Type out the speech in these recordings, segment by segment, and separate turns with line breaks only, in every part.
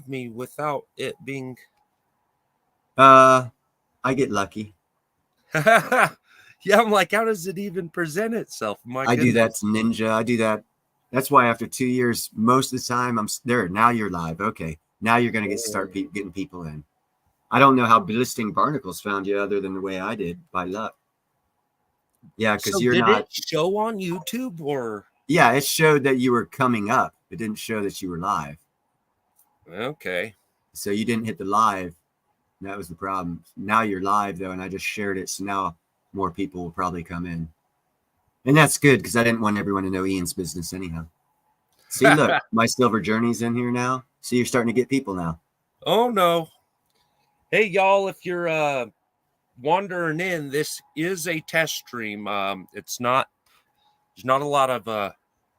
of me without it being.
I get lucky.
Yeah, I'm like, how does it even present itself? My
I do that
goodness.
to Ninja. I do that. That's why after 2 years, most of the time I'm there. Now you're live. Okay, now you're gonna getting people in. I don't know how Ballisting Barnacles found you other than the way I did by luck. Yeah, because
So
you're
did it
not.
show on YouTube or?
Yeah, it showed that you were coming up. It didn't show that you were live.
Okay.
So you didn't hit the live. That was the problem. Now you're live though, and I just shared it. So now more people will probably come in. And that's good because I didn't want everyone to know Ian's business anyhow. See, look, my Silver Journey's in here now. See, you're starting to get people now.
Oh no. Hey y'all, if you're wandering in, this is a test stream. There's not a lot of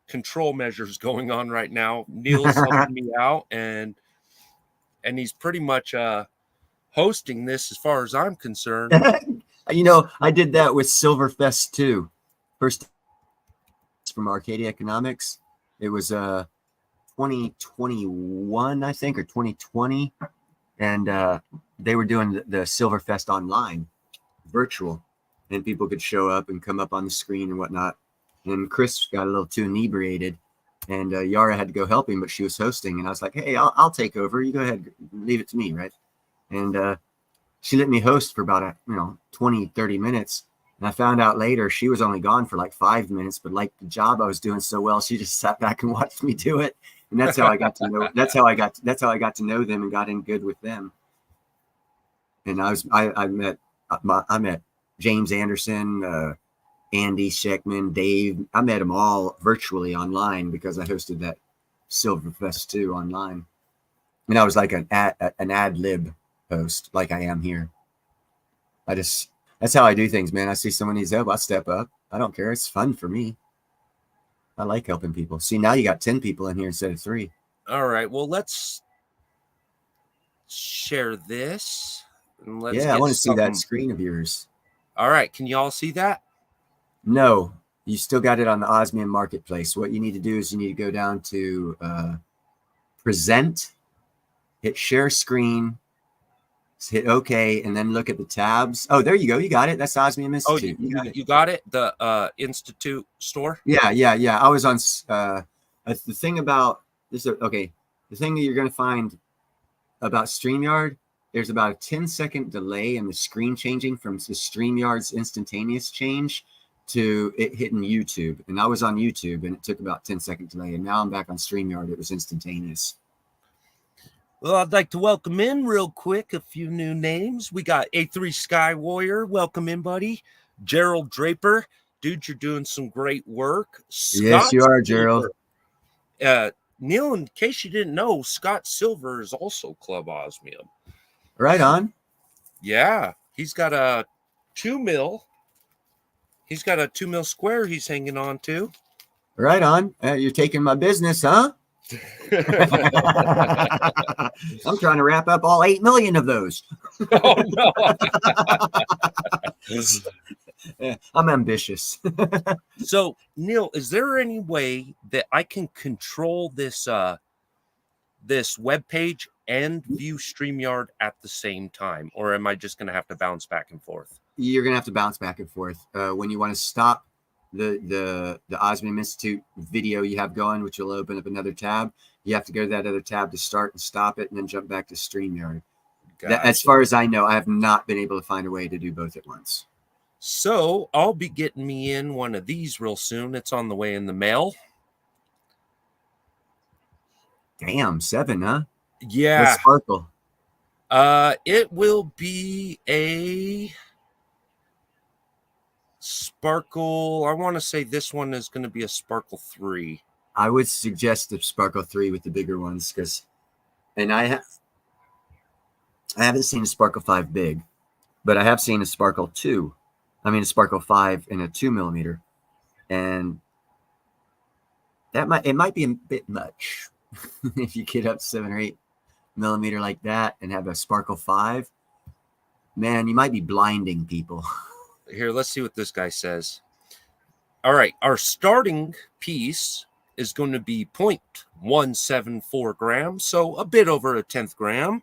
control measures going on right now. Neil's helping me out and he's pretty much hosting this as far as I'm concerned.
I did that with Silverfest too. First from Arcadia Economics. It was 2021, I think, or 2020. And they were doing the Silverfest online, virtual. And people could show up and come up on the screen and whatnot. And Chris got a little too inebriated. And Yara had to go help him, but she was hosting. And I was like, hey, I'll take over. You go ahead. Leave it to me, right? And she let me host for about 20, 30 minutes. And I found out later she was only gone for like 5 minutes, but like the job I was doing so well, she just sat back and watched me do it. And that's how I got to know. That's how I got to know them and got in good with them. And I met James Anderson, Andy Sheckman, Dave. I met them all virtually online because I hosted that Silverfest 2 online. And I was like an ad lib host, like I am here. That's how I do things, man. I see someone needs help, I step up. I don't care. It's fun for me. I like helping people. See, now you got 10 people in here instead of 3.
All right. Well, let's share this. And let's
I want to see that screen of yours.
All right. Can you all see that?
No, you still got it on the Osmium Marketplace. What you need to do is you need to go down to present, hit share screen, hit OK, and then look at the tabs. Oh, there you go. You got it. That's Osmium Institute.
Oh, you got it? The Institute store?
Yeah. I was on the thing about this. Okay. The thing that you're going to find about StreamYard, there's about a 10-second delay in the screen changing from the StreamYard's instantaneous change to it hitting YouTube. And I was on YouTube and it took about 10-second delay. And now I'm back on StreamYard. It was instantaneous.
Well, I'd like to welcome in real quick a few new names. We got A3 Sky Warrior. Welcome in, buddy. Gerald Draper. Dude, you're doing some great work.
Yes, you are, Gerald.
Neil, in case you didn't know, Scott Silver is also Club Osmium.
Right on.
Yeah. He's got a 2 mil. He's got a 2 mil square he's hanging on to.
Right on. You're taking my business, huh? I'm trying to wrap up all 8 million of those.
Oh, no.
I'm ambitious.
So, Neil, is there any way that I can control this this web page and view StreamYard at the same time, or am I just going to have to bounce back and forth?
You're going to have to bounce back and forth. When you want to stop the Osmium Institute video you have going, which will open up another tab, you have to go to that other tab to start and stop it, and then jump back to StreamYard. Gotcha. As far as I know, I have not been able to find a way to do both at once.
So I'll be getting me in one of these real soon. It's on the way in the mail.
Damn, 7, huh?
Yeah.
What's Sparkle?
It will be a Sparkle. I want to say this one is going to be a Sparkle 3.
I would suggest the Sparkle 3 with the bigger ones, and I haven't seen a Sparkle 5 big, but I have seen a Sparkle 2. I mean, a Sparkle 5 in a 2 millimeter, and it might be a bit much if you get up 7 or 8 millimeter like that and have a Sparkle 5. Man, you might be blinding people.
Here, let's see what this guy says. All right, our starting piece is going to be 0.174 grams, so a bit over a 10th gram,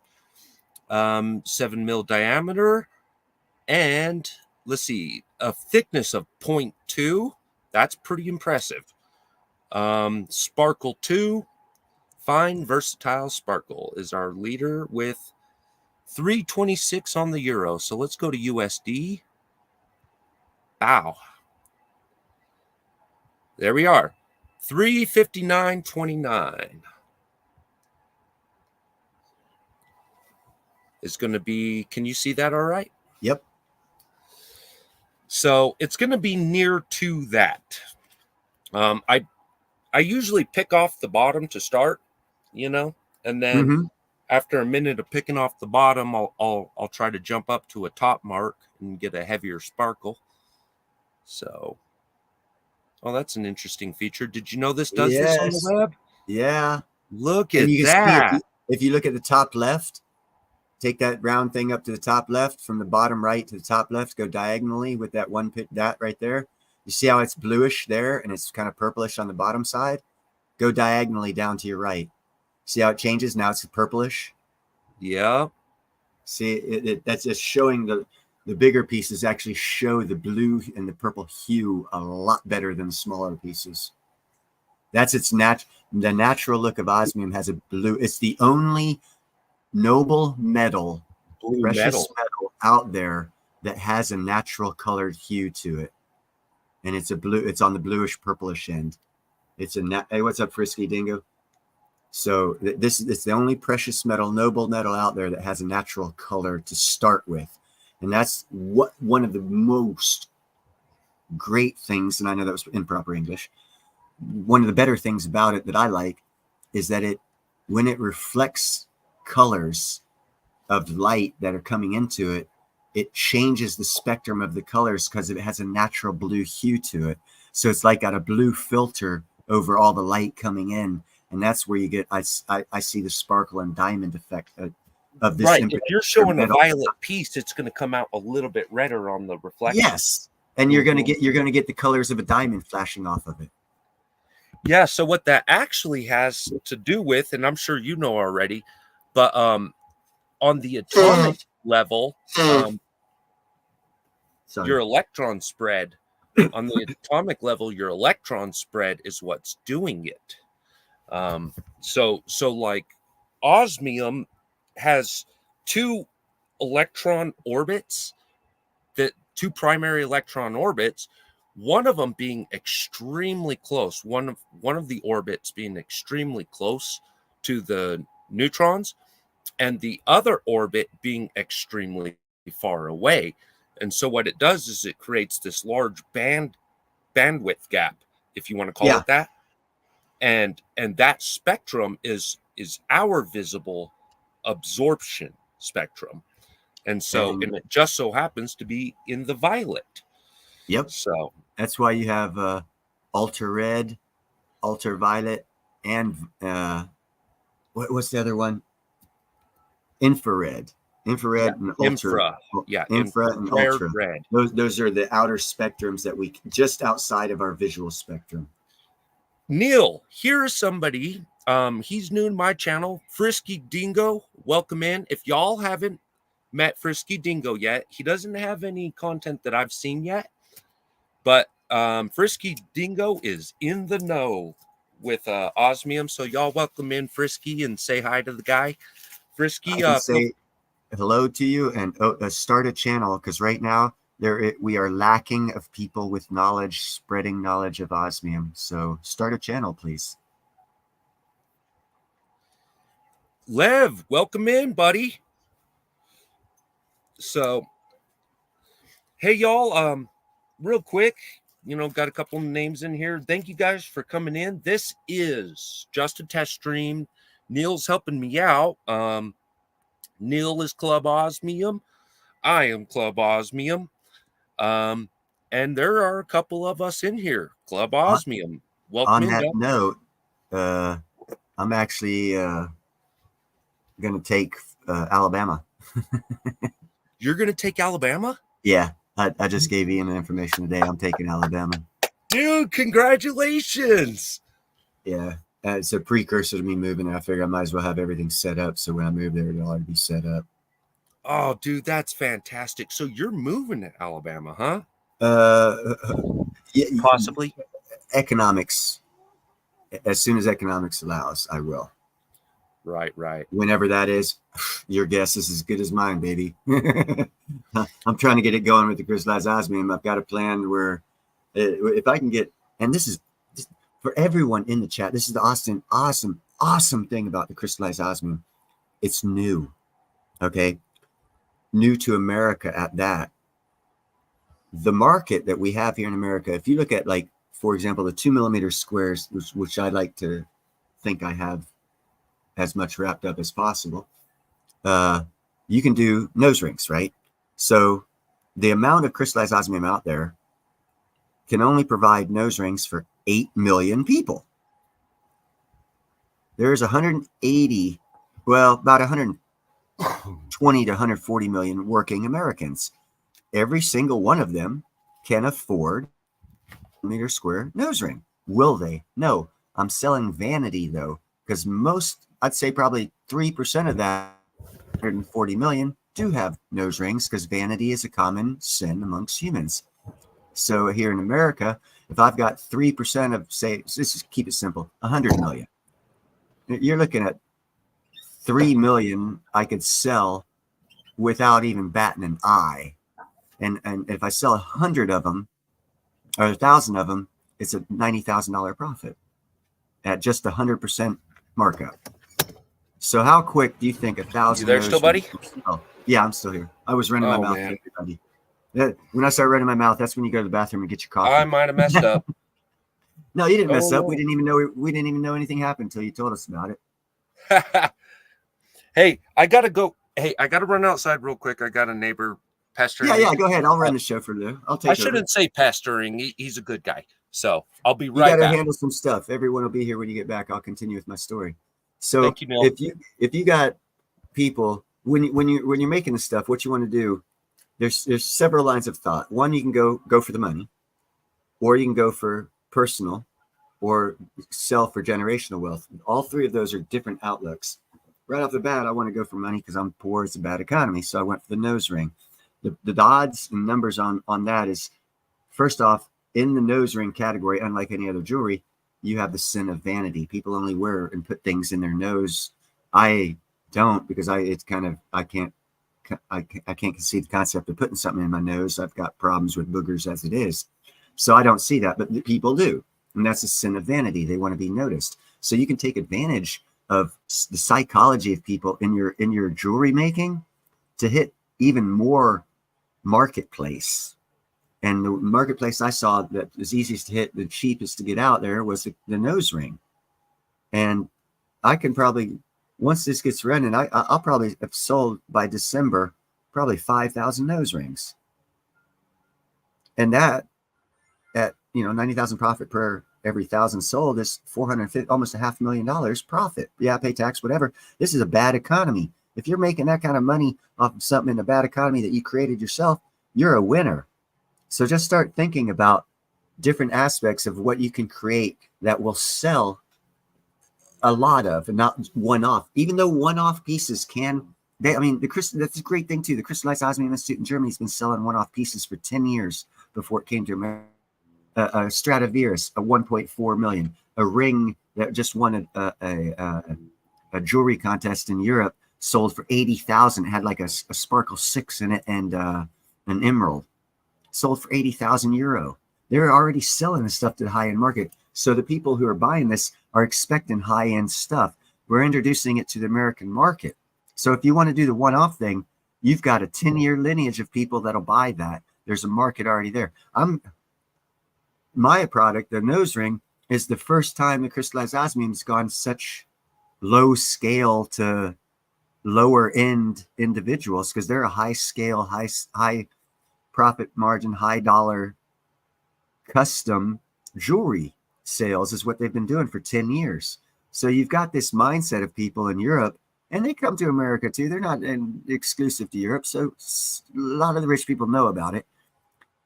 7 mil diameter, and let's see, a thickness of 0.2. That's pretty impressive. Sparkle 2, fine versatile sparkle, is our leader with 326 on the euro. So let's go to USD. Wow. There we are. 359.29 is going to be, can you see that all right?
Yep.
So it's going to be near to that. I usually pick off the bottom to start, and then after a minute of picking off the bottom, I'll try to jump up to a top mark and get a heavier sparkle. So, oh, that's an interesting feature. Did you know this does this on the web?
Yeah.
Look at that.
If you look at the top left, take that round thing up to the top left, from the bottom right to the top left, go diagonally with that one pit dot right there. You see how it's bluish there and it's kind of purplish on the bottom side? Go diagonally down to your right. See how it changes? Now it's purplish.
Yeah.
See, that's just showing the bigger pieces actually show the blue and the purple hue a lot better than the smaller pieces. That's the natural look of osmium has a blue. It's the only noble metal, precious metal out there that has a natural colored hue to it. And it's a blue, it's on the bluish purplish end. It's hey, what's up, Frisky Dingo? So it's the only precious metal, noble metal out there that has a natural color to start with. And that's one of the most great things, and I know that was improper English. One of the better things about it that I like is that when it reflects colors of light that are coming into it, it changes the spectrum of the colors because it has a natural blue hue to it. So it's like got a blue filter over all the light coming in. And that's where you get, I see the sparkle and diamond effect of this.
Right. If you're showing a violet piece, it's going to come out a little bit redder on the reflection.
Yes. And you're going to get the colors of a diamond flashing off of it.
Yeah. So what that actually has to do with, and I'm sure you know already, but on the atomic level, your electron spread on the atomic level, your electron spread is what's doing it. So like osmium has two electron orbits, two primary electron orbits, one of them being extremely close, one of the orbits being extremely close to the neutrons, and the other orbit being extremely far away. And so what it does is it creates this large bandwidth gap, if you want to call it that. And that spectrum is our visible absorption spectrum. And so and it just so happens to be in the violet.
Yep.
So
that's why you have ultra red, ultraviolet, and what's the other one? Infrared and ultra. Infra and ultra red. Those are the outer spectrums that we just outside of our visual spectrum.
Neil, here is somebody. He's new to my channel, Frisky Dingo. Welcome in. If y'all haven't met Frisky Dingo yet, he doesn't have any content that I've seen yet, but Frisky Dingo is in the know with osmium. So y'all welcome in Frisky and say hi to the guy. Frisky,
say hello to you and start a channel, because right now we are lacking of people with knowledge, spreading knowledge of osmium. So start a channel, please.
Lev, welcome in, buddy. So, hey, y'all, real quick, got a couple of names in here. Thank you guys for coming in. This is just a test stream. Neil's helping me out. Neil is Club Osmium. I am Club Osmium. And there are a couple of us in here. Club Osmium. Welcome
on
in.
That note, I'm actually going to take Alabama.
You're going to take Alabama?
Yeah. I just gave Ian the information today. I'm taking Alabama.
Dude, congratulations.
Yeah. It's a precursor to me moving. I figure I might as well have everything set up. So when I move there, it'll already be set up.
Oh, dude, that's fantastic. So you're moving to Alabama, huh?
Yeah,
Possibly.
economics. As soon as economics allows, I will.
Right, right.
Whenever that is, your guess is as good as mine, baby. I'm trying to get it going with the Crystal Osmium. I've got a plan where if I can get, and this is for everyone in the chat, this is the awesome thing about the crystallized osmium. It's new, okay? New to America at that. The market that we have here in America, if you look at, like, for example, the 2mm squares, which I like to think I have as much wrapped up as possible, you can do nose rings, right? So the amount of crystallized osmium out there can only provide nose rings for 8 million people. There's 180, well, about 120 to 140 million working Americans. Every single one of them can afford a meter square nose ring. Will they? No. I'm selling vanity, though, because most, I'd say probably 3% of that 140 million do have nose rings, because vanity is a common sin amongst humans. So here in America, if I've got 3% of, say, let's just keep it simple, 100 million, you're looking at 3 million I could sell without even batting an eye. And if I sell 100 of them or 1,000 of them, it's a $90,000 profit at just 100% markup. So how quick do you think 1,000?
You there still, buddy?
Oh, yeah, I'm still here. I was running my mouth to everybody. When I start running my mouth, that's when you go to the bathroom and get your coffee.
I might have messed up.
No, you didn't mess up. We didn't even know anything happened until you told us about it.
Hey, I gotta go. Hey, I gotta run outside real quick. I got a neighbor pestering.
Yeah, go ahead. I'll run the show for you. I'll take.
I shouldn't say pestering. He's a good guy. So I'll be right back.
You gotta handle some stuff. Everyone will be here when you get back. I'll continue with my story. So
thank you, Neil.
if you got people when you're making the stuff, what you want to do, there's several lines of thought. One, you can go for the money, or you can go for personal, or sell for generational wealth. All three of those are different outlooks. Right off the bat, I want to go for money because I'm poor. It's a bad economy. So I went for the nose ring. The odds and numbers on that is, first off, in the nose ring category, unlike any other jewelry, you have the sin of vanity. People only wear and put things in their nose. I don't, because I can't conceive the concept of putting something in my nose. I've got problems with boogers as it is. So I don't see that, but people do. And that's a sin of vanity. They want to be noticed. So you can take advantage of the psychology of people in your jewelry making to hit even more marketplace. And the marketplace I saw that was easiest to hit, the cheapest to get out there, was the nose ring. And I can probably, once this gets running, I'll probably have sold by December probably 5,000 nose rings. And that at 90,000 profit per every 1,000 sold is 450, almost $500,000 profit. Yeah, pay tax, whatever. This is a bad economy. If you're making that kind of money off of something in a bad economy that you created yourself, you're a winner. So just start thinking about different aspects of what you can create that will sell a lot of, and not one-off. Even though one-off pieces can, that's a great thing too. The Crystal Osmium Institute in Germany has been selling one-off pieces for 10 years before it came to America. A Stradivarius, a 1.4 million, a ring that just won a jewelry contest in Europe, sold for 80,000. It had like a sparkle 6 in it and an emerald, sold for 80,000 euro. They're already selling this stuff to the high-end market. So the people who are buying this are expecting high-end stuff. We're introducing it to the American market. So if you want to do the one-off thing, you've got a 10-year lineage of people that'll buy that. There's a market already there. My product, the nose ring, is the first time the crystallized osmium has gone such low scale to lower end individuals, because they're a high scale, high profit margin, high dollar custom jewelry sales is what they've been doing for 10 years. So you've got this mindset of people in Europe, and they come to America too. They're not exclusive to Europe. So a lot of the rich people know about it.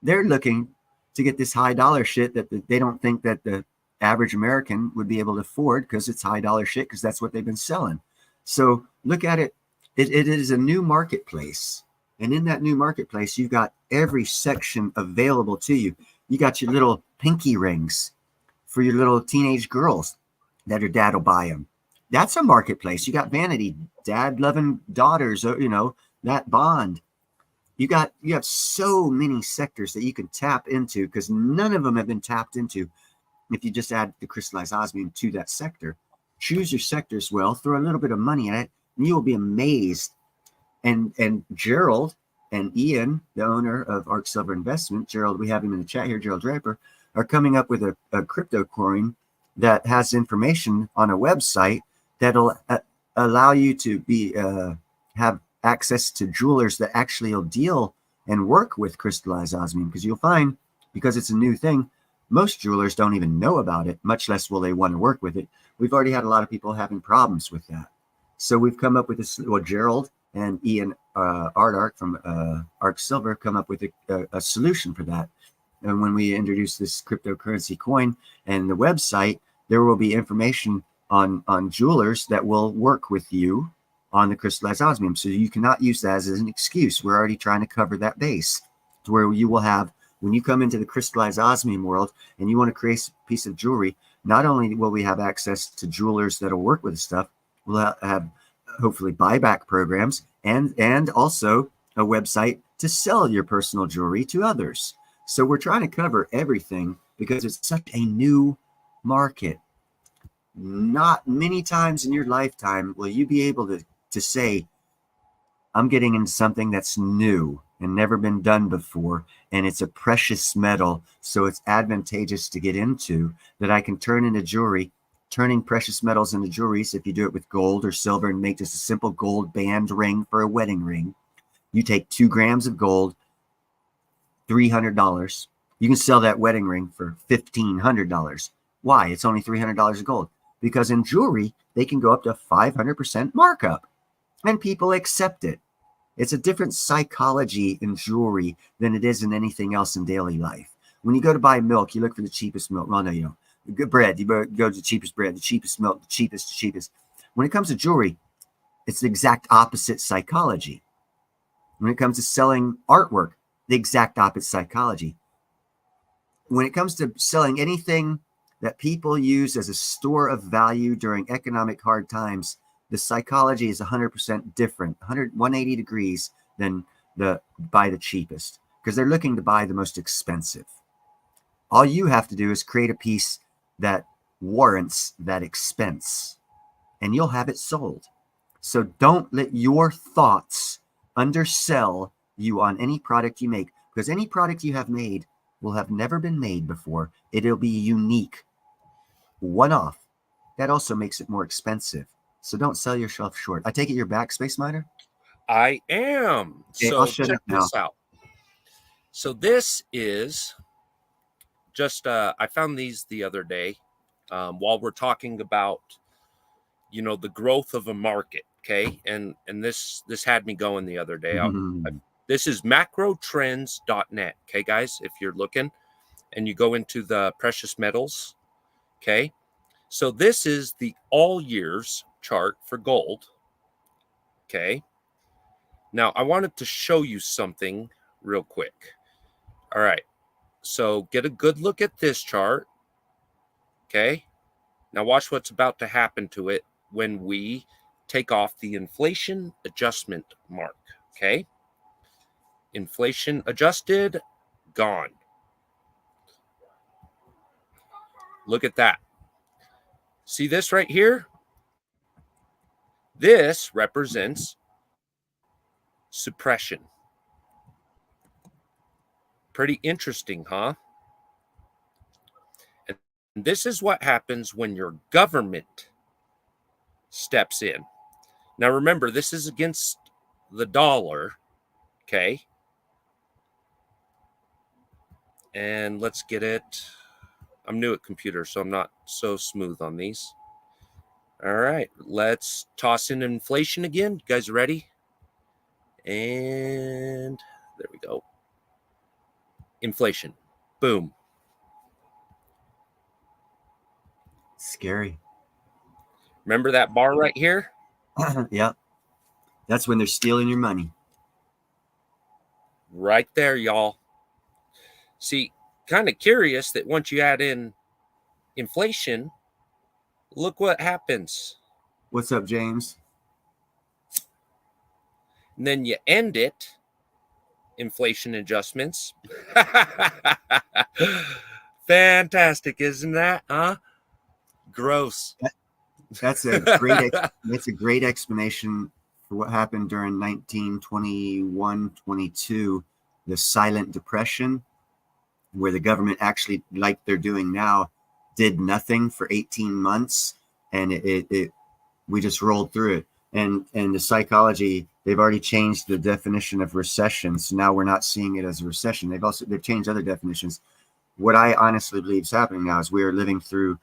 They're looking to get this high dollar shit that they don't think that the average American would be able to afford because it's high dollar shit, because that's what they've been selling. So look at it. It is a new marketplace. And in that new marketplace, you've got every section available to you. You got your little pinky rings for your little teenage girls that her dad will buy them. That's a marketplace. You got vanity, dad loving daughters, that bond. You have so many sectors that you can tap into, because none of them have been tapped into. If you just add the crystallized osmium to that sector, choose your sectors well, throw a little bit of money in it, and you will be amazed. And Gerald and Ian, the owner of Arc Silver Investment, Gerald, we have him in the chat here, Gerald Draper, are coming up with a crypto coin that has information on a website that'll allow you to have access to jewelers that actually will deal and work with crystallized osmium. Because you'll find, because it's a new thing, most jewelers don't even know about it, much less will they want to work with it. We've already had a lot of people having problems with that. So we've come up with this, Gerald and Ian Ardark from Arc Silver come up with a solution for that. And when we introduce this cryptocurrency coin and the website, there will be information on jewelers that will work with you on the crystallized osmium. So you cannot use that as an excuse. We're already trying to cover that base to where you will have, when you come into the crystallized osmium world and you want to create a piece of jewelry, not only will we have access to jewelers that will work with the stuff, we'll have hopefully buyback programs and also a website to sell your personal jewelry to others. So we're trying to cover everything because it's such a new market. Not many times in your lifetime will you be able to say, I'm getting into something that's new and never been done before, and it's a precious metal, so it's advantageous to get into, that I can turn into jewelry. Turning precious metals into jewelries, if you do it with gold or silver and make just a simple gold band ring for a wedding ring, you take 2 grams of gold, $300. You can sell that wedding ring for $1,500. Why? It's only $300 of gold. Because in jewelry, they can go up to 500% markup, and people accept it. It's a different psychology in jewelry than it is in anything else in daily life. When you go to buy milk, you look for the cheapest milk. Well, no, you don't. Good bread, you go to the cheapest bread, the cheapest milk, the cheapest. When it comes to jewelry, it's the exact opposite psychology. When it comes to selling artwork, the exact opposite psychology. When it comes to selling anything that people use as a store of value during economic hard times, the psychology is 100% different, 180 degrees than buy the cheapest, because they're looking to buy the most expensive. All you have to do is create a piece that warrants that expense, and you'll have it sold. So don't let your thoughts undersell you on any product you make, because any product you have made will have never been made before. It'll be unique, one-off. That also makes it more expensive. So don't sell yourself short. I take it you're back, Space Miner?
I am.
Okay,
So
I'll shut
check
up now.
this out. So this is just I found these the other day while we're talking about the growth of a market. Okay, and this had me going the other day. This is macrotrends.net. Okay, guys, if you're looking and you go into the precious metals. Okay, so this is the all years chart for gold. Okay, now I wanted to show you something real quick. All right, so get a good look at this chart. Okay, now watch what's about to happen to it when we take off the inflation adjustment mark. Okay, inflation adjusted, gone. Look at that. See this right here? This represents suppression. Pretty interesting, huh? And this is what happens when your government steps in. Now remember, this is against the dollar, okay? And let's get it. I'm new at computers, so I'm not so smooth on these. All right, let's toss in inflation again. You guys ready? And there we go. Inflation. Boom.
Scary.
Remember that bar right here?
Yeah. That's when they're stealing your money.
Right there, y'all. See, kind of curious that once you add in inflation, look what happens.
What's up, James?
And then you end it, inflation adjustments. Fantastic, isn't that? Huh? Gross.
That's a great explanation for what happened during 1921, 22, the silent depression, where the government actually, like they're doing now, did nothing for 18 months, and we just rolled through it. And the psychology, they've already changed the definition of recession, so now we're not seeing it as a recession. They've changed other definitions. What I honestly believe is happening now is we are living through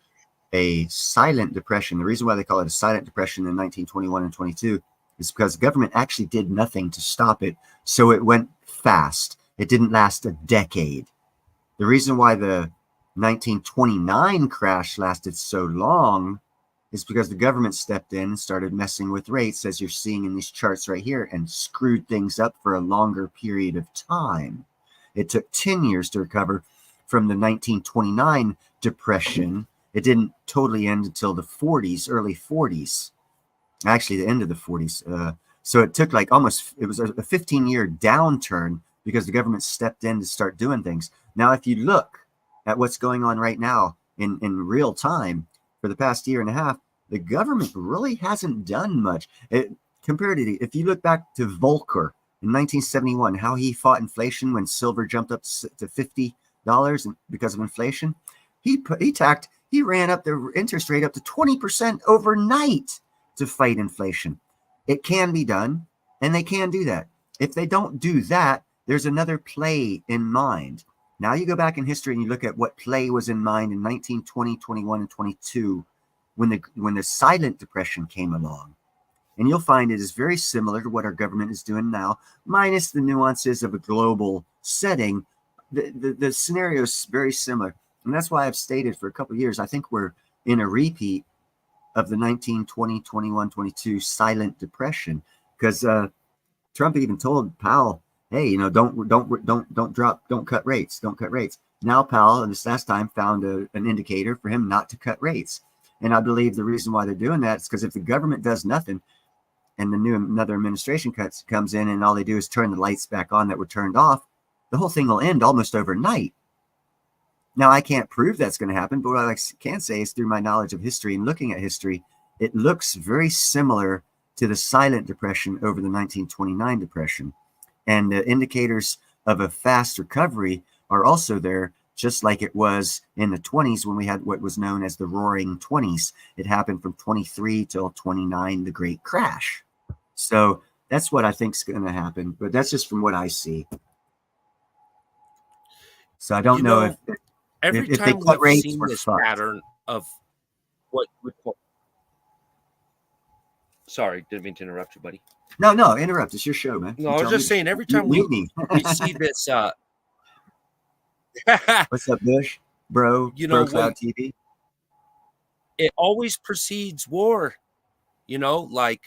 a silent depression. The reason why they call it a silent depression in 1921 and 22 is because the government actually did nothing to stop it, so it went fast. It didn't last a decade. The reason why the 1929 crash lasted so long is because the government stepped in and started messing with rates, as you're seeing in these charts right here, and screwed things up for a longer period of time. It took 10 years to recover from the 1929 depression. It didn't totally end until the 40s, early 40s, actually the end of the 40s. So it took like it was a 15-year downturn because the government stepped in to start doing things. Now, if you look at what's going on right now in real time for the past year and a half, the government really hasn't done much. Compared to, if you look back to Volcker in 1971, how he fought inflation when silver jumped up to $50 because of inflation, he ran up the interest rate up to 20% overnight to fight inflation. It can be done, and they can do that. If they don't do that, there's another play in mind. Now you go back in history and you look at what play was in mind in 1920, 21, and 22 when the silent depression came along. And you'll find it is very similar to what our government is doing now, minus the nuances of a global setting. The scenario is very similar. And that's why I've stated for a couple of years, I think we're in a repeat of the 1920, 21, 22 silent depression. Because Trump even told Powell, hey, don't cut rates. Now Powell, and this last time, found an indicator for him not to cut rates. And I believe the reason why they're doing that is because if the government does nothing and another administration comes in and all they do is turn the lights back on that were turned off, the whole thing will end almost overnight. Now, I can't prove that's going to happen, but what I can say is through my knowledge of history and looking at history, it looks very similar to the silent depression over the 1929 depression. And the indicators of a fast recovery are also there, just like it was in the 20s when we had what was known as the Roaring 20s. It happened from 23 till 29, the Great Crash. So that's what I think is going to happen, but that's just from what I see. So I don't know if
every
if
time
they cut
we've
rates,
seen
we're
this
fucked.
pattern of what we call... Sorry, didn't mean to interrupt you, buddy.
No, interrupt. It's your show, man.
No, I was just saying, every time we see this,
what's up, Bush? Bro, Cloud TV.
It always precedes war. Like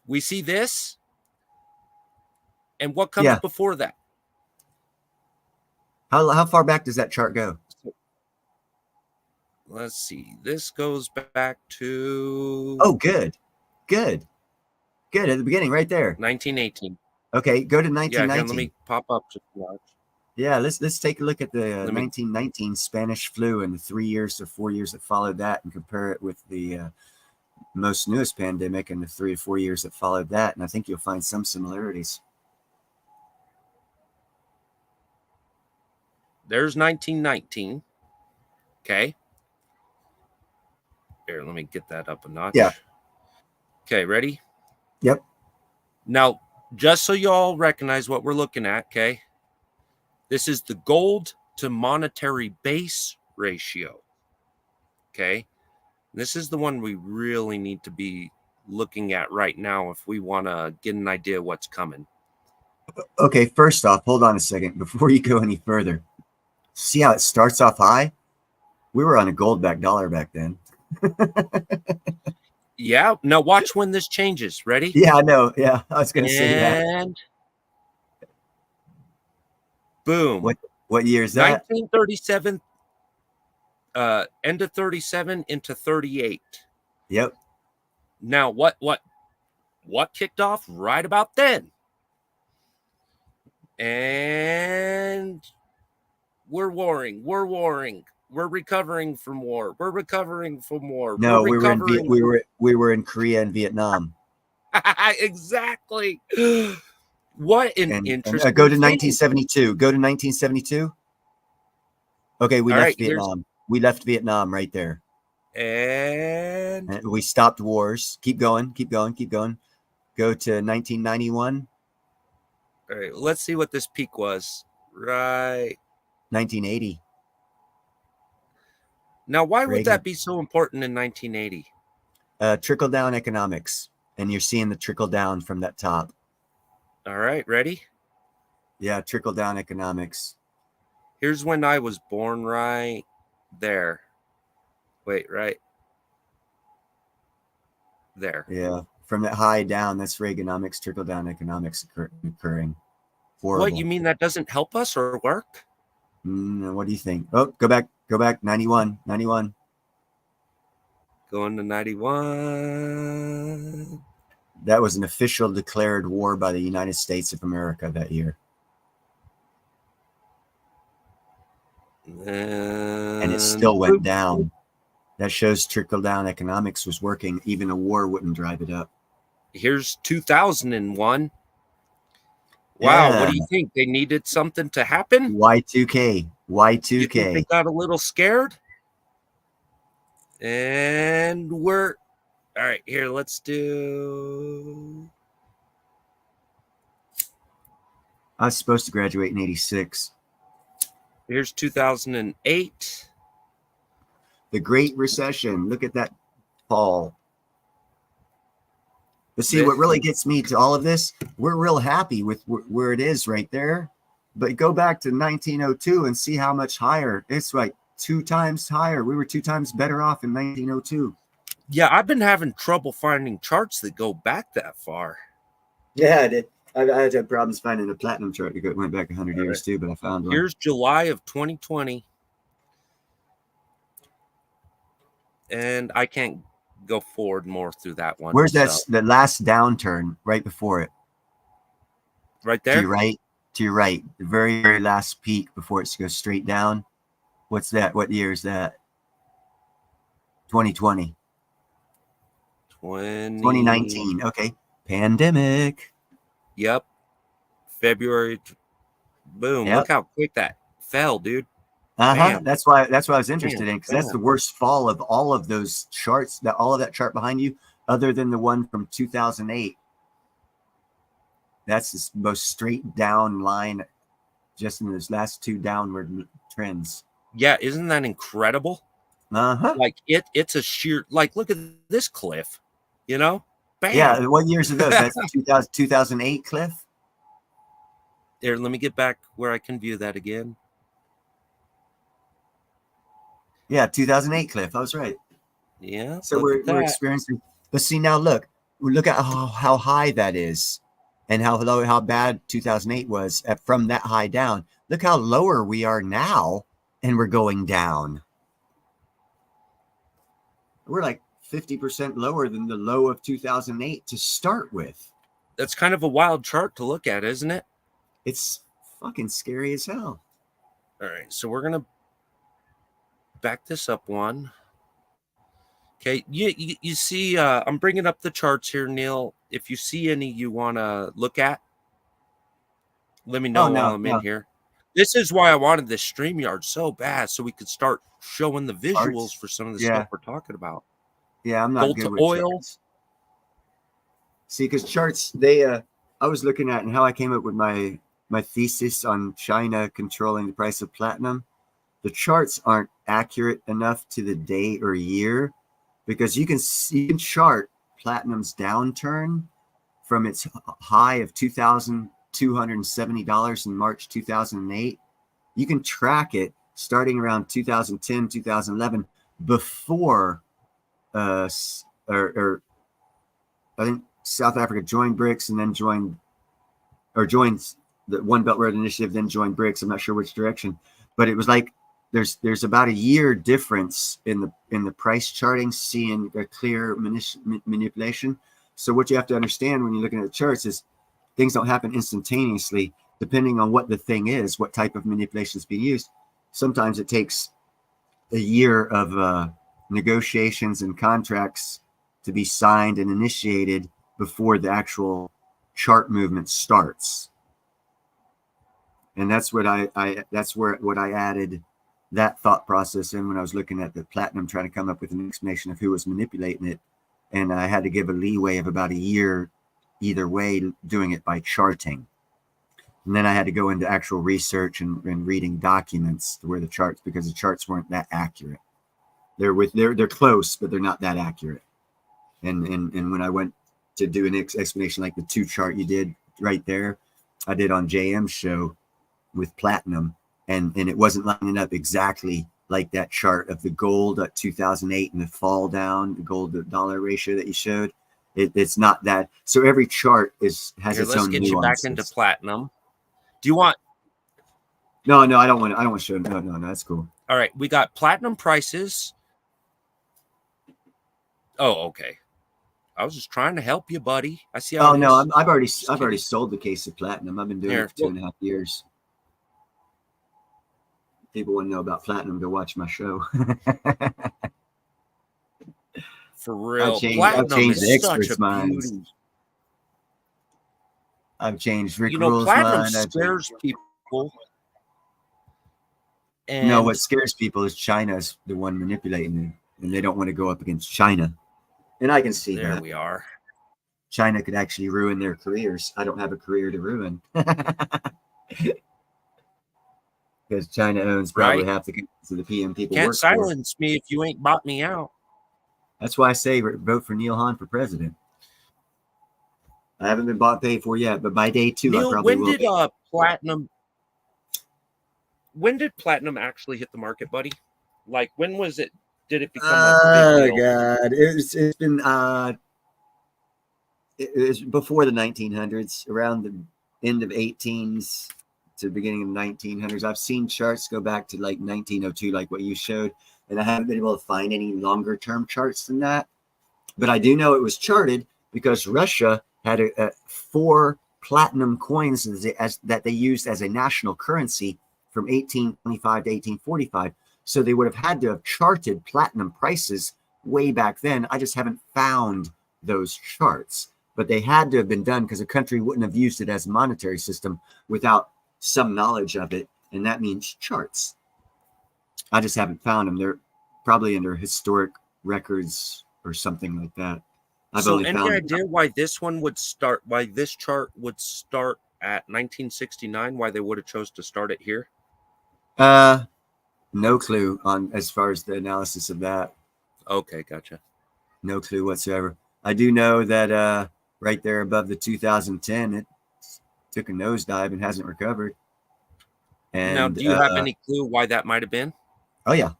we see this, and what comes before that?
How far back does that chart go?
Let's see. This goes back to...
Oh, good. At the beginning, right there.
1918.
Okay, go to 1919.
Yeah, let me pop up just a notch.
Yeah, let's take a look at the 1919 Spanish flu and the 3 years or 4 years that followed that, and compare it with the most newest pandemic and the 3 or 4 years that followed that, and I think you'll find some similarities.
There's 1919. Okay. Here, let me get that up a notch.
Yeah.
Okay, ready?
Yep.
Now, just so y'all recognize what we're looking at, okay? This is the gold to monetary base ratio. Okay? This is the one we really need to be looking at right now if we want to get an idea of what's coming.
Okay, first off, hold on a second before you go any further. See how it starts off high? We were on a gold-backed dollar back then.
Yeah. Now watch when this changes. Ready?
Yeah, I know. Yeah, I was going to say that.
And boom.
What year is that?
1937, end of 37 into 38.
Yep.
Now what kicked off right about then? And we're warring. We're warring. We're recovering from war. We're recovering from war.
No,
we're recovering.
we were in Korea and Vietnam.
Exactly. What an
And
interesting
go to
thing.
1972. Go to 1972. Okay, we
All
left
right,
Vietnam. We left Vietnam right there.
And
We stopped wars. Keep going. Keep going. Keep going. Go to 1991.
all right, let's see what this peak was. Right.
1980.
Now, why would
Reagan.
that be so important in 1980?
Trickle down economics. And you're seeing the trickle down from that top.
All right, ready?
Yeah, trickle down economics.
Here's when I was born, right there. Wait, right there.
Yeah, from that high down, that's Reaganomics, trickle down economics occurring. Horrible.
What, you mean that doesn't help us or work?
What do you think? Oh, go back, 91.
Going to 91.
That was an official declared war by the United States of America that year. And it still went down. That shows trickle down economics was working. Even a war wouldn't drive it up.
Here's 2001. Wow,
Yeah.
what do you think? They needed something to happen?
Y2K.
You think they got a little scared? And we're all right. Here, let's do.
I was supposed to graduate in 86.
Here's 2008.
The Great Recession. Look at that fall. But see, what really gets me to all of this, we're real happy with where it is right there. But go back to 1902 and see how much higher. It's like 2 times higher. We were 2 times better off in 1902.
Yeah, I've been having trouble finding charts that go back that far.
Yeah, I did. I had problems finding a platinum chart that went back 100 years too, but I found one.
Here's July of 2020. And I can't go forward more through that one.
Where's that? The last downturn right before it.
Right there?
To your right. To your right. The very, very last peak before it goes straight down. What's that? What year is that? 2020. 2019. Okay. Pandemic.
Yep. February. Boom.
Yep.
Look how quick that fell, dude.
Uh-huh. That's why I was interested in, because that's the worst fall of all of those charts, all of that chart behind you, other than the one from 2008. That's the most straight down line just in those last 2 downward trends.
Yeah, isn't that incredible?
Uh-huh.
Like it's a sheer, like, look at this cliff, you know? Bam.
Yeah, what years are those? That's the 2008 cliff?
Here, let me get back where I can view that again.
Yeah, 2008 cliff. I was right.
Yeah.
So we're experiencing. But see, now look at how high that is, and how low, how bad 2008 was from that high down. Look how lower we are now, and we're going down. We're like 50% lower than the low of 2008 to start with.
That's kind of a wild chart to look at, isn't it?
It's fucking scary as hell.
All right, so we're gonna back this up one. Okay, you see, I'm bringing up the charts here, Neil. If you see any you want to look at, let me know while I'm in here. This is why I wanted this StreamYard so bad, so we could start showing the visuals for some of the stuff we're talking about.
Yeah, I'm not
Gold
good
to
with
oil.
Charts. See, because charts, I was looking at and how I came up with my thesis on China controlling the price of platinum. The charts aren't accurate enough to the day or year, because you can chart platinum's downturn from its high of $2,270 in March 2008. You can track it starting around 2010, 2011, before or I think South Africa joined BRICS and then joined the One Belt Road Initiative, then joined BRICS. I'm not sure which direction, but it was like there's about a year difference in the price charting, seeing a clear manipulation. So what you have to understand when you're looking at the charts is things don't happen instantaneously, depending on what the thing is, what type of manipulation is being used. Sometimes it takes a year of negotiations and contracts to be signed and initiated before the actual chart movement starts. And that's what I added that thought process in when I was looking at the platinum, trying to come up with an explanation of who was manipulating it. And I had to give a leeway of about a year either way, doing it by charting. And then I had to go into actual research and reading documents where the charts, because the charts weren't that accurate. They're close, but they're not that accurate. And when I went to do an explanation like the 2 chart you did right there, I did on JM's show with platinum, and it wasn't lining up exactly like that chart of the gold at 2008 and the fall down, the gold to dollar ratio that you showed. It's not that. So every chart has
Here,
its
let's
own
get
nuances.
you back into platinum. Do you want?
No, I don't want to show. No, that's cool.
All right, we got platinum prices. Oh, okay. I was just trying to help you, buddy. I see how.
Oh no, I've already sold the case of platinum. I've been doing it for 2.5 years. People want to know about platinum, go watch my show.
For real,
I've
platinum
changed the
is such
experts'
a
minds.
beauty.
I've changed Rick Rule's
Platinum
mind.
scares people. And
no, what scares people is China's the one manipulating them, and they don't want to go up against China. And I can see
there
that.
we are.
China could actually ruin their careers. I don't have a career to ruin. Because China owns probably half the companies of the PM people
Can't
work
silence me if you ain't bought me out.
That's why I say vote for Neil Hahn for president. I haven't been bought paid for yet, but by day 2,
Neil,
I probably will.
when did platinum actually hit the market, buddy? Like, when was it? Did it become like a big deal?
God, it's been it was before the 1900s, around the end of 18s to beginning of 1900s. I've seen charts go back to like 1902, like what you showed, and I haven't been able to find any longer term charts than that. But I do know it was charted because Russia had 4 platinum coins that they used as a national currency from 1825 to 1845. So they would have had to have charted platinum prices way back then. I just haven't found those charts, but they had to have been done because a country wouldn't have used it as a monetary system without some knowledge of it, and that means charts. I just haven't found them. They're probably under historic records or something like that.
So any idea why this one would start, why this chart would start at 1969, why they would have chose to start it here?
No clue on as far as the analysis of that.
Okay, gotcha.
No clue whatsoever. I do know that right there above the 2010, it took a nosedive and hasn't recovered. And
now, do you have any clue why that might have been?
Oh yeah,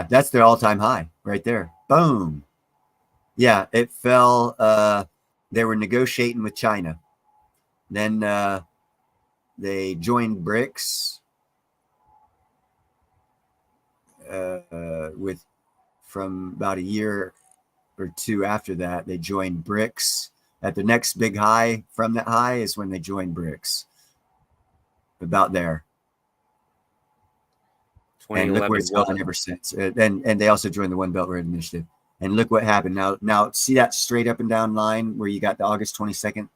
that's their all-time high right there. Boom. Yeah, it fell. They were negotiating with China. Then they joined BRICS from about a year or 2 after that. They joined BRICS. At the next big high from that high is when they joined BRICS. About there. And look where it's gone ever since. And they also joined the One Belt Road Initiative. And look what happened. Now see that straight up and down line where you got the August 22nd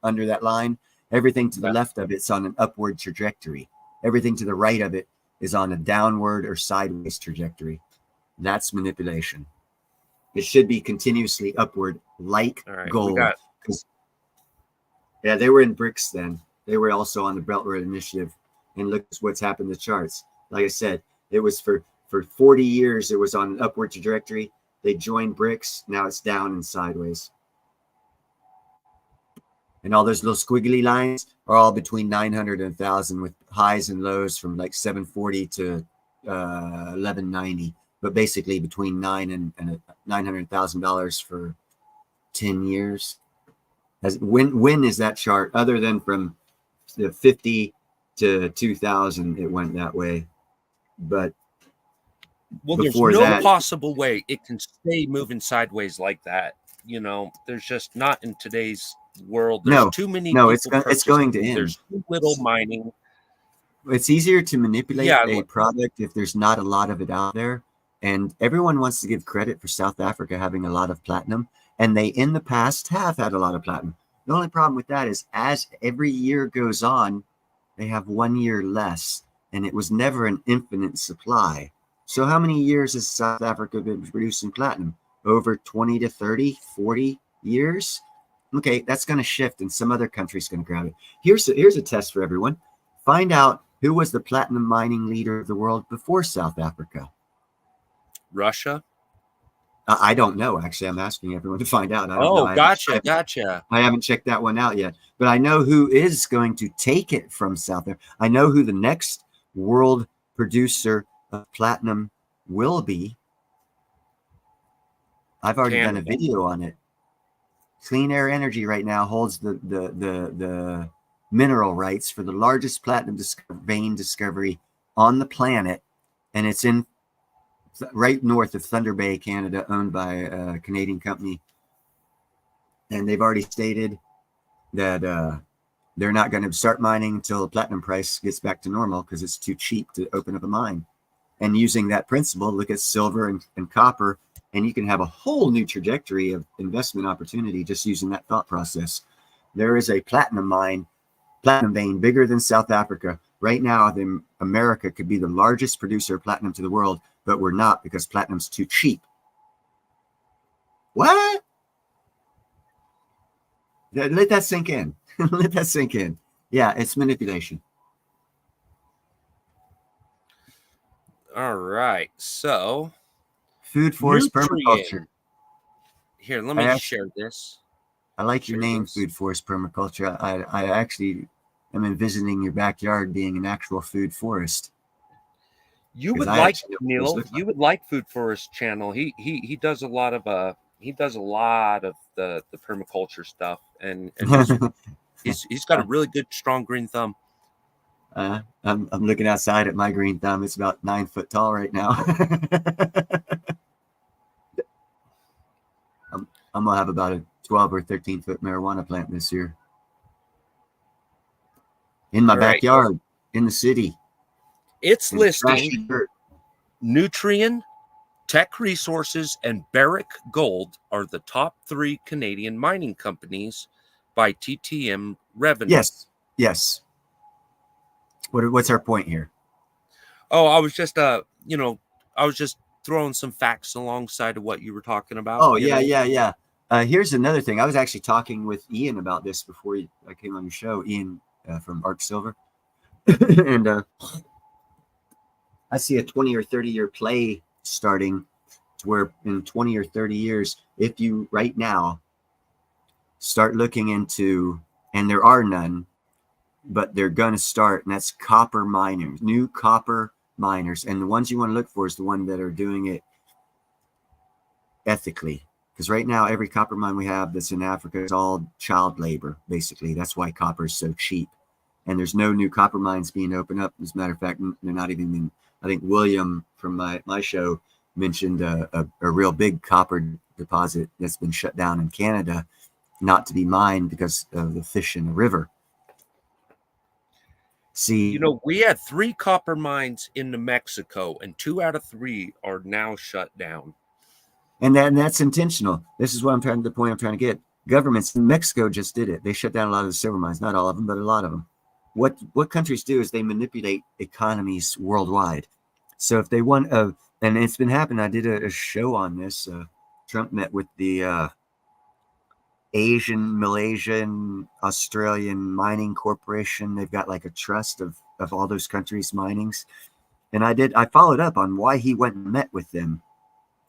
under that line? Everything to the left of it's on an upward trajectory. Everything to the right of it is on a downward or sideways trajectory. That's manipulation. It should be continuously upward, like gold. Yeah, they were in BRICS then. They were also on the Belt Road Initiative. And look what's happened to charts. Like I said, it was for 40 years, it was on an upward trajectory. They joined BRICS. Now it's down and sideways. And all those little squiggly lines are all between 900 and 1,000 with highs and lows from like 740 to 1190, but basically between and $900,000 for 10 years. When is that chart other than from the 50 to 2000 it went that way? But
well, there's no possible way it can stay moving sideways like that. There's just not in today's world. There's too many.
It's going to end.
There's too little mining.
It's easier to manipulate a product if there's not a lot of it out there. And everyone wants to give credit for South Africa having a lot of platinum. And they, in the past, have had a lot of platinum. The only problem with that is as every year goes on, they have 1 year less. And it was never an infinite supply. So how many years has South Africa been producing platinum? Over 20 to 30, 40 years? Okay, that's going to shift and some other country's going to grab it. Here's a test for everyone. Find out who was the platinum mining leader of the world before South Africa.
Russia?
I don't know, actually. I'm asking everyone to find out.
Gotcha.
I haven't checked that one out yet. But I know who is going to take it from South Africa. I know who the next world producer of platinum will be. I've already done a video on it. Clean Air Energy right now holds the mineral rights for the largest platinum vein discovery on the planet, and it's in right north of Thunder Bay, Canada, owned by a Canadian company. And they've already stated that they're not going to start mining until the platinum price gets back to normal because it's too cheap to open up a mine. And using that principle, look at silver and copper, and you can have a whole new trajectory of investment opportunity just using that thought process. There is a platinum vein bigger than South Africa. Right now, America could be the largest producer of platinum to the world, but we're not because platinum's too cheap. What? Let that sink in. Let that sink in. Yeah, it's manipulation.
All right, so
food forest permaculture.
Here, let me share this.
I like your name, food forest permaculture. I actually am envisioning your backyard being an actual food forest.
You would like Neil. You would like Food Forest channel. He does a lot of the permaculture stuff, and he's got a really good strong green thumb.
I'm looking outside at my green thumb. It's about 9 foot tall right now. I'm gonna have about a 12 or 13 foot marijuana plant this year in my backyard in the city.
It's listing Nutrien, Tech Resources, and Barrick Gold are the top 3 Canadian mining companies by TTM revenue.
Yes. What's our point here?
Oh, I was just throwing some facts alongside of what you were talking about.
Oh, yeah. Here's another thing. I was actually talking with Ian about this before I came on your show. Ian from Arc Silver, and I see a 20 or 30 year play starting to where in 20 or 30 years, if you right now start looking into, and there are none, but they're going to start, and that's copper miners, new copper miners. And the ones you want to look for is the one that are doing it ethically. Because right now, every copper mine we have that's in Africa is all child labor, basically. That's why copper is so cheap. And there's no new copper mines being opened up. As a matter of fact, they're not even being, I think William from my show mentioned a real big copper deposit that's been shut down in Canada, not to be mined because of the fish in the river. See,
we had 3 copper mines in New Mexico, and 2 out of 3 are now shut down.
And that's intentional. This is the point I'm trying to get. Governments in Mexico just did it. They shut down a lot of the silver mines, not all of them, but a lot of them. What countries do is they manipulate economies worldwide. So if they want and it's been happening. I did a show on this. Trump met with the Asian, Malaysian, Australian mining corporation. They've got like a trust of all those countries' minings. And I followed up on why he went and met with them.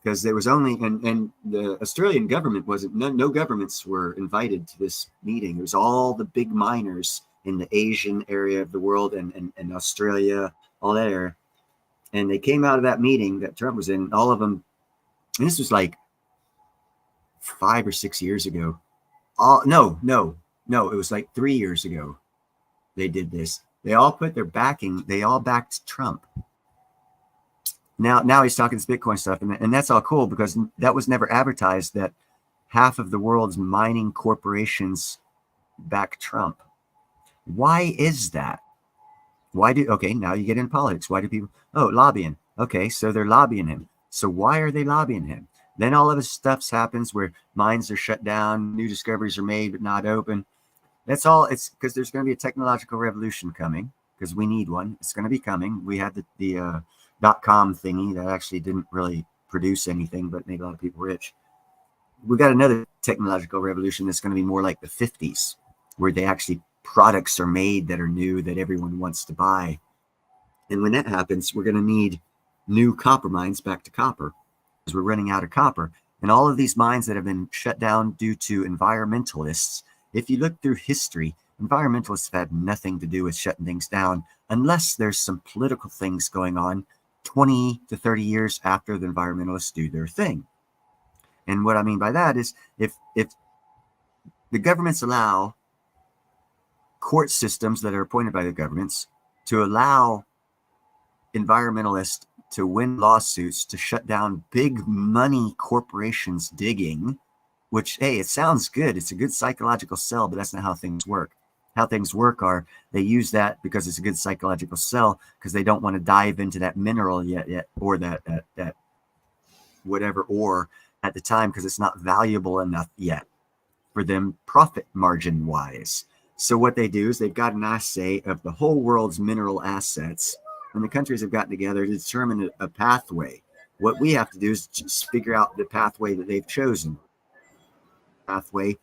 because there was only, and the Australian government wasn't, no governments were invited to this meeting. It was all the big miners in the Asian area of the world and Australia, all that area. And they came out of that meeting that Trump was in, all of them, and this was like 5 or 6 years ago. No, it was like 3 years ago they did this. They all put their backing, they all backed Trump. Now he's talking this Bitcoin stuff, and that's all cool because that was never advertised, that half of the world's mining corporations back Trump. Why is that? Okay, now you get in politics. Why do people, lobbying. Okay, so they're lobbying him. So why are they lobbying him? Then all of this stuff happens where mines are shut down, new discoveries are made but not open. That's all. It's because there's going to be a technological revolution coming, because we need one. It's going to be coming. We had the .com thingy that actually didn't really produce anything but made a lot of people rich. We got another technological revolution that's going to be more like the 50s, where they actually products are made that are new that everyone wants to buy. And when that happens, we're going to need new copper mines back to copper, because we're running out of copper. And all of these mines that have been shut down due to environmentalists, if you look through history, environmentalists have had nothing to do with shutting things down unless there's some political things going on 20 to 30 years after the environmentalists do their thing. And what I mean by that is if the governments allow court systems that are appointed by the governments to allow environmentalists to win lawsuits to shut down big money corporations digging, which, hey, it sounds good. It's a good psychological sell, but that's not how things work. How things work are they use that because it's a good psychological sell, because they don't want to dive into that mineral yet or that whatever ore at the time, because it's not valuable enough yet for them profit margin wise. So what they do is they've got an assay of the whole world's mineral assets, and the countries have gotten together to determine a pathway. What we have to do is just figure out the pathway that they've chosen. Pathway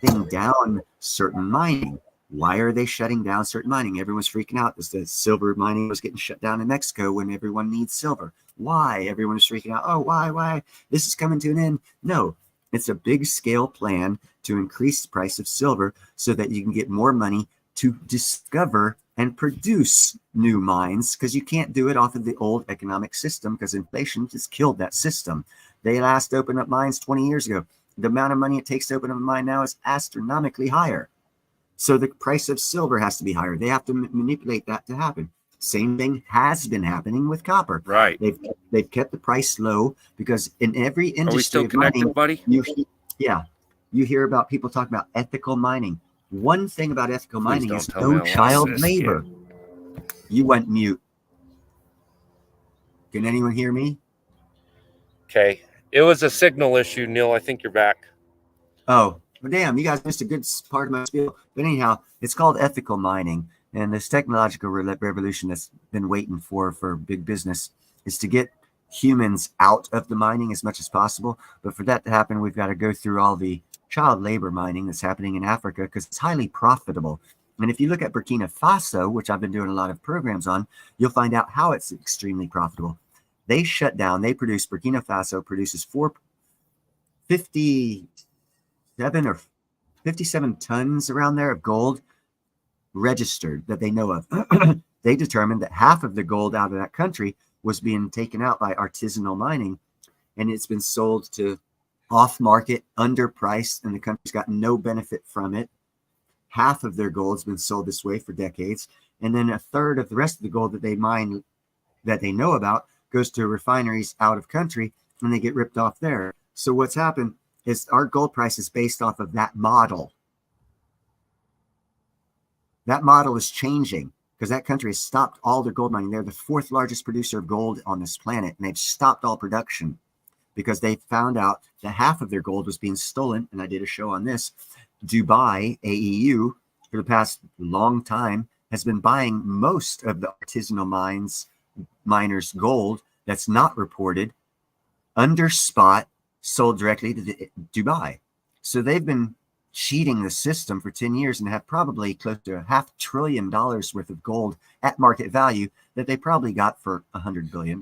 shutting down certain mining. Why are they shutting down certain mining? Everyone's freaking out because the silver mining was getting shut down in Mexico when everyone needs silver. Why? Everyone is freaking out. Oh, why? This is coming to an end. No, it's a big scale plan to increase the price of silver so that you can get more money to discover and produce new mines, because you can't do it off of the old economic system because inflation just killed that system. They last opened up mines 20 years ago. The amount of money it takes to open up a mine now is astronomically higher. So the price of silver has to be higher. They have to manipulate that to happen. Same thing has been happening with copper.
Right.
They've kept the price low because in every industry,
are we still connected, buddy?
You hear about people talking about ethical mining. One thing about ethical mining is no child labor. You went mute. Can anyone hear me?
Okay. It was a signal issue, Neil. I think you're back.
Oh, well, damn, you guys missed a good part of my spiel. But anyhow, it's called ethical mining. And this technological revolution that's been waiting for big business is to get humans out of the mining as much as possible. But for that to happen, we've got to go through all the child labor mining that's happening in Africa, because it's highly profitable. And if you look at Burkina Faso, which I've been doing a lot of programs on, you'll find out how it's extremely profitable. They shut down, Burkina Faso produces 57 tons around there of gold registered that they know of. They determined that half of the gold out of that country was being taken out by artisanal mining, and it's been sold to off-market, underpriced, and the country's got no benefit from it. Half of their gold's been sold this way for decades, and then a third of the rest of the gold that they mine, that they know about, goes to refineries out of country, and they get ripped off there. So what's happened is our gold price is based off of that model. That model is changing because that country has stopped all their gold mining. They're the fourth largest producer of gold on this planet, and they've stopped all production because they found out that half of their gold was being stolen. And I did a show on this. Dubai, AEU, for the past long time, has been buying most of the artisanal miners' gold that's not reported under spot, sold directly to Dubai. So they've been cheating the system for 10 years and have probably close to $500 billion worth of gold at market value that they probably got for $100 billion.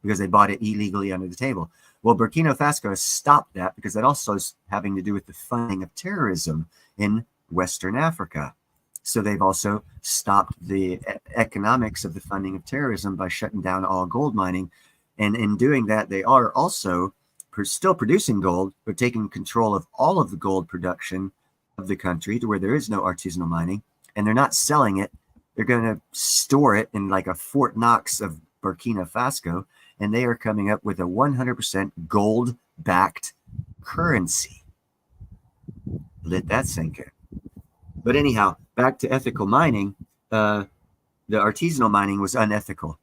because they bought it illegally under the table. Well, Burkina Faso has stopped that because that also is having to do with the funding of terrorism in Western Africa. So they've also stopped the economics of the funding of terrorism by shutting down all gold mining. And in doing that, they are also still producing gold, but taking control of all of the gold production of the country to where there is no artisanal mining. And they're not selling it. They're going to store it in like a Fort Knox of Burkina Faso. And they are coming up with a 100% gold-backed currency. Let that sink in. But anyhow, back to ethical mining. The artisanal mining was unethical,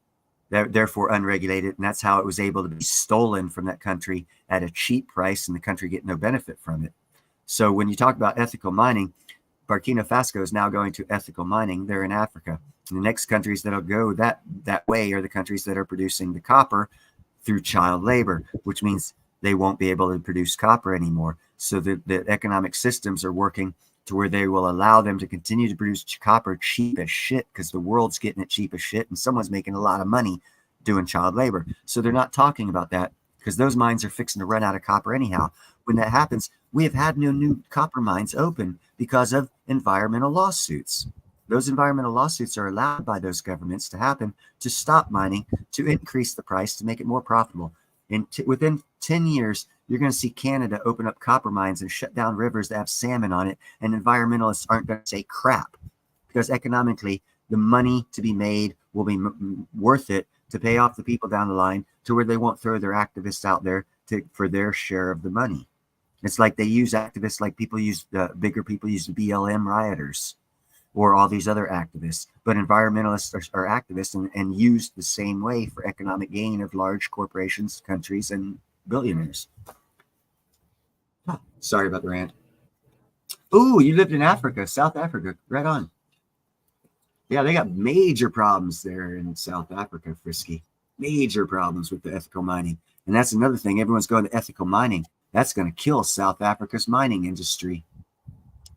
therefore unregulated, and that's how it was able to be stolen from that country at a cheap price, and the country get no benefit from it. So when you talk about ethical mining, Burkina Faso is now going to ethical mining. They're in Africa. And the next countries that'll go that way are the countries that are producing the copper through child labor, which means they won't be able to produce copper anymore. So the economic systems are working to where they will allow them to continue to produce copper cheap as shit, because the world's getting it cheap as shit and someone's making a lot of money doing child labor. So they're not talking about that because those mines are fixing to run out of copper anyhow. When that happens, we have had no new copper mines open because of environmental lawsuits. Those environmental lawsuits are allowed by those governments to happen to stop mining, to increase the price, to make it more profitable. Within 10 years, you're going to see Canada open up copper mines and shut down rivers that have salmon on it, and environmentalists aren't going to say crap, because economically, the money to be made will be worth it to pay off the people down the line to where they won't throw their activists out there for their share of the money. It's like they use activists like bigger people use the BLM rioters or all these other activists, but environmentalists are activists and used the same way for economic gain of large corporations, countries, and billionaires. Oh, sorry about the rant. Ooh, you lived in Africa, South Africa. Right on. Yeah, they got major problems there in South Africa, Frisky. Major problems with the ethical mining. And that's another thing. Everyone's going to ethical mining. That's going to kill South Africa's mining industry.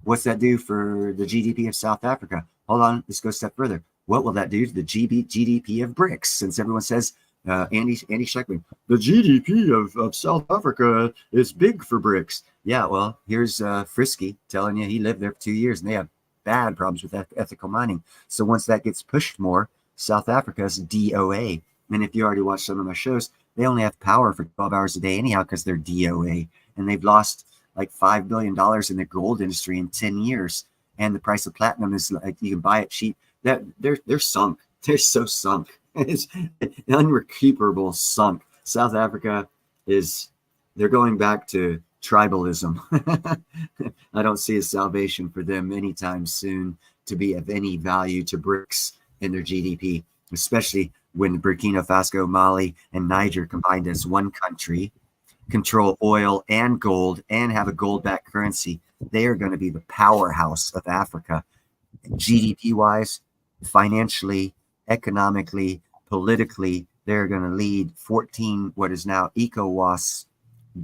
What's that do for the GDP of South Africa? Hold on, let's go a step further. What will that do to the GDP of BRICS? Since everyone says, Andy Scheckman, the GDP of South Africa is big for BRICS. Yeah, well, here's Frisky telling you he lived there for 2 years, and they have bad problems with ethical mining. So once that gets pushed more, South Africa's DOA. And if you already watched some of my shows, they only have power for 12 hours a day anyhow because they're DOA. And they've lost like $5 billion in the gold industry in 10 years. And the price of platinum is like, you can buy it cheap. They're sunk. They're so sunk. It's unrecuperable sunk. South Africa they're going back to tribalism. I don't see a salvation for them anytime soon to be of any value to BRICS in their GDP, especially when Burkina Faso, Mali, and Niger combined as one country, control oil and gold, and have a gold-backed currency. They are going to be the powerhouse of Africa, GDP-wise, financially, economically, politically. They're going to lead 14, what is now ECOWAS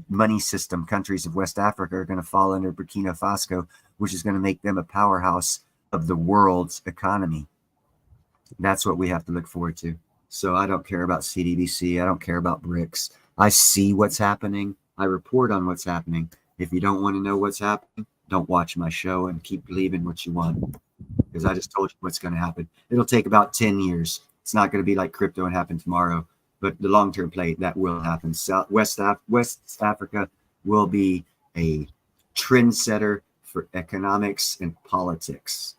money system countries of West Africa are going to fall under Burkina Faso, which is going to make them a powerhouse of the world's economy. That's what we have to look forward to. So I don't care about CDBC. I don't care about BRICS. I see what's happening. I report on what's happening. If you don't want to know what's happening, don't watch my show and keep believing what you want, because I just told you what's going to happen. It'll take about 10 years. It's not going to be like crypto and happen tomorrow, but the long-term play, that will happen. West Africa will be a trendsetter for economics and politics,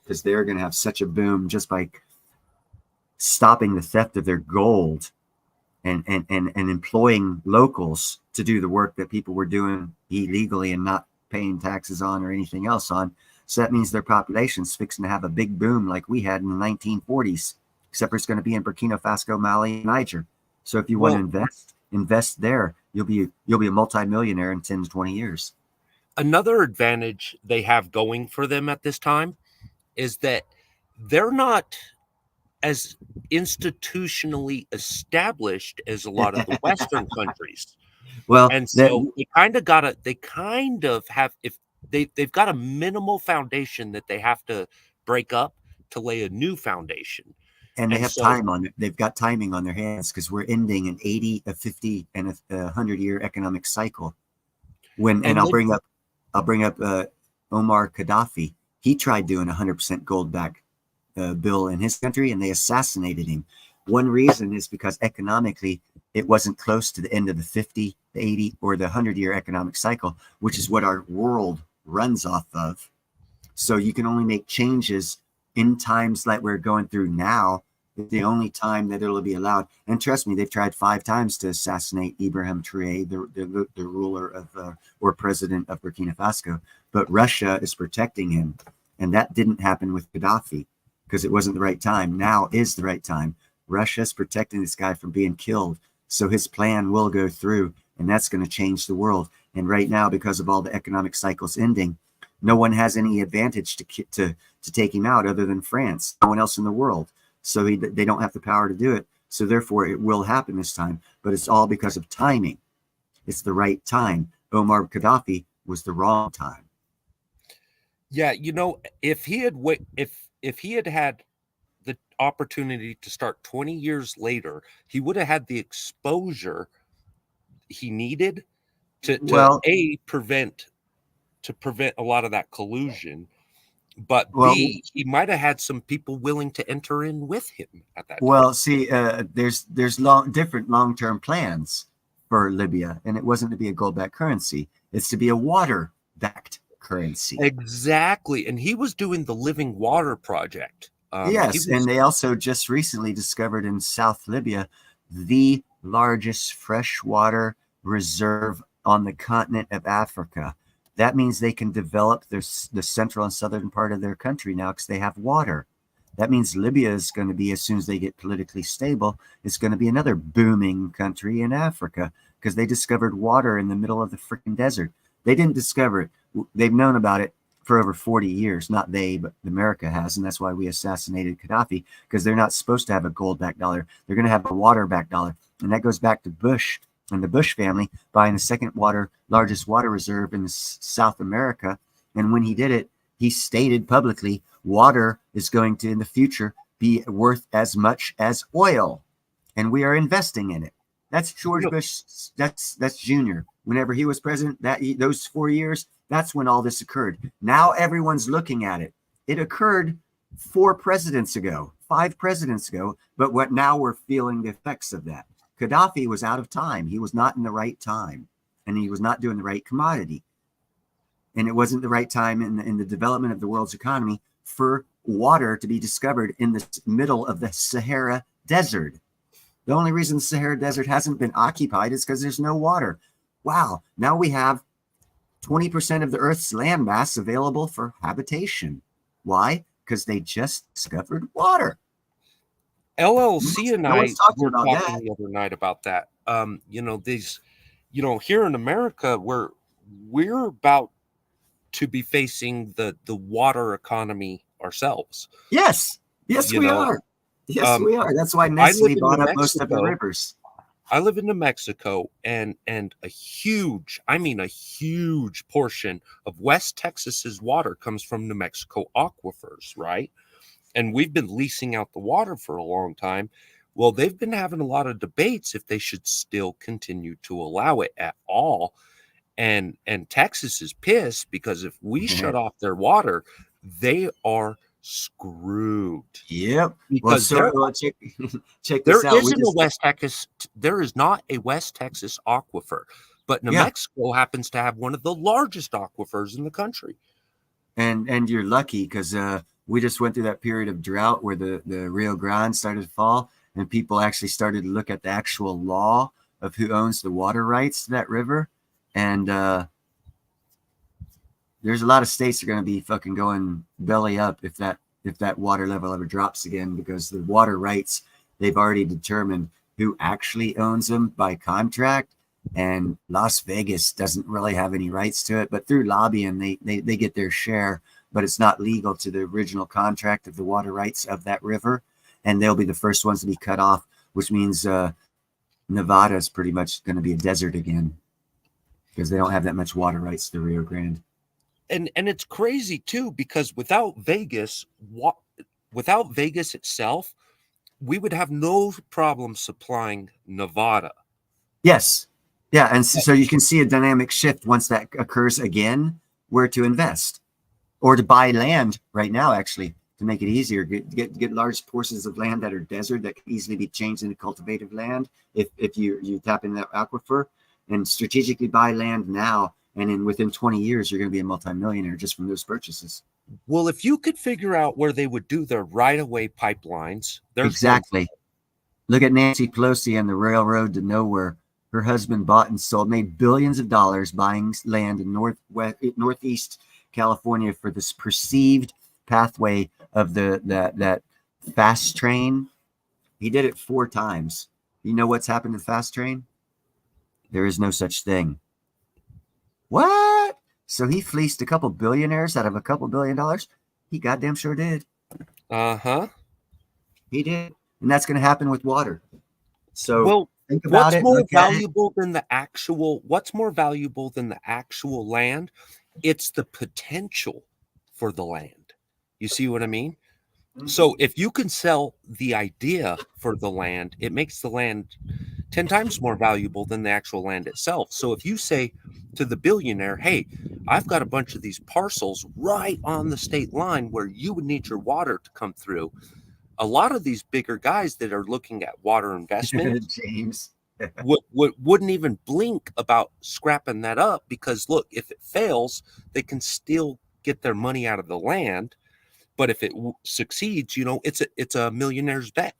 because they're going to have such a boom just by stopping the theft of their gold and employing locals to do the work that people were doing illegally and not paying taxes on or anything else on. So that means their population's fixing to have a big boom like we had in the 1940s, except for it's going to be in Burkina Faso, Mali, and Niger. So if you want to invest there, you'll be a multimillionaire in 10 to 20 years.
Another advantage they have going for them at this time is that they're not as institutionally established as a lot of the Western countries.
Well,
and so they kind of have, if they've got a minimal foundation that they have to break up to lay a new foundation.
And they
And
have
so,
time on it. They've got timing on their hands because we're ending an 80, a 50, and a 100-year economic cycle. And I'll bring up Omar Gaddafi. He tried doing 100% gold back bill in his country, and they assassinated him. One reason is because economically it wasn't close to the end of the 50, the 80, or the 100-year economic cycle, which is what our world runs off of. So you can only make changes in times like we're going through now. The only time that it'll be allowed. And trust me, they've tried 5 times to assassinate Ibrahim Traoré, the ruler of or president of Burkina Faso. But Russia is protecting him. And that didn't happen with Gaddafi because it wasn't the right time. Now is the right time. Russia's protecting this guy from being killed. So his plan will go through, and that's going to change the world. And right now, because of all the economic cycles ending, no one has any advantage to take him out other than France. No one else in the world. So they don't have the power to do it. So therefore, it will happen this time. But it's all because of timing. It's the right time. Omar Gaddafi was the wrong time.
yeah, if he had had the opportunity to start 20 years later, he would have had the exposure he needed to prevent a lot of that collusion. But B, he might have had some people willing to enter in with him at that time.
Well, see, there's different long-term plans for Libya, and it wasn't to be a gold-backed currency. It's to be a water-backed currency.
Exactly. And he was doing the Living Water Project.
Yes, and they also just recently discovered in South Libya the largest freshwater reserve on the continent of Africa. That means they can develop the central and southern part of their country now because they have water. That means Libya is going to be, as soon as they get politically stable, it's going to be another booming country in Africa because they discovered water in the middle of the freaking desert. They didn't discover it. They've known about it for over 40 years. Not they, but America has. And that's why we assassinated Gaddafi, because they're not supposed to have a gold-backed dollar. They're going to have a water-backed dollar. And that goes back to Bush and the Bush family buying the second largest water reserve in South America. And when he did it, he stated publicly, water is going to, in the future, be worth as much as oil. And we are investing in it. That's George Bush. That's Junior. Whenever he was president, those 4 years, that's when all this occurred. Now everyone's looking at it. It occurred 5 presidents ago. But now we're feeling the effects of that. Gaddafi was out of time. He was not in the right time, and he was not doing the right commodity. And it wasn't the right time in the development of the world's economy for water to be discovered in the middle of the Sahara Desert. The only reason the Sahara Desert hasn't been occupied is because there's no water. Wow. Now we have 20% of the Earth's landmass available for habitation. Why? Because they just discovered water.
LLC and I were talking the other night about that. Here in America, we're about to be facing the water economy ourselves.
Yes, we are. Yes, we are. That's why Nestle bought up most of the rivers.
I live in New Mexico, and a huge portion of West Texas's water comes from New Mexico aquifers, right? And we've been leasing out the water for a long time. Well, they've been having a lot of debates if they should still continue to allow it at all. And Texas is pissed because if we shut off their water, they are screwed.
Yep.
Because
check this out.
There is not a West Texas aquifer, but New Mexico happens to have one of the largest aquifers in the country.
And you're lucky because we just went through that period of drought where the Rio Grande started to fall, and people actually started to look at the actual law of who owns the water rights to that river. And there's a lot of states that are going to be fucking going belly up if that water level ever drops again, because the water rights, they've already determined who actually owns them by contract. And Las Vegas doesn't really have any rights to it, but through lobbying, they get their share, but it's not legal to the original contract of the water rights of that river. And they'll be the first ones to be cut off, which means Nevada is pretty much going to be a desert again because they don't have that much water rights to the Rio Grande.
And it's crazy too, because without Vegas itself, we would have no problem supplying Nevada.
Yes. Yeah. And so you can see a dynamic shift once that occurs again, where to invest or to buy land right now, actually, to make it easier. Get large portions of land that are desert that can easily be changed into cultivated land if you tap into that aquifer, and strategically buy land now. And in within 20 years, you're going to be a multimillionaire just from those purchases.
Well, if you could figure out where they would do their right-of-way pipelines, there's one.
Exactly. Look at Nancy Pelosi and the railroad to nowhere. Her husband bought and sold, made billions of dollars buying land in northeast California for this perceived pathway of that fast train. He did it 4 times. You know what's happened to the fast train? There is no such thing. What? So he fleeced a couple billionaires out of a couple $1 billion? He goddamn sure did.
Uh-huh.
He did. And that's going to happen with water. So
well,
think about it.
What's more valuable than the actual land? It's the potential for the land. You see what I mean? Mm-hmm. So if you can sell the idea for the land, it makes the land 10 times more valuable than the actual land itself. So if you say to the billionaire, hey, I've got a bunch of these parcels right on the state line where you would need your water to come through. A lot of these bigger guys that are looking at water investment,
James,
wouldn't even blink about scrapping that up, because look, if it fails, they can still get their money out of the land. But if it succeeds, it's a millionaire's bet,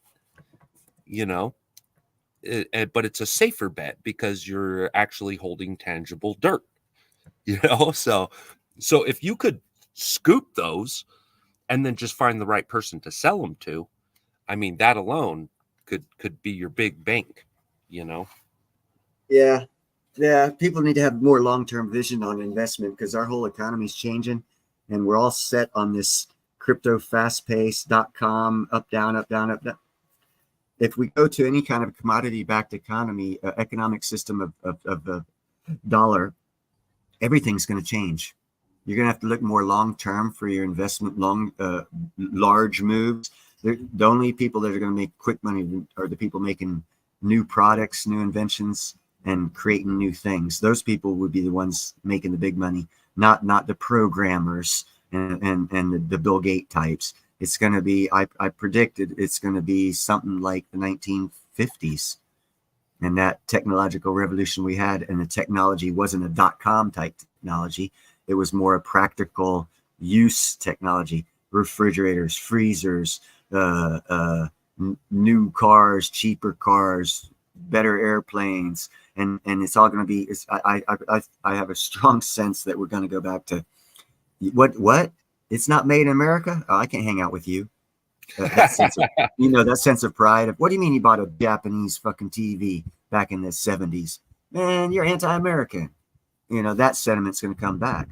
but it's a safer bet because you're actually holding tangible dirt, So if you could scoop those and then just find the right person to sell them to, I mean, that alone could be your big bank,
Yeah. People need to have more long-term vision on investment, because our whole economy is changing, and we're all set on this crypto fast-paced.com, up, down, up, down, up, down. If we go to any kind of commodity-backed economy, economic system of the dollar, everything's going to change. You're going to have to look more long-term for your investment, large moves. The only people that are going to make quick money are the people making new products, new inventions, and creating new things. Those people would be the ones making the big money, not the programmers and the Bill Gates types. It's going to be, I predicted it's going to be something like the 1950s. And that technological revolution we had, and the technology wasn't a .com type technology. It was more a practical use technology, refrigerators, freezers, new cars, cheaper cars, better airplanes. And it's all going to be, I have a strong sense that we're going to go back to what? It's not made in America? Oh, I can't hang out with you. That sense of pride of, what do you mean you bought a Japanese fucking TV back in the 70s? Man, you're anti-American. That sentiment's going to come back.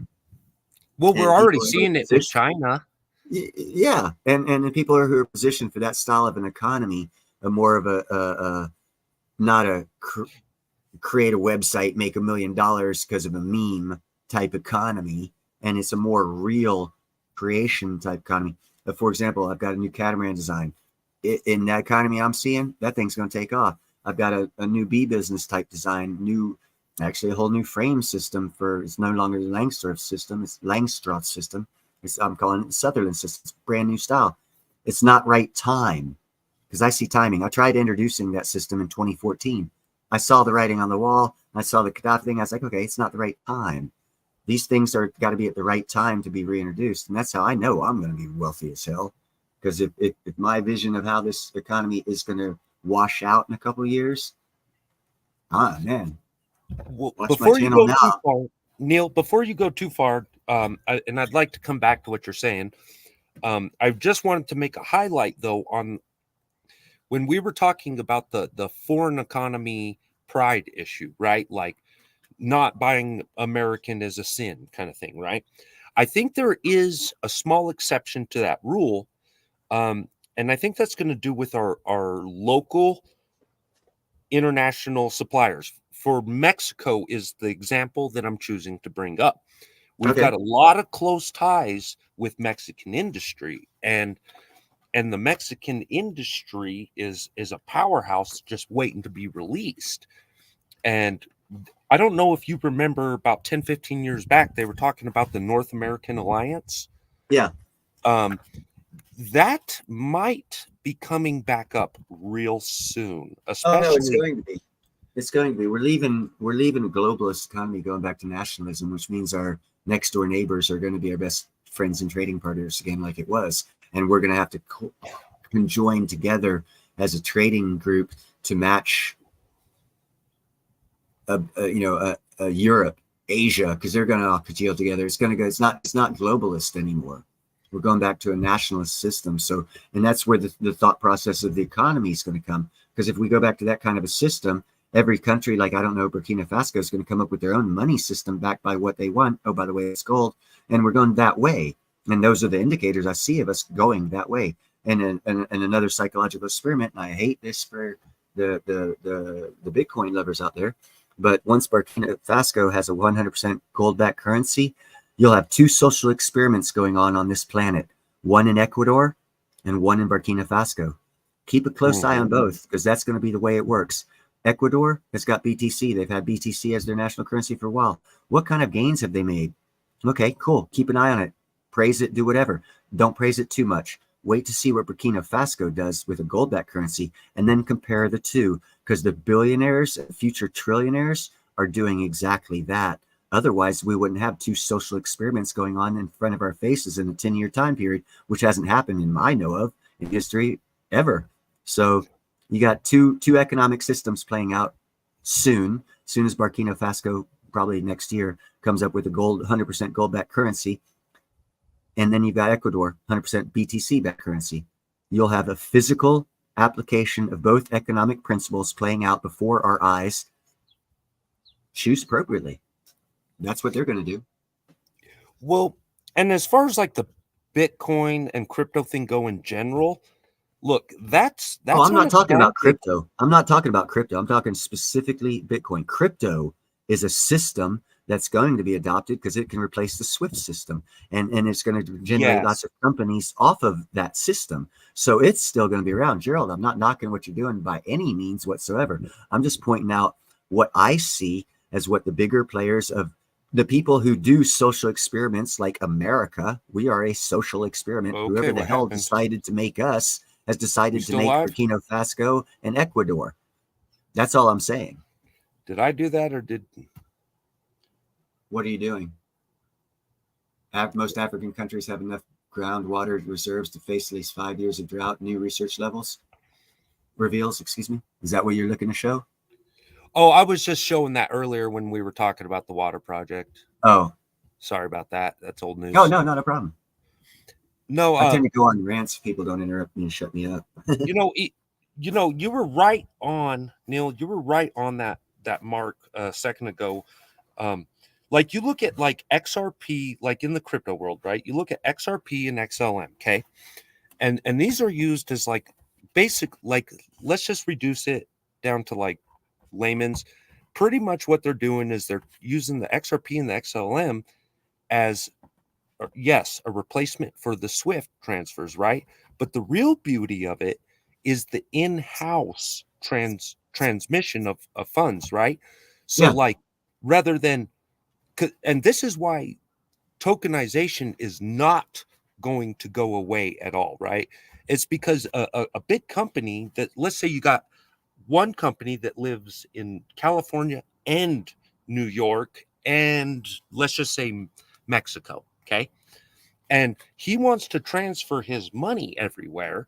Well, we're already seeing it with China.
Yeah. And the people who are positioned for that style of an economy, a more of a not a create a website, make $1 million because of a meme type economy. And it's a more real creation type economy. For example, I've got a new catamaran design. In that economy I'm seeing, that thing's going to take off. I've got a new bee business type design, actually a whole new frame system it's no longer the Langstroth system. I'm calling it the Sutherland system. It's a brand new style. It's not right time, because I see timing. I tried introducing that system in 2014. I saw the writing on the wall. I saw the Gaddafi thing. I was like, okay, it's not the right time. These things are got to be at the right time to be reintroduced. And that's how I know I'm going to be wealthy as hell. Because if my vision of how this economy is going to wash out in a couple of years, man.
Well, before you go too far, Neil, before you go too far, and I'd like to come back to what you're saying. I just wanted to make a highlight, though, on when we were talking about the foreign economy pride issue, right? Like, not buying American is a sin kind of thing, right? I think there is a small exception to that rule. And I think that's going to do with our local international suppliers. For Mexico is the example that I'm choosing to bring up. We've got a lot of close ties with Mexican industry. And and the Mexican industry is a powerhouse just waiting to be released. And I don't know if you remember about 10, 15 years back, they were talking about the North American Alliance.
Yeah.
That might be coming back up real soon,
Oh no, it's
especially.
going to be. It's going to be. We're leaving a globalist economy, going back to nationalism, which means our next door neighbors are going to be our best friends and trading partners again, like it was. And we're going to have to conjoin together as a trading group to match Europe, Asia, because they're going to all congeal together. It's going to go. It's not globalist anymore. We're going back to a nationalist system. So, and that's where the thought process of the economy is going to come. Because if we go back to that kind of a system, every country, like, I don't know, Burkina Faso is going to come up with their own money system backed by what they want. Oh, by the way, it's gold. And we're going that way. And those are the indicators I see of us going that way. And another psychological experiment, and I hate this for the Bitcoin lovers out there, but once Burkina Faso has a 100% gold-backed currency, you'll have two social experiments going on this planet, one in Ecuador and one in Burkina Faso. Keep a close eye on both, because that's going to be the way it works. Ecuador has got BTC. They've had BTC as their national currency for a while. What kind of gains have they made? Okay, cool. Keep an eye on it. Praise it, do whatever. Don't praise it too much. Wait to see what Burkina Faso does with a gold-backed currency, and then compare the two, because the billionaires, future trillionaires, are doing exactly that. Otherwise, we wouldn't have two social experiments going on in front of our faces in a 10-year time period, which hasn't happened in my know of in history ever. So you got two economic systems playing out soon as Burkina Faso, probably next year, comes up with a 100% gold-backed currency. And then you've got Ecuador, 100% BTC-backed currency. You'll have a physical application of both economic principles playing out before our eyes. Choose appropriately. That's what they're going to do.
Well, and as far as like the Bitcoin and crypto thing go in general, look, that's.
Oh, I'm not talking about crypto. I'm not talking about crypto. I'm talking specifically Bitcoin. Crypto is a system that's going to be adopted because it can replace the SWIFT system, and it's going to generate lots of companies off of that system. So it's still going to be around. Gerald, I'm not knocking what you're doing by any means whatsoever. I'm just pointing out what I see as what the bigger players of the people who do social experiments, like America. We are a social experiment. Okay, whoever the hell decided to make us has decided to make Burkina Faso and Ecuador. That's all I'm saying.
Did I do that, or did...
What are you doing? Most African countries have enough groundwater reserves to face at least 5 years of drought, new research reveals. Is that what you're looking to show?
Oh, I was just showing that earlier when we were talking about the water project.
Oh.
Sorry about that. That's old news.
Oh, no, not a problem.
No,
I tend to go on rants if people don't interrupt me and shut me up.
You were right on, Neil. You were right on that mark a second ago. Like you look at like XRP, like in the crypto world, right? You look at XRP and XLM, okay? And these are used as like basic, like, let's just reduce it down to like layman's. Pretty much what they're doing is they're using the XRP and the XLM as, yes, a replacement for the SWIFT transfers, right? But the real beauty of it is the in-house transmission of funds, right? So like, rather than, and this is why tokenization is not going to go away at all, right? It's because a big company that, let's say you got one company that lives in California and New York and let's just say Mexico, okay? And he wants to transfer his money everywhere.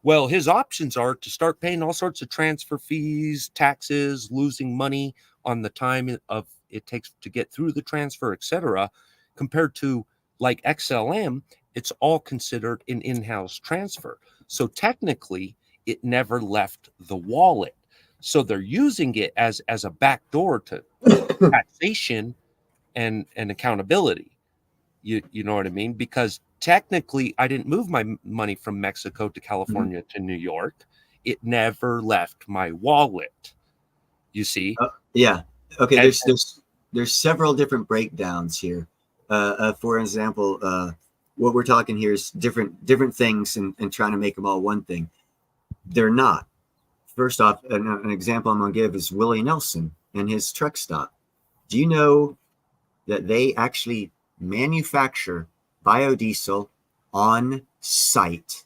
Well, his options are to start paying all sorts of transfer fees, taxes, losing money on the time of it takes to get through the transfer, etc. Compared to like XLM, it's all considered an in-house transfer. So technically, it never left the wallet. So they're using it as a backdoor to taxation and accountability. You know what I mean? Because technically, I didn't move my money from Mexico to California to New York. It never left my wallet. You see?
Yeah. Okay. There's several different breakdowns here. For example, what we're talking here is different things and trying to make them all one thing. They're not. First off, an example I'm going to give is Willie Nelson and his truck stop. Do you know that they actually manufacture biodiesel on site?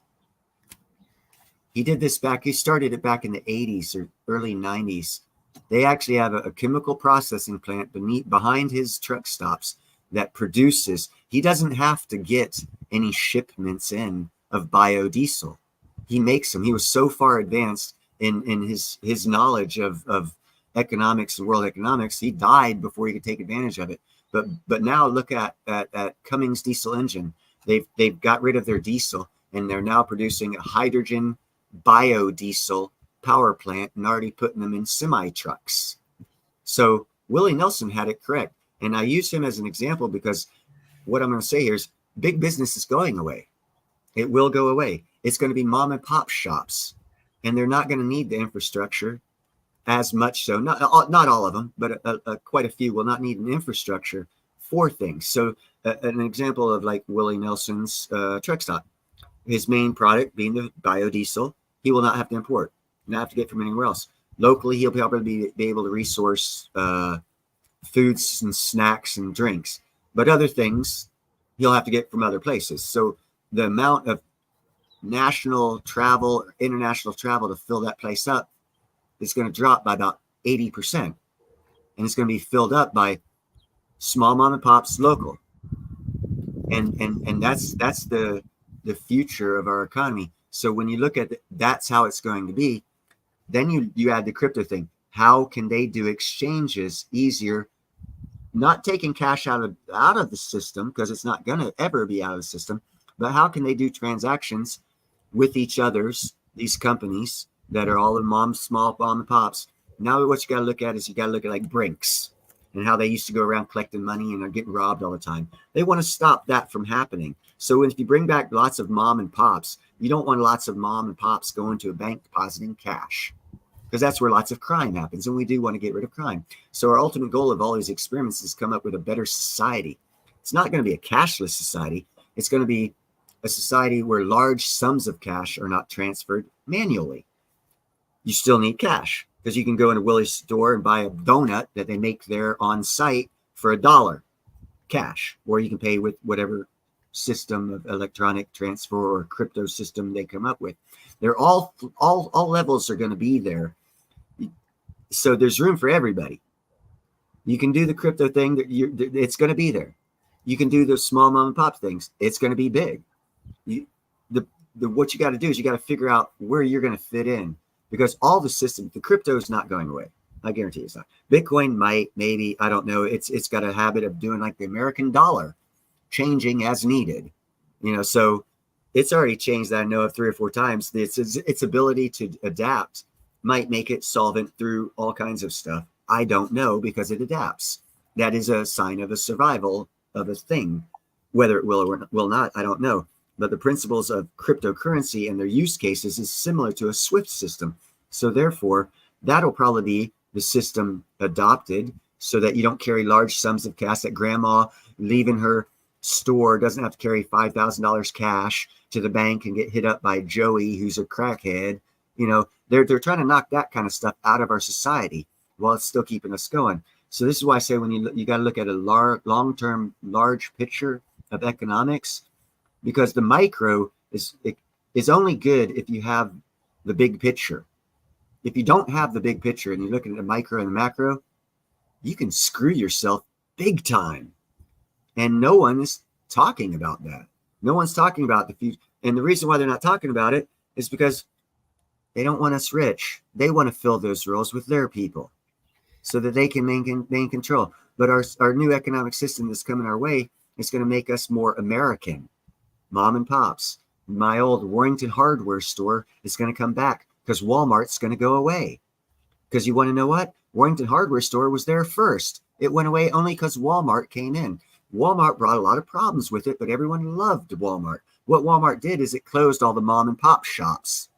He did this he started it back in the 80s or early 90s. They actually have a chemical processing plant behind his truck stops that produces. He doesn't have to get any shipments in of biodiesel. He makes them. He was so far advanced in his knowledge of economics and world economics. He died before he could take advantage of it. But now look at Cummins diesel engine. They've got rid of their diesel and they're now producing a hydrogen biodiesel power plant and already putting them in semi trucks. So Willie Nelson had it correct. And I use him as an example because what I'm going to say here is big business is going away. It will go away. It's going to be mom and pop shops, and they're not going to need the infrastructure as much. So not all of them, but quite a few will not need an infrastructure for things. So an example of like Willie Nelson's truck stop, his main product being the biodiesel, he will not have to import, not have to get from anywhere else. Locally, he'll probably be able to resource foods and snacks and drinks, but other things he'll have to get from other places. So the amount of national travel, international travel to fill that place up is going to drop by about 80%. And it's going to be filled up by small mom and pops local. And that's the future of our economy. So when you look at it, that's how it's going to be. Then you add the crypto thing. How can they do exchanges easier? Not taking cash out of the system, because it's not going to ever be out of the system, but how can they do transactions with each other's, these companies that are all in small mom and pops? Now what you got to look at is you got to look at like Brinks and how they used to go around collecting money and are getting robbed all the time. They want to stop that from happening. So if you bring back lots of mom and pops, you don't want lots of mom and pops going to a bank depositing cash, because that's where lots of crime happens. And we do want to get rid of crime. So our ultimate goal of all these experiments is come up with a better society. It's not going to be a cashless society. It's going to be a society where large sums of cash are not transferred manually. You still need cash, because you can go into Willie's store and buy a donut that they make there on site for $1 cash, or you can pay with whatever system of electronic transfer or crypto system they come up with. They're all levels are going to be there. So there's room for everybody. You can do the crypto thing, it's going to be there. You can do the small mom and pop things. It's going to be big. What you got to do is you got to figure out where you're going to fit in, because all the systems, the crypto is not going away. I guarantee it's not. Bitcoin might, maybe, I don't know. It's got a habit of doing like the American dollar, changing as needed. So it's already changed that I know of 3 or 4 times. Its ability to adapt might make it solvent through all kinds of stuff. I don't know, because it adapts. That is a sign of a survival of a thing. Whether it will or will not, I don't know. But the principles of cryptocurrency and their use cases is similar to a SWIFT system. So therefore, that'll probably be the system adopted, so that you don't carry large sums of cash, that grandma leaving her store doesn't have to carry $5,000 cash to the bank and get hit up by Joey, who's a crackhead. They're trying to knock that kind of stuff out of our society while it's still keeping us going. So this is why I say when you got to look at a long-term, large picture of economics, because the micro is only good if you have the big picture. If you don't have the big picture and you're looking at the micro and the macro, you can screw yourself big time. And no one is talking about that. No one's talking about the future. And the reason why they're not talking about it is because they don't want us rich. They want to fill those roles with their people so that they can maintain control. But our new economic system that's coming our way is going to make us more American. Mom and pops. My old Warrington hardware store is going to come back, because Walmart's going to go away. Because you want to know what? Warrington hardware store was there first. It went away only because Walmart came in. Walmart brought a lot of problems with it, but everyone loved Walmart. What Walmart did is it closed all the mom and pop shops.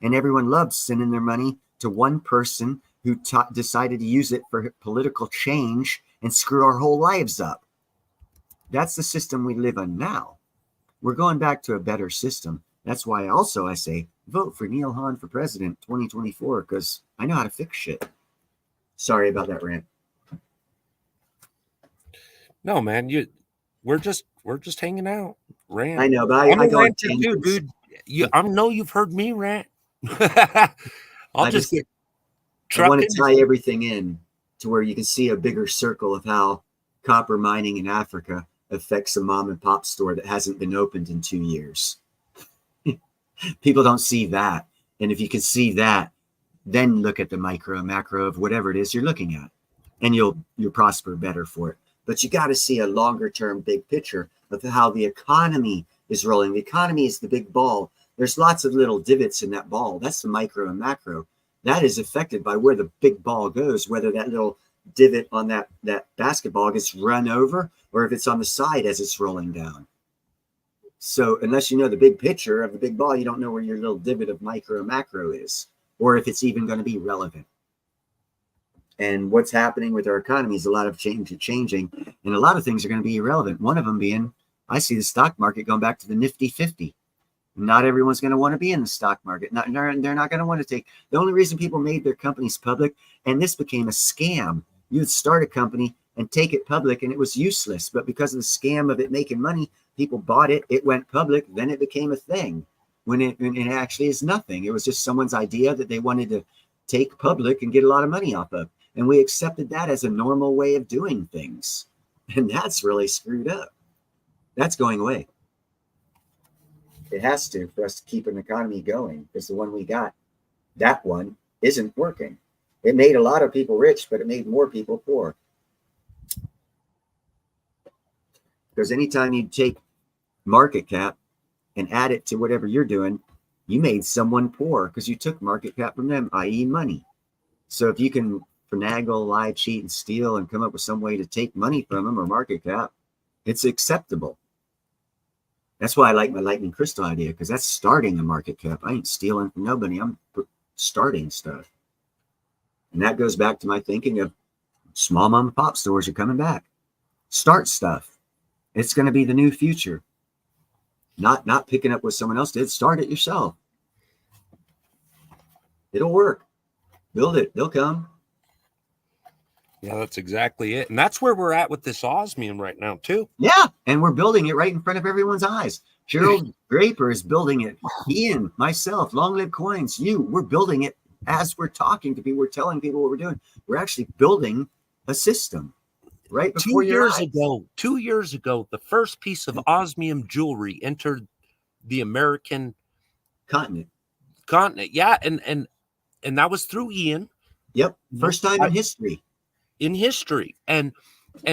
And everyone loved sending their money to one person who decided to use it for political change and screw our whole lives up. That's the system we live in now. We're going back to a better system. That's why also I say vote for Neil Hahn for president 2024, because I know how to fix shit. Sorry about that rant.
No, man, we're just hanging out. Rant.
I know, but
I'm
I
a
go on
ranter too,
tangents.
dude. I know you've heard me rant. I'll
I
just get
I want
trucking.
to tie everything in to where you can see a bigger circle of how copper mining in Africa affects a mom and pop store that hasn't been opened in 2 years. People don't see that. And if you can see that, then look at the micro and macro of whatever it is you're looking at, and you'll prosper better for it. But you got to see a longer term big picture of how the economy is rolling. The economy is the big ball. There's lots of little divots in that ball. That's the micro and macro. That is affected by where the big ball goes, whether that little divot on that basketball gets run over or if it's on the side as it's rolling down. So unless you know the big picture of the big ball, you don't know where your little divot of micro and macro is, or if it's even going to be relevant. And what's happening with our economy is a lot of changing, and a lot of things are going to be irrelevant. One of them being, I see the stock market going back to the Nifty 50. Not everyone's going to want to be in the stock market. They're not going to want to take. The only reason people made their companies public, and this became a scam. You'd start a company and take it public, and it was useless. But because of the scam of it making money, people bought it. It went public. Then it became a thing. When it actually is nothing. It was just someone's idea that they wanted to take public and get a lot of money off of. And we accepted that as a normal way of doing things. And that's really screwed up. That's going away. It has to, for us to keep an economy going, because the one we got, that one isn't working. It made a lot of people rich, but it made more people poor. Because anytime you take market cap and add it to whatever you're doing, you made someone poor because you took market cap from them, i.e. money. So if you can finagle, lie, cheat, and steal and come up with some way to take money from them or market cap, it's acceptable. That's why I like my lightning crystal idea, because that's starting a market cap. I ain't stealing from nobody. I'm starting stuff. And that goes back to my thinking of small mom and pop stores are coming back. Start stuff. It's going to be the new future. Not picking up what someone else did. Start it yourself. It'll work. Build it. They'll come.
Yeah, that's exactly it. And that's where we're at with this osmium right now, too.
Yeah, and we're building it right in front of everyone's eyes. Gerald Draper is building it. Ian, myself, Long Live Coins, we're building it as we're talking to people. We're telling people what we're doing. We're actually building a system right before
2
your
years
eyes.
ago, 2 years ago, the first piece of osmium jewelry entered the American
continent.
Yeah, and that was through Ian.
Yep, first time in history.
In history. And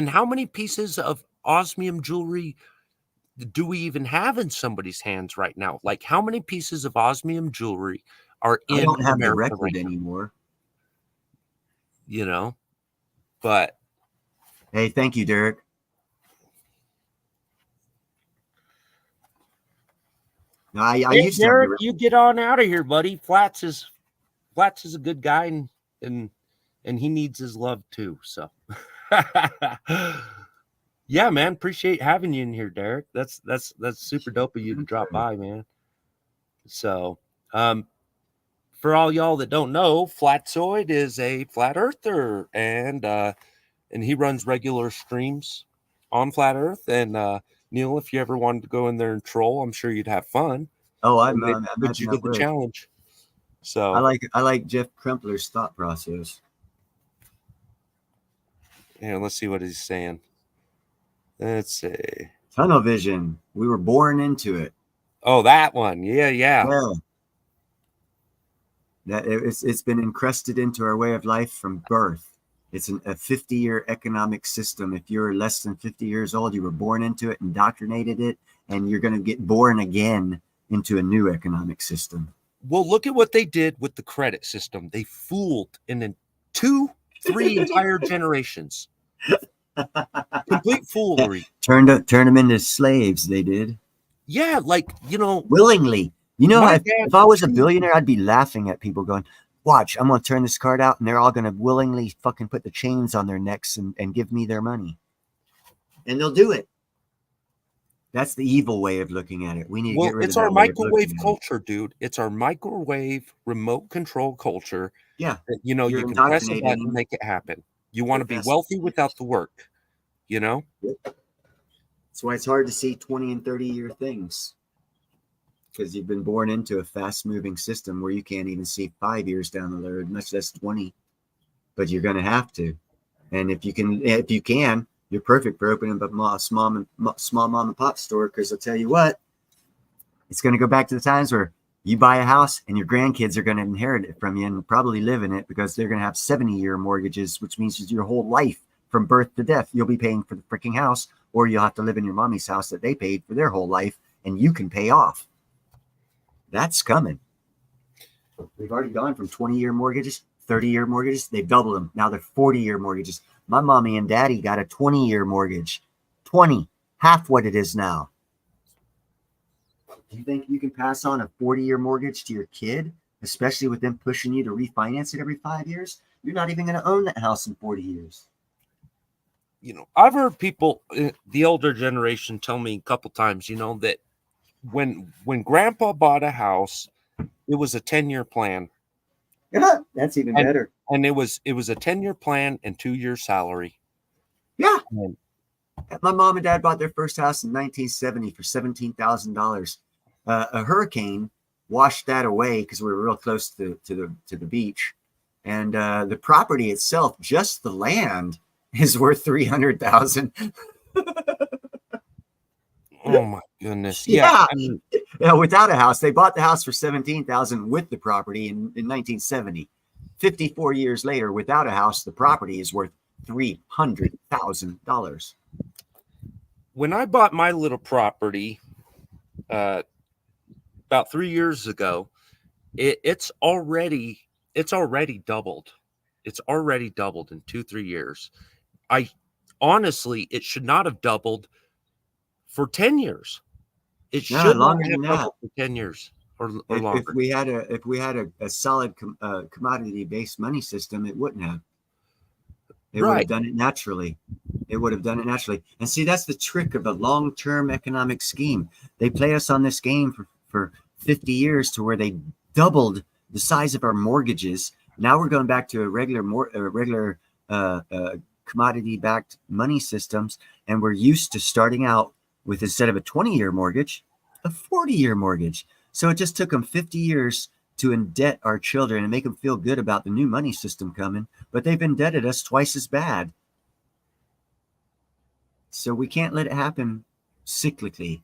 how many pieces of osmium jewelry do we even have in somebody's hands right now? Like, how many pieces of osmium jewelry are in
I don't have
America
the record
right
anymore.
But
hey, thank you, Derek. I used
Derek,
to.
you get on out of here, buddy. Flats is a good guy, and he needs his love too. So, yeah, man, appreciate having you in here, Derek. That's super dope of you to drop by, man. So, for all y'all that don't know, Flatzoid is a flat earther, and he runs regular streams on Flat Earth. And Neil, if you ever wanted to go in there and troll, I'm sure you'd have fun.
Oh,
but you did the challenge. So
I like Jeff Crumpler's thought process.
Yeah, let's see what he's saying. Let's see.
Tunnel vision. We were born into it.
Oh, that one. Yeah.
That it's been encrusted into our way of life from birth. It's a 50-year economic system. If you're less than 50 years old, you were born into it, indoctrinated it, and you're going to get born again into a new economic system.
Well, look at what they did with the credit system. They fooled in 2-3 entire generations. Complete foolery.
Turned them into slaves. They did.
Yeah,
willingly. If I was a billionaire, I'd be laughing at people going, watch, I'm going to turn this card out and they're all going to willingly fucking put the chains on their necks and give me their money. And they'll do it. That's the evil way of looking at it. We need to
Well,
get rid of
it's our
that way of looking
microwave
at it.
culture, dude. It's our microwave remote control culture.
Yeah,
That, you know,
you're
you can press a
indoctrinating
button,
them
make it happen. You want to
with
be
that.
wealthy without the work, you know?
That's why it's hard to see 20 and 30-year things, because you've been born into a fast-moving system where you can't even see 5 years down the road, much less 20. But you're going to have to. And if you can, you're perfect for opening up a small mom and pop store, because I'll tell you what, it's going to go back to the times where you buy a house and your grandkids are going to inherit it from you and probably live in it, because they're going to have 70-year mortgages, which means your whole life from birth to death, you'll be paying for the freaking house, or you'll have to live in your mommy's house that they paid for their whole life and you can pay off. That's coming. We've already gone from 20-year mortgages, 30-year mortgages. They've doubled them. Now they're 40-year mortgages. My mommy and daddy got a 20-year mortgage. 20, half what it is now. Do you think you can pass on a 40-year mortgage to your kid, especially with them pushing you to refinance it every 5 years? You're not even going to own that house in 40 years.
You know, I've heard people, the older generation, tell me a couple times, you know, that when grandpa bought a house, it was a 10-year plan.
Yeah, that's even better.
And it was a 10-year plan and 2-year salary.
Yeah.
And
my mom and dad bought their first house in 1970 for $17,000. A hurricane washed that away because we were real close to the beach, and the property itself, just the land, is worth $300,000.
Oh my goodness!
Yeah.
I mean,
without a house, they bought the house for $17,000 with the property in 1970. 54 years later, without a house, the property is worth $300,000.
When I bought my little property about 3 years ago, it's already doubled. It's already doubled in 2-3 years. I honestly, it should not have doubled for 10 years. It should not have doubled for 10 years or longer.
If we had a solid commodity based money system, it wouldn't have. It would have done it naturally. It would have done it naturally. And see, that's the trick of a long-term economic scheme. They play us on this game for 50 years to where they doubled the size of our mortgages. Now we're going back to a regular commodity-backed money systems, and we're used to starting out with, instead of a 20-year mortgage, a 40-year mortgage. So it just took them 50 years to indebt our children and make them feel good about the new money system coming, but they've indebted us twice as bad. So we can't let it happen cyclically.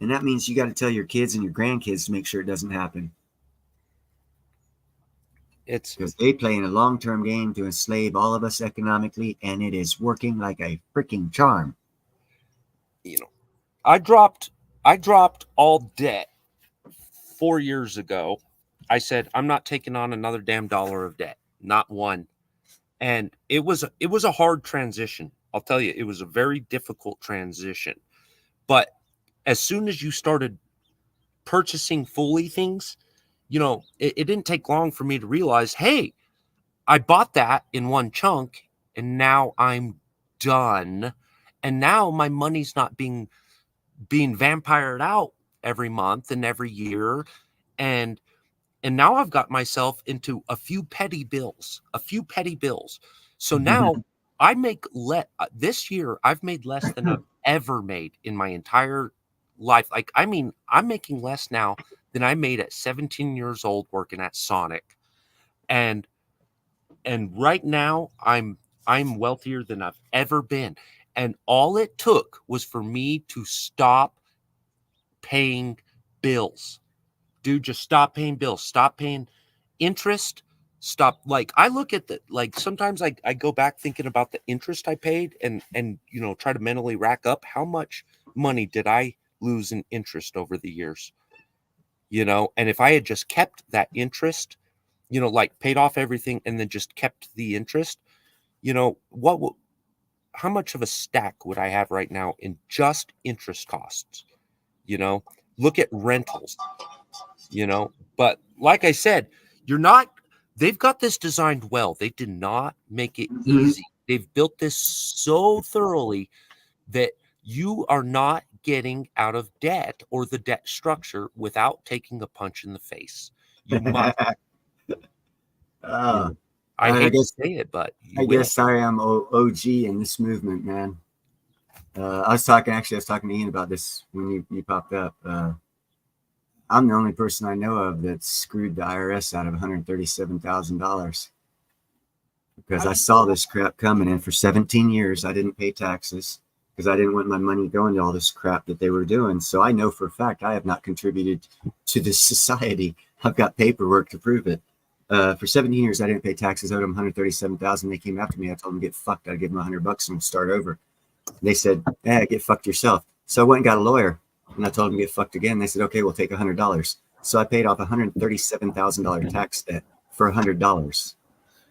And that means you got to tell your kids and your grandkids to make sure it doesn't happen. It's because they play in a long-term game to enslave all of us economically, and it is working like a freaking charm.
You know, I dropped all debt 4 years ago. I said, I'm not taking on another damn dollar of debt, not one. And it was a hard transition. I'll tell you, it was a very difficult transition. But as soon as you started purchasing fully things, you know, it didn't take long for me to realize, hey, I bought that in one chunk and now I'm done. And now my money's not being vampired out every month and every year. And now I've got myself into a few petty bills. So now I make this year I've made less than I've ever made in my entire life. Like, I mean, I'm making less now than I made at 17 years old working at Sonic. And right now I'm wealthier than I've ever been. And all it took was for me to stop paying bills. Dude, just stop paying bills, stop paying interest, stop. Like, I look at sometimes I go back thinking about the interest I paid and you know, try to mentally rack up how much money did I lose in interest over the years, you know. And if I had just kept that interest, you know, like paid off everything and then just kept the interest, you know, how much of a stack would I have right now in just interest costs? You know, look at rentals. You know, but like I said, they've got this designed well. They did not make it easy. They've built this so thoroughly that you are not getting out of debt or the debt structure without taking a punch in the face. You must. You
Oh,
know, I
I
hate to
guess
say it, but you
I
will.
guess I am OG in this movement, man. I was talking to Ian about this when you popped up. I'm the only person I know of that screwed the IRS out of $137,000 because I saw this crap coming. And for 17 years, I didn't pay taxes because I didn't want my money going to all this crap that they were doing. So I know for a fact I have not contributed to this society. I've got paperwork to prove it. For 17 years, I didn't pay taxes. I owed them 137,000. They came after me. I told them get fucked. I'd give them $100 and we'll start over. They said, get fucked yourself. So I went and got a lawyer and I told them get fucked again. They said, okay, we'll take $100. So I paid off $137,000 tax debt for $100.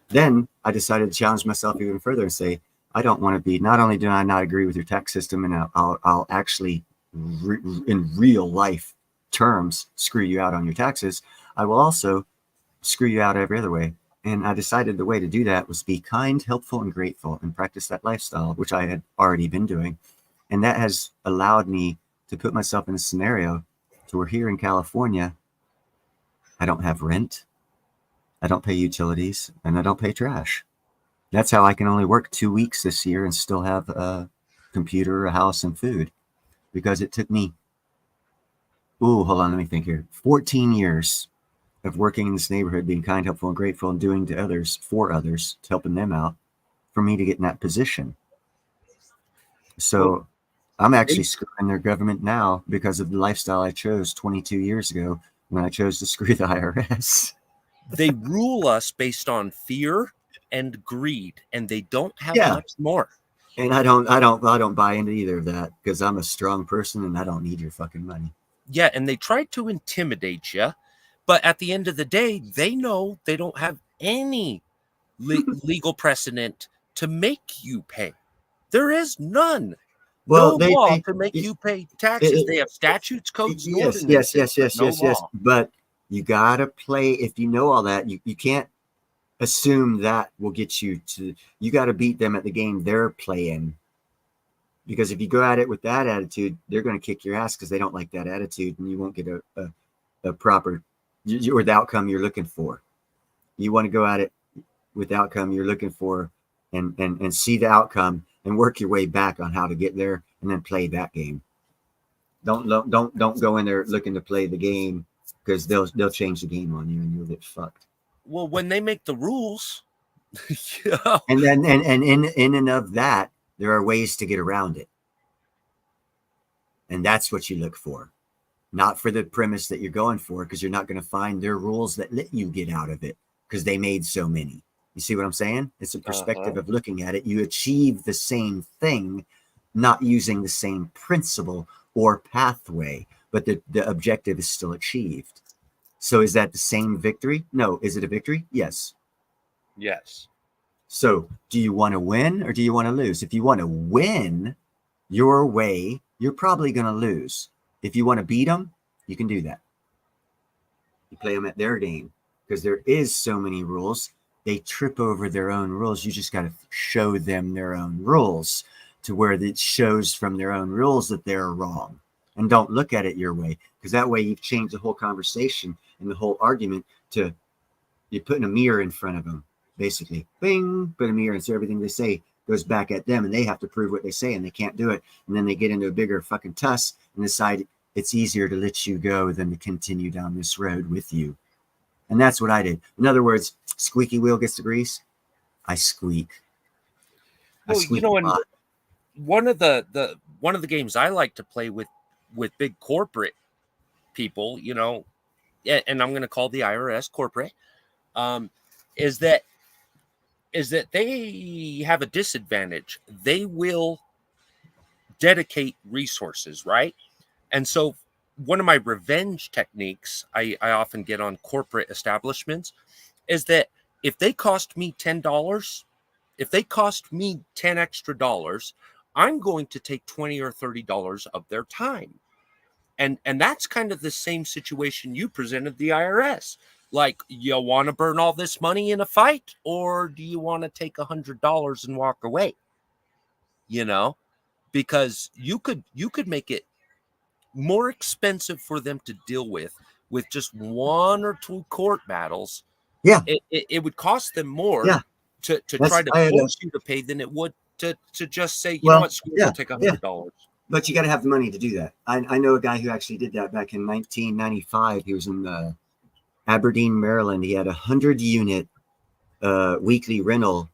Then I decided to challenge myself even further and say, I don't want to be, not only do I not agree with your tax system, and I'll actually in real life terms screw you out on your taxes, I will also screw you out every other way. And I decided the way to do that was be kind, helpful, and grateful and practice that lifestyle, which I had already been doing. And that has allowed me to put myself in a scenario to where here in California, I don't have rent, I don't pay utilities, and I don't pay trash. That's how I can only work 2 weeks this year and still have a computer, a house, and food, because it took me, hold on, let me think here, 14 years of working in this neighborhood, being kind, helpful, and grateful, and doing to others, for others, helping them out, for me to get in that position. So I'm actually screwing their government now because of the lifestyle I chose 22 years ago when I chose to screw the IRS.
They rule us based on fear and greed, and they don't have much more.
And I don't buy into either of that because I'm a strong person and I don't need your fucking money.
Yeah, and they try to intimidate you, but at the end of the day, they know they don't have any legal precedent to make you pay. There is none.
Well,
no law to make you pay taxes. They have statutes, codes, and ordinances.
Yes. But you gotta play. If you know all that, you can't assume that will get you to. You got to beat them at the game they're playing. Because if you go at it with that attitude, they're going to kick your ass because they don't like that attitude, and you won't get a proper or the outcome you're looking for. You want to go at it with the outcome you're looking for, and see the outcome and work your way back on how to get there, and then play that game. Don't go in there looking to play the game because they'll change the game on you and you'll get fucked.
Well, when they make the rules,
and then in and of that, there are ways to get around it, and that's what you look for, not for the premise that you're going for, because you're not going to find their rules that let you get out of it because they made so many. You see what I'm saying? It's a perspective of looking at it. You achieve the same thing, not using the same principle or pathway, but the objective is still achieved. So is that the same victory? No. Is it a victory? Yes.
Yes.
So do you want to win or do you want to lose? If you want to win your way, you're probably going to lose. If you want to beat them, you can do that. You play them at their game because there is so many rules. They trip over their own rules. You just got to show them their own rules to where it shows from their own rules that they're wrong. And don't look at it your way, because that way you've changed the whole conversation and the whole argument to you're putting a mirror in front of them, basically. Bing, put a mirror, and so everything they say goes back at them, and they have to prove what they say, and they can't do it. And then they get into a bigger fucking tuss and decide it's easier to let you go than to continue down this road with you. And that's what I did. In other words, squeaky wheel gets the grease. I squeak.
Well, you know, and one of the games I like to play with big corporate people, you know, and I'm going to call the IRS corporate, is that they have a disadvantage. They will dedicate resources, right? And so one of my revenge techniques I often get on corporate establishments is that if they cost me $10, if they cost me 10 extra dollars, I'm going to take $20 or $30 of their time. And that's kind of the same situation you presented the IRS. Like, you want to burn all this money in a fight, or do you want to take $100 and walk away? You know, because you could make it more expensive for them to deal with just 1 or 2 court battles.
Yeah.
It would cost them more
Yeah.
to
That's,
try to
I had
force you to pay than it would to just say, you know
well,
what, schools
yeah,
will take
yeah.
$100.
But you got to have the money to do that. I know a guy who actually did that back in 1995. He was in Aberdeen, Maryland. He had 100-unit weekly rental.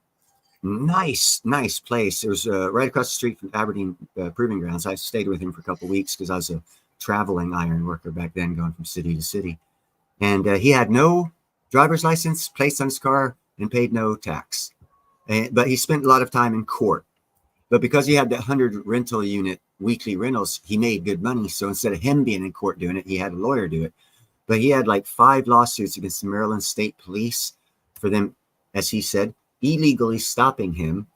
Nice place. It was right across the street from Aberdeen Proving Grounds. I stayed with him for a couple of weeks because I was a traveling iron worker back then, going from city to city. And he had no driver's license, placed on his car, and paid no tax. But he spent a lot of time in court. But because he had that 100 rental unit weekly rentals, he made good money. So instead of him being in court doing it, he had a lawyer do it. But he had like 5 lawsuits against the Maryland State Police for them, as he said, illegally stopping him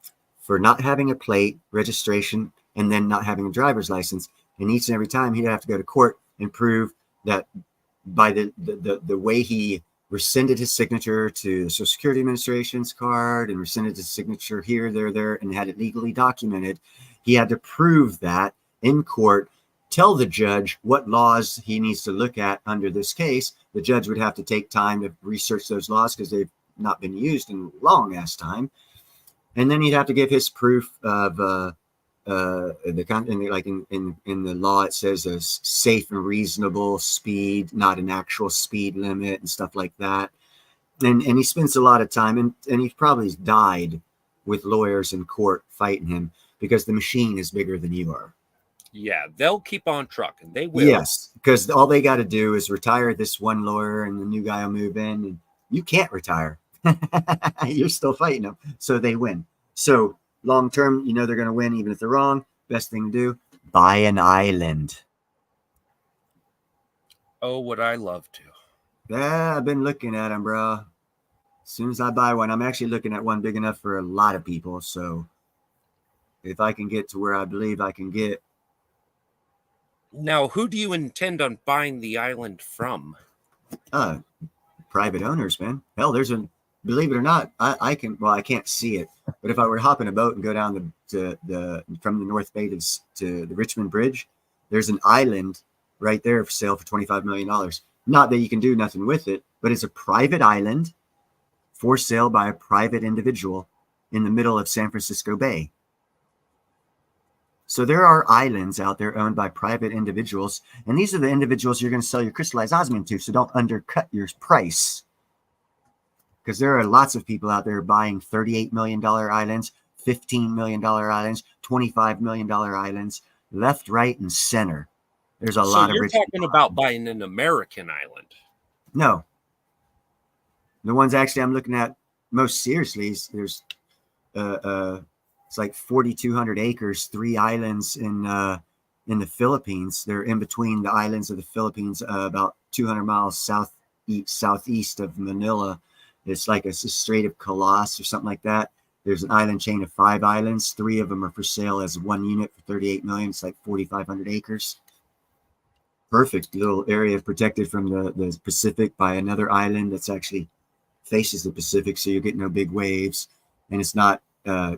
for not having a plate, registration, and then not having a driver's license. And each and every time he'd have to go to court and prove that by the way he rescinded his signature to the Social Security Administration's card and rescinded his signature here, there, and had it legally documented, he had to prove that in court, tell the judge what laws he needs to look at under this case. The judge would have to take time to research those laws because they've not been used in a long ass time. And then he'd have to give his proof of like in the law, it says a safe and reasonable speed, not an actual speed limit and stuff like that. And he spends a lot of time, and he probably died with lawyers in court fighting him because the machine is bigger than you are.
Yeah, they'll keep on trucking. They will.
Yes, because all they got to do is retire this one lawyer, and the new guy will move in, and you can't retire. You're still fighting them, so they win. So long term, you know they're going to win even if they're wrong. Best thing to do, buy an island.
Oh, would I love to.
Yeah, I've been looking at them, bro. As soon as I buy one, I'm actually looking at one big enough for a lot of people. So if I can get to where I believe I can get.
Now, who do you intend on buying the island from?
Private owners, man. Hell, believe it or not, I can't see it. But if I were to hop in a boat and go down from the North Bay to the Richmond Bridge, there's an island right there for sale for $25 million. Not that you can do nothing with it, but it's a private island for sale by a private individual in the middle of San Francisco Bay. So there are islands out there owned by private individuals, and these are the individuals you're going to sell your crystallized osmium to, so don't undercut your price. Because there are lots of people out there buying $38 million islands, $15 million islands, $25 million islands, left, right, and center. There's a lot of rich people. So
you're talking about buying an American island?
No. The ones actually I'm looking at most seriously is there's it's like 4,200 acres, 3 islands in the Philippines. They're in between the islands of the Philippines, about 200 miles southeast of Manila. It's like a Strait of Colossus or something like that. There's an island chain of 5 islands. 3 of them are for sale as one unit for $38 million. It's like 4,500 acres. Perfect little area protected from the Pacific by another island that's actually faces the Pacific, so you get no big waves, and it's not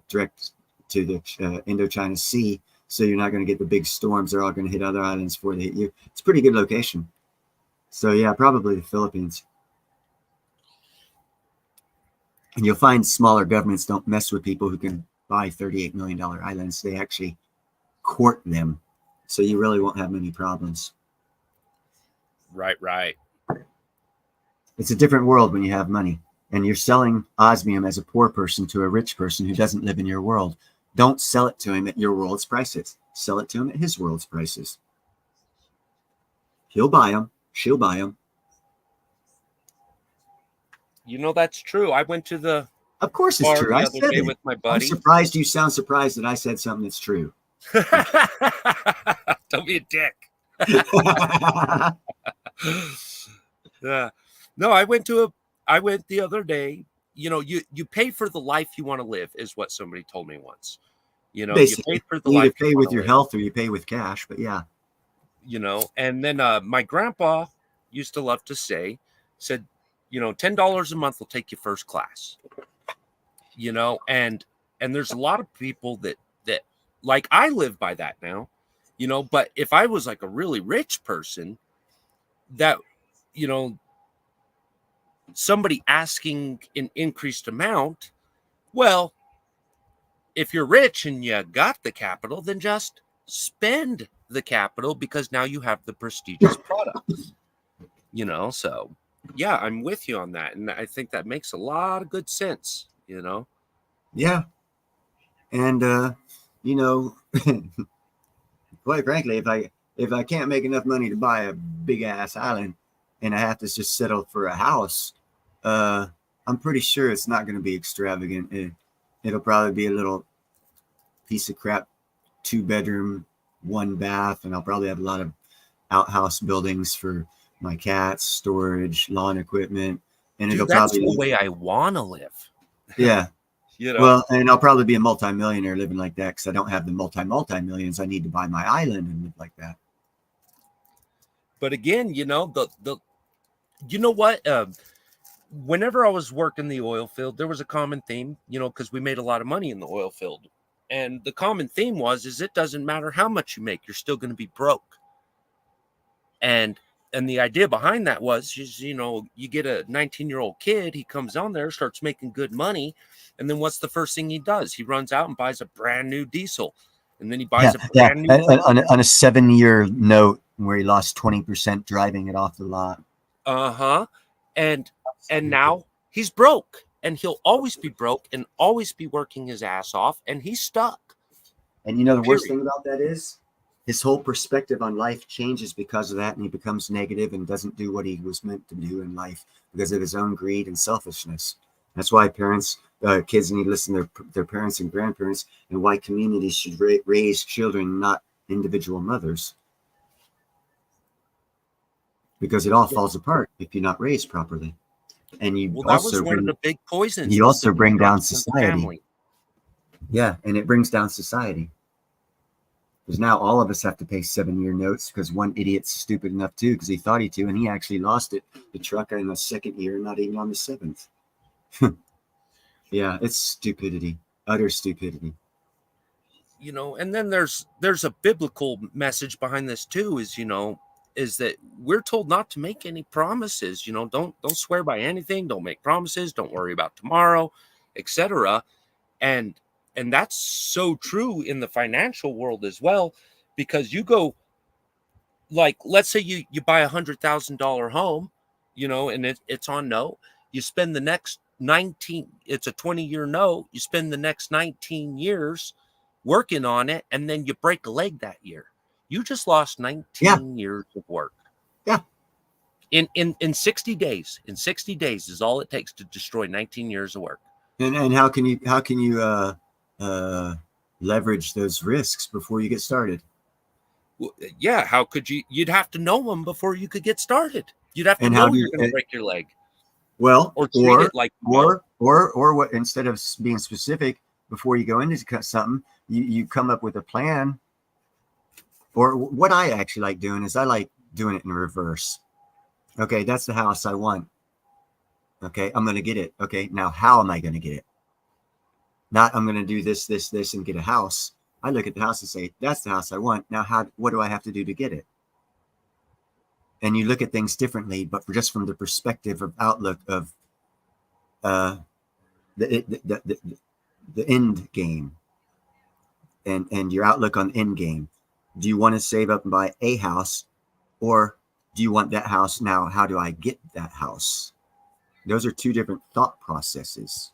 direct to the Indochina Sea, so you're not going to get the big storms. They're all going to hit other islands before they hit you. It's a pretty good location. So yeah, probably the Philippines. And you'll find smaller governments don't mess with people who can buy $38 million islands. They actually court them, so you really won't have many problems.
Right.
It's a different world when you have money, and you're selling osmium as a poor person to a rich person who doesn't live in your world. Don't sell it to him at your world's prices. Sell it to him at his world's prices. He'll buy them. She'll buy them.
You know, that's true. I went to the
Of course it's true. I said it.
With my buddy.
I'm surprised you sound surprised that I said something that's true.
Don't be a dick. No, I went the other day. You know, you pay for the life you want to live is what somebody told me once. You know,
basically,
you pay for the
you
life
either pay with your health or you pay with cash, but yeah.
You know, and then my grandpa used to love to said, you know, $10 a month will take you first class. You know, and there's a lot of people that like I live by that now. you know. But if I was like a really rich person that, you know, somebody asking an increased amount, well, if you're rich and you got the capital, then just spend the capital because now you have the prestigious product, you know. So yeah, I'm with you on that, and I think that makes a lot of good sense, you know.
Yeah. And you know, quite frankly, if I can't make enough money to buy a big ass island and I have to just settle for a house, I'm pretty sure it's not going to be extravagant. It'll probably be a little piece of crap 2-bedroom, 1 bath, and I'll probably have a lot of outhouse buildings for my cats, storage, lawn equipment, and
Dude,
it'll
that's
probably
the way I want to live.
yeah.
You know,
Well, and I'll probably be a multimillionaire living like that because I don't have the multi-millions I need to buy my island and live like that.
but again, you know, the you know what? Whenever I was working the oil field, there was a common theme, you know, because we made a lot of money in the oil field. And the common theme is it doesn't matter how much you make, you're still going to be broke. And the idea behind that was, you know, you get a 19-year-old kid, he comes on there, starts making good money, and then what's the first thing he does? He runs out and buys a brand new diesel, and then he buys a brand new
on a 7-year note where he lost 20% driving it off the lot.
And now he's broke, and he'll always be broke and always be working his ass off, and he's stuck.
And you know the worst thing about that is his whole perspective on life changes because of that, and he becomes negative and doesn't do what he was meant to do in life because of his own greed and selfishness. That's why kids need to listen to their parents and grandparents, and why communities should raise children, not individual mothers. Because it all falls apart if you're not raised properly. And you also
one of the big poisons.
You also bring down society. Yeah, and it brings down society. Because now all of us have to pay 7-year notes because one idiot's stupid enough to, because he thought he to, and he actually lost it. The truck in the 2nd year, not even on the 7th. Yeah, it's stupidity, utter stupidity.
You know, and then there's a biblical message behind this too, is, you know, is that we're told not to make any promises. You know, don't swear by anything, don't make promises, don't worry about tomorrow, etc. And that's so true in the financial world as well, because you go, like, let's say you buy $100,000 home, you know, and it's on note. You spend the next 19, it's a 20-year note, you spend the next 19 years working on it, and then you break a leg that year. You just lost 19 years of work.
Yeah.
In 60 days. In 60 days is all it takes to destroy 19 years of work.
And how can you leverage those risks before you get started?
Yeah, how could you? You'd have to know them before you could get started. You'd have to know you're going to break your leg.
Well,
or treat it like
or what, instead of being specific before you go into something, you come up with a plan. Or what I actually like doing is I like doing it in reverse. Okay, that's the house I want. Okay, I'm going to get it. Okay, now how am I going to get it? Not I'm going to do this, and get a house. I look at the house and say, that's the house I want. Now, what do I have to do to get it? And you look at things differently, but just from the perspective of outlook of the end game and your outlook on end game. Do you want to save up and buy a house, or do you want that house now? How do I get that house? Those are two different thought processes.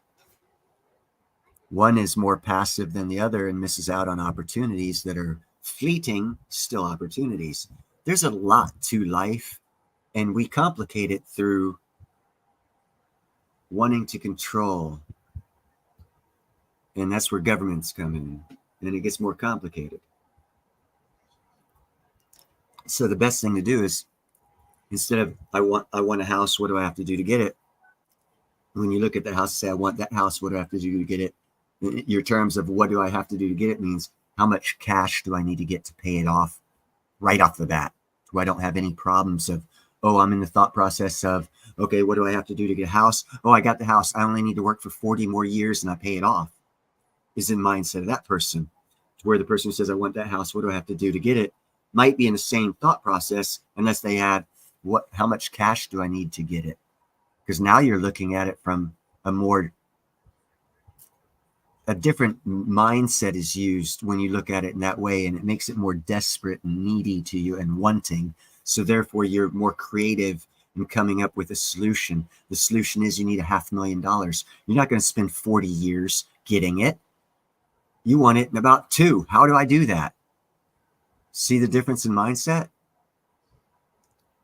One is more passive than the other and misses out on opportunities that are fleeting, still opportunities. There's a lot to life, and we complicate it through wanting to control. And that's where governments come in, and it gets more complicated. So the best thing to do is, instead of I want a house, what do I have to do to get it? When you look at the house and say, I want that house, what do I have to do to get it? Your terms of what do I have to do to get it means how much cash do I need to get to pay it off right off the bat? So I don't have any problems of, oh, I'm in the thought process of, okay, what do I have to do to get a house? Oh, I got the house. I only need to work for 40 more years and I pay it off. Is in the mindset of that person. where the person who says, I want that house, what do I have to do to get it, might be in the same thought process, unless they add, how much cash do I need to get it? Because now you're looking at it from a different mindset is used when you look at it in that way, and it makes it more desperate and needy to you and wanting. So therefore you're more creative in coming up with a solution. The solution is you need $500,000. You're not going to spend 40 years getting it. You want it in about 2. How do I do that? See the difference in mindset?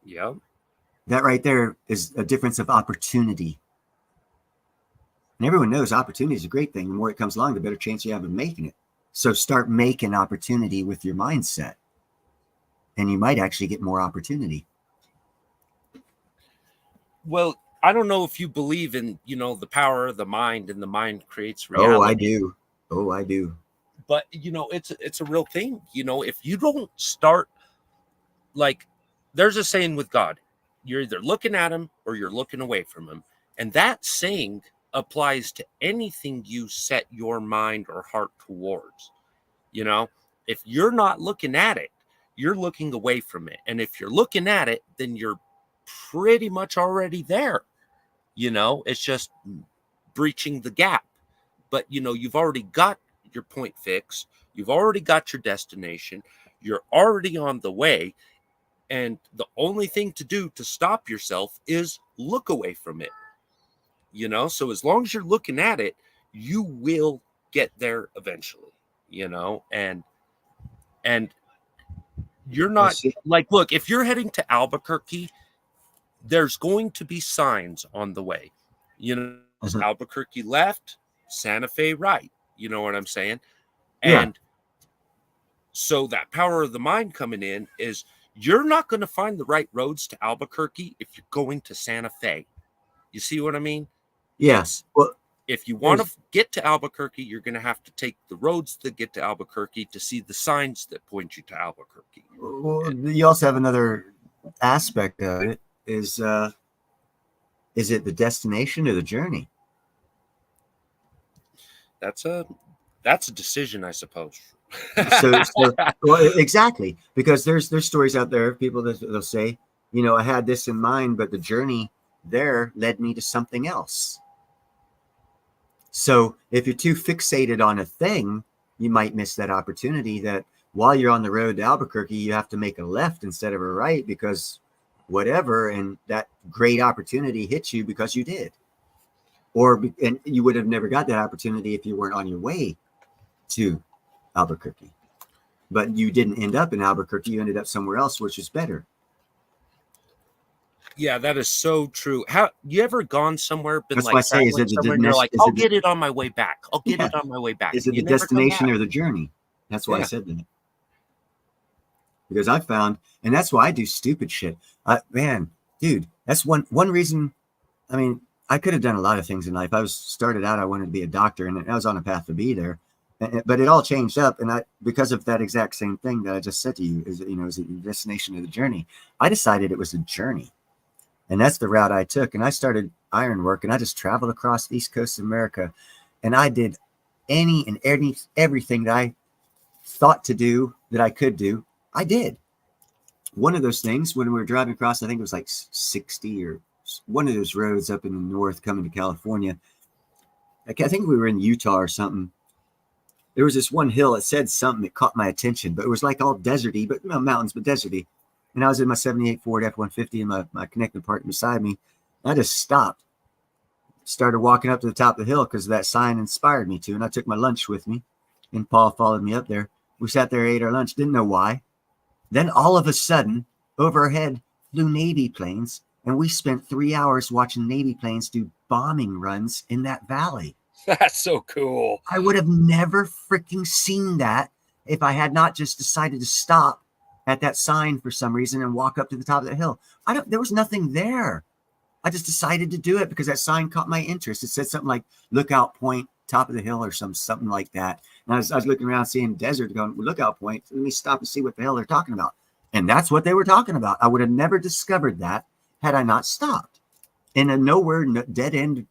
Yeah.
That right there is a difference of opportunity. And everyone knows opportunity is a great thing. The more it comes along, the better chance you have of making it. So start making opportunity with your mindset, and you might actually get more opportunity.
Well, I don't know if you believe in, the power of the mind, and the mind creates reality.
Oh, I do.
But, it's a real thing. If you don't start, like, there's a saying with God, you're either looking at him or you're looking away from him. And that saying applies to anything you set your mind or heart towards. If you're not looking at it, you're looking away from it. And if you're looking at it, then you're pretty much already there. It's just breaching the gap. But, you've already got your point fixed. You've already got your destination. You're already on the way. And the only thing to do to stop yourself is look away from it. So as long as you're looking at it, you will get there eventually, and you're not like, look, if you're heading to Albuquerque, there's going to be signs on the way, Albuquerque left, Santa Fe right. You know what I'm saying? And so that power of the mind coming in is, you're not going to find the right roads to Albuquerque if you're going to Santa Fe. You see what I mean?
Yes.
Well, if you want to get to Albuquerque, you're going to have to take the roads that get to Albuquerque to see the signs that point you to Albuquerque.
Well, you also have another aspect of it is it the destination or the journey?
That's a decision, I suppose.
Well, exactly, because there's stories out there of people that they'll say, I had this in mind, but the journey there led me to something else. So if you're too fixated on a thing, you might miss that opportunity that while you're on the road to Albuquerque, you have to make a left instead of a right because whatever, and that great opportunity hits you because you did. And you would have never got that opportunity if you weren't on your way to Albuquerque. But you didn't end up in Albuquerque, you ended up somewhere else, which is better.
Yeah, that is so true. How you ever gone somewhere, been
That's
like
why I say, is it
somewhere, and you're like, I'll get it on my way back. I'll get it on my way back.
Is it the destination or the journey? That's why I said that. Because I found, and that's why I do stupid shit. Man, dude, that's one reason. I mean, I could have done a lot of things in life. Started out, I wanted to be a doctor, and I was on a path to be there. But it all changed up, and because of that exact same thing that I just said to you, is it the destination or the journey? I decided it was a journey. And that's the route I took. And I started ironwork, and I just traveled across the East Coast of America. And I did everything that I thought to do that I could do, I did. One of those things, when we were driving across, I think it was like 60 or one of those roads up in the north coming to California. I think we were in Utah or something. There was this one hill that said something that caught my attention, but it was like all deserty, but mountains, but deserty. And I was in my 78 Ford F-150 in my connecting part beside me. I just stopped, started walking up to the top of the hill because that sign inspired me to. And I took my lunch with me, and Paul followed me up there. We sat there, ate our lunch, didn't know why. Then all of a sudden, over our head flew Navy planes, and we spent 3 hours watching Navy planes do bombing runs in that valley.
That's so cool.
I would have never freaking seen that if I had not just decided to stop at that sign for some reason and walk up to the top of the hill. There was nothing there. I just decided to do it because that sign caught my interest. It said something like Lookout Point, top of the hill, or something like that. And I was looking around seeing desert going, Lookout Point. Let me stop and see what the hell they're talking about. And that's what they were talking about. I would have never discovered that had I not stopped. In a nowhere, dead end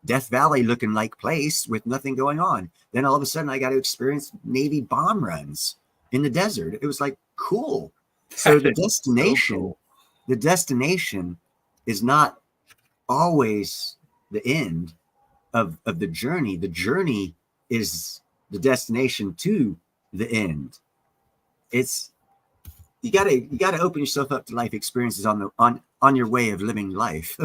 Death Valley looking like place with nothing going on. Then all of a sudden I got to experience Navy bomb runs in the desert. It was like cool. So the destination, the destination is not always the end of the journey. The journey is the destination to the end. It's you gotta open yourself up to life experiences on your way of living life.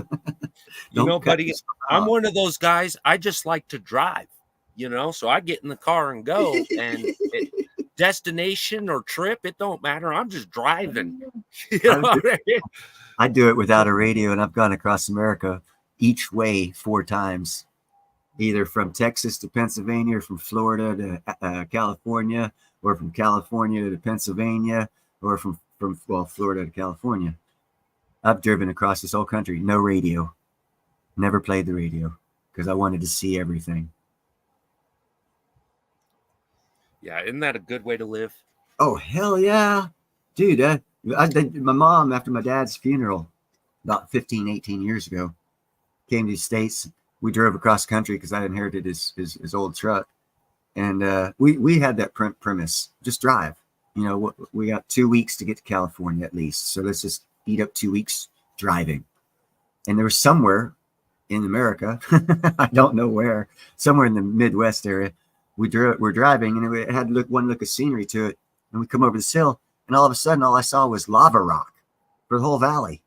You know, buddy, I'm one of those guys. I just like to drive, you know, so I get in the car and go, and destination or trip, it don't matter. I'm just driving. You know?
I do it without a radio, and I've gone across America each way 4 times, either from Texas to Pennsylvania, or from Florida to California, or from California to Pennsylvania, or from Florida to California. I've driven across this whole country, no radio, never played the radio because I wanted to see everything.
Yeah, isn't that a good way to live?
Oh, hell yeah. Dude, my mom, after my dad's funeral about 15, 18 years ago, came to the States. We drove across country because I inherited his old truck. And we had that premise, just drive. You know, we got 2 weeks to get to California at least. So let's just eat up 2 weeks driving. And there was somewhere in America, I don't know where, somewhere in the Midwest area, we're driving, and it had one look of scenery to it. And we come over this hill, and all of a sudden, all I saw was lava rock for the whole valley.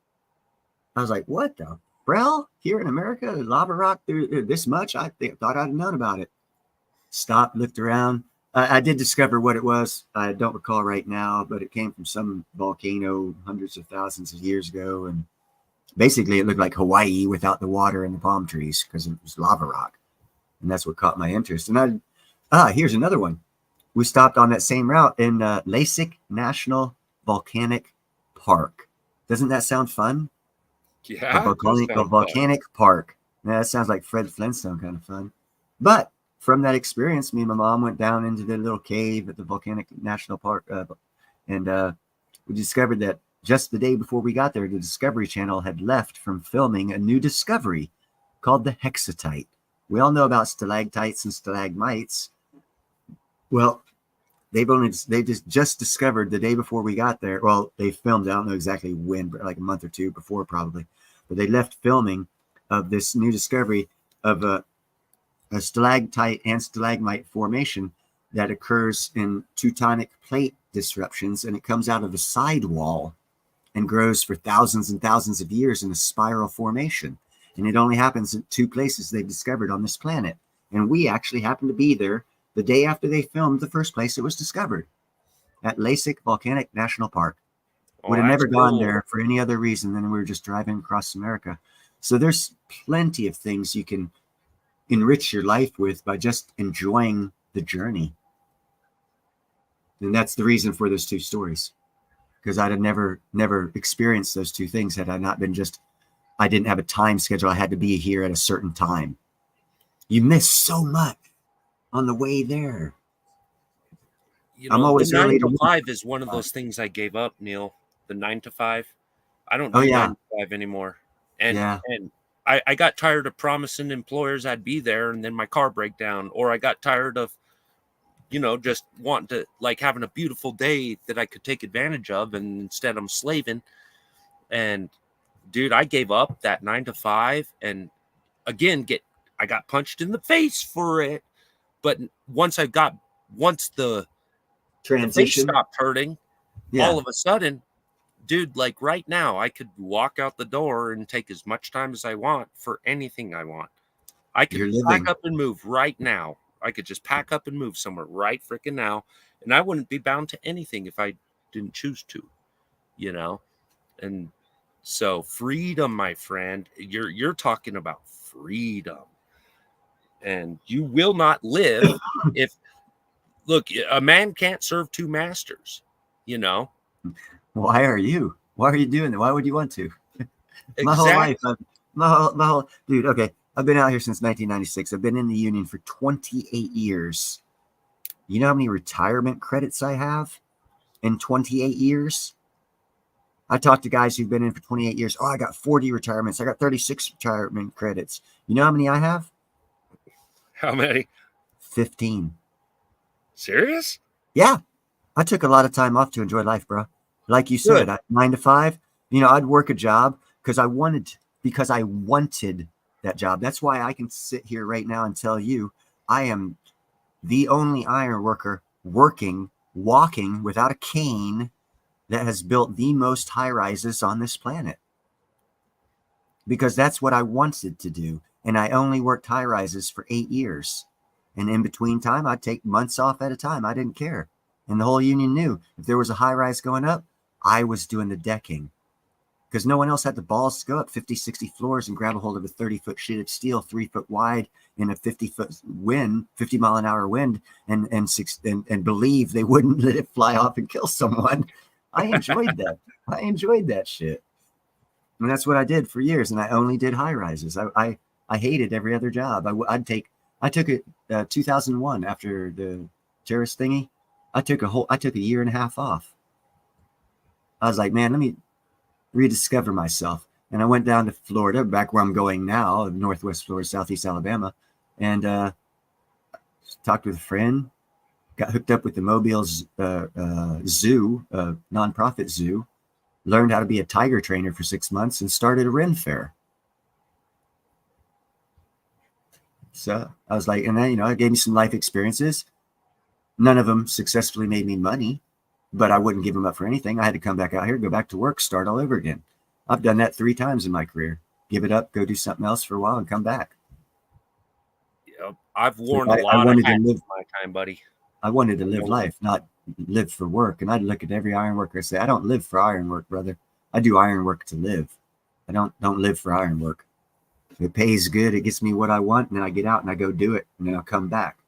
I was like, what the hell? Here in America, lava rock this much? I thought I'd known about it. Stopped, looked around. I did discover what it was. I don't recall right now, but it came from some volcano hundreds of thousands of years ago. And basically, it looked like Hawaii without the water and the palm trees because it was lava rock. And that's what caught my interest. And here's another one. We stopped on that same route in Lasik National Volcanic Park. Doesn't that sound fun?
Yeah.
A volcanic park. Yeah, that sounds like Fred Flintstone kind of fun. But from that experience, me and my mom went down into the little cave at the Volcanic National Park, and we discovered that just the day before we got there, the Discovery Channel had left from filming a new discovery called the hexatite. We all know about stalactites and stalagmites. Well, they just discovered the day before we got there. Well, they filmed, I don't know exactly when, but like a month or two before probably. But they left filming of this new discovery of a stalactite and stalagmite formation that occurs in tectonic plate disruptions, and it comes out of the sidewall and grows for thousands and thousands of years in a spiral formation. And it only happens in 2 places they've discovered on this planet. And we actually happened to be there the day after they filmed the first place it was discovered, at Lasik Volcanic National Park. Would have never gone there for any other reason than we were just driving across America. So there's plenty of things you can enrich your life with by just enjoying the journey. And that's the reason for those 2 stories, because I'd have never experienced those 2 things had I not been I didn't have a time schedule. I had to be here at a certain time. You miss so much on the way there.
You know, I'm always the 9 to 5 is one of those things I gave up, Neil. The 9 to 5. I don't do 9 to 5 anymore. And I got tired of promising employers I'd be there, and then my car break down, or I got tired of, you know, just wanting to, like, having a beautiful day that I could take advantage of, and instead I'm slaving. And dude, I gave up that 9 to 5, and again, I got punched in the face for it. But once the face stopped hurting, all of a sudden, dude, like right now, I could walk out the door and take as much time as I want for anything I want. I could pack up and move right now. I could just pack up and move somewhere right freaking now, and I wouldn't be bound to anything if I didn't choose to, you know? And so freedom, my friend, you're talking about freedom. And you will not live look, a man can't serve 2 masters, you know?
Why are you doing that? Why would you want to? My whole life, my whole dude. Okay, I've been out here since 1996. I've been in the union for 28 years. You know how many retirement credits I have in 28 years? I talked to guys who've been in for 28 years. Oh, I got 40 retirements. I got 36 retirement credits. You know how many I have?
How many?
15.
Serious?
Yeah. I took a lot of time off to enjoy life, bro. Like you said,
Good.
9 to 5, I'd work a job because I wanted that job. That's why I can sit here right now and tell you I am the only iron worker walking without a cane that has built the most high rises on this planet. Because that's what I wanted to do. And I only worked high rises for 8 years. And in between time, I'd take months off at a time. I didn't care. And the whole union knew if there was a high rise going up, I was doing the decking. Because no one else had the balls to go up 50, 60 floors and grab a hold of a 30-foot sheet of steel, 3 foot wide in a 50-foot wind, 50 mile an hour wind, and believe they wouldn't let it fly off and kill someone. I enjoyed that. I enjoyed that shit. And that's what I did for years. And I only did high rises. I hated every other job. I took it 2001 after the terrorist thingy. I took a year and a half off. I was like, man, let me rediscover myself. And I went down to Florida, back where I'm going now, Northwest Florida, Southeast Alabama, and talked with a friend, got hooked up with the Mobile zoo, nonprofit zoo, learned how to be a tiger trainer for 6 months, and started a Ren fair. So I was like, and then, it gave me some life experiences. None of them successfully made me money, but I wouldn't give them up for anything. I had to come back out here, go back to work, start all over again. I've done that 3 times in my career. Give it up, go do something else for a while, and come back.
Yep. I've worn a lot of hats in my time, buddy.
I wanted to live life, not live for work. And I'd look at every iron worker and say, I don't live for iron work, brother. I do iron work to live. I don't live for iron work. If it pays good, it gets me what I want, and then I get out and I go do it, and then I'll come back.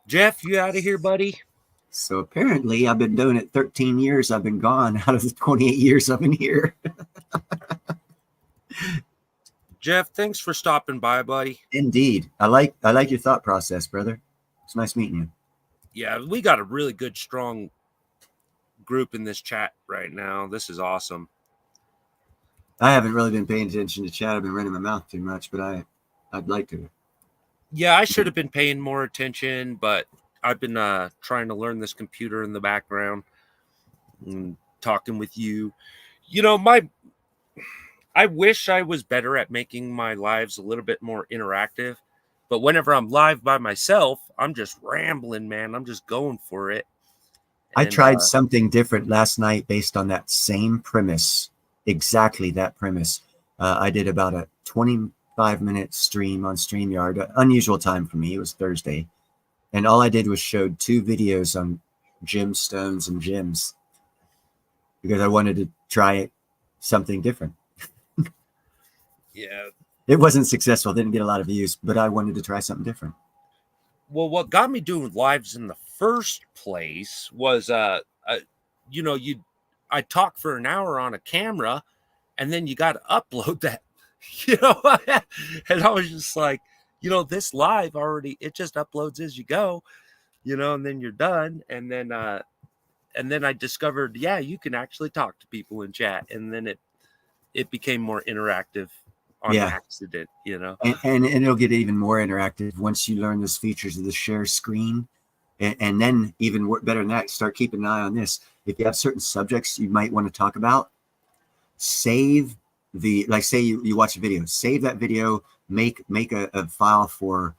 Jeff, you out of here, buddy?
So apparently I've been doing it 13 years. I've been gone out of the 28 years I've been here.
Jeff, thanks for stopping by, buddy.
Indeed. I like your thought process, brother. It's nice meeting you.
Yeah, we got a really good, strong group in this chat right now. This is awesome.
I haven't really been paying attention to chat. I've been running my mouth too much, but I'd like to.
Yeah, I should have been paying more attention, but I've been trying to learn this computer in the background and talking with you. I wish I was better at making my lives a little bit more interactive, but whenever I'm live by myself, I'm just rambling, man. I'm just going for it.
I tried something different last night based on that same premise, exactly that premise. I did about a 25-minute stream on StreamYard, unusual time for me. It was Thursday. And all I did was showed 2 videos on gemstones and gems because I wanted to try something different.
Yeah.
It wasn't successful. Didn't get a lot of views, but I wanted to try something different.
Well, what got me doing lives in the first place was, I talk for an hour on a camera, and then you got to upload that, and I was just like, this live already, it just uploads as you go, and then you're done. And then I discovered, yeah, you can actually talk to people in chat, and then it became more interactive on accident,
And it'll get even more interactive once you learn those features of the share screen. And then even better than that, start keeping an eye on this. If you have certain subjects you might want to talk about, save say you watch a video, save that video, make a file for,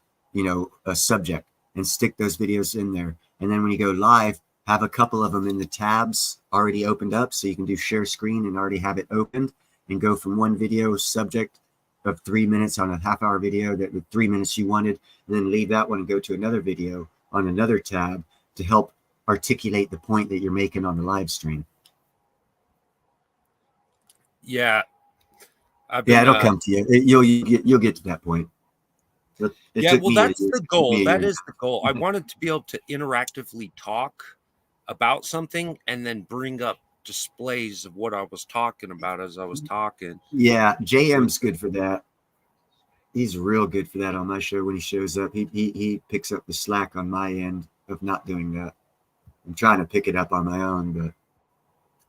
a subject and stick those videos in there. And then when you go live, have a couple of them in the tabs already opened up so you can do share screen and already have it opened and go from one video subject of 3 minutes on a half-hour video that with 3 minutes you wanted, and then leave that one and go to another video on another tab to help articulate the point that you're making on the live stream.
Yeah.
It'll come to you. You'll get to that point.
That's the goal. That is the goal. I wanted to be able to interactively talk about something and then bring up displays of what I was talking about as I was talking.
Yeah, JM's good for that. He's real good for that on my show. When he shows up, he picks up the slack on my end of not doing that. I'm trying to pick it up on my own, but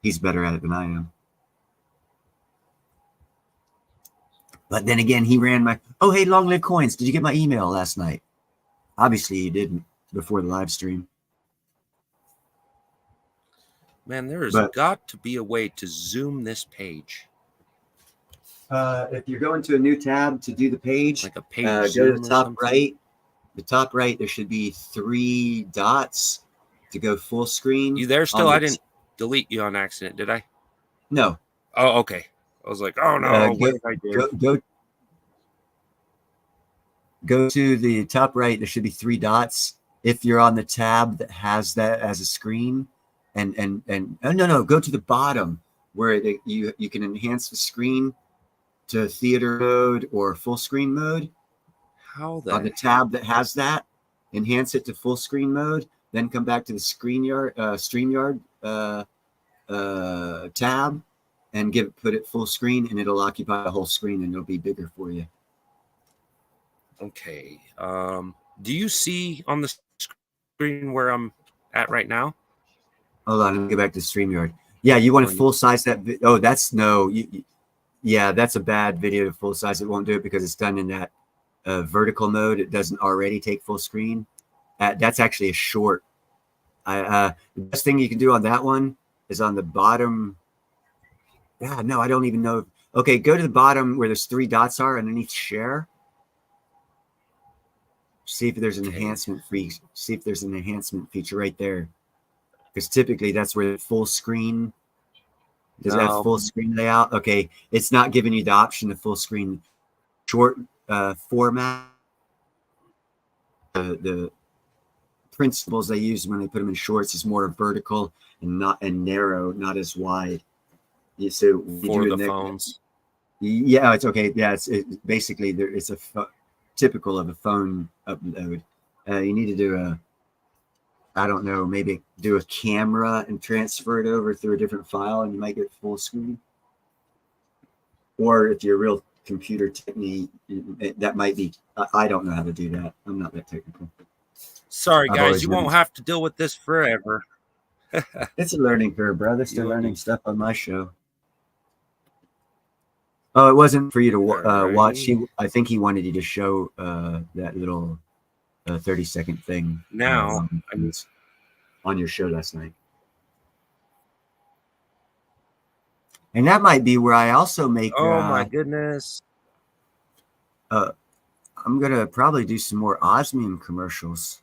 he's better at it than I am. But then again, he ran my, oh, hey, Long Live Coins. Did you get my email last night? Obviously, you didn't before the live stream.
Man, there has
But
got to be a way to zoom this page.
if you're going to a new tab to do the page,
Like a page
go to
zoom
the
or
top
something.
right. The top right, there should be 3 dots to go full screen.
You there still? I didn't delete you on accident, did I?
No.
Oh, okay. I was like, oh no, what did I do?
Go to the top right. There should be 3 dots. If you're on the tab that has that as a screen, and oh, no, go to the bottom where you can enhance the screen to theater mode or full screen mode.
How
On the tab that has that, enhance it to full screen mode. Then come back to the StreamYard tab and put it full screen, and it'll occupy the whole screen, and it'll be bigger for you.
Okay. Do you see on the screen where I'm at right now?
Hold on, let me go back to StreamYard. Yeah, you want to full size that? Oh, that's no. Yeah, that's a bad video to full size. It won't do it because it's done in that vertical mode. It doesn't already take full screen. That's actually a short. The best thing you can do on that one is on the bottom. Yeah, no, I don't even know. Okay, go to the bottom where there's 3 dots are underneath share. See if there's an enhancement see if there's an enhancement feature right there. Because typically that's where the full screen does that full screen layout. Okay, it's not giving you the option of full screen short format. The principles they use when they put them in shorts is more vertical and narrow, not as wide. So
for the phones.
Yeah, it's okay. Yeah, it's basically it's typical of a phone upload. You need to do I don't know, maybe do a camera and transfer it over through a different file, and you might get full screen. Or if you're a real computer technique, that might be. I don't know how to do that. I'm not that technical.
Sorry, guys, you won't have to deal with this forever.
It's a learning curve, brother. Still learning stuff on my show. Oh, it wasn't for you to watch. I think he wanted you to show that little 30-second thing.
Now,
on your show last night. And that might be where I also make.
Oh my goodness!
I'm gonna probably do some more osmium commercials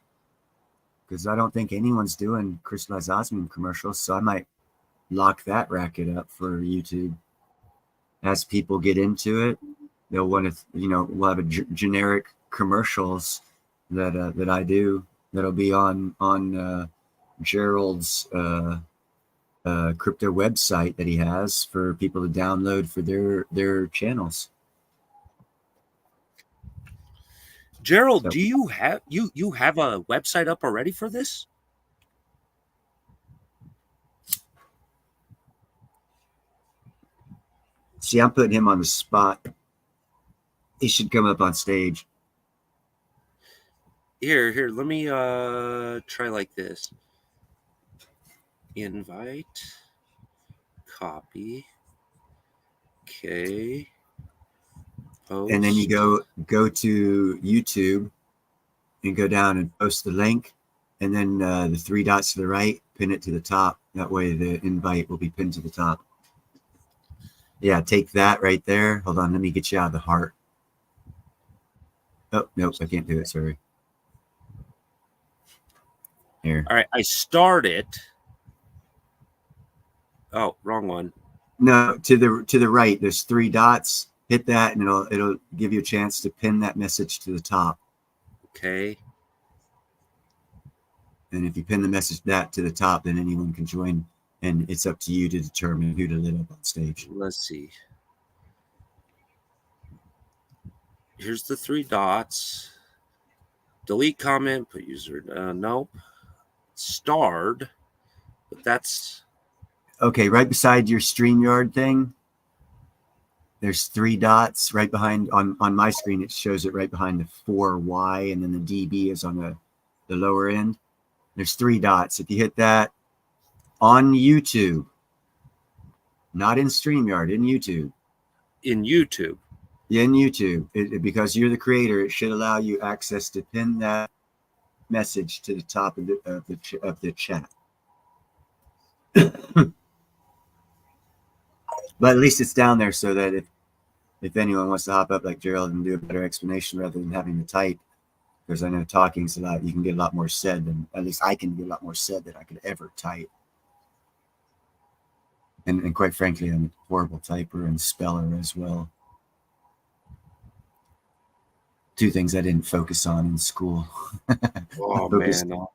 because I don't think anyone's doing crystallized osmium commercials. So I might lock that racket up for YouTube. As people get into it, they'll want to, we'll have generic commercials that I do that'll be on Gerald's crypto website that he has for people to download for their channels.
Gerald, do you have you have a website up already for this?
See, I'm putting him on the spot. He should come up on stage.
Here, let me try like this. Invite, copy. Okay. Post.
And then you go to YouTube and go down and post the link, and then the 3 dots to the right, pin it to the top. That way the invite will be pinned to the top. Yeah, take that right there. Hold on, let me get you out of the heart. Oh, nope, I can't do it, sorry. Here.
All right, I start it. Oh, wrong one.
No, to the right, there's 3 dots. Hit that and it'll give you a chance to pin that message to the top.
Okay.
And if you pin the message to the top, then anyone can join, and it's up to you to determine who to lit up on stage.
Let's see. Here's the 3 dots. Delete comment, put user. Nope. Starred, but that's
okay. Right beside your StreamYard thing, there's 3 dots right behind. On my screen, it shows it right behind the 4Y, and then the DB is on the lower end. There's 3 dots. If you hit that on YouTube, not in StreamYard, in YouTube.
In YouTube.
in YouTube, because you're the creator, it should allow you access to pin that message to the top of the chat. But at least it's down there so that if anyone wants to hop up like Gerald and do a better explanation rather than having to type, because I know talking's a lot, you can get a lot more said than, at least I can get a lot more said than I could ever type. And quite frankly, I'm a horrible typer and speller as well. Two things I didn't focus on in school.
Oh,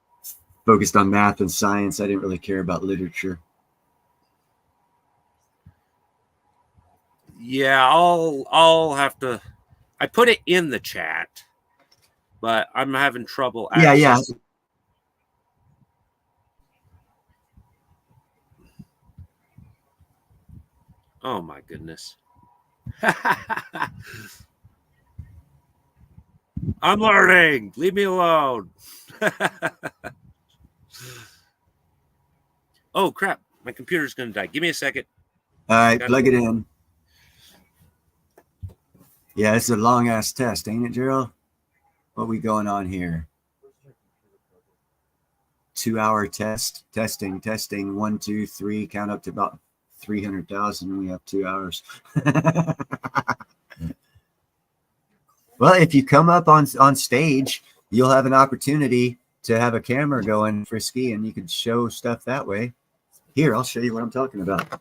focused on math and science. I didn't really care about literature.
Yeah, I'll have to. I put it in the chat, but I'm having trouble.
Yeah.
Oh my goodness. I'm learning. Leave me alone. Oh crap! My computer's gonna die. Give me a second.
All right, plug it in. Yeah, it's a long ass test, ain't it, Gerald? What we going on here? 2-hour test. Testing. 1, 2, 3. Count up to about 300,000. We have 2 hours. Well, if you come up on stage, you'll have an opportunity to have a camera going, Frisky, and you can show stuff that way. Here, I'll show you what I'm talking about.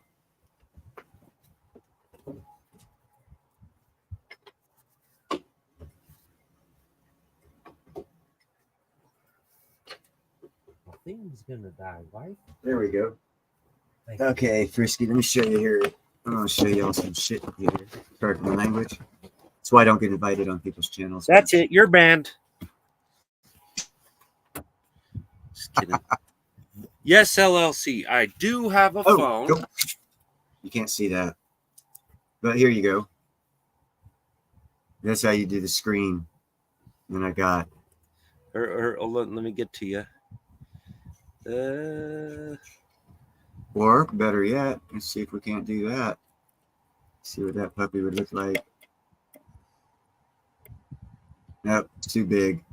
Thing's gonna die, right?
There we go. Okay, Frisky, let me show you here. I'm gonna show you all some shit here. Pardon my language. That's why I don't get invited on people's channels.
That's it. You're banned. Just kidding. Yes, LLC. I do have a phone.
Go. You can't see that, but here you go. That's how you do the screen. And I got.
Let me get to you.
Or better yet, let's see if we can't do that. See what that puppy would look like. Nope, too big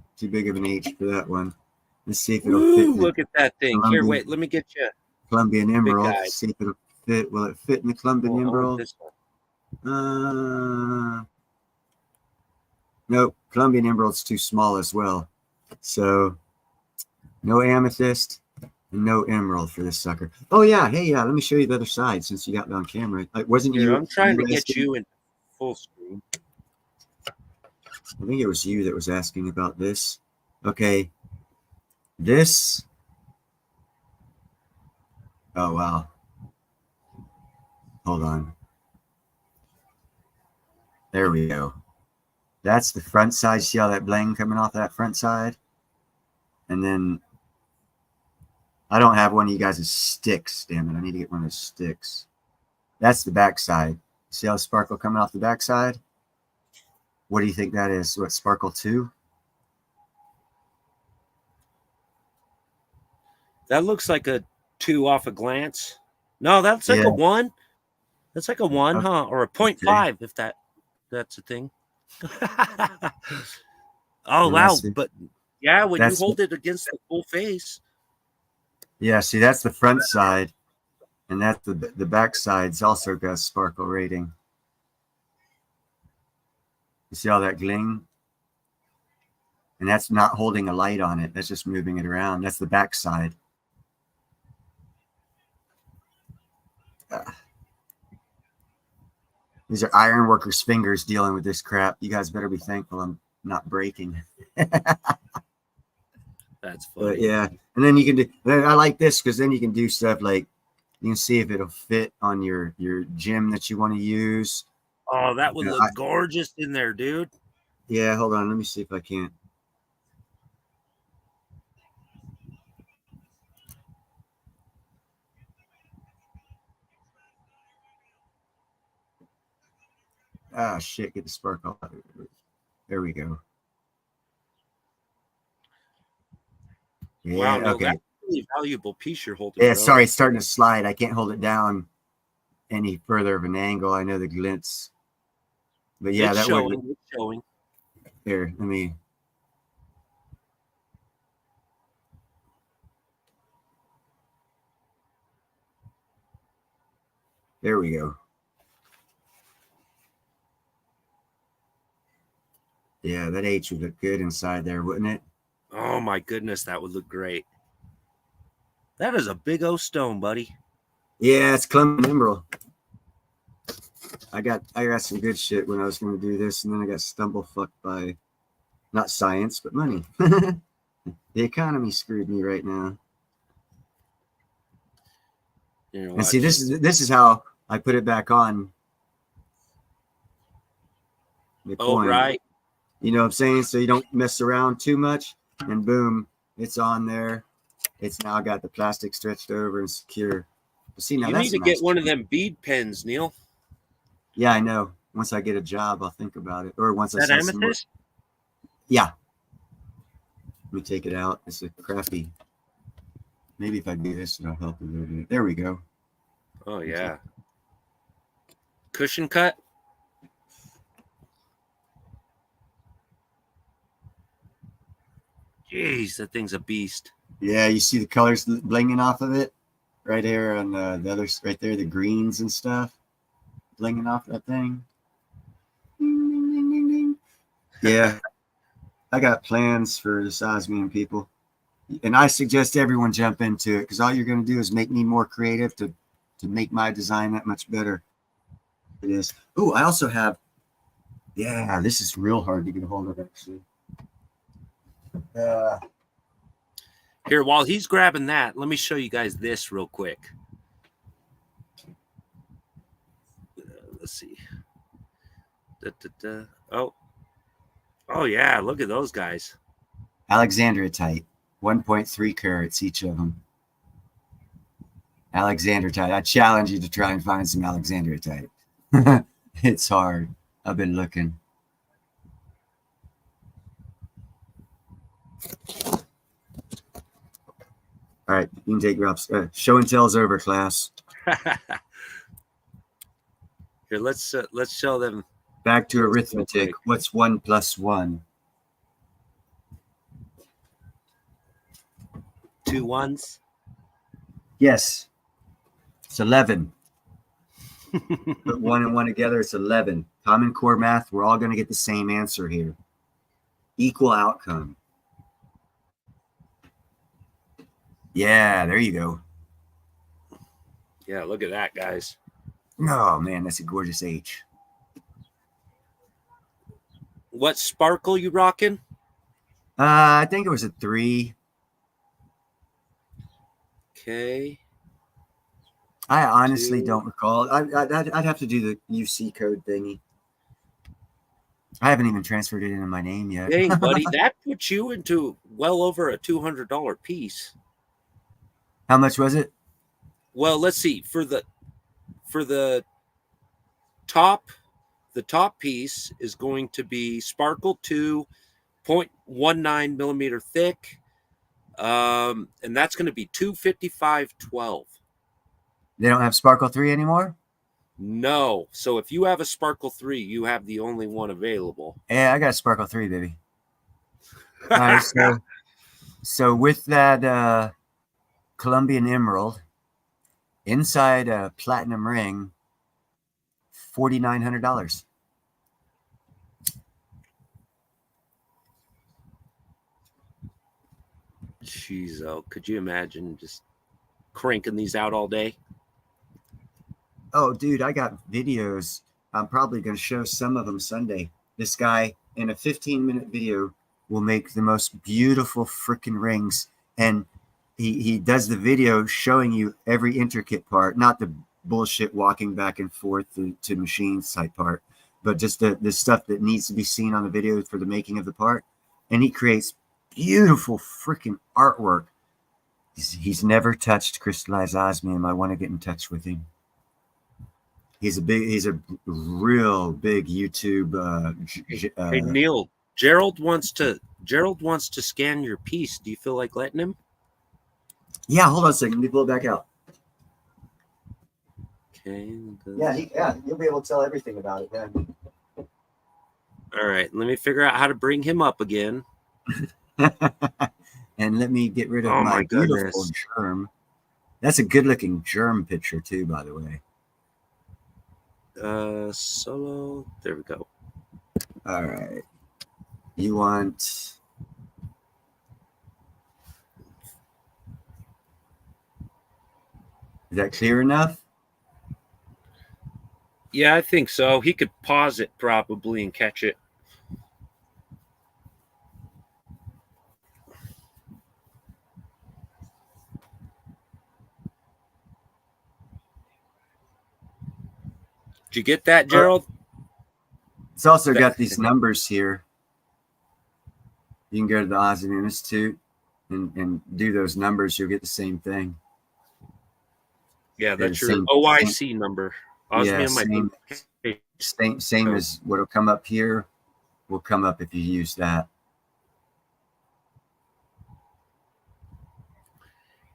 of an H for that one. Let's see if it'll fit.
Look at that thing. Here, wait, let me get you.
Colombian Emerald. See if it'll fit. Will it fit in the Colombian Emerald? Nope, Colombian Emerald's too small as well. So no amethyst. No emerald for this sucker. Oh yeah, hey yeah. Let me show you the other side since you got me on camera. Wasn't you?
I'm trying to get you in full screen.
I think it was you that was asking about this. Okay, this. Oh wow. Hold on. There we go. That's the front side. See all that bling coming off that front side, and then. I don't have one of you guys' sticks, damn it. I need to get one of those sticks. That's the back side. See how sparkle coming off the back side? What do you think that is? What, sparkle 2?
That looks like a 2 off a glance. No, that's like a 1. That's like a 1, huh? Or a 0.5 if that's a thing. Oh, wow. But yeah, when you hold it against the full face.
Yeah, see, that's the front side, and that's the back side's also got a sparkle rating. You see all that gling? And that's not holding a light on it. That's just moving it around. That's the back side. These are iron workers' fingers dealing with this crap. You guys better be thankful I'm not breaking.
That's funny.
But yeah, and then you can do. I like this because then you can do stuff like you can see if it'll fit on your gym that you want to use.
Oh, that would look gorgeous in there, dude.
Yeah, hold on. Let me see if I can't. Ah, shit! Get the sparkle. There we go. Yeah,
wow, no,
okay.
that's a really valuable piece you're holding.
Yeah, sorry, it's starting to slide. I can't hold it down any further of an angle. I know the glints. But yeah,
it's
that
showing.
would
It's showing.
here. Let me. There we go. Yeah, that H would look good inside there, wouldn't it?
Oh my goodness, that would look great. That is a big O stone, buddy.
Yeah, it's Colombian emerald. I got some good shit when I was going to do this, and then I got stumble fucked by not science but money. The economy screwed me right now. And see, this is how I put it back on. The coin.
Right.
You know what I'm saying? So you don't mess around too much, and boom, it's on there. It's now got the plastic stretched over and secure. But see, now
you
that's
need to get one of them bead pens, Neil.
Yeah, I know. Once I get a job, I'll think about it. Or once I
That
sell some more.
amethyst?
Yeah. Let me take it out. It's a crappy. Maybe if I do this, it'll help a little bit. There we go.
Oh yeah. Cushion cut. Jeez, that thing's a beast.
Yeah, you see the colors blinging off of it right here on the others right there, the greens and stuff blinging off that thing. Ding, ding, ding, ding, ding. Yeah, I got plans for this osmium, people, and I suggest everyone jump into it because all you're going to do is make me more creative to make my design that much better. It is. Oh, I also have. Yeah, this is real hard to get a hold of actually.
Here, while he's grabbing that, let me show you guys this real quick. Let's see. Oh yeah, look at those guys.
Alexandrite, 1.3 carats each of them. Alexandrite. I challenge you to try and find some Alexandrite. It's hard. I've been looking. All right, you can take your ups. Show and tell's over, class.
Here, let's show them.
Back to arithmetic. What's 1 plus 1?
2 ones.
Yes, it's 11. Put 1 and 1 together, it's 11. Common Core math, we're all going to get the same answer here. Equal outcome. Yeah, there you go.
Yeah, look at that, guys.
Oh, man, that's a gorgeous H.
What sparkle you rocking?
I think it was a 3.
Okay.
I honestly don't recall. I'd have to do the UC code thingy. I haven't even transferred it into my name yet.
Dang, buddy, that puts you into well over a $200 piece.
How much was it?
Well, let's see. For the top piece is going to be Sparkle 2, 0.19 millimeter thick. And that's going to be $255.12.
They don't have Sparkle 3 anymore?
No. So if you have a Sparkle 3, you have the only one available.
Yeah, I got a Sparkle 3, baby. All right, so with that Colombian emerald inside a platinum ring, $4,900.
Jeez, oh, could you imagine just cranking these out all day?
Oh, dude, I got videos. I'm probably going to show some of them Sunday. This guy, in a 15-minute video, will make the most beautiful freaking rings. And he does the video showing you every intricate part, not the bullshit walking back and forth to machines type part, but just the stuff that needs to be seen on the video for the making of the part. And he creates beautiful freaking artwork. He's never touched crystallized osmium. I want to get in touch with him. He's a real big YouTube.
Hey Neil, Gerald wants to scan your piece. Do you feel like letting him?
Yeah, hold on a second. Let me pull it back out.
Okay.
Yeah, you'll be able to tell everything about it then.
All right, let me figure out how to bring him up again.
And let me get rid of
Oh
my
my
beautiful
goodness.
germ. That's a good looking germ picture too, by the way.
Solo. There we go.
All right. You want... Is that clear enough?
Yeah, I think so. He could pause it probably and catch it. Did you get that, Gerald?
It's also got these numbers here. You can go to the Osmium Institute and do those numbers. You'll get the same thing.
Yeah,
They're
that's
the
your
same,
OIC number.
yeah,
Osmium
same as what'll come up here will come up if you use that.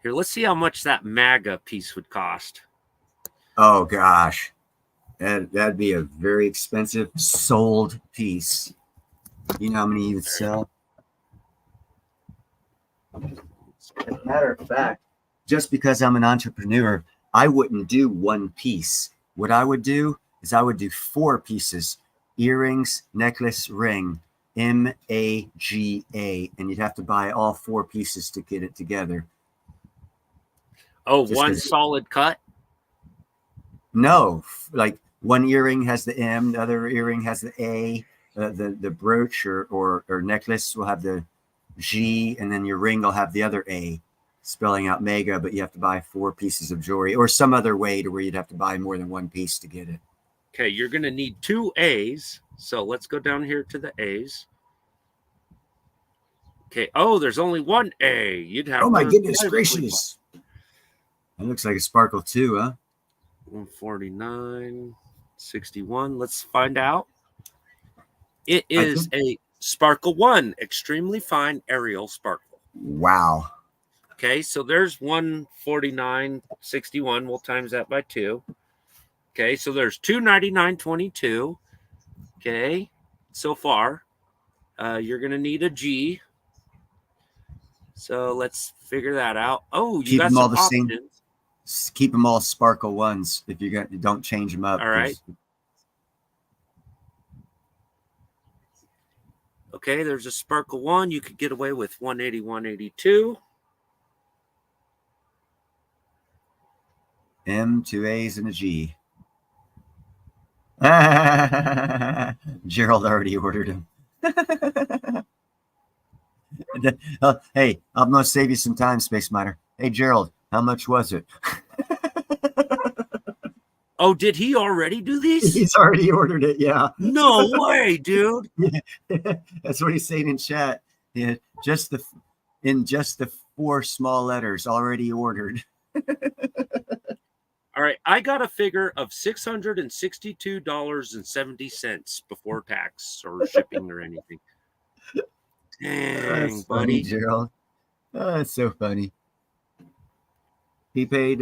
Here, let's see how much that MAGA piece would cost.
Oh gosh, that'd be a very expensive sold piece. You know how many you would sell? As a matter of fact, just because I'm an entrepreneur, I wouldn't do one piece. What I would do is I would do 4 pieces: earrings, necklace, ring, MAGA, and you'd have to buy all 4 pieces to get it together.
Oh, one solid cut?
No, like one earring has the M, the other earring has the A, the brooch or necklace will have the G, and then your ring will have the other A, spelling out mega, but you have to buy 4 pieces of jewelry or some other way to where you'd have to buy more than one piece to get it.
Okay, you're going to need 2 A's. So let's go down here to the A's. Okay. Oh, there's only one A. You'd have
Oh my
to
goodness gracious. That looks like a sparkle too, huh?
149, 61. Let's find out. It is a Sparkle 1, extremely fine aerial sparkle.
Wow.
Okay, so there's 149.61. We'll times that by 2. Okay, so there's 299.22. Okay, so far. You're going to need a G. So let's figure that out. Oh, you got some options.
Keep them all sparkle 1s. If you don't change them up.
All right. Okay, there's a sparkle 1. You could get away with 181.82.
M, 2 A's, and a G. Gerald already ordered him. Hey, I'm going to save you some time, Space Miner. Hey, Gerald, how much was it?
Oh, did he already do these?
He's already ordered it, yeah.
No way, dude.
That's what he's saying in chat. Yeah, just the 4 small letters, already ordered.
All right, I got a figure of $662.70 before tax or shipping or anything. Dang,
that's
buddy.
Funny, Gerald. Oh, that's so funny. He paid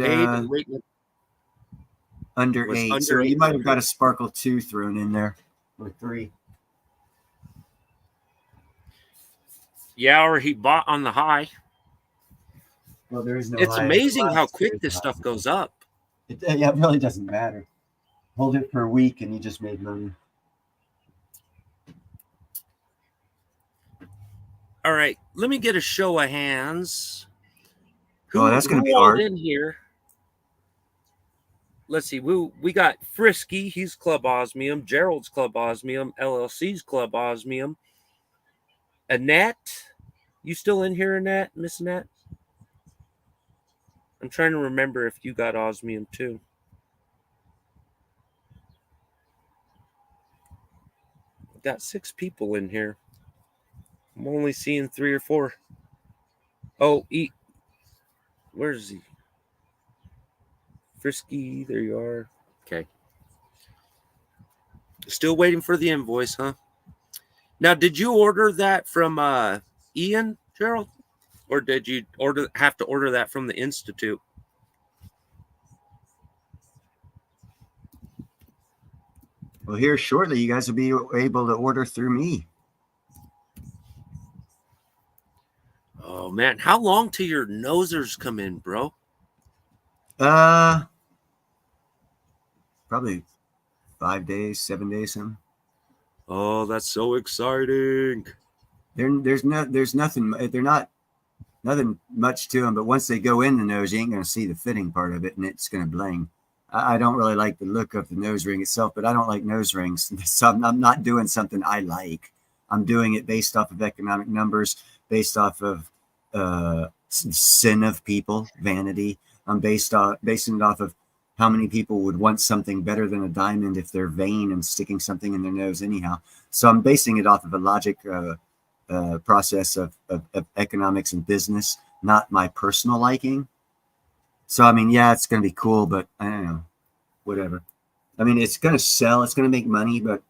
under 8, so you might have got a sparkle 2 thrown in there, or 3.
Yeah, or he bought on the high.
Well, there is no.
It's amazing how quick this stuff goes up.
It really doesn't matter. Hold it for a week and you just made money.
All right, let me get a show of hands.
That's going to be hard.
In here? Let's see. We got Frisky. He's Club Osmium. Gerald's Club Osmium. LLC's Club Osmium. Annette. You still in here, Annette? Miss Annette? I'm trying to remember if you got Osmium too. I've got 6 people in here. I'm only seeing 3 or 4. Oh, where's he? Frisky, there you are. Okay. Still waiting for the invoice, huh? Now, did you order that from Ian, Gerald? Or did you have to order that from the Institute?
Well, here shortly, you guys will be able to order through me.
Oh man, how long till your nosers come in, bro?
Probably 5 days, 7 days, something.
Oh, that's so exciting.
There's nothing. They're not nothing much to them, but once they go in the nose, you ain't gonna see the fitting part of it, and it's gonna bling. I don't really like the look of the nose ring itself, but I don't like nose rings, so I'm not doing something I like. I'm doing it based off of economic numbers, based off of sin of people, vanity. I'm basing it off of how many people would want something better than a diamond if they're vain and sticking something in their nose anyhow. So I'm basing it off of a logic process of economics and business, not my personal liking. So I mean, yeah, it's gonna be cool, but I don't know, whatever. I mean, it's gonna sell, it's gonna make money, but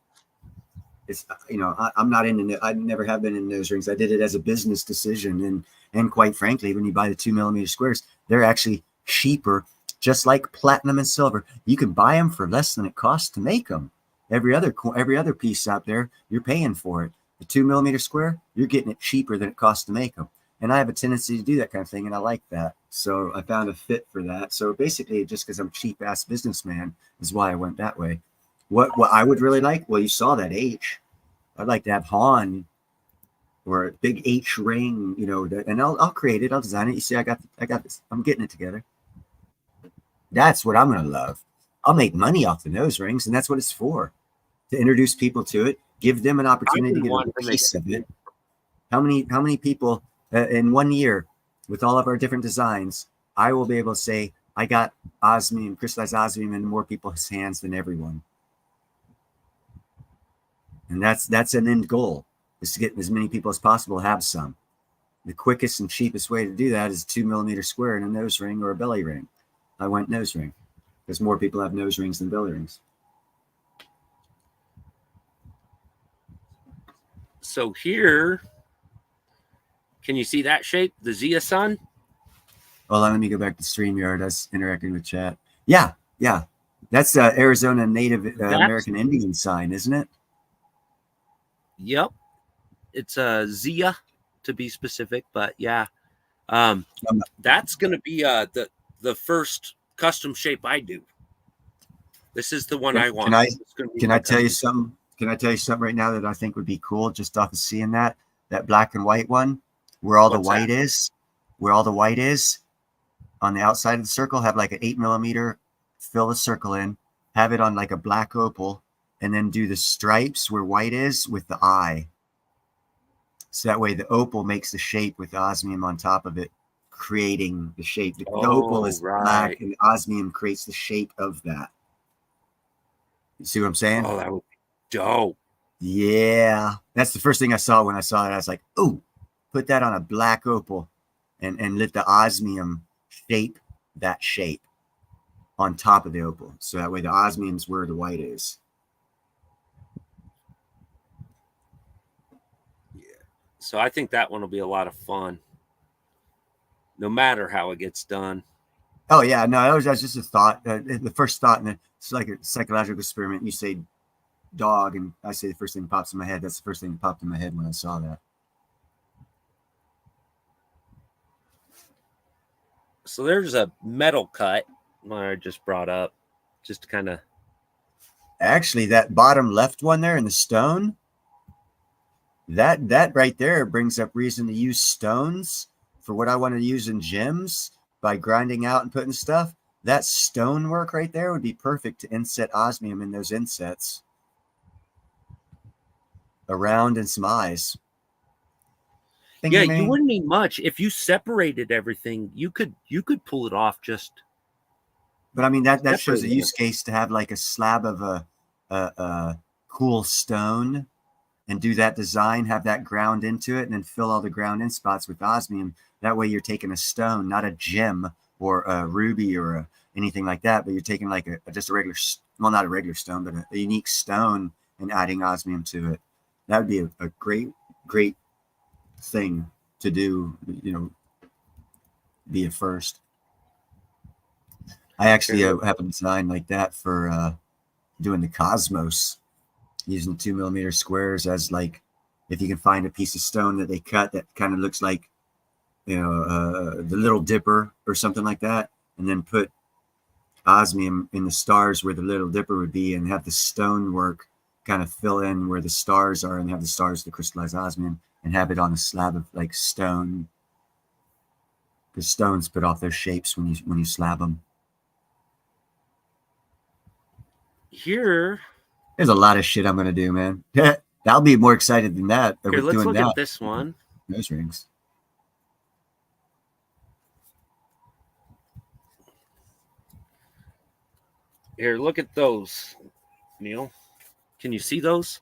it's I'm not into. I never have been in nose rings. I did it as a business decision, and quite frankly, when you buy the 2 millimeter squares, they're actually cheaper, just like platinum and silver. You can buy them for less than it costs to make them. Every other piece out there, you're paying for it. The 2 millimeter square, you're getting it cheaper than it costs to make them. And I have a tendency to do that kind of thing, and I like that. So I found a fit for that. So basically, just because I'm cheap ass businessman is why I went that way. What I would really like, well, you saw that H. I'd like to have Han or a big H ring, and I'll create it. I'll design it. You see, I got this. I'm getting it together. That's what I'm gonna love. I'll make money off the nose rings, and that's what it's for. To introduce people to it, give them an opportunity to get a piece of it. How many people in 1 year with all of our different designs, I will be able to say I got osmium, crystallized osmium in more people's hands than everyone. And that's an end goal, is to get as many people as possible have some. The quickest and cheapest way to do that is a 2 millimeter square in a nose ring or a belly ring. I went nose ring because more people have nose rings than belly rings.
So here, can you see that shape? The Zia Sun?
Hold on, let me go back to StreamYard. That's interacting with chat. Yeah. That's Arizona Native American Indian sign, isn't it?
Yep. It's a Zia, to be specific, but yeah. That's going to be the first custom shape I do. This is the one I want.
Can I tell you something? Can I tell you something right now that I think would be cool just off of seeing that black and white one, where all the white is, on the outside of the circle, have like an 8 millimeter, fill the circle in, have it on like a black opal, and then do the stripes where white is with the eye. So that way the opal makes the shape with the osmium on top of it, creating the shape. The opal is black and the osmium creates the shape of that. You see what I'm saying?
Oh, that would be dope.
Yeah. That's the first thing I saw when I saw it. I was like, ooh, put that on a black opal and let the osmium shape that shape on top of the opal. So that way the osmium's where the white is.
Yeah. So I think that one will be a lot of fun, no matter how it gets done.
Oh, yeah. No, that was just a thought. The first thought, and it's like a psychological experiment. You say dog, and I say the first thing that pops in my head. That's the first thing that popped in my head when I saw that.
So there's a metal cut I just brought up, just to kind of.
Actually, that bottom left one there in the stone, that right there brings up reason to use stones for what I want to use in gems by grinding out and putting stuff. That stone work right there would be perfect to inset osmium in those insets. Around and some eyes.
Yeah, you wouldn't need much if you separated everything. You could pull it off just.
But I mean that shows a use case to have like a slab of a cool stone and do that design, have that ground into it, and then fill all the ground in spots with osmium. That way you're taking a stone, not a gem or a ruby or anything like that, but you're taking like just a regular, well, not a regular stone, but a unique stone and adding osmium to it. That would be a great thing to do, be a first. I actually have a design like that for doing the cosmos using 2mm squares as like, if you can find a piece of stone that they cut that kind of looks like, the Little Dipper or something like that, and then put osmium in the stars where the Little Dipper would be, and have the stonework kind of fill in where the stars are, and have the stars to crystallize osmium, and have it on a slab of like stone, because stones put off their shapes when you slab them.
Here,
There's a lot of shit I'm gonna do, man. I'll be more excited than that.
here, let's
doing
look
that.
at this one.
Nose rings.
Here, look at those, Neil. Can you see those?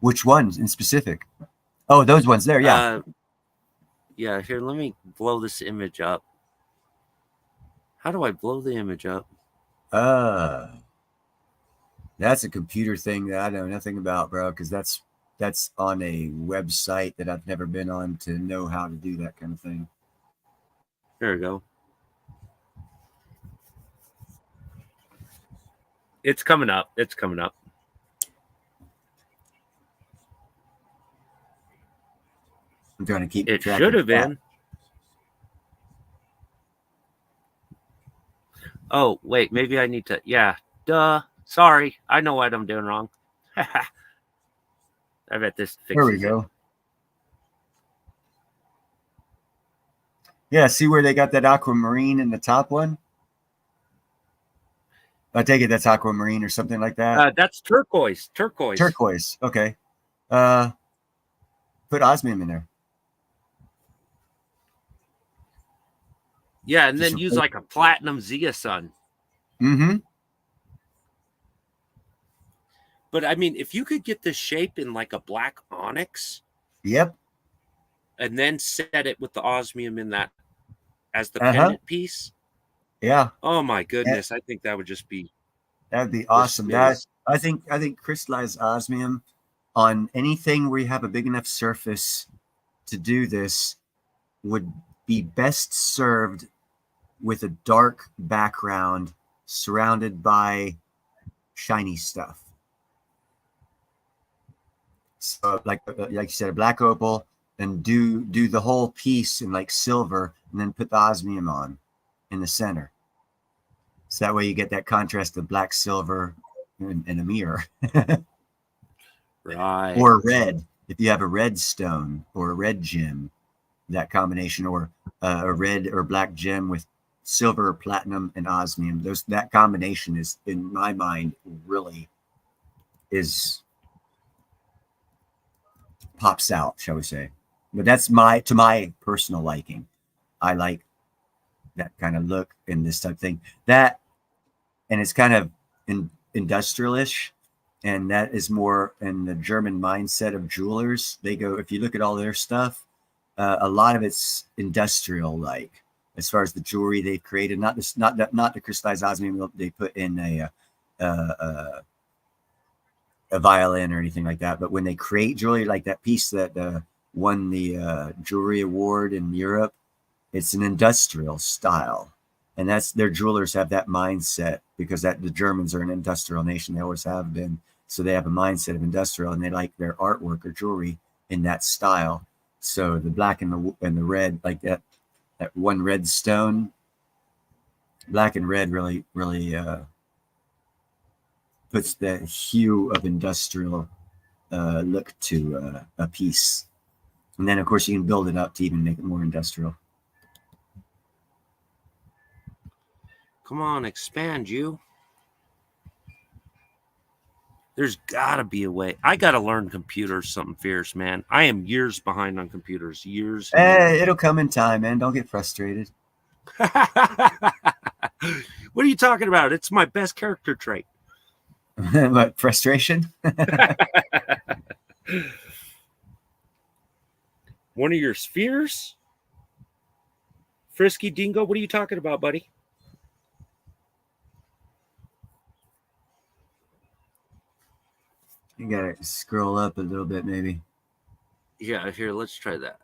Which ones in specific? Oh, those ones there. Yeah.
Yeah. Here, let me blow this image up. How do I blow the image up?
That's a computer thing that I know nothing about, bro. Because that's on a website that I've never been on to know how to do that kind of thing.
There we go. It's coming up. It's coming up.
I'm trying to keep
It
track
should
of
have
that.
been. Oh, wait. Maybe I need to. Yeah. Duh. Sorry. I know what I'm doing wrong. I bet this fixes
There we go. Yeah, see where they got that aquamarine in the top one? I take it that's aquamarine or something like that.
That's turquoise. Turquoise.
Turquoise. Okay. Put osmium in there.
Yeah, and
Just
then use like a platinum zeasun.
Mm-hmm.
But I mean, if you could get this shape in like a black onyx,
Yep.
and then set it with the osmium in that as the pendant piece.
Yeah.
Oh my goodness, I think that would just be
That'd be awesome.
That
I think crystallized osmium on anything where you have a big enough surface to do this would be best served with a dark background surrounded by shiny stuff. So like you said, a black opal, and do the whole piece in like silver, and then put the osmium on in the center. So that way you get that contrast of black, silver, in a mirror.
right.
Or red, if you have a red stone or a red gem, that combination, or a red or black gem with silver, platinum, and osmium. That combination is, in my mind, really is pops out, shall we say. But that's to my personal liking. I like that kind of look in this type of thing. That, and it's kind of industrialish, and that is more in the German mindset of jewelers. They go, if you look at all their stuff, a lot of it's industrial, like as far as the jewelry they've created. Not the crystallized osmium they put in a violin or anything like that. But when they create jewelry, like that piece that won the jewelry award in Europe, it's an industrial style, and that's their jewelers have that mindset, because that the Germans are an industrial nation. They always have been. So they have a mindset of industrial, and they like their artwork or jewelry in that style. So the black and the red, like that one red stone, black and red really puts that hue of industrial look to a piece. And then of course you can build it up to even make it more industrial.
Come on, expand you. There's gotta be a way. I gotta learn computers something fierce, man. I am years behind on computers. Years.
It'll come in time, man. Don't get frustrated.
What are you talking about? It's my best character trait.
What, frustration?
One of your spheres? Frisky Dingo? What are you talking about, buddy?
You gotta scroll up a little bit, maybe.
Yeah, here, let's try that.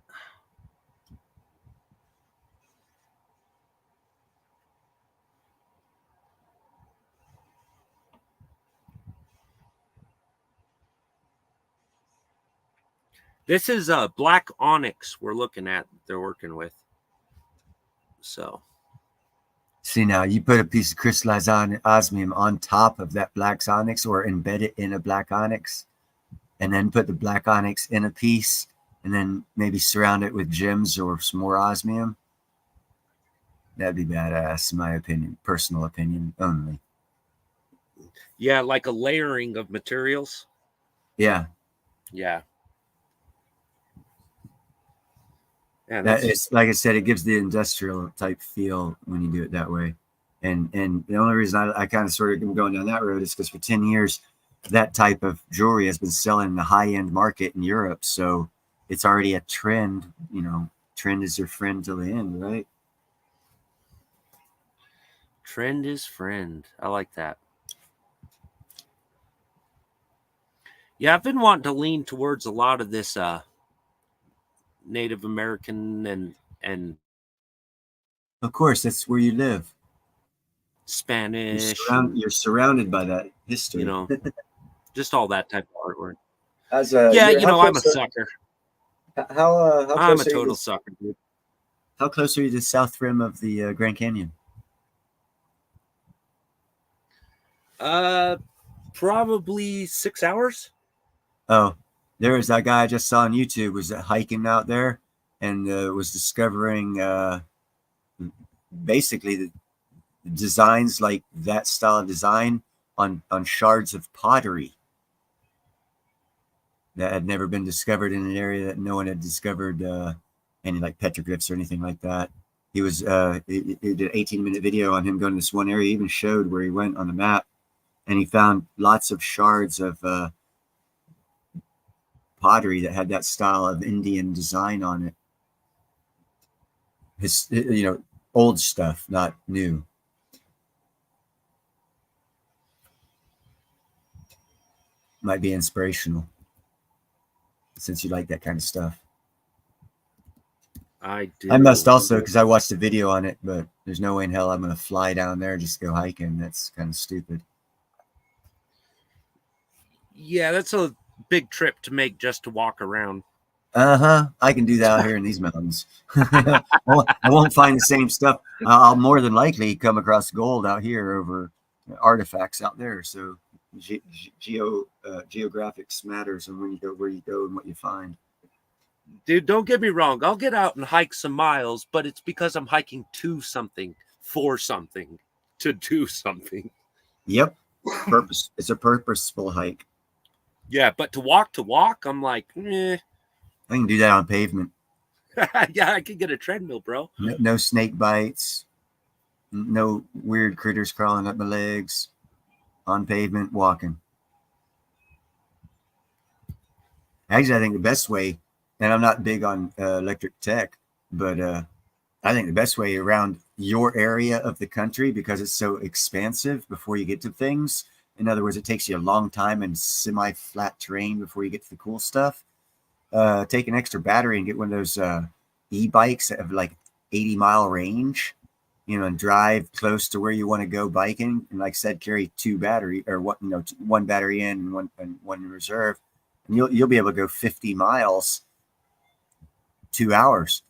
This is black onyx we're looking at. They're working with. So.
See, now you put a piece of crystallized osmium on top of that black onyx, or embed it in a black onyx, and then put the black onyx in a piece, and then maybe surround it with gems or some more osmium. That'd be badass, in my opinion, personal opinion only.
Yeah, like a layering of materials.
Yeah.
Yeah.
Yeah, that is, like I said, it gives the industrial type feel when you do it that way. And the only reason I kind of sort of am going down that road is because for 10 years, that type of jewelry has been selling in the high-end market in Europe. So it's already a trend, you know, trend is your friend till the end, right?
Trend is friend. I like that. Yeah, I've been wanting to lean towards a lot of this Native American and
of course, that's where you live.
Spanish.
You're surrounded by that history.
You know, just all that type of artwork.
Yeah,
you know, I'm a sucker.
How
I'm a total sucker, dude.
How close are you to the south rim of the Grand Canyon?
Probably 6 hours.
Oh, there was that guy I just saw on YouTube was hiking out there and was discovering basically the designs like that style of design on shards of pottery that had never been discovered in an area that no one had discovered any like petroglyphs or anything like that. He was he did an 18-minute video on him going to this one area. He even showed where he went on the map, and he found lots of shards of pottery that had that style of Indian design on it. His, you know, old stuff, not new. Might be inspirational since you like that kind of stuff.
I do.
I must also, because I watched a video on it, but there's no way in hell I'm going to fly down there and just go hiking. That's kind of stupid.
Yeah, that's a big trip to make just to walk around.
I can do that out here in these mountains. I won't find the same stuff. I'll more than likely come across gold out here over artifacts out there. So geographics matters, and when you go, where you go, and what you find.
Dude, don't get me wrong. I'll get out and hike some miles, but it's because I'm hiking to something, for something, to do something.
Yep. Purpose. It's a purposeful hike.
Yeah, but to walk, I'm like, eh.
I can do that on pavement.
Yeah, I can get a treadmill, bro.
No snake bites. No weird critters crawling up my legs. On pavement, walking. Actually, I think the best way, and I'm not big on electric tech, but I think the best way around your area of the country, because it's so expansive before you get to things. In other words, it takes you a long time in semi-flat terrain before you get to the cool stuff. Take an extra battery and get one of those e-bikes that have like 80-mile range, you know, and drive close to where you want to go biking. And like I said, carry two battery or what, you know, one battery in and one in reserve, and you'll be able to go 50 miles, 2 hours,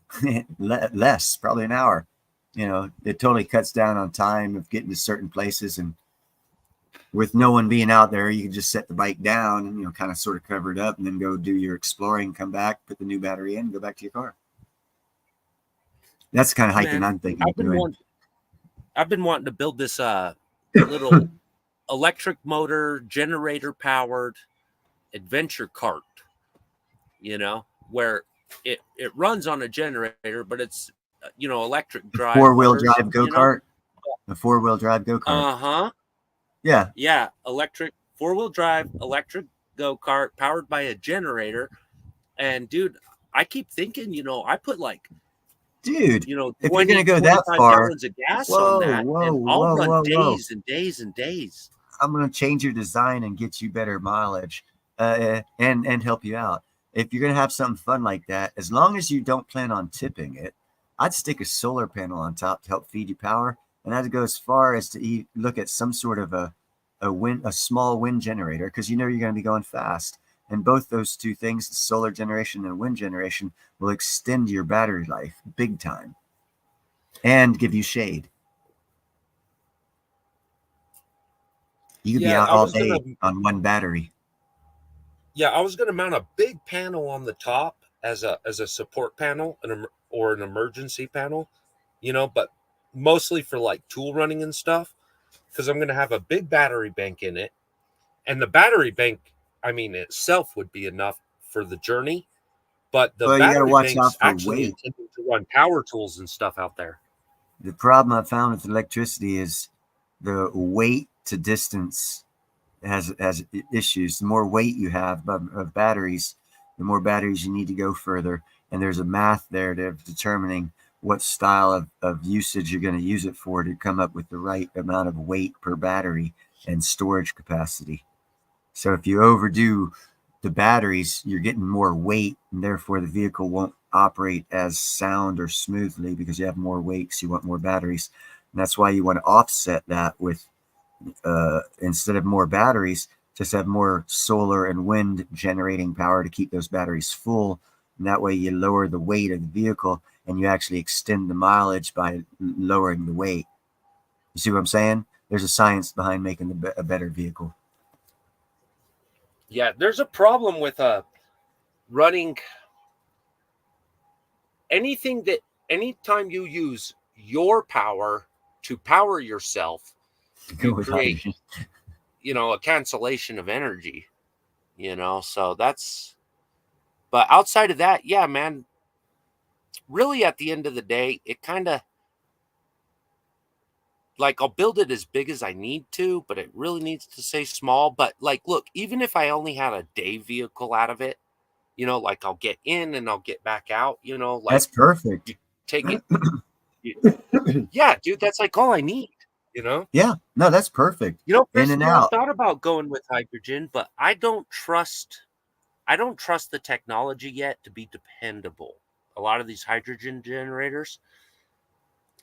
less, probably an hour. You know, it totally cuts down on time of getting to certain places, and with no one being out there, you can just set the bike down and, you know, kind of sort of cover it up and then go do your exploring, come back, put the new battery in, and go back to your car. That's the kind of hiking I'm thinking of doing.
I've been wanting to build this little electric motor, generator powered adventure cart, you know, where it runs on a generator, but it's, you know, electric drive.
4-wheel drive go-kart. A 4-wheel drive go-kart. Yeah.
Yeah. Electric 4-wheel drive, electric go-kart powered by a generator. And dude, I keep thinking, you know, I put like,
dude,
you know,
if you're going to go that far,
gallons of gas on that, and I'll run days and days and days.
I'm going to change your design and get you better mileage and help you out. If you're going to have something fun like that, as long as you don't plan on tipping it, I'd stick a solar panel on top to help feed you power. And I'd go as far as to look at some sort of a small wind generator, because you know you're going to be going fast. And both those two things, the solar generation and wind generation, will extend your battery life big time and give you shade. You could be
Yeah,
out
I
all
was
day
gonna
on one battery.
yeah, I was gonna mount a big panel on the top as a support panel, or an emergency panel, but mostly for like tool running and stuff, because I'm gonna have a big battery bank in it, and the battery bank, I mean, itself would be enough for the journey, but the
Well, you got to
battery
watch
bank's
out for
actually
weight.
intended to run power tools and stuff out there.
The problem I found with electricity is the weight to distance has issues. The more weight you have of batteries, the more batteries you need to go further. And there's a math there to determining what style of usage you're going to use it for to come up with the right amount of weight per battery and storage capacity. So if you overdo the batteries, you're getting more weight, and therefore the vehicle won't operate as sound or smoothly because you have more weight, so you want more batteries. And that's why you want to offset that with instead of more batteries, just have more solar and wind generating power to keep those batteries full. And that way you lower the weight of the vehicle and you actually extend the mileage by lowering the weight. You see what I'm saying? There's a science behind making a better vehicle.
Yeah, there's a problem with running anytime you use your power to power yourself,
Go
you
with
create,
hydrogen.
a cancellation of energy, so but outside of that, yeah, man, really at the end of the day, it kind of, like, I'll build it as big as I need to, but it really needs to stay small. But like, look, even if I only had a day vehicle out of it, like, I'll get in and I'll get back out,
That's
like,
perfect.
you take it. Yeah, dude, that's like all I need, you know?
Yeah, no, that's perfect. In
Chris,
and
I've
out.
thought about going with hydrogen, but I don't trust the technology yet to be dependable. A lot of these hydrogen generators,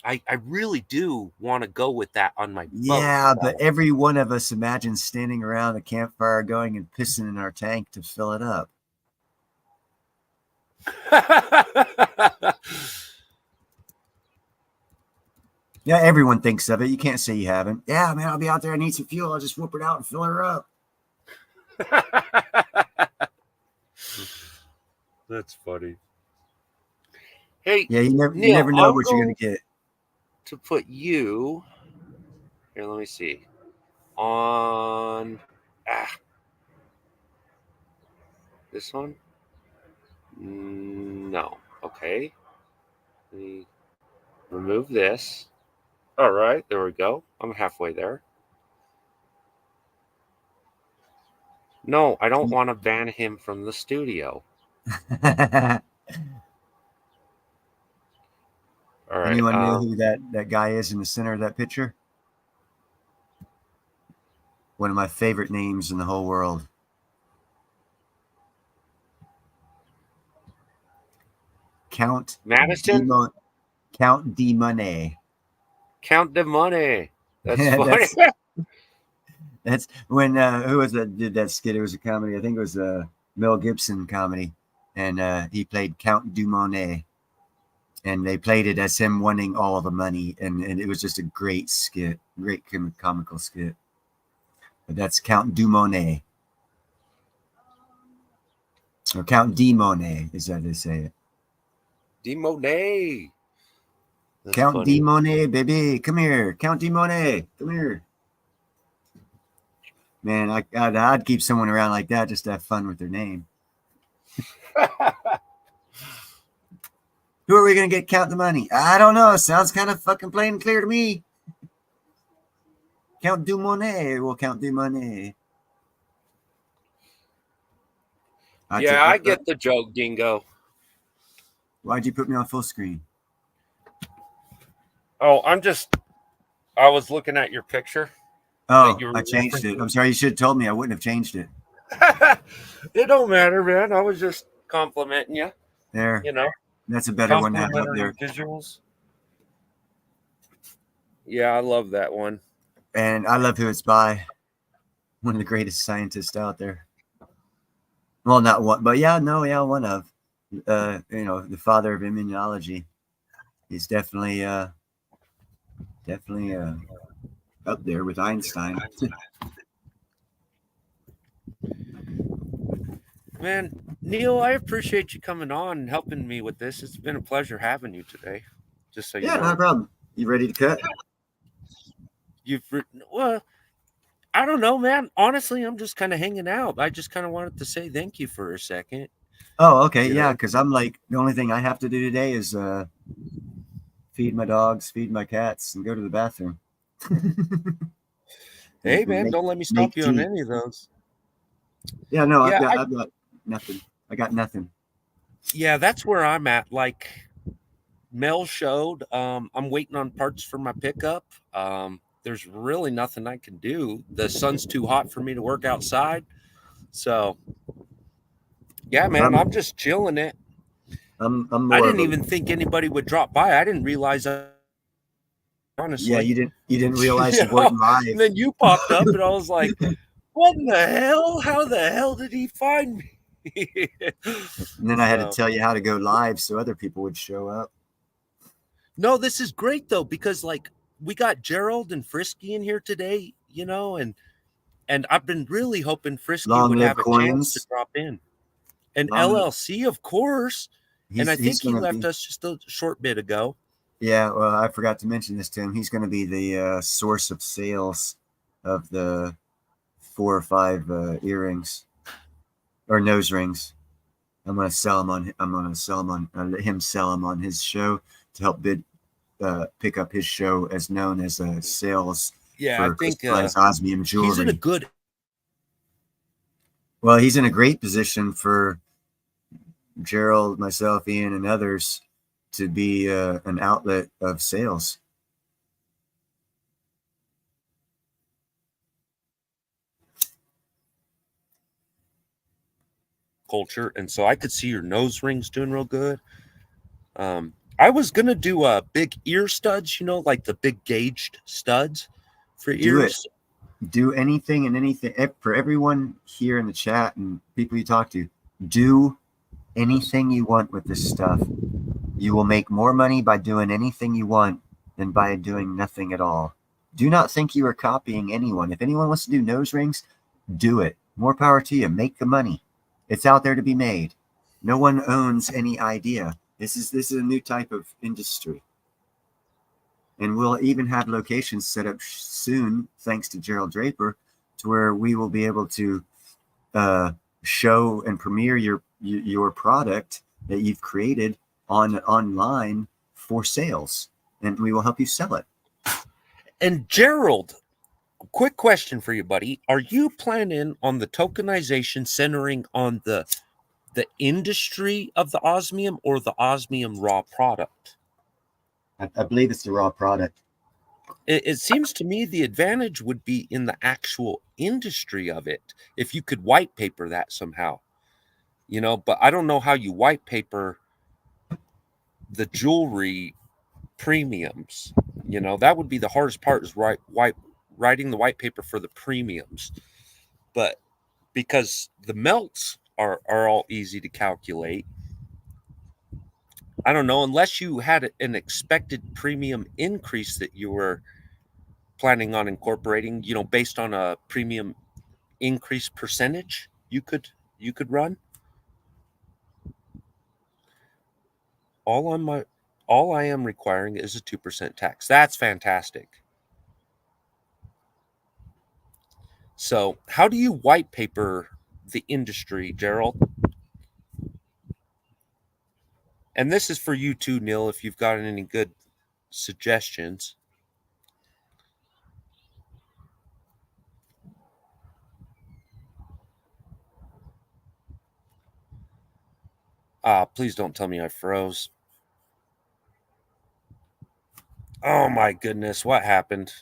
I really do want to go with that on my boat,
Yeah, but
though.
every one of us imagines standing around the campfire going and pissing in our tank to fill it up. Yeah, everyone thinks of it. You can't say you haven't. Yeah, man, I'll be out there. I need some fuel. I'll just whoop it out and fill her up.
That's funny. Hey,
Yeah, you
Neil,
never know
I'm
what you're gonna
going
get.
to put you here. Let me see. On this one. No. Okay. Let me remove this. All right. There we go. I'm halfway there. No, I don't want to ban him from the studio. All right.
Anyone know who that guy is in the center of that picture? One of my favorite names in the whole world. Count
Madison,
Demon Count D Money.
count the money. That's funny.
That's when who was that did that skit? It was a comedy. I think it was a Mel Gibson comedy, and he played Count Dumonet, and they played it as him wanting all the money, and it was just a great skit, great comical skit. But that's Count Dumonet, or Count D Monet, is how they say it.
D Monet. That's
Count D
funny.
Monet, baby, come here, Count D Monet, come here. Man, I'd keep someone around like that just to have fun with their name. Who are we going to get count the money? I don't know. Sounds kind of fucking plain and clear to me. Count du Monet. We'll count du Monet.
Yeah, I get the joke, Dingo.
Why'd you put me on full screen?
Oh, I was looking at your picture that
Oh,
you were
I changed it.
referencing.
I'm sorry. You should have told me. I wouldn't have changed it.
It don't matter, man. I was just complimenting you,
There.
you know,
That's a better one to have up
complimentary
there.
visuals. Yeah, I love that one.
And I love who it's by. One of the greatest scientists out there. Well, not one, but yeah, no, yeah, one of. The father of immunology. He's definitely up there with Einstein.
Man, Neil, I appreciate you coming on and helping me with this. It's been a pleasure having you today. Just so you
Yeah, not a
know,
problem. You ready to cut?
well, I don't know, man. Honestly, I'm just kind of hanging out. I just kind of wanted to say thank you for a second.
Oh, okay,
You
yeah,
know,
because I'm like the only thing I have to do today is feed my dogs, feed my cats, and go to the bathroom.
hey,
And
man, don't let me stop
make
you on
tea.
any of those.
Yeah, no,
Yeah,
I've got nothing. I got nothing.
yeah, that's where I'm at. Like Mel showed, I'm waiting on parts for my pickup. There's really nothing I can do. The sun's too hot for me to work outside. So, yeah, man,
I'm
I'm just chilling it.
I'm
I
more of
didn't
a
even think anybody would drop by. I didn't realize,
yeah.
honestly.
You didn't realize
You
you
know,
weren't live.
and then you popped up, and I was like, "What in the hell? How the hell did he find me?"
And then I had to
So,
tell you how to go live so other people would show up.
no, this is great though because like we got Gerald and Frisky in here today, and I've been really hoping Frisky
Long
would
live
have a chance to
coins.
drop in. And
Long.
LLC, of course. And I
He's
think he
gonna
left
be.
us just a short bit ago.
Yeah, well, I forgot to mention this to him. He's going to be the source of sales of the 4 or 5 earrings or nose rings. I'm going to sell them on. I'm going to sell them on. Let him sell them on his show to help pick up his show as known as sales
Yeah, I
for
think
crystallized osmium
he's in a
jewelry.
good
Well, he's in a great position for Gerald, myself, Ian, and others to be an outlet of sales.
culture. And so I could see your nose rings doing real good. I was gonna do big ear studs, like the big gauged studs for
Do it.
ears.
Do anything and anything for everyone here in the chat and people you talk to. Do anything you want with this stuff. You will make more money by doing anything you want than by doing nothing at all. Do not think you are copying anyone. If anyone wants to do nose rings, do it. More power to you. Make the money. It's out there to be made. No one owns any idea. This is a new type of industry. And we'll even have locations set up soon, thanks to Gerald Draper, to where we will be able to show and premiere your product that you've created online for sales, and we will help you sell it.
And Gerald, quick question for you, buddy. Are you planning on the tokenization centering on the industry of the osmium or the osmium raw product?
I believe it's the raw product.
It seems to me the advantage would be in the actual industry of it if you could white paper that somehow, but I don't know how you white paper the jewelry premiums. That would be the hardest part is writing the white paper for the premiums. But because the melts are all easy to calculate, I don't know, unless you had an expected premium increase that you were planning on incorporating, based on a premium increase percentage you could run. All on my all I am requiring is a 2% tax. That's fantastic. So, how do you white paper the industry, Gerald? And this is for you too, Neil, if you've got any good suggestions. Please don't tell me I froze. Oh my goodness, what happened?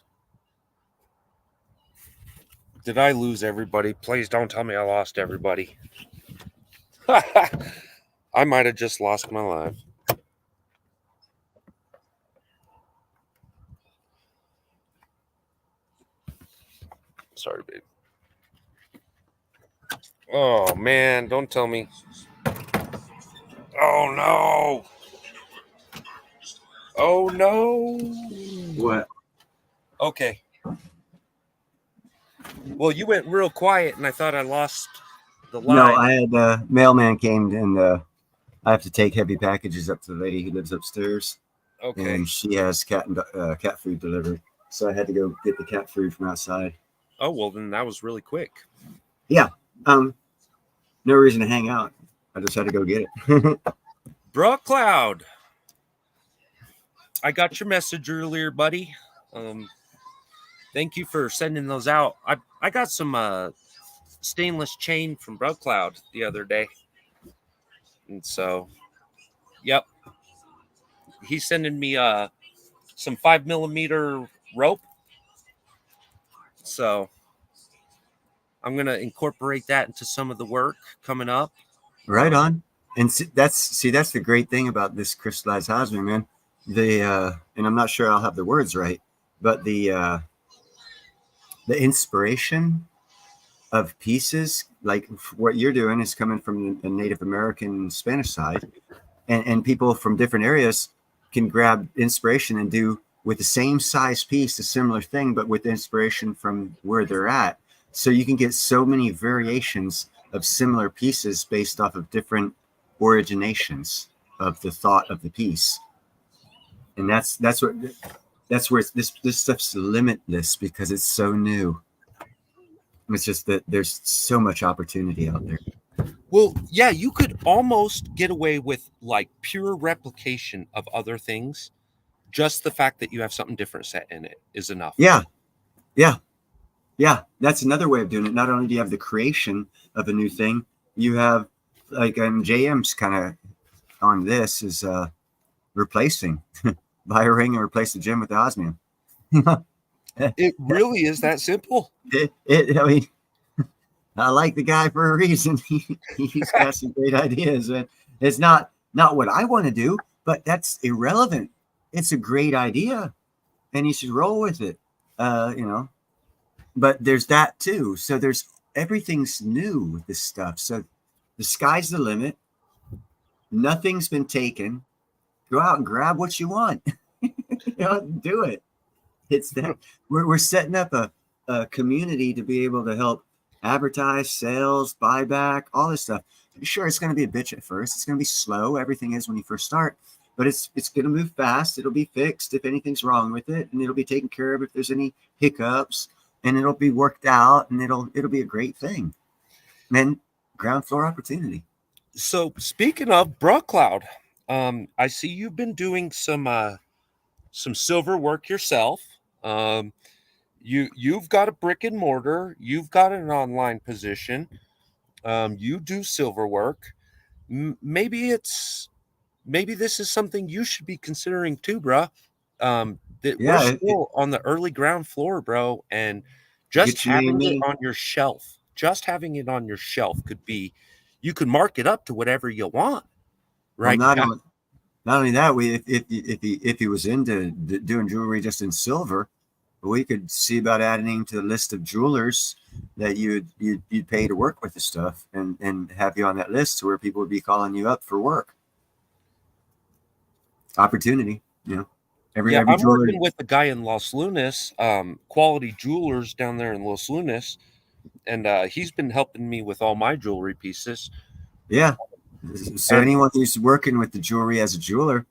Did I lose everybody? Please don't tell me I lost everybody. I might have just lost my life. Sorry, babe. Oh man, don't tell me. Oh no. Oh no.
What?
Okay. Well, you went real quiet and I thought I lost the
No,
line.
I had mailman came and I have to take heavy packages up to the lady who lives upstairs,
Okay.
and she has cat food delivered. So I had to go get the cat food from outside.
Oh, well then that was really quick.
Yeah. No reason to hang out. I just had to go get it.
Bruh Cloud. I got your message earlier, buddy. Thank you for sending those out. I got some stainless chain from Bruh Cloud the other day. And so, yep. He's sending me some 5 millimeter rope. So I'm gonna incorporate that into some of the work coming up.
Right on. And that's the great thing about this crystallized osmium, man. And I'm not sure I'll have the words right, but the inspiration of pieces like what you're doing is coming from the Native American Spanish side, and people from different areas can grab inspiration and do with the same size piece a similar thing, but with inspiration from where they're at. So you can get so many variations of similar pieces based off of different originations of the thought of the piece. And that's where this stuff's limitless because it's so new. It's just that there's so much opportunity out there.
Well, yeah, you could almost get away with like pure replication of other things. Just the fact that you have something different set in it is enough.
Yeah, yeah, yeah. That's another way of doing it. Not only do you have the creation of a new thing, you have like JM's kind of on this is replacing buy a ring and replace the gym with the osmium.
It really is that simple.
I mean, I like the guy for a reason. He's got some great ideas, and it's not what I want to do, but that's irrelevant. It's a great idea, and you should roll with it. You know, but there's that too. So there's everything's new with this stuff. So the sky's the limit. Nothing's been taken. Go out and grab what you want. Do it. It's that we're setting up a community to be able to help advertise, sales, buyback, all this stuff. Sure, it's going to be a bitch at first. It's going to be slow. Everything is when you first start, but it's going to move fast. It'll be fixed if anything's wrong with it, and it'll be taken care of if there's any hiccups, and it'll be worked out, and it'll be a great thing. And ground floor opportunity.
So speaking of Bruh Cloud, I see you've been doing some silver work yourself. You've got a brick and mortar. You've got an online position. You do silver work. Maybe this is something you should be considering too, bruh. That we're
Yeah,
still on the early ground floor, bro, and just
get your name
having it
in.
on your shelf, could be, you could mark it up to whatever you want
Well,
right now.
not only that, if he was into doing jewelry just in silver, we could see about adding to the list of jewelers that you'd pay to work with the stuff, and have you on that list to where people would be calling you up for work. Opportunity, every
Yeah, I'm
jeweler.
working with a guy in Los Lunas, Quality Jewelers down there in Los Lunas, and he's been helping me with all my jewelry pieces.
Yeah. So
And
anyone who's working with the jewelry as a jeweler,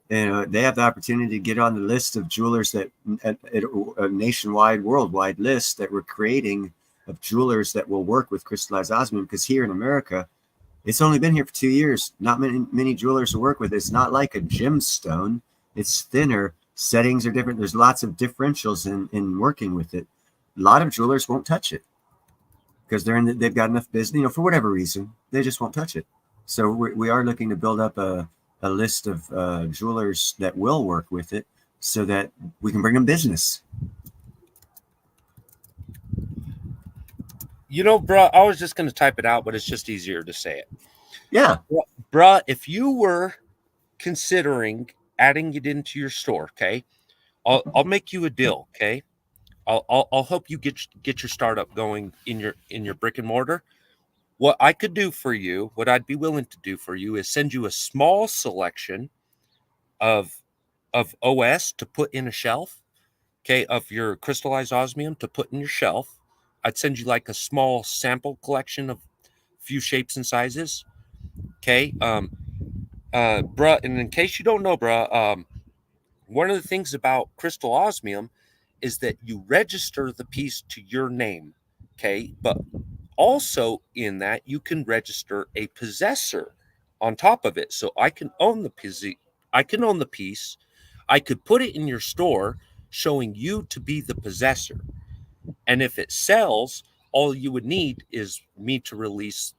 they have the opportunity to get on the list of jewelers that at a nationwide, worldwide list that we're creating of jewelers that will work with crystallized osmium. Because here in America, it's only been here for 2 years. Not many jewelers to work with. It's not like a gemstone. It's thinner. Settings are different. There's lots of differentials in working with it. A lot of jewelers won't touch it because they've got enough business, for whatever reason, they just won't touch it. So we are looking to build up a list of jewelers that will work with it so that we can bring them business.
bruh, I was just going to type it out, but it's just easier to say it.
Yeah.
Bruh, if you were considering adding it into your store, okay, I'll make you a deal, okay. I'll help you get your startup going in your brick and mortar. what I could do for you, what I'd be willing to do for you, is send you a small selection of OS to put in a shelf, okay, of your crystallized osmium to put in your shelf. I'd send you like a small sample collection of a few shapes and sizes, okay. Bruh, and in case you don't know, bruh, one of the things about crystal osmium is that you register the piece to your name, okay, but also in that you can register a possessor on top of it. So I can own the piece. I can own the piece. I could put it in your store showing you to be the possessor. And if it sells, all you would need is me to release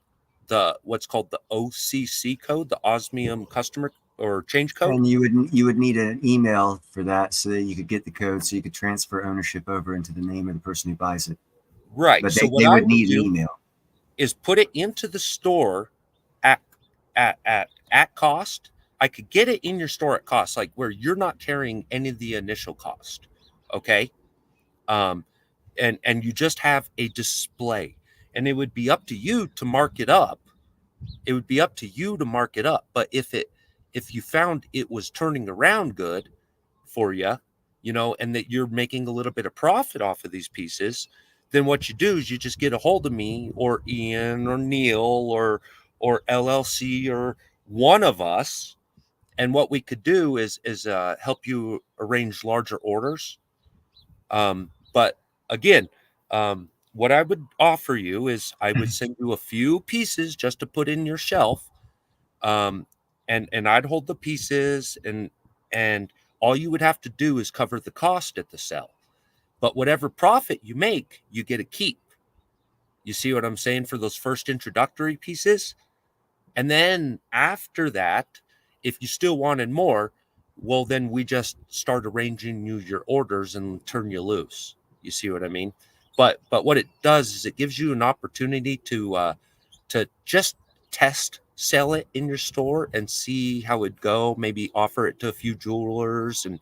the what's called the OCC code, the Osmium customer or change code.
And you would need an email for that so that you could get the code so you could transfer ownership over into the name of the person who buys it.
Right.
But
So what
they
I
would
would
need an
do
email.
is put it into the store at at cost. I could get it in your store at cost, like where you're not carrying any of the initial cost. Okay. Um, and you just have a display. And it would be up to you to mark it up. It would be up to you to mark it up. But if you found it was turning around good for you, you know, and that you're making a little bit of profit off of these pieces, then what you do is you just get a hold of me or Ian or Neil or LLC or one of us, and what we could do is help you arrange larger orders. But again, what I would offer you is I would send you a few pieces just to put in your shelf, um, and I'd hold the pieces, and all you would have to do is cover the cost at the sell. But whatever profit you make, you get a keep. You see what I'm saying for those first introductory pieces? And then after that, if you still wanted more, well, then we just start arranging you your orders and turn you loose. You see what I mean? But what it does is it gives you an opportunity to just test sell it in your store and see how it go. Maybe offer it to a few jewelers, and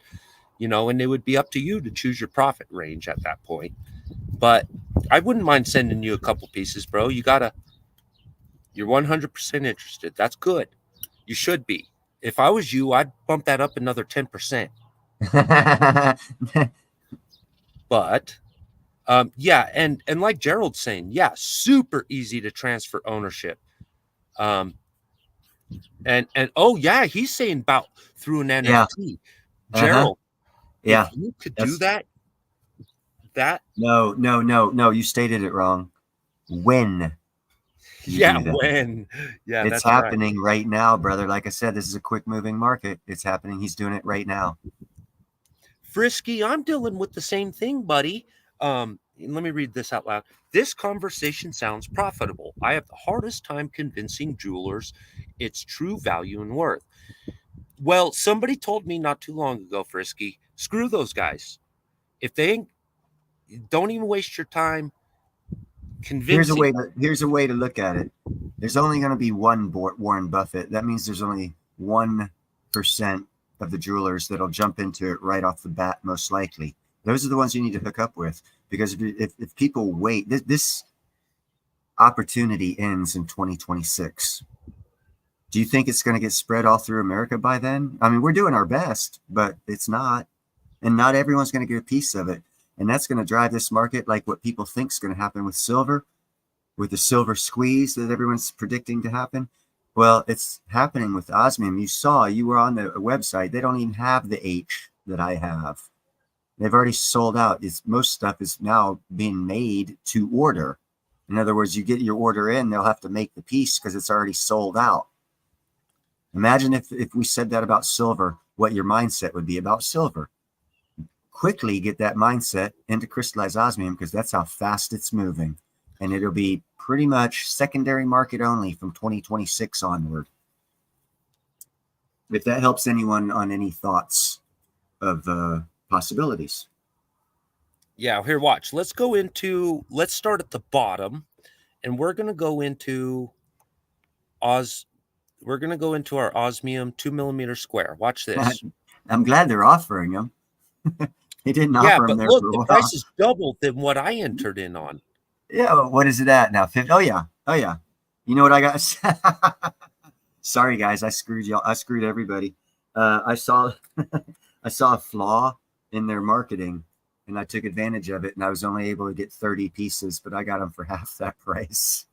and it would be up to you to choose your profit range at that point. But I wouldn't mind sending you a couple pieces, bro. You're 100% interested. That's good. You should be. If I was you, I'd bump that up another 10%. But yeah, and like Gerald's saying, yeah, super easy to transfer ownership. And oh yeah, he's saying about through an
Yeah.
NFT.
Uh-huh.
Gerald,
Yeah.
if you could do that,
No, you stated it wrong. When can you
yeah,
do that?
when, yeah,
It's
that's right.
happening right now, brother. Like I said, this is a quick moving market. It's happening. He's doing it right now.
Frisky, I'm dealing with the same thing, buddy. Let me read this out loud. This conversation sounds profitable. I have the hardest time convincing jewelers its true value and worth. Well, somebody told me not too long ago, Frisky, screw those guys. If they ain't, don't even waste your time
Here's a
convincing.
way to look at it. There's only going to be one Warren Buffett. That means there's only 1% of the jewelers that'll jump into it right off the bat, most likely. Those are the ones you need to hook up with, because if people wait, this opportunity ends in 2026. Do you think it's going to get spread all through America by then? I mean, we're doing our best, but it's not. And not everyone's going to get a piece of it. And that's going to drive this market like what people think is going to happen with silver, with the silver squeeze that everyone's predicting to happen. Well, it's happening with osmium. You were on the website. They don't even have the H that I have. They've already sold out. Most stuff is now being made to order. In other words, you get your order in, they'll have to make the piece because it's already sold out. Imagine if we said that about silver, what your mindset would be about silver. Quickly get that mindset into crystallized osmium, because that's how fast it's moving. And it'll be pretty much secondary market only from 2026 onward. If that helps anyone on any thoughts of possibilities.
Yeah, here, watch. Let's start at the bottom, and we're going to go into our osmium 2mm square. Watch this.
I'm glad they're offering them. They didn't
Yeah,
offer them
but
there
look,
for a
the
while.
price is double than what I entered in on.
Yeah, what is it at now? 50? Oh yeah. You know what I got? Sorry, guys. I screwed y'all. I screwed everybody. I saw I saw a flaw in their marketing, and I took advantage of it, and I was only able to get 30 pieces, but I got them for half that price.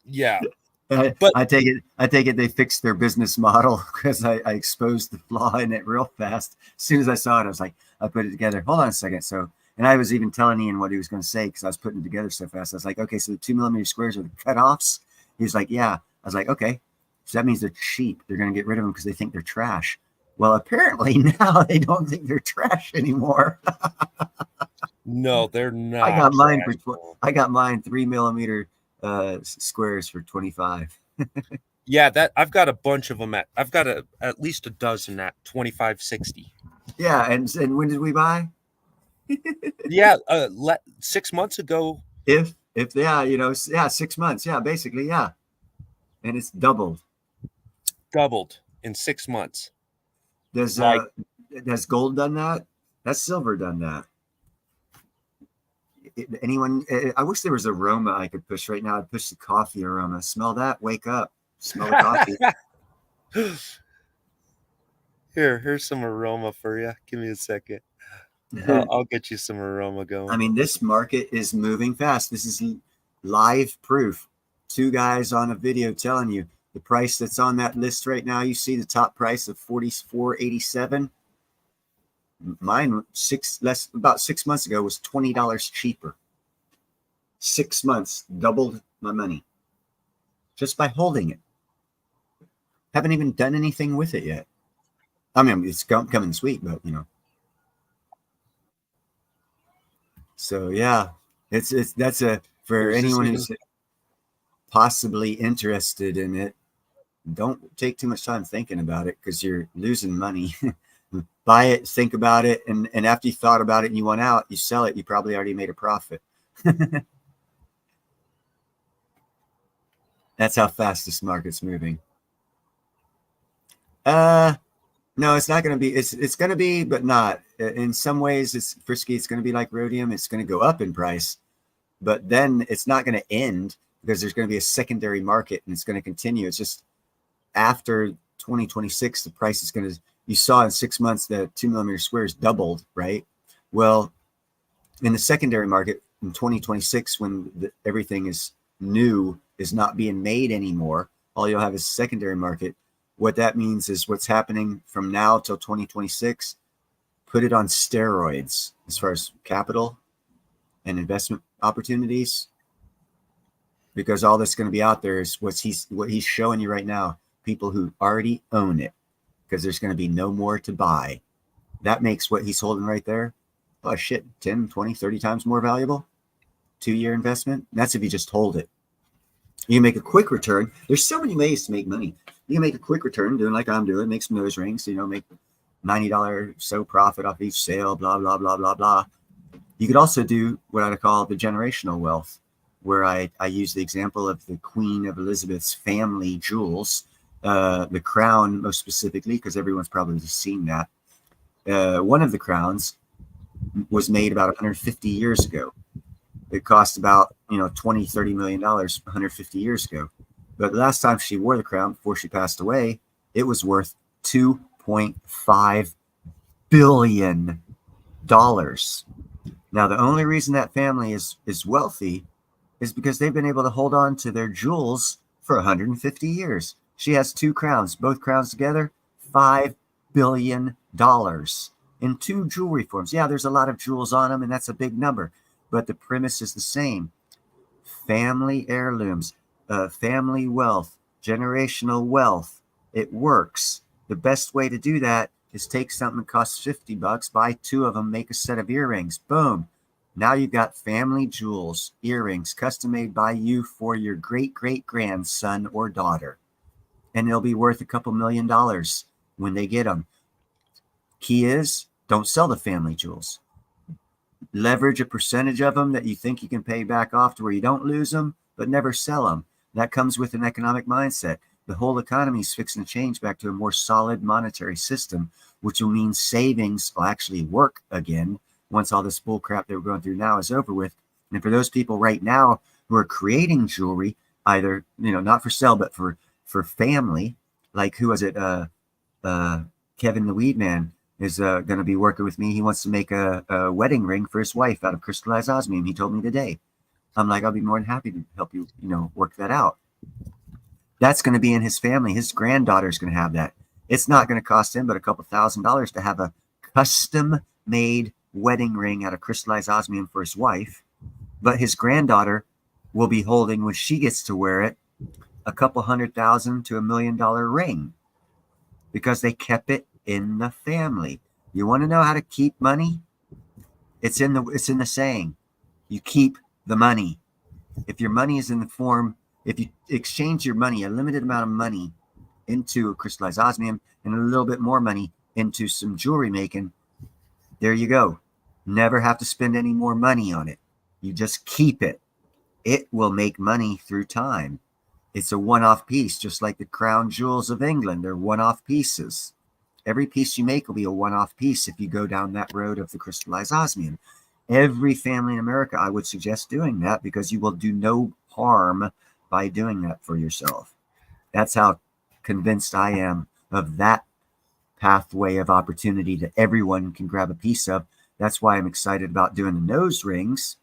Yeah.
But
But
I take it they fixed their business model because I exposed the flaw in it real fast. As soon as I saw it, I was like, I put it together. Hold on a second. So, and I was even telling Ian what he was going to say because I was putting it together so fast. I was like, okay, so the 2mm squares are the cutoffs. He was like, yeah. I was like, okay. So that means they're cheap. They're going to get rid of them because they think they're trash. Well, apparently now they don't think they're trash anymore.
no, they're not.
I got mine
trash,
for
though.
I got mine 3mm squares for 25.
Yeah, that I've got a bunch of them I've got at least a dozen at 25.60.
Yeah, and when did we buy?
Yeah, 6 months ago.
If yeah, 6 months, yeah, basically, yeah, and it's doubled.
Doubled in 6 months.
Does
Like,
has gold done that? Has silver done that? Anyone? I wish there was aroma I could push right now. I'd push the coffee aroma. Smell that? Wake up! Smell the coffee.
here's some aroma for you. Give me a second. I'll get you some aroma
I
going.
mean, this market is moving fast. This is live proof. Two guys on a video telling you the price that's on that list right now. You see the top price of 44.87. Mine about 6 months ago was $20 cheaper. 6 months, doubled my money just by holding it. Haven't even done anything with it yet. I mean, it's coming this week, but So yeah, that's for anyone who's possibly interested in it. Don't take too much time thinking about it because you're losing money. Buy it, think about it, and after you thought about it and you want out, you sell it. You probably already made a profit. That's how fast this market's moving. No, it's not going to be. It's going to be, but not. In some ways, it's frisky. It's going to be like rhodium. It's going to go up in price, but then it's not going to end because there's going to be a secondary market and it's going to continue. It's just after 2026, the price is going to. You saw in 6 months that 2mm squares doubled, right? Well, in the secondary market in 2026, when everything is new, is not being made anymore, all you'll have is secondary market. What that means is what's happening from now till 2026, put it on steroids as far as capital and investment opportunities, because all that's going to be out there is what he's showing you right now, people who already own it, because there's going to be no more to buy. That makes what he's holding right there, oh shit, 10, 20, 30 times more valuable. 2-year investment. That's if you just hold it. You can make a quick return. There's so many ways to make money. You can make a quick return doing like I'm doing, make some nose rings, make $90 so profit off each sale, blah, blah, blah, blah, blah. You could also do what I call the generational wealth, where I use the example of the Queen of Elizabeth's family jewels, the crown most specifically, because everyone's probably seen that. One of the crowns was made about 150 years ago. It cost about, $20-30 million 150 years ago. But the last time she wore the crown before she passed away, it was worth $2.5 billion. Now, the only reason that family is wealthy is because they've been able to hold on to their jewels for 150 years. She has 2 crowns, both crowns together, $5 billion in 2 jewelry forms. Yeah, there's a lot of jewels on them, and that's a big number, but the premise is the same. Family heirlooms, family wealth, generational wealth. It works. The best way to do that is take something that costs $50, buy 2 of them, make a set of earrings. Boom. Now you've got family jewels, earrings, custom made by you for your great-great-grandson or daughter. And they'll be worth a couple $1 million when they get them. Key is, don't sell the family jewels. Leverage a percentage of them that you think you can pay back off to where you don't lose them, but never sell them. That comes with an economic mindset. The whole economy is fixing to change back to a more solid monetary system, which will mean savings will actually work again once all this bull crap that we're going through now is over with. And for those people right now who are creating jewelry, either, not for sale, but for family. Like, who was it? Kevin the Weed Man is going to be working with me. He wants to make a wedding ring for his wife out of crystallized osmium. He told me today. I'm like, I'll be more than happy to help you, work that out. That's going to be in his family. His granddaughter is going to have that. It's not going to cost him but a couple $1,000s to have a custom made wedding ring out of crystallized osmium for his wife. But his granddaughter will be holding, when she gets to wear it, a couple $100,000 to $1 million ring, because they kept it in the family. You want to know how to keep money? It's in the saying. You keep the money. If your money is in the form, if you exchange your money, a limited amount of money, into crystallized osmium and a little bit more money into some jewelry making, there you go. Never have to spend any more money on it. You just keep it. It will make money through time. It's a one-off piece, just like the crown jewels of England. They're one-off pieces. Every piece you make will be a one-off piece if you go down that road of the crystallized osmium. Every family in America, I would suggest doing that, because you will do no harm by doing that for yourself. That's how convinced I am of that pathway of opportunity that everyone can grab a piece of. That's why I'm excited about doing the nose rings,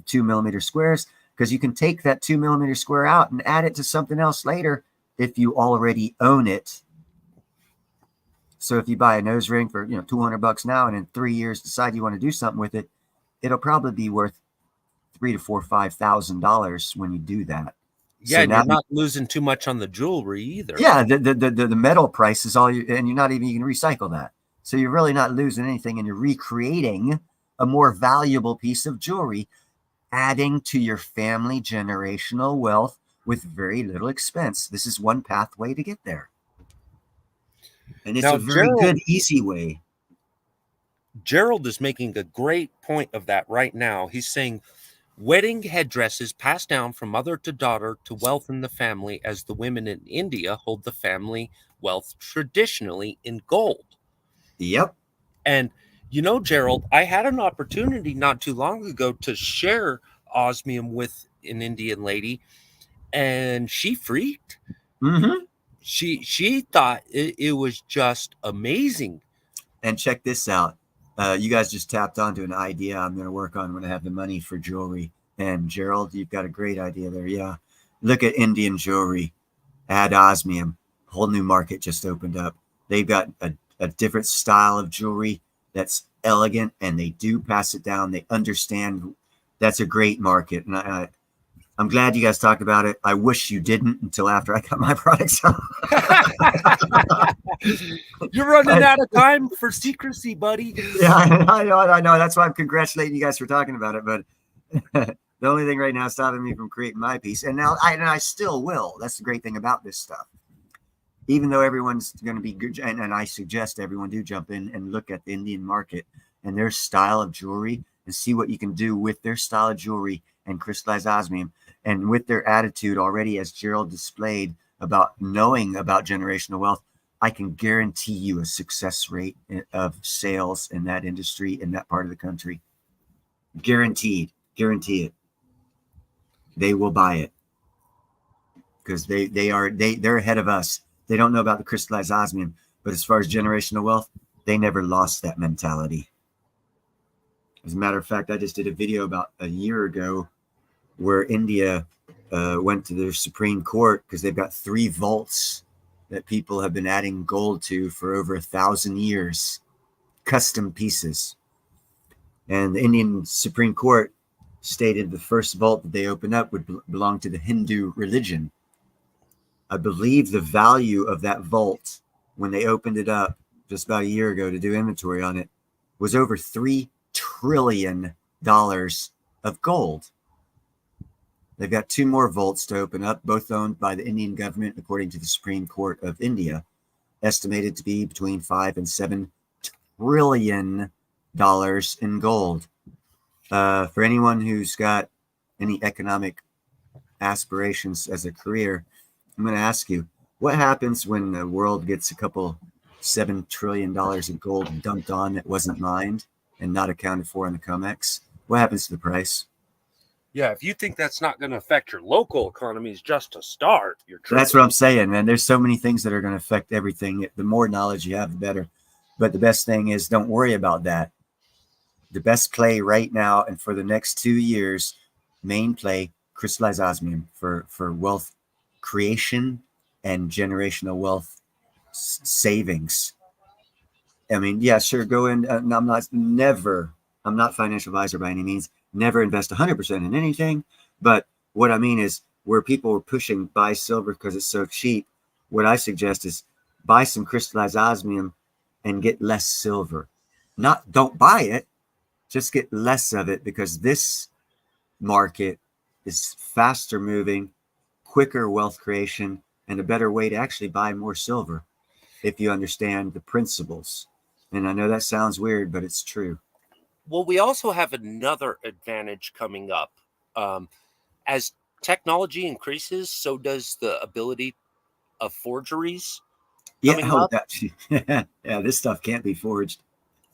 2 millimeter squares, because you can take that 2 millimeter square out and add it to something else later if you already own it. So if you buy a nose ring for $200 now, and in 3 years decide you want to do something with it, it'll probably be worth $3,000 to $4,000 when you do that.
Yeah,
so
and you're not losing too much on the jewelry either.
Yeah, the metal price is all you, and you can recycle that. So you're really not losing anything, and you're recreating a more valuable piece of jewelry, adding to your family generational wealth with very little expense. This is one pathway to get there. And it's a very good, easy way.
Gerald is making a great point of that right now. He's saying, wedding headdresses passed down from mother to daughter to wealth in the family, as the women in India hold the family wealth traditionally in gold.
Yep.
And Gerald, I had an opportunity not too long ago to share osmium with an Indian lady, and she freaked.
Mm-hmm.
She thought it was just amazing.
And check this out. You guys just tapped onto an idea I'm going to work on when I have the money for jewelry. And Gerald, you've got a great idea there. Yeah. Look at Indian jewelry. Add osmium. Whole new market just opened up. They've got a different style of jewelry that's elegant, and they do pass it down. They understand. That's a great market. And I'm glad you guys talked about it. I wish you didn't until after I got my products out.
You're running out of time for secrecy, buddy.
Yeah, I know. That's why I'm congratulating you guys for talking about it. But the only thing right now is stopping me from creating my piece. And now I still will. That's the great thing about this stuff. Even though everyone's going to be good, and I suggest everyone do jump in and look at the Indian market and their style of jewelry and see what you can do with their style of jewelry and crystallized osmium, and with their attitude already, as Gerald displayed, about knowing about generational wealth. I can guarantee you a success rate of sales in that industry in that part of the country. Guaranteed. Guarantee it. They will buy it, because they're ahead of us. They don't know about the crystallized osmium, but as far as generational wealth, they never lost that mentality. As a matter of fact, I just did a video about a year ago where India went to their Supreme Court because they've got 3 vaults that people have been adding gold to for over 1,000 years, custom pieces. And the Indian Supreme Court stated the first vault that they opened up would belong to the Hindu religion. I believe the value of that vault, when they opened it up just about a year ago to do inventory on it, was over $3 trillion of gold. They've got 2 more vaults to open up, both owned by the Indian government, according to the Supreme Court of India, estimated to be between $5 and $7 trillion in gold. For anyone who's got any economic aspirations as a career, I'm going to ask you, what happens when the world gets a couple $7 trillion of gold dumped on that wasn't mined and not accounted for in the COMEX? What happens to the price?
Yeah, if you think that's not going to affect your local economies just to start, you're tripping.
That's what I'm saying, man. There's so many things that are going to affect everything. The more knowledge you have, the better. But the best thing is don't worry about that. The best play right now and for the next 2 years, main play, crystallized osmium for wealth creation and generational wealth savings. I mean, yeah, sure, go in. I'm not financial advisor by any means. Never invest 100% in anything. But what I mean is, where people are pushing buy silver because it's so cheap, what I suggest is buy some crystallized osmium and get less silver. Not don't buy it, just get less of it, because this market is faster moving, quicker wealth creation, and a better way to actually buy more silver if you understand the principles. And I know that sounds weird, but it's true.
Well, we also have another advantage coming up. As technology increases, so does the ability of forgeries
Yeah,
coming
oh,
up.
that, yeah, this stuff can't be forged.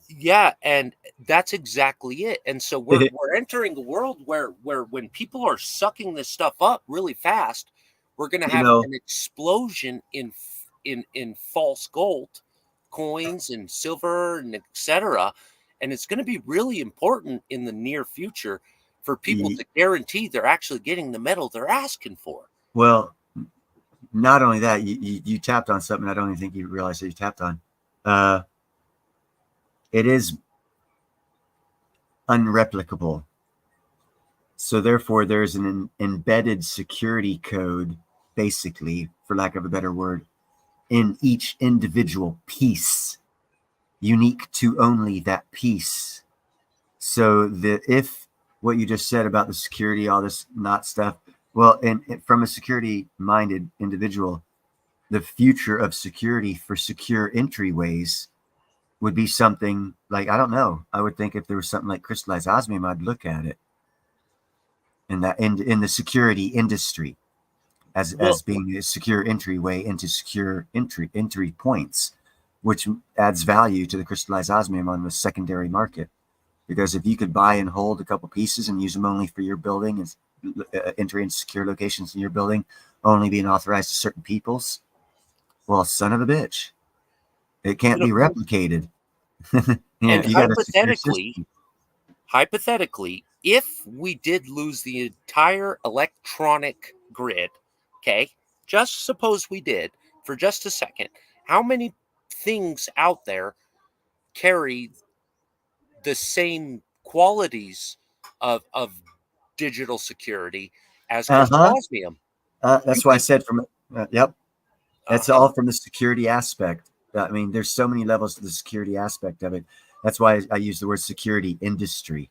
Yeah, and that's exactly it. And so we're entering a world where when people are sucking this stuff up really fast, we're going to
You
have
know,
an explosion in false gold coins and silver and etc. And it's going to be really important in the near future for people to guarantee they're actually getting the metal they're asking for.
well, not only that, you tapped on something I don't even think you realized that you tapped on. Uh, it is unreplicable. So therefore, there's an embedded security code, basically, for lack of a better word, in each individual piece, unique to only that piece. So if what you just said about the security, all this not stuff, well, and from a security-minded individual, the future of security for secure entryways would be something like, I don't know. I would think if there was something like crystallized osmium, I'd look at it in that in the security industry as
Well,
being a secure entryway into secure entry points, which adds value to the crystallized osmium on the secondary market. Because if you could buy and hold a couple pieces and use them only for your building, and entry and secure locations in your building only being authorized to certain peoples, well, son of a bitch, it can't be replicated.
and
You got a secure system.
hypothetically, if we did lose the entire electronic grid, okay, just suppose we did for just a second, how many things out there carry the same qualities of digital security as crystal
Uh-huh.
osmium? You
That's why I
could,
said yep. That's
uh-huh.
all from the security aspect. I mean, there's so many levels to the security aspect of it. That's why I use the word security industry,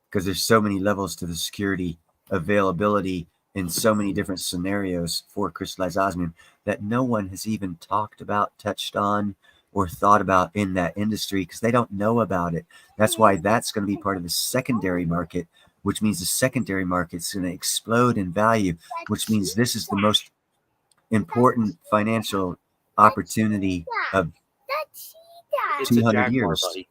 because there's so many levels to the security availability in so many different scenarios for crystallized osmium that no one has even talked about, touched on, or thought about in that industry because they don't know about it. That's why that's going to be part of the secondary market, which means the secondary market's going to explode in value, which means this is the most important financial opportunity of
It's a
200
jaguar,
years.
buddy.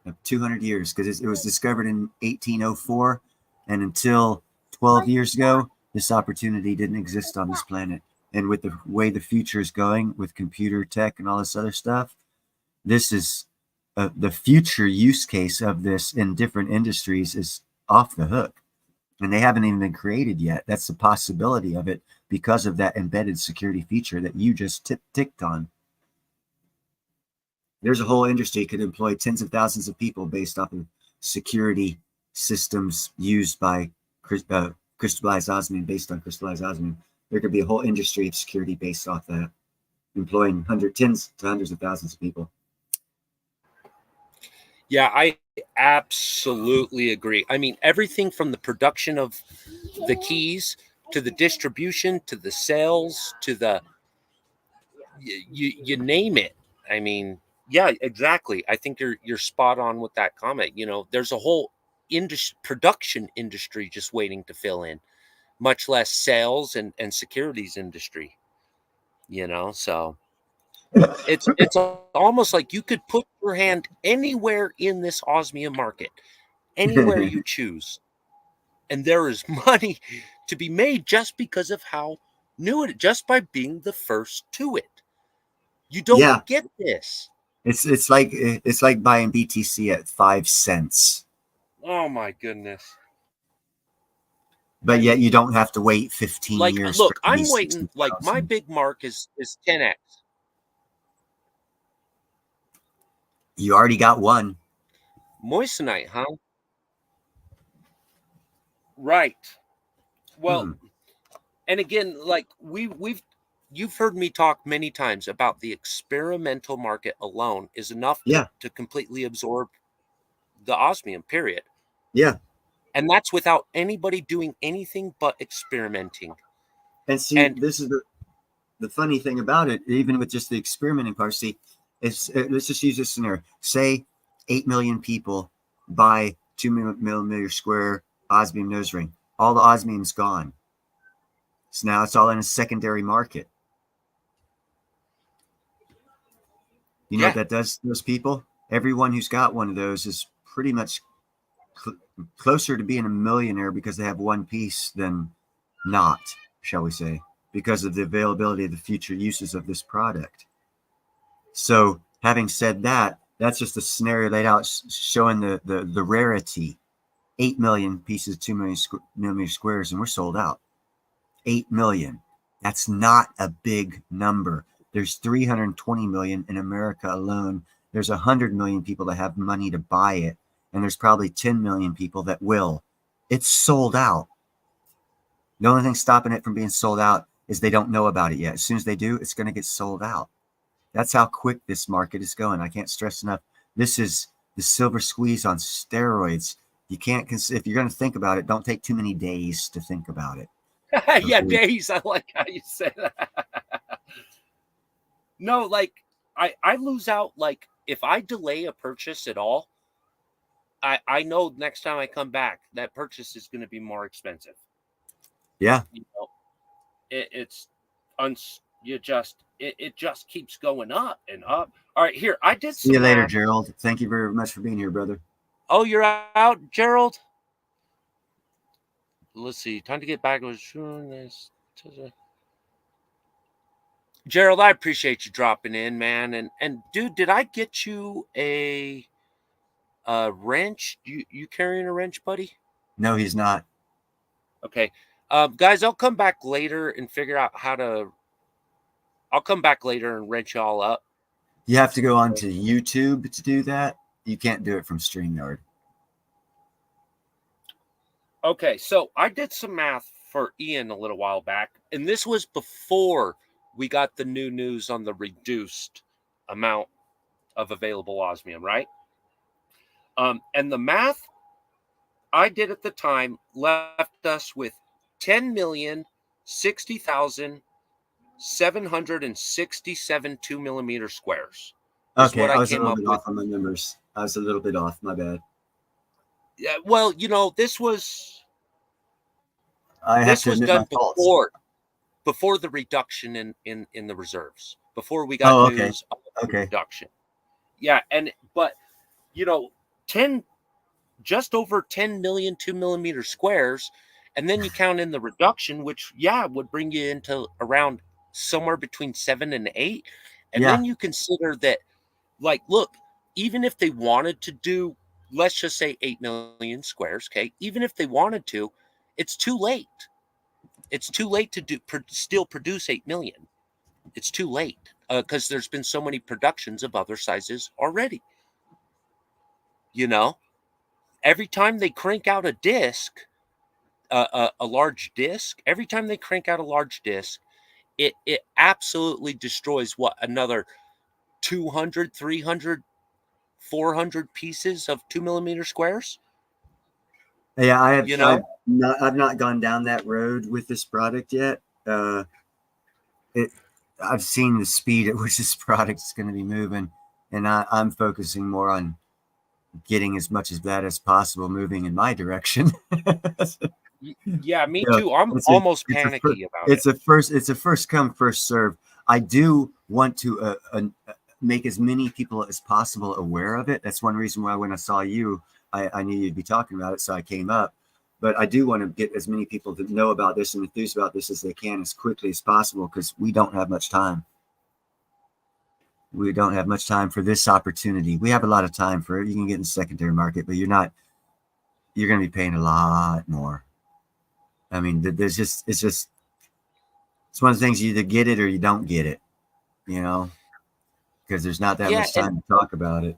Of 200 years, because it was discovered in 1804, and until 12 years ago, this opportunity didn't exist on this planet. And with the way the future is going with computer tech and all this other stuff, this is the future use case of this in different industries is off the hook. And they haven't even been created yet. That's the possibility of it because of that embedded security feature that you just ticked on. There's a whole industry could employ tens of thousands of people based off of security systems used by crystallized osmium, based on crystallized osmium. There could be a whole industry of security based off that, employing tens to hundreds of thousands of people.
Yeah, I absolutely agree. I mean, everything from the production of the keys to the distribution to the sales to the you name it. I mean, yeah, exactly. I think you're spot on with that comment. You know, there's a whole production industry just waiting to fill in, much less sales and securities industry. You know, so it's almost like you could put your hand anywhere in this osmium market, anywhere you choose, And there is money to be made just because of how new it, just by being the first to it. You don't
Yeah,
get this.
it's like buying BTC at 5 cents,
Oh my goodness.
but
I
yet
mean,
you don't have to wait 15
like,
years for
look,
it to be
I'm waiting. Like, my
60,000.
big mark is 10x.
You already got one.
Moissanite, huh? Right. Well,
Hmm.
and again, like you've heard me talk many times about the experimental market alone is enough
Yeah,
to completely absorb the osmium, period.
yeah.
And that's without anybody doing anything but experimenting.
And see,
And
this is the funny thing about it, even with just the experimenting part. See, let's just use this scenario. Say 8 million people buy 2 millimeter square osmium nose ring. All the osmium's gone. So now it's all in a secondary market. You know what
yeah,
that does to those people? Everyone who's got one of those is pretty much cl- closer to being a millionaire because they have one piece than not, shall we say, because of the availability of the future uses of this product. So, having said that, that's just a scenario laid out showing the rarity. 8 million pieces, 2 millimeter squares, and we're sold out. 8 million. That's not a big number. There's 320 million in America alone. There's 100 million people that have money to buy it, and there's probably 10 million people that will. It's sold out. The only thing stopping it from being sold out is they don't know about it yet. As soon as they do, it's going to get sold out. That's how quick this market is going. I can't stress enough. This is the silver squeeze on steroids. You can't, if you're going to think about it, don't take too many days to think about it.
yeah, days. I like how you say that. No, like I lose out. Like, if I delay a purchase at all, I know next time I come back, that purchase is going to be more expensive.
Yeah.
You know, it's it just keeps going up and up. All right, here I did
See you
some
later,
math.
Gerald. Thank you very much for being here, brother.
Oh, you're out, Gerald. Let's see. Time to get back. Gerald, I appreciate you dropping in, man. And dude, did I get you a wrench? You carrying a wrench, buddy?
No, he's not.
Okay. Guys, I'll come back later and figure out how to. I'll come back later and wrench y'all up.
You have to go onto YouTube to do that. You can't do it from StreamYard.
Okay, so I did some math for Ian a little while back, and this was before we got the new news on the reduced amount of available osmium, right? And the math I did at the time left us with 10,060,767 2 millimeter squares is
Okay,
what
I
I
was a
came
little
up
bit
with.
off on my numbers. I was a little bit off. My bad.
Yeah, well, this was
I have to admit my
done
faults.
before the reduction in the reserves, before we got
Oh, okay.
news of the
Okay.
reduction. Yeah, but 10 just over 10 million 2 millimeter squares, and then you count in the reduction, which would bring you into around somewhere between 7 and 8. And
Yeah.
then you consider that, like, look, even if they wanted to do, let's just say 8 million squares, okay, even if they wanted to, it's too late. It's too late to still produce 8 million. It's too late because there's been so many productions of other sizes already. Every time they crank out a disc, a large disc, every time they crank out a large disc, it absolutely destroys another 200, 300, 400 pieces of 2 millimeter squares.
Yeah, I have
You know,
I've not gone down that road with this product yet. It I've seen the speed at which this product is going to be moving, and I'm focusing more on getting as much of that as possible moving in my direction.
yeah, me
Yeah,
too. I'm
it's a
almost
it's a
panicky about it.
it's a first come first serve. I do want to make as many people as possible aware of it. That's one reason why when I saw you, I knew you'd be talking about it, so I came up. But I do want to get as many people to know about this and enthuse about this as they can as quickly as possible, because we don't have much time. We don't have much time for this opportunity. We have a lot of time for it. You can get in the secondary market, but you're going to be paying a lot more. I mean, it's one of the things, you either get it or you don't get it, because there's not that much time to talk about it.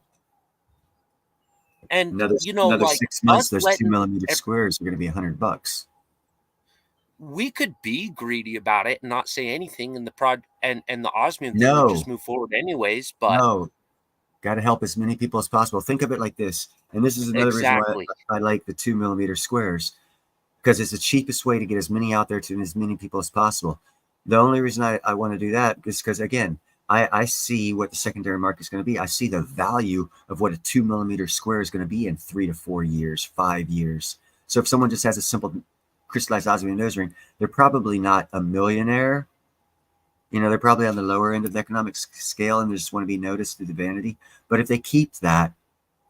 And
another
like
6 months, those 2 millimeter squares are going to be $100.
We could be greedy about it and not say anything, and the osmium thing would just move forward anyways. But
no, got to help as many people as possible. Think of it like this, and this is another reason why I like the 2 millimeter squares, because it's the cheapest way to get as many out there to as many people as possible. The only reason I want to do that is because, again, I see what the secondary market is going to be. I see the value of what a 2 millimeter square is going to be in 3 to 4 years, 5 years. So if someone just has a simple crystallized osmium nose ring, they're probably not a millionaire. They're probably on the lower end of the economic scale, and they just want to be noticed through the vanity. But if they keep that,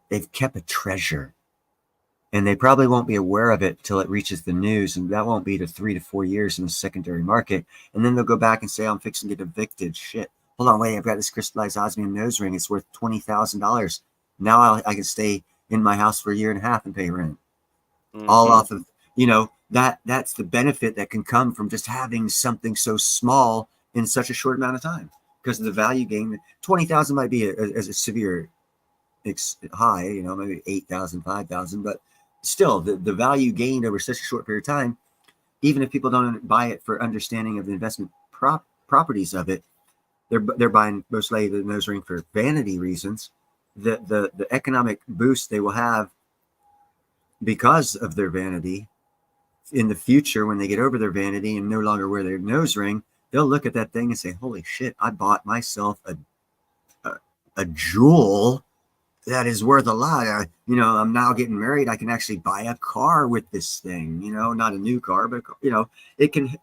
they've kept a treasure. And they probably won't be aware of it till it reaches the news, and that won't be to 3 to 4 years in the secondary market. And then they'll go back and say, I'm fixing to get evicted. Shit. Hold on, wait, I've got this crystallized osmium nose ring. It's worth $20,000. Now I can stay in my house for a year and a half and pay rent. Mm-hmm. All off of, that's the benefit that can come from just having something so small in such a short amount of time, because of the value gain. 20,000 might be a severe high, maybe 8,000, 5,000, but still the value gained over such a short period of time, even if people don't buy it for understanding of the investment properties of it, they're buying most likely the nose ring for vanity reasons. The economic boost they will have because of their vanity in the future, when they get over their vanity and no longer wear their nose ring, they'll look at that thing and say, holy shit, I bought myself a jewel that is worth a lot. I'm now getting married. I can actually buy a car with this thing, not a new car, but it can.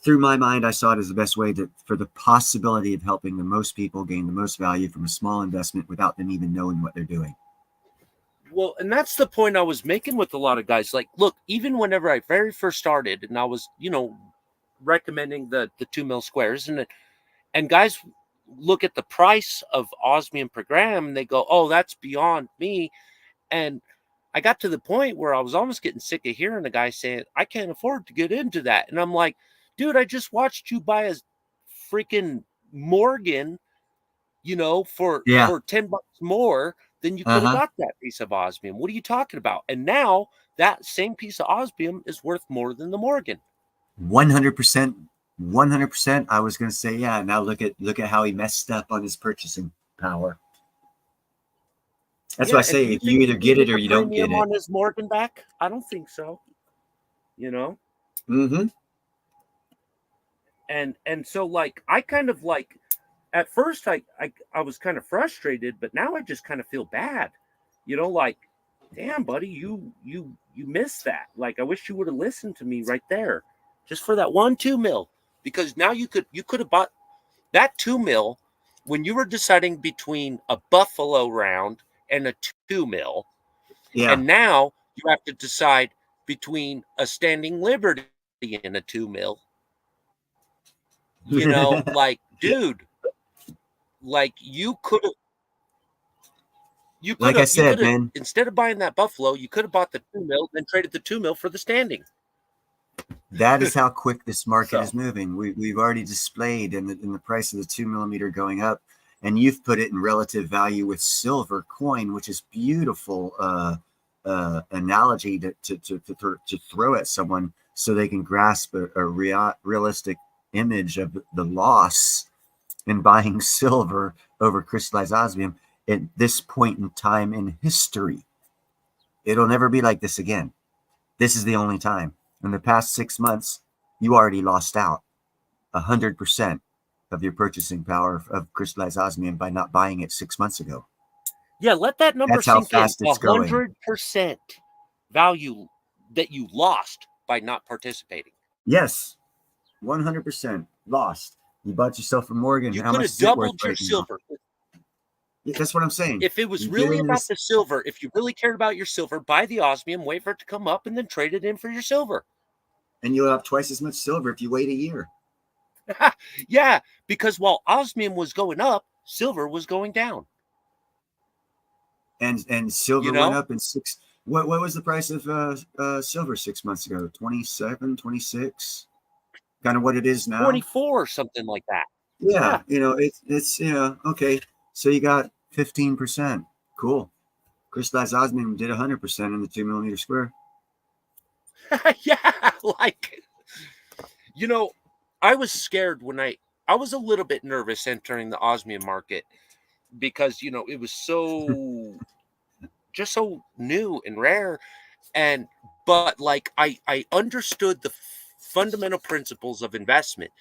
Through my mind, I saw it as the best way for the possibility of helping the most people gain the most value from a small investment without them even knowing what they're doing.
Well, and that's the point I was making with a lot of guys. Like, look, even whenever I very first started and I was, recommending the 2 mil squares, and guys look at the price of osmium per gram and they go, oh, that's beyond me. And I got to the point where I was almost getting sick of hearing a guy saying, I can't afford to get into that. And I'm like, dude, I just watched you buy a freaking Morgan, for $10 more than you could have got that piece of osmium. What are you talking about? And now that same piece of osmium is worth more than the Morgan.
100%. 100%. I was going to say, yeah. Now look at how he messed up on his purchasing power. That's why I say, if you either get it or you don't get it.
On his Morgan back? I don't think so.
Mm-hmm.
And so, like, I kind of like, at first I was kind of frustrated, but now I just kind of feel bad. Like, damn, buddy, you missed that. Like, I wish you would have listened to me right there, just for that 1 2 mil, because now you could have bought that 2 mil when you were deciding between a Buffalo round and a 2 mil.
Yeah.
And now you have to decide between a Standing Liberty and a 2 mil. Like, dude, like you could have.
Like I said, man,
instead of buying that Buffalo, you could have bought the 2 mil, then traded the 2 mil for the Standing.
That is how quick this market is moving. We've already displayed in the price of the 2 millimeter going up, and you've put it in relative value with silver coin, which is beautiful analogy to throw at someone so they can grasp a realistic image of the loss in buying silver over crystallized osmium at this point in time in history. It'll never be like this again. This is the only time. In the past 6 months, you already lost out 100% of your purchasing power of crystallized osmium by not buying it 6 months ago.
Yeah, let that number
That's how
sink
fast
in.
it's going.
100% value that you lost by not participating.
Yes, 100% lost. You bought yourself a Morgan.
You
How
could
much
have
is it worth
doubled your
right
silver.
now? That's what I'm saying.
If it was
You get
really
into
about
this,
the silver, if you really cared about your silver, buy the osmium, wait for it to come up, and then trade it in for your silver.
and you'll have twice as much silver if you wait a year.
Yeah, because while osmium was going up, silver was going down.
And
You
silver went
know,
up in six. What was the price of silver 6 months ago? 27, 26. Kind of what it is now.
24 or something like that.
Yeah,
Yeah.
it's okay. So you got 15%. Cool. Crystallized osmium did 100% in the 2 millimeter square.
Yeah, like you know, I was scared when I was a little bit nervous entering the osmium market because it was so just so new and rare, and but like I understood the fundamental principles of investment,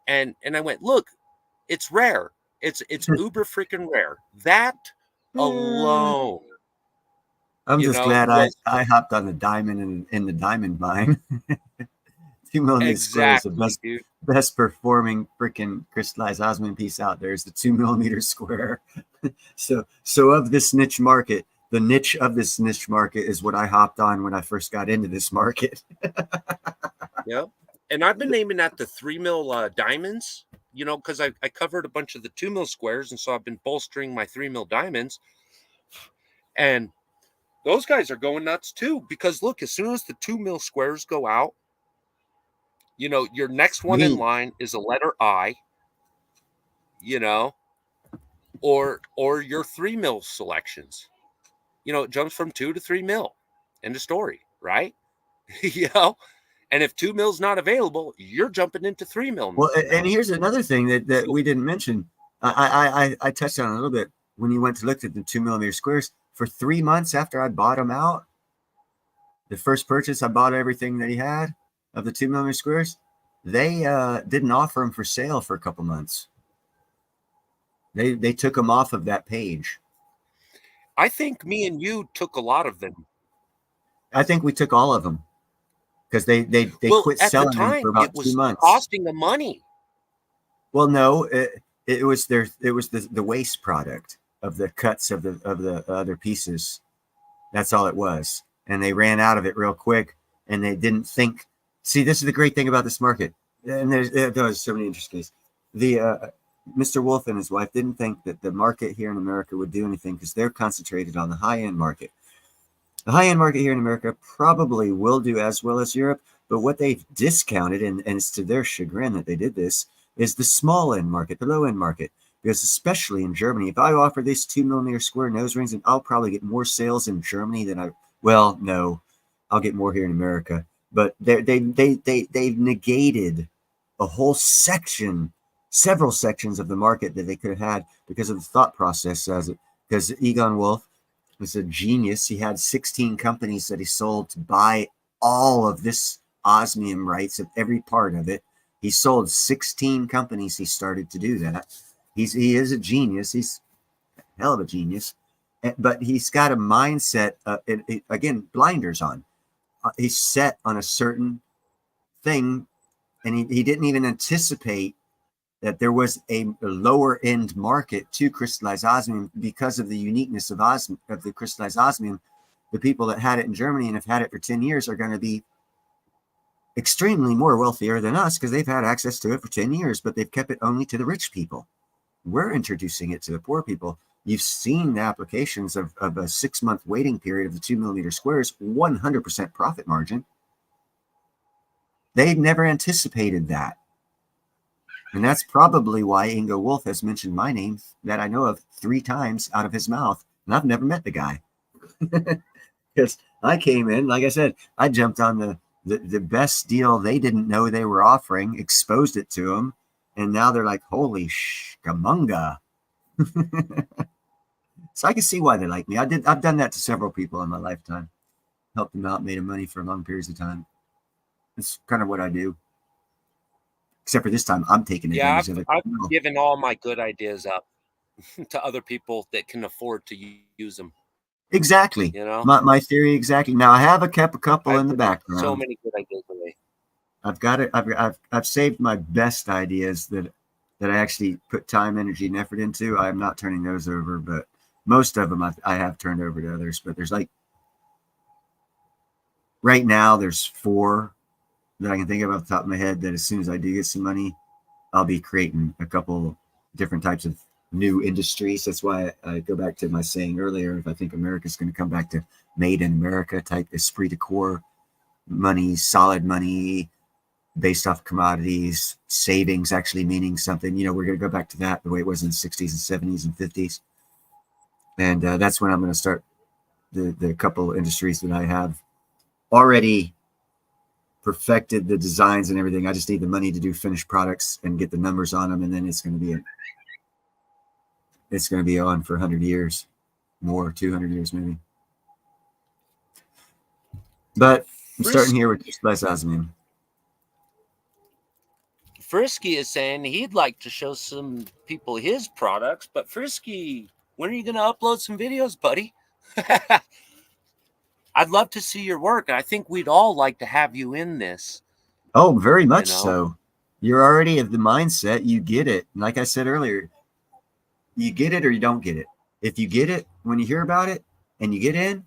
and I went, look, it's rare. It's uber freaking rare. That
Eh,
alone,
I'm just glad I
was
I hopped on the diamond in the diamond mine. 2 millimeter square is the
exactly,
best
dude.
best performing freaking crystallized osmium piece out there is the 2 millimeter square. So of this niche market, the niche of this niche market is what I hopped on when I first got into this market.
Yeah. And I've been aiming at the 3 mil diamonds, because I covered a bunch of the 2 mil squares. And so I've been bolstering my 3 mil diamonds. And those guys are going nuts too. Because look, as soon as the 2 mil squares go out, your next one in
Sweet.
line is a letter I, you know, or your 3 mil selections. It jumps from 2 to 3 mil. End of story, right? you know, and if 2 mil's not available, you're jumping into 3 mil
Well, and
now.
here's another thing that
So
we didn't mention. I touched on it a little bit when you went to look at the 2 millimeter squares. For 3 months after I bought them out, the first purchase, I bought everything that he had of the 2 millimeter squares. They didn't offer them for sale for a couple months. They took them off of that page.
I think me and you took a lot of them.
I think we took all of them because they
Well,
quit
at the
selling them for
time,
about
it
two
was
months.
costing them money.
Well, no, it was the waste product of the cuts of the other pieces. That's all it was, and they ran out of it real quick, and they didn't think. See, this is the great thing about this market, and there's so many interesting cases. The Mr. Wolf and his wife didn't think that the market here in America would do anything because they're concentrated on the high end market. The high end market here in America probably will do as well as Europe, but what they've discounted, and it's to their chagrin that they did this, is the small end market, the low end market. Because especially in Germany, if I offer this 2 millimeter square nose rings, and I'll probably get more sales in Germany than well, no, I'll get more here in America. But they've negated a whole section, several sections of the market that they could have had because of the thought process as it. Because Egon Wolf was a genius. He had 16 companies that he sold to buy all of this osmium rights of every part of it. He sold 16 companies. He started to do that. He is a genius. He's a hell of a genius, but he's got a mindset. Again, blinders on. He's set on a certain thing, and he didn't even anticipate that there was a lower end market to crystallized osmium because of the uniqueness of the crystallized osmium. The people that had it in Germany and have had it for 10 years are going to be extremely more wealthier than us because they've had access to it for 10 years, but they've kept it only to the rich people. We're introducing it to the poor people. You've seen the applications of a 6-month waiting period of the 2 millimeter squares, 100% profit margin. They've never anticipated that. And that's probably why Ingo Wolf has mentioned my name that I know of 3 times out of his mouth. And I've never met the guy. Because I came in, like I said, I jumped on the best deal they didn't know they were offering, exposed it to them. And now they're like, holy shkamunga. So I can see why they like me. I've done that to several people in my lifetime. Helped them out, made them money for long periods of time. It's kind of what I do. Except for this time, I'm taking
Yeah,
advantage
I've
of it.
I've given all my good ideas up to other people that can afford to use them.
Exactly.
You know,
My theory exactly. Now I have kept a couple
I've
in the
given so
background.
many good ideas away.
I've got it. I've saved my best ideas that I actually put time, energy, and effort into. I'm not turning those over, but most of them I have turned over to others, but there's like right now there's 4 that I can think of off the top of my head that as soon as I do get some money, I'll be creating a couple different types of new industries. That's why I go back to my saying earlier, if I think America's going to come back to made in America type esprit de corps money, solid money based off commodities, savings actually meaning something, we're going to go back to that the way it was in the 60s and 70s and 50s. And that's when I'm going to start the couple industries that I have already perfected the designs and everything. I just need the money to do finished products and get the numbers on them, and then it's going to be on for 100 years, more 200 years maybe. But I'm starting here with Crystal Osmium.
Frisky is saying he'd like to show some people his products, but Frisky, when are you going to upload some videos, buddy? I'd love to see your work. I think we'd all like to have you in this.
Oh, very much so. You're already of the mindset. You get it. And like I said earlier, you get it or you don't get it. If you get it when you hear about it and you get in,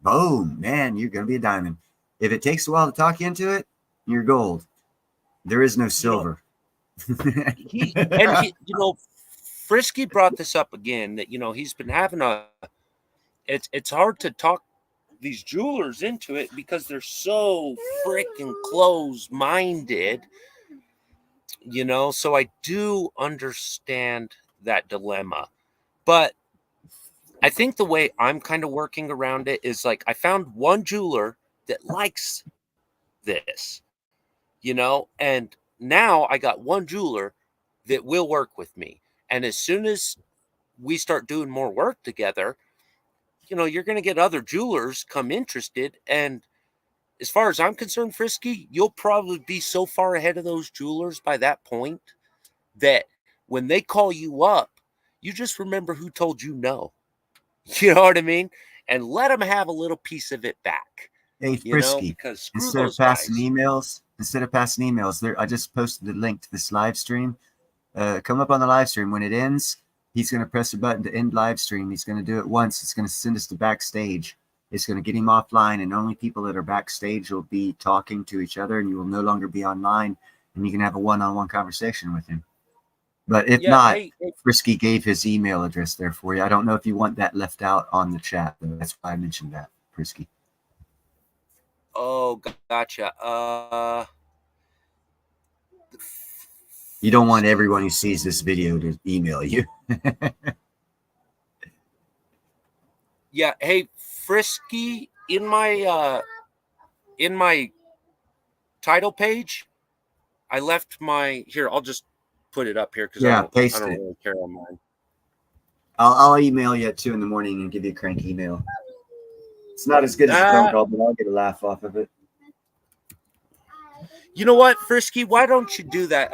boom, man, you're going to be a diamond. If it takes a while to talk you into it, you're gold. There is no silver.
Frisky brought this up again that, he's been having it's hard to talk these jewelers into it because they're so freaking close-minded, so I do understand that dilemma. But I think the way I'm kind of working around it is like I found one jeweler that likes this, and now I got one jeweler that will work with me. And as soon as we start doing more work together, you're going to get other jewelers come interested. And as far as I'm concerned, Frisky, you'll probably be so far ahead of those jewelers by that point that when they call you up, you just remember who told you no. You know what I mean? And let them have a little piece of it back.
Hey, Frisky,
because
instead of passing emails, there I just posted the link to this live stream. Come up on the live stream. When it ends, he's going to press a button to end live stream. He's going to do it once. It's going to send us to backstage. It's going to get him offline, and only people that are backstage will be talking to each other, and you will no longer be online, and you can have a one-on-one conversation with him. But if not, Frisky gave his email address there for you. I don't know if you want that left out on the chat, though. That's why I mentioned that, Frisky.
Oh, gotcha.
You don't want everyone who sees this video to email you.
Yeah. Hey, Frisky, in my title page, I left here. I'll just put it up here because I don't really care on mine.
I'll email you at 2 a.m. and give you a crank email. It's not as good as a phone call, but I'll get a laugh off of it.
You know what, Frisky? Why don't you do that?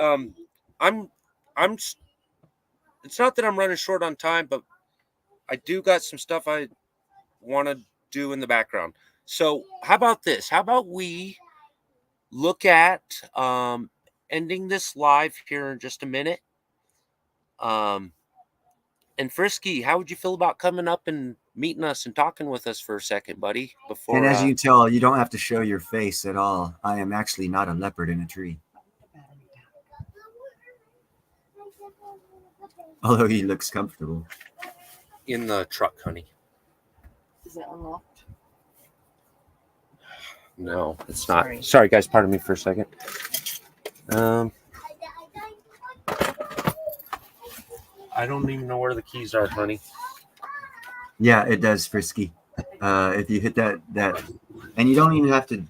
It's not that I'm running short on time, but I do got some stuff I want to do in the background. So how about this? How about we look at ending this live here in just a minute? And Frisky, how would you feel about coming up and meeting us and talking with us for a second, buddy?
And as you can tell, you don't have to show your face at all. I am actually not a leopard in a tree. Although he looks comfortable.
In the truck, honey.
Is it unlocked?
No, it's not. Sorry, guys. Pardon me for a second. I don't even know where the keys are, honey.
Yeah, it does, Frisky. If you hit that, and you don't even have to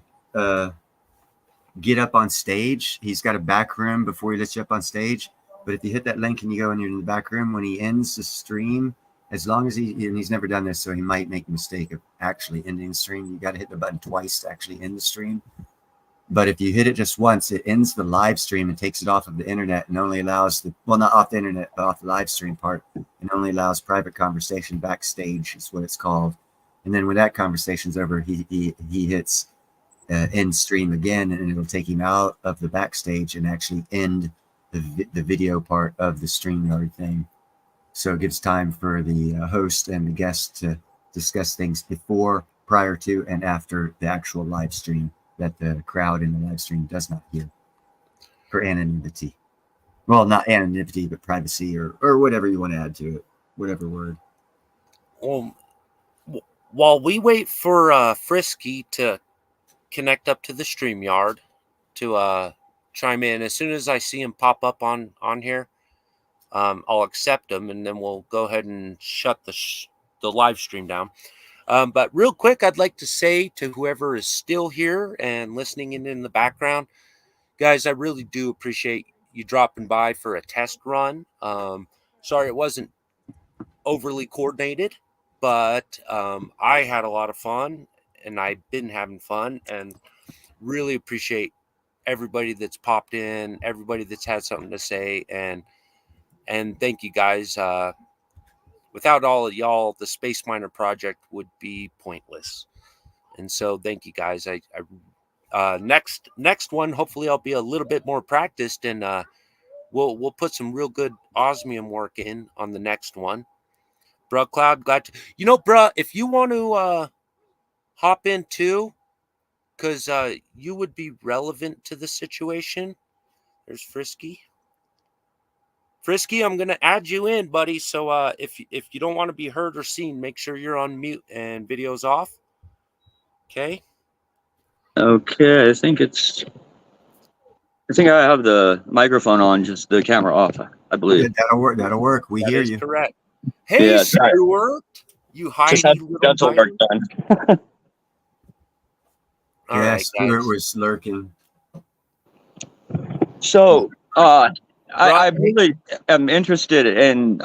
get up on stage. He's got a back room before he lets you up on stage. But if you hit that link and you go and you're in the back room, when he ends the stream, as long as and he's never done this, so he might make a mistake of actually ending the stream. You got to hit the button twice to actually end the stream. But if you hit it just once, it ends the live stream and takes it off of the internet and only allows not off the internet, but off the live stream part, and only allows private conversation backstage is what it's called. And then when that conversation's over, he hits end stream again, and it'll take him out of the backstage and actually end the video part of the StreamYard thing. So it gives time for the host and the guest to discuss things before, prior to, and after the actual live stream that the crowd in the live stream does not hear, for anonymity. Well, not anonymity, but privacy, or whatever you want to add to it, whatever word.
Well, while we wait for Frisky to connect up to the StreamYard to chime in, as soon as I see him pop up on here, I'll accept him, and then we'll go ahead and shut the live stream down. But real quick, I'd like to say to whoever is still here and listening in the background, guys, I really do appreciate you dropping by for a test run. Sorry it wasn't overly coordinated, but I had a lot of fun, and I've been having fun, and really appreciate everybody that's popped in, everybody that's had something to say, and thank you guys. Without all of y'all, the Space Miner project would be pointless. And so thank you guys. Next one, hopefully I'll be a little bit more practiced, and we'll put some real good osmium work in on the next one. Bruh Cloud, glad to, bruh, if you want to hop in too, because you would be relevant to the situation. There's Frisky. Frisky, I'm going to add you in, buddy. So if you don't want to be heard or seen, make sure you're on mute and video's off. Okay.
Okay, I think I have the microphone on, just the camera off, I believe.
Yeah, that'll work. We hear you.
Correct. Hey,
Yeah,
Stuart. You
just had
hidey little
dental
biter.
work done.
All
Yeah,
right,
Stuart
guys.
was lurking.
So, I really am interested in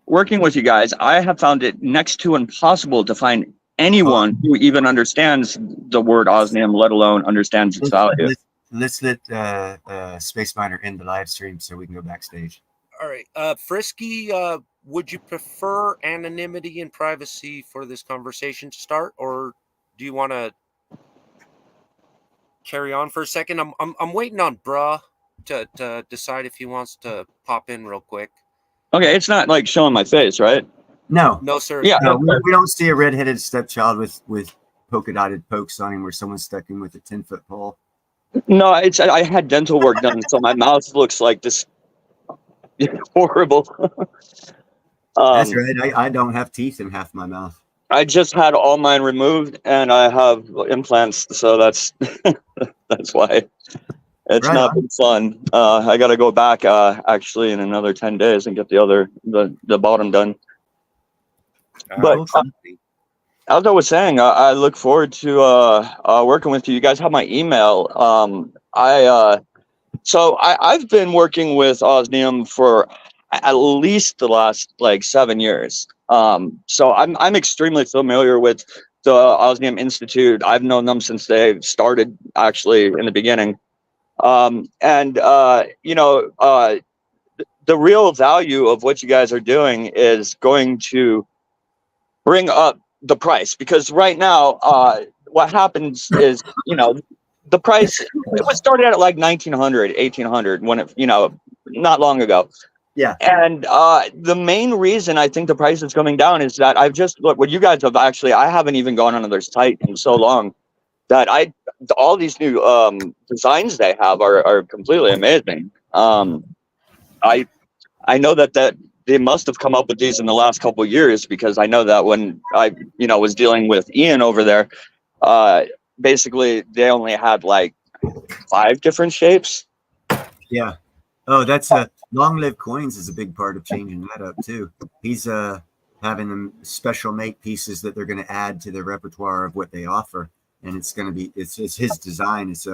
working with you guys. I have found it next to impossible to find anyone who even understands the word osmium, let alone understands its value.
Let's let Space Miner end the live stream so we can go backstage.
All right. Frisky, would you prefer anonymity and privacy for this conversation to start, or do you want to carry on for a second? I'm waiting on Bruh to decide if he wants to pop in real quick.
Okay, it's not like showing my face, right?
No,
No, sir.
Yeah,
no, we don't see a red-headed stepchild with polka-dotted pokes on him where someone's stuck him with a 10-foot pole.
No, I had dental work done, so my mouth looks like this horrible.
That's right. I don't have teeth in half my mouth.
I just had all mine removed, and I have implants, so that's that's why it's
Right
not
on.
been fun. I got to go back actually in another 10 days and get the bottom done. But as I was saying, I look forward to working with you. You guys have my email. So I've been working with osmium for at least the last 7 years. So I'm extremely familiar with the Osmium Institute. I've known them since they started, actually, in the beginning. The real value of what you guys are doing is going to bring up the price, because right now, what happens is, the price, it was started at like 1900, 1800 when it, not long ago.
Yeah.
And the main reason I think the price is coming down is that I've just look what you guys have actually, I haven't even gone on their site in so long that all these new designs they have are completely amazing. I know that they must have come up with these in the last couple of years, because I know that when I was dealing with Ian over there, basically they only had 5 different shapes.
Yeah. Oh, that's long-lived coins is a big part of changing that up too. He's having them special make pieces that they're going to add to the repertoire of what they offer, and it's going to be it's his design. It's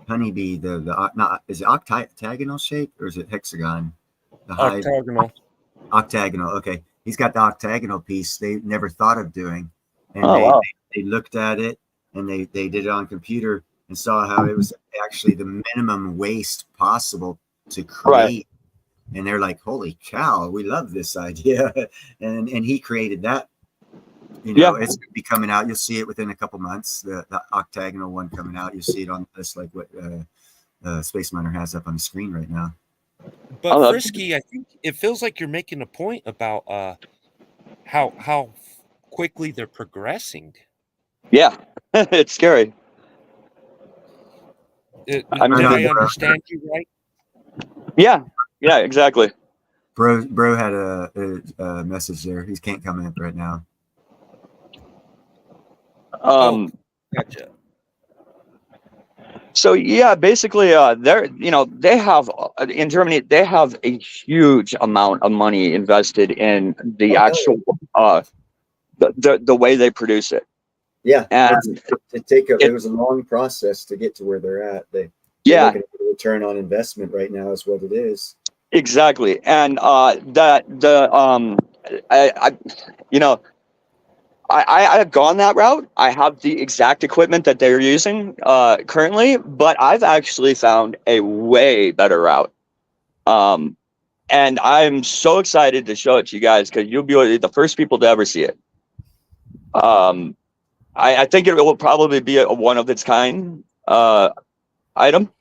honeybee. Is it octagonal shape or is it hexagon?
Octagonal.
Octagonal. Okay, he's got the octagonal piece they never thought of doing, and
wow.
they looked at it and they did it on computer and saw how it was actually the minimum waste possible to create. Right. And they're like, holy cow, we love this idea. and he created that. It's going to be coming out. You'll see it within a couple months. The octagonal one coming out. You'll see it on this, like what Space Miner has up on the screen right now.
But
Oh,
Frisky, I think it feels like you're making a point about how quickly they're progressing.
yeah, it's scary.
Did
I mean,
I understand you right?
yeah, exactly.
Bro had a message there. He can't come in right now.
Gotcha.
So yeah, basically, they have in Germany, they have a huge amount of money invested in the actual the way they produce it.
Yeah,
And
it was a long process to get to where they're at. They're looking at the return on investment right now is what it is.
Exactly, and I have gone that route. I have the exact equipment that they're using currently, but I've actually found a way better route. And I'm so excited to show it to you guys because you'll be the first people to ever see it. I think it will probably be a one of its kind item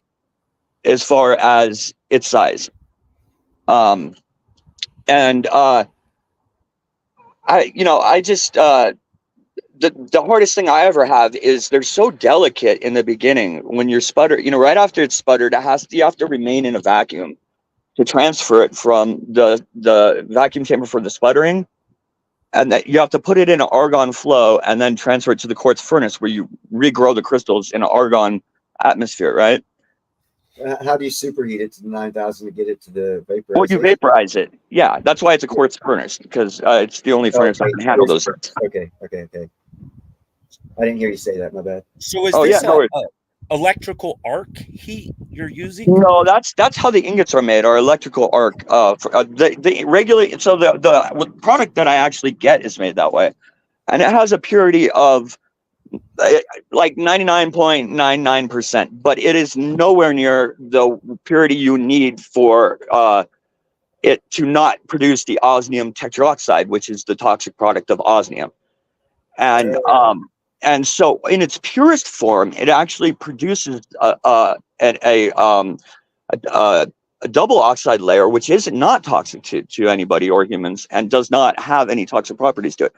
as far as its size. The hardest thing I ever have is they're so delicate in the beginning when you're sputter. Right after it's sputtered, you have to remain in a vacuum to transfer it from the vacuum chamber for the sputtering, and that you have to put it in an argon flow and then transfer it to the quartz furnace where you regrow the crystals in an argon atmosphere, right?
How do you superheat it to the 9,000 to get it to the vapor?
Well, you vaporize it. Yeah, that's why it's a quartz furnace, because it's the only furnace that can handle those things.
Okay. I didn't hear you say that. My bad.
So is this electrical arc heat you're using?
No, that's how the ingots are made, or electrical arc. The product that I actually get is made that way, and it has a purity of like 99.99%, but it is nowhere near the purity you need for it to not produce the osmium tetroxide, which is the toxic product of osmium. And so in its purest form, it actually produces a double oxide layer, which is not toxic to anybody or humans and does not have any toxic properties to it.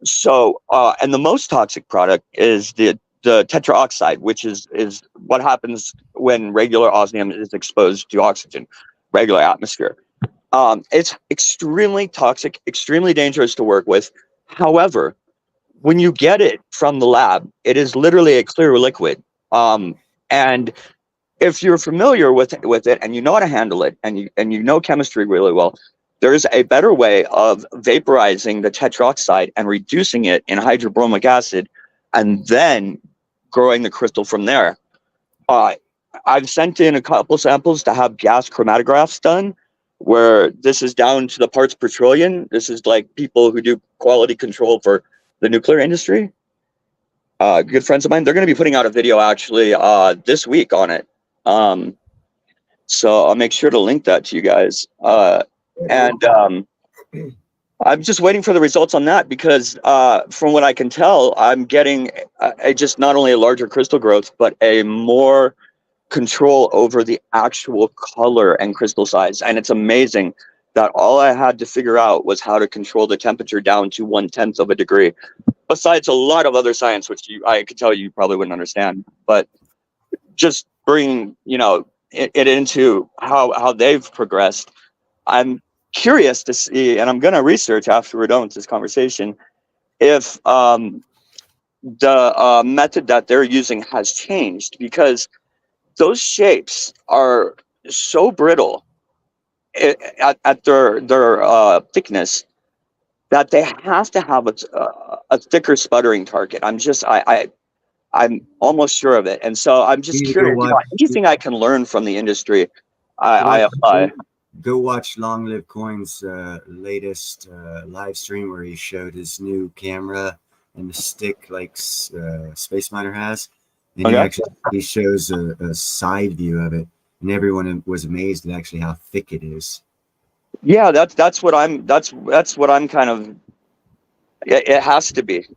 So, and the most toxic product is the tetraoxide, which is what happens when regular osmium is exposed to oxygen, regular atmosphere. It's extremely toxic, extremely dangerous to work with. However, when you get it from the lab, it is literally a clear liquid. And if you're familiar with it and you know how to handle it and you know chemistry really well, there's a better way of vaporizing the tetroxide and reducing it in hydrobromic acid and then growing the crystal from there. I've sent in a couple samples to have gas chromatographs done, where this is down to the parts per trillion. This is like people who do quality control for the nuclear industry. Good friends of mine, they're going to be putting out a video actually this week on it. So I'll make sure to link that to you guys. And I'm just waiting for the results on that because from what I can tell, I'm getting just not only a larger crystal growth, but a more control over the actual color and crystal size. And it's amazing that all I had to figure out was how to control the temperature down to 1/10 of a degree. Besides a lot of other science, which I could tell you probably wouldn't understand, but just bringing it into how they've progressed. I'm curious to see, and I'm going to research after we're done with this conversation, if the method that they're using has changed, because those shapes are so brittle at their thickness that they have to have a thicker sputtering target. I'm almost sure of it, and so I'm just curious. Anything I can learn from the industry, I apply.
Go watch Long Live Coin's latest live stream where he showed his new camera and the stick like Space Miner has, and he shows a side view of it, and everyone was amazed at actually how thick it is.
Yeah, that's what I'm kind of. It has to be.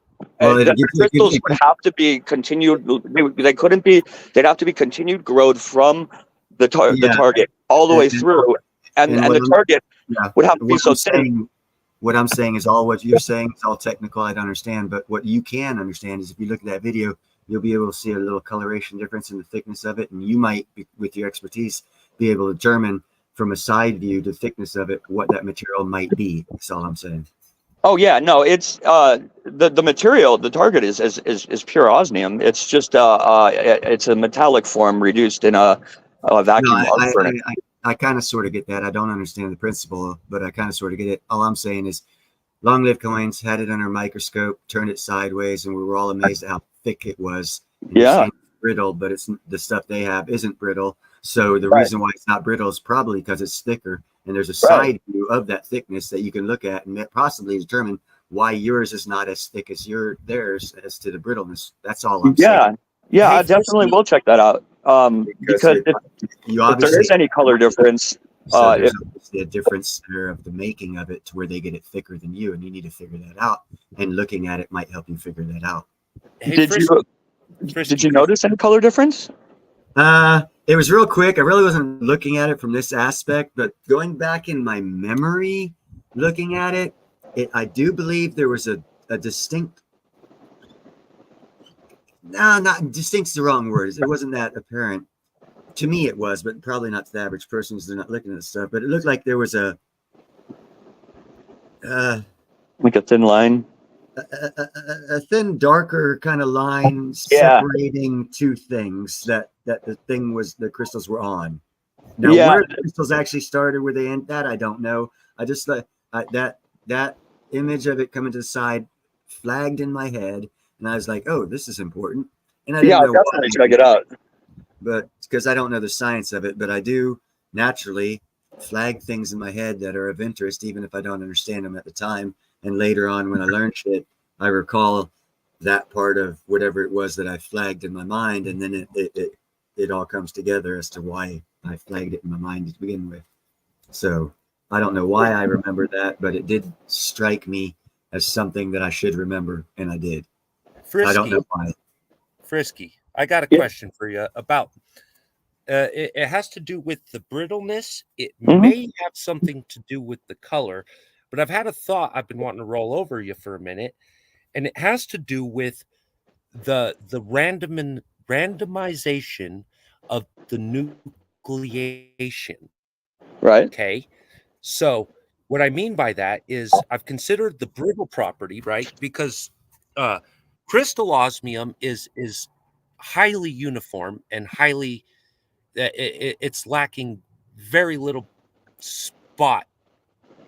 Well,
the crystals would have to be continued. They couldn't be. They'd have to be continued growth from the target all the way through, and the target would have to be so thin.
What I'm saying is all what you're saying is all technical. I don't understand, but what you can understand is if you look at that video, you'll be able to see a little coloration difference in the thickness of it, and you might, with your expertise, be able to determine from a side view the thickness of it what that material might be. That's all I'm saying. Oh
yeah, no, it's the material. The target is pure osmium. It's just it's a metallic form reduced in a vacuum arc furnace.
I kind of sort of get that. I don't understand the principle, but I kind of sort of get it. All I'm saying is long-lived coins, had it under a microscope, turned it sideways, and we were all amazed at how thick it was. And it's brittle, but it's the stuff they have isn't brittle. So the reason why it's not brittle is probably because it's thicker. And there's a side view of that thickness that you can look at and that possibly determine why yours is not as thick as theirs as to the brittleness. That's all I'm saying.
Yeah, I definitely will check that out. Because if there is any color difference,
so there's obviously a difference there of the making of it to where they get it thicker than you, and you need to figure that out. And looking at it might help you figure that out.
Hey, did you notice any color difference?
It was real quick. I really wasn't looking at it from this aspect, but going back in my memory, looking at it, I do believe there was a distinct. No, not distinct's the wrong word. It wasn't that apparent. To me it was, but probably not to the average person because they're not looking at stuff. But it looked like there was a
like a thin line.
A thin, darker kind of line separating two things that the thing was the crystals were on. Now where the crystals actually started, where they end, that I don't know. I just that image of it coming to the side flagged in my head. And I was like, "Oh, this is important." And I didn't know
definitely check it out.
But because I don't know the science of it, but I do naturally flag things in my head that are of interest, even if I don't understand them at the time. And later on, when I learn shit, I recall that part of whatever it was that I flagged in my mind, and then it all comes together as to why I flagged it in my mind to begin with. So I don't know why I remember that, but it did strike me as something that I should remember, and I did.
Frisky,
I don't know why.
Frisky, I got a question for you about. It has to do with the brittleness. It may have something to do with the color, but I've had a thought I've been wanting to roll over you for a minute, and it has to do with the randomization of the nucleation.
Right.
Okay. So what I mean by that is I've considered the brittle property, right? Because crystal osmium is highly uniform and highly it's lacking very little spot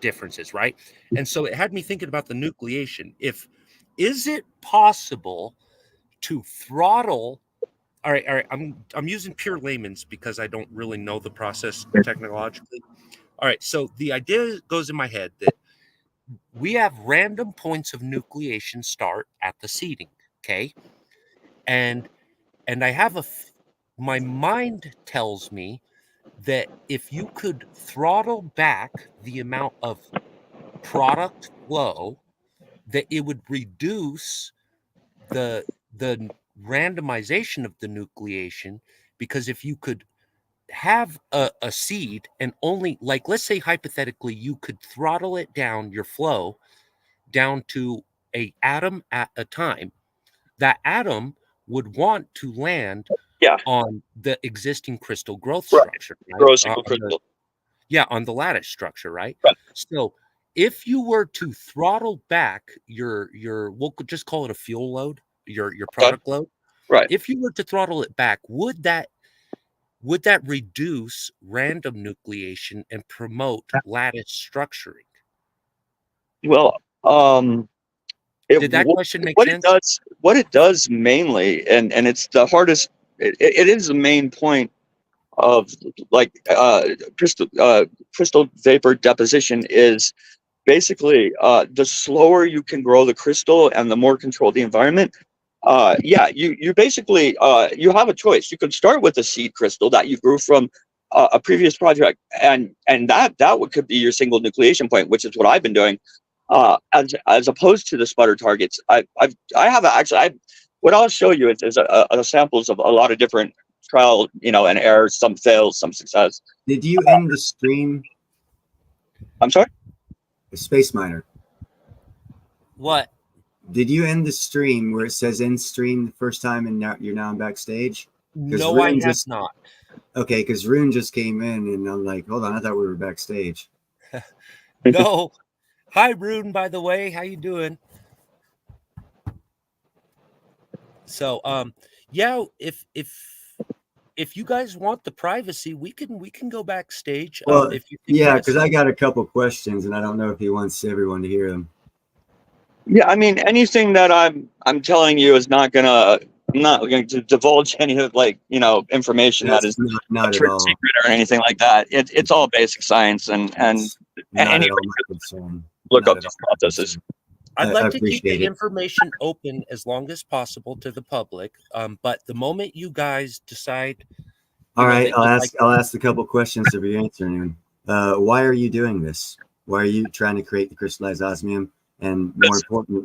differences, right? And so it had me thinking about the nucleation. Is it possible to throttle? All right, I'm using pure layman's because I don't really know the process technologically. All right, so the idea goes in my head that we have random points of nucleation start at the seeding, okay? And I have my mind tells me that if you could throttle back the amount of product flow, that it would reduce the randomization of the nucleation, because if you could have a seed and only, like, let's say hypothetically you could throttle it down, your flow down to a atom at a time, that atom would want to land on the existing crystal growth structure, right? On the lattice structure, right? So if you were to throttle back your we'll just call it a fuel load, your product load,
right?
If you were to throttle it back, would that reduce random nucleation and promote lattice structuring?
Well,
did that question make sense?
What it does mainly, and it's the hardest. It is the main point of like crystal vapor deposition is basically the slower you can grow the crystal and the more control the environment. You basically you have a choice. You could start with a seed crystal that you grew from a previous project, and that could be your single nucleation point, which is what I've been doing. As opposed to the sputter targets, what I'll show you is samples of a lot of different trial, and error, some fails, some success.
Did you end the stream,
I'm sorry?
the Space Miner?
What?
Did you end the stream where it says end stream the first time and now you're now backstage?
No, I
Rune
have not.
Okay, because Rune just came in and I'm like, hold on, I thought we were backstage.
No. Hi, Rune, by the way. How you doing? So, yeah, if you guys want the privacy, we can go backstage.
Well,
if you
yeah,
guys-
because I got a couple questions and I don't know if he wants everyone to hear them.
Yeah, I mean, anything that I'm telling you is not gonna. I'm not going to divulge any of information
That's
that is
not at
trade
all.
secret or anything like that. It's all basic science and
Not
anybody
at all my concern.
look
Not
up
at
these
all my
processes.
concern.
I'd
I
like to keep
appreciate
the
it.
information open as long as possible to the public. But the moment you guys decide,
All
know,
right,
that
I'll ask a couple questions to be answering. Why are you doing this? Why are you trying to create the crystallized osmium? And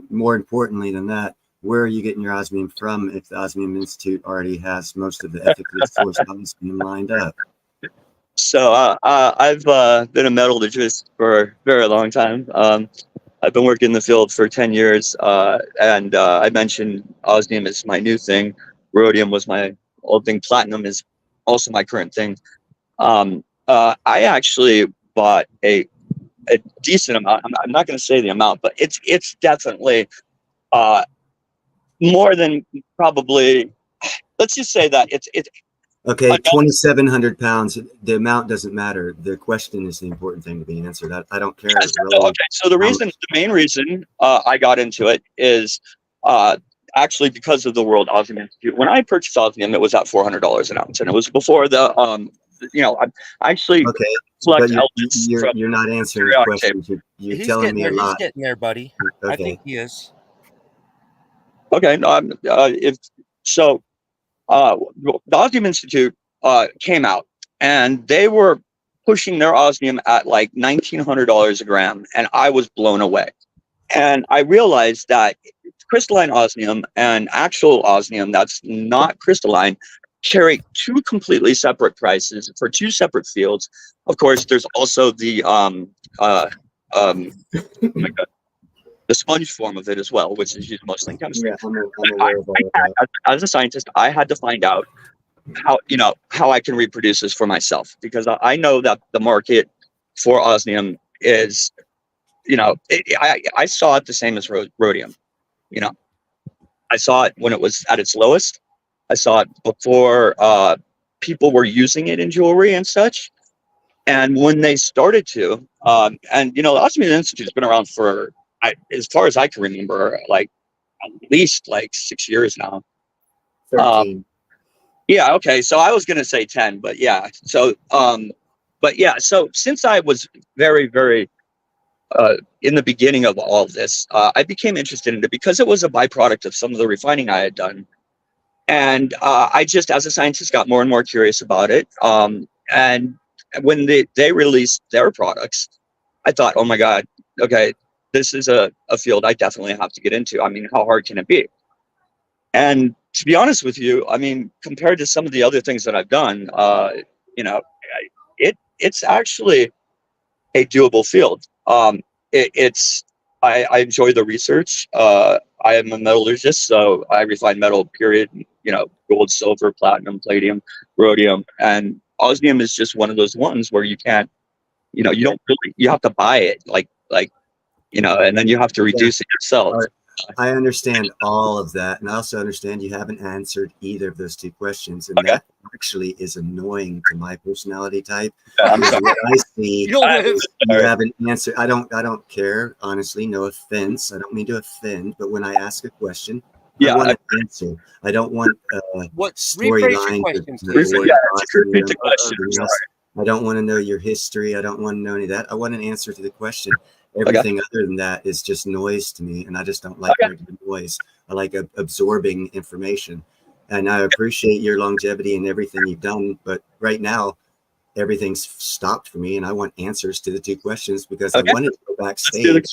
more importantly than that, where are you getting your osmium from if the Osmium Institute already has most of the ethically sourced osmium lined up?
So I've been a metallurgist for a very long time. I've been working in the field for 10 years, and I mentioned osmium is my new thing. Rhodium was my old thing. Platinum is also my current thing. I actually bought a decent amount. I'm not going to say the amount, but it's definitely more than probably. Let's just say that it's
Okay, 2,700 pounds. The amount doesn't matter. The question is the important thing to be answered. I don't care.
okay. So the main reason I got into it is actually because of the World Osmium Institute. When I purchased osmium, it was at $400 an ounce, and it was before the I actually
Okay,
select
but
elements from
you're not answering the
periodic table.
questions. You're
he's
telling
getting
me a
there. He's
lot.
getting there, buddy. I
Okay.
think he is.
Okay, if so, the Osmium Institute came out, and they were pushing their osmium at like $1,900 a gram, and I was blown away. And I realized that crystalline osmium and actual osmium that's not crystalline carry two completely separate prices for two separate fields. Of course, there's also the oh my God, the sponge form of it as well, which is used mostly in chemistry.
Yeah, I'm aware of all of that.
As a scientist, I had to find out how I can reproduce this for myself, because I know that the market for osmium is, I saw it the same as rhodium. I saw it when it was at its lowest. I saw it before people were using it in jewelry and such. And when they started to, the Osmium Institute has been around for, as far as I can remember, like at least like 6 years now.
13.
Yeah, okay. So I was gonna say 10, but yeah. So so since I was very, very in the beginning of all of this, I became interested in it because it was a byproduct of some of the refining I had done. And I just, as a scientist, got more and more curious about it. And when they released their products, I thought, oh my God, okay, this is a field I definitely have to get into. I mean, how hard can it be? And to be honest with you, I mean, compared to some of the other things that I've done, it's actually a doable field. I enjoy the research. I am a metallurgist, so I refine metal, period. Gold, silver, platinum, palladium, rhodium, and osmium is just one of those ones where you can't, you don't really, you have to buy it, and then you have to reduce it yourself.
I understand all of that, and I also understand you haven't answered either of those two questions, and
Okay.
that actually is annoying to my personality type.
I'm
Because
sorry.
what I see,
You don't live.
you haven't answered. I don't care, honestly. No offense. I don't mean to offend, but when I ask a question,
Yeah,
I want an answer. I don't want
What? Rephrase your
storyline.
question,
to
please.
avoid
repeat the
osmium or
question.
anything
I'm
else.
sorry.
I don't want to know your history. I don't want to know any of that. I want an answer to the question. Everything other than that is just noise to me, and I just don't like negative noise. I like absorbing information, and I appreciate your longevity and everything you've done. But right now, everything's stopped for me, and I want answers to the two questions because I wanted to go backstage.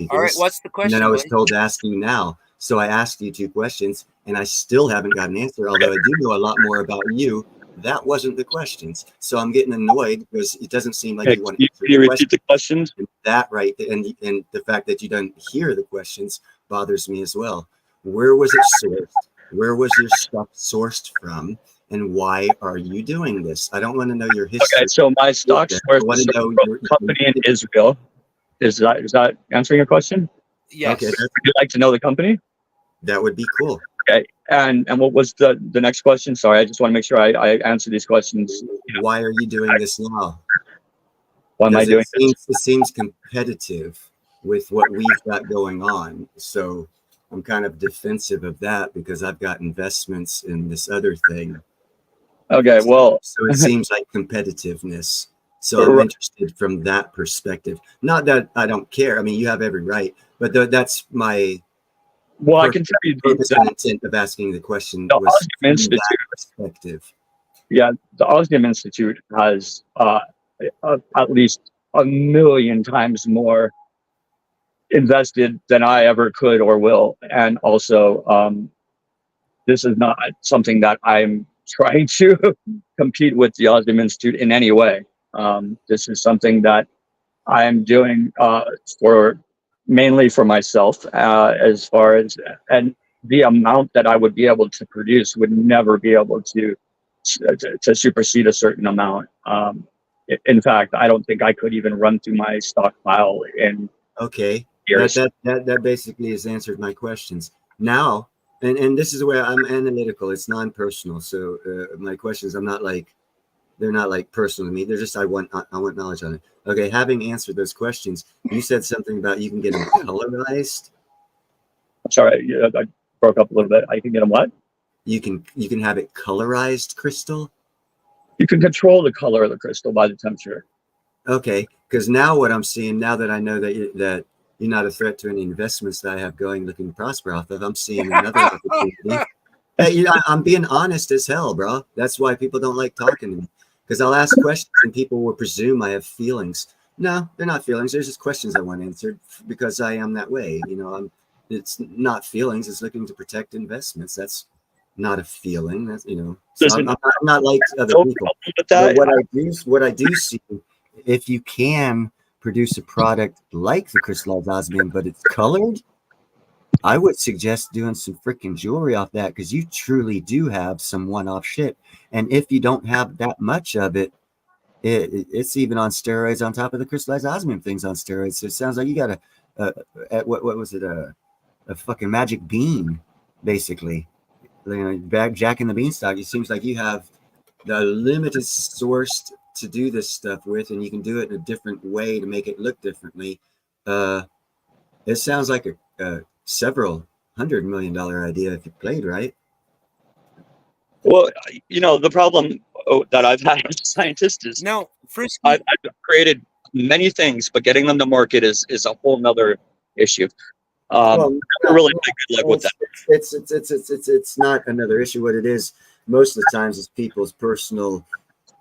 All right, what's the
And
question?
then I was
buddy?
told to ask you now. So I asked you 2 questions, and I still haven't got an answer. Although I do know a lot more about you. That wasn't the questions. So I'm getting annoyed because it doesn't seem like
Okay,
you want
can
to answer
you
the
repeat the questions?
and that right, and the fact that you don't hear the questions bothers me as well. Where was it sourced? Where was your stuff sourced from? And why are you doing this? I don't want to know your history.
Okay, so my stock
I
source
want
is
to
from
know
a company in Israel. Is that answering your question?
Yes.
Okay,
Would you like to know the company?
that would be cool.
Okay, and what was the next question? Sorry, I just want to make sure I answer these questions.
Why are you doing this now?
Why am I doing this?
It seems competitive with what we've got going on. So I'm kind of defensive of that because I've got investments in this other thing.
Okay, well,
So it seems like competitiveness. So I'm interested from that perspective. Not that I don't care. I mean, you have every right, but that's my
well, I can tell you
purpose and intent of asking the question
the
was
Osmium
from
Institute.
that perspective.
Yeah, the Osmium Institute has at least 1,000,000 times more invested than I ever could or will, and also this is not something that I'm trying to compete with the Osmium Institute in any way. This is something that I am doing for mainly for myself, as far as, and the amount that I would be able to produce would never be able to supersede a certain amount. In fact, I don't think I could even run through my stockpile in
Okay,
years.
that basically has answered my questions. Now, and this is where I'm analytical. It's non-personal. So my questions, they're not like personal to me. They're just I want knowledge on it. Okay, having answered those questions, you said something about you can get them colorized.
Sorry, I broke up a little bit. I can get them what?
You can have it colorized, crystal.
You can control the color of the crystal by the temperature.
Okay, because now what I'm seeing, now that I know that you're not a threat to any investments that I have going, looking to prosper off of, I'm seeing another opportunity. Hey, I'm being honest as hell, bro. That's why people don't like talking to me, because I'll ask questions and people will presume I have feelings. No, they're not feelings. There's just questions I want answered because I am that way. It's not feelings. It's looking to protect investments. That's not a feeling. That's So I'm not like other people. But what I do see, if you can produce a product like the crystallized osmium, but it's colored, I would suggest doing some freaking jewelry off that, because you truly do have some one-off shit. And if you don't have that much of it, it's even on steroids on top of the crystallized osmium things on steroids. So it sounds like you got what was it, a fucking magic bean, basically. Jack and the Beanstalk. It seems like you have the limited source to do this stuff with, and you can do it in a different way to make it look differently. It sounds like a several $100 million idea if you played right.
Well, the problem that I've had as a scientist is
Now, Frisky,
I've created many things, but getting them to market is a whole nother issue.
Well,
really good luck with that.
It's not another issue. What it is, most of the times, is people's personal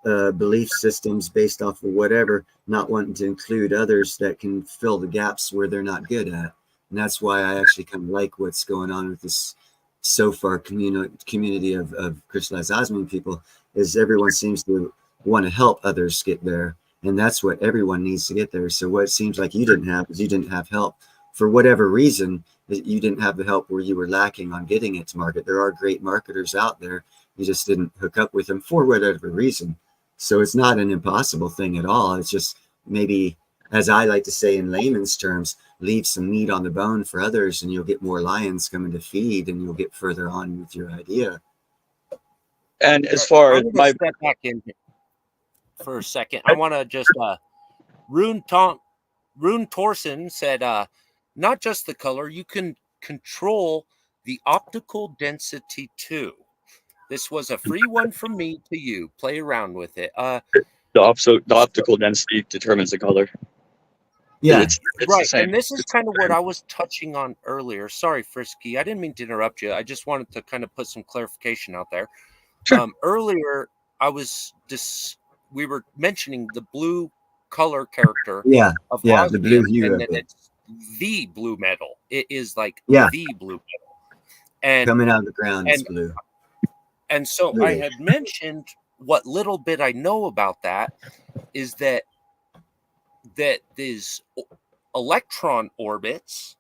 belief systems based off of whatever, not wanting to include others that can fill the gaps where they're not good at. And that's why I actually kind of like what's going on with this so far community of crystallized osmium people, is everyone seems to want to help others get there. And that's what everyone needs to get there. So what it seems like you didn't have is you didn't have help. For whatever reason, you didn't have the help where you were lacking on getting it to market. There are great marketers out there. You just didn't hook up with them for whatever reason. So it's not an impossible thing at all. It's just maybe, as I like to say in layman's terms, leave some meat on the bone for others, and you'll get more lions coming to feed, and you'll get further on with your idea.
And as far as my
step back in for a second, I want to just Rune Torsen said, not just the color, you can control the optical density too. This was a free one from me to you. Play around with it.
the optical density determines the color.
Yeah,
it's
right. And this is kind of what I was touching on earlier. Sorry, Frisky. I didn't mean to interrupt you. I just wanted to kind of put some clarification out there.
Sure.
Earlier, we were mentioning the blue color character.
Of
Osmium,
the blue hue.
And then it's the blue metal. It is like
the
blue metal. And
Coming out of the ground is
and
blue.
and so I had mentioned what little bit I know about that is that these electron orbits,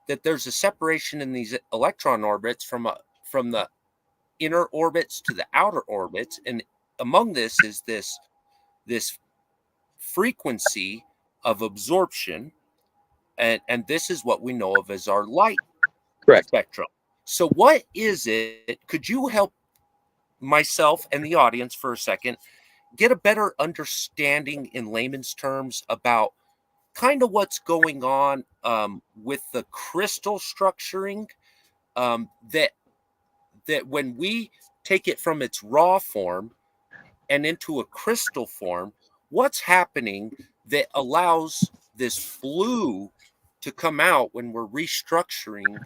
that there's a separation in these electron orbits from the inner orbits to the outer orbits, and among this is this frequency of absorption, and this is what we know of as our light
Correct.
spectrum. So what is it? Could you help myself and the audience for a second get a better understanding in layman's terms about kind of what's going on with the crystal structuring, that when we take it from its raw form and into a crystal form, what's happening that allows this blue to come out when we're restructuring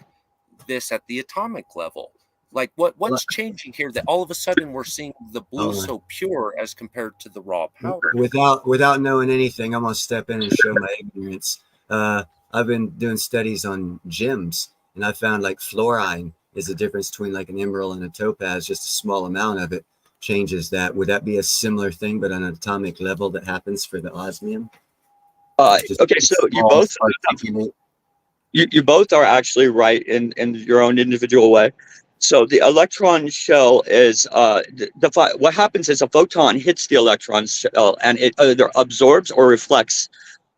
this at the atomic level? Like what's changing here that all of a sudden we're seeing the blue so pure as compared to the raw powder?
Without knowing anything, I'm gonna step in and show my ignorance. I've been doing studies on gems, and I found like fluorine is the difference between like an emerald and a topaz. Just a small amount of it changes that. Would that be a similar thing, but on an atomic level that happens for the osmium?
Okay, so you both are actually right in your own individual way. So the electron shell is what happens is a photon hits the electron shell and it either absorbs or reflects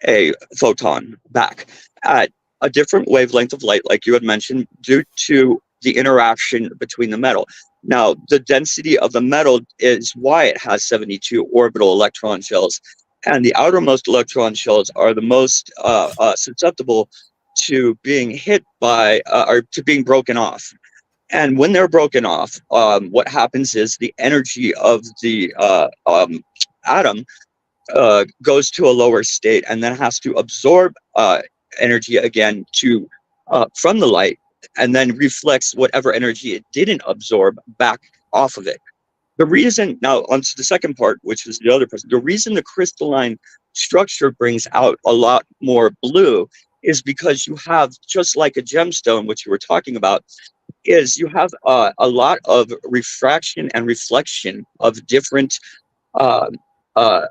a photon back at a different wavelength of light, like you had mentioned, due to the interaction between the metal. Now, the density of the metal is why it has 72 orbital electron shells, and the outermost electron shells are the most susceptible to being hit by or to being broken off. And when they're broken off, what happens is the energy of the atom goes to a lower state and then has to absorb energy again from the light, and then reflects whatever energy it didn't absorb back off of it. The reason, now onto the second part, which is the other person, the reason the crystalline structure brings out a lot more blue is because you have, just like a gemstone, which you were talking about, is you have a lot of refraction and reflection of different uh, uh,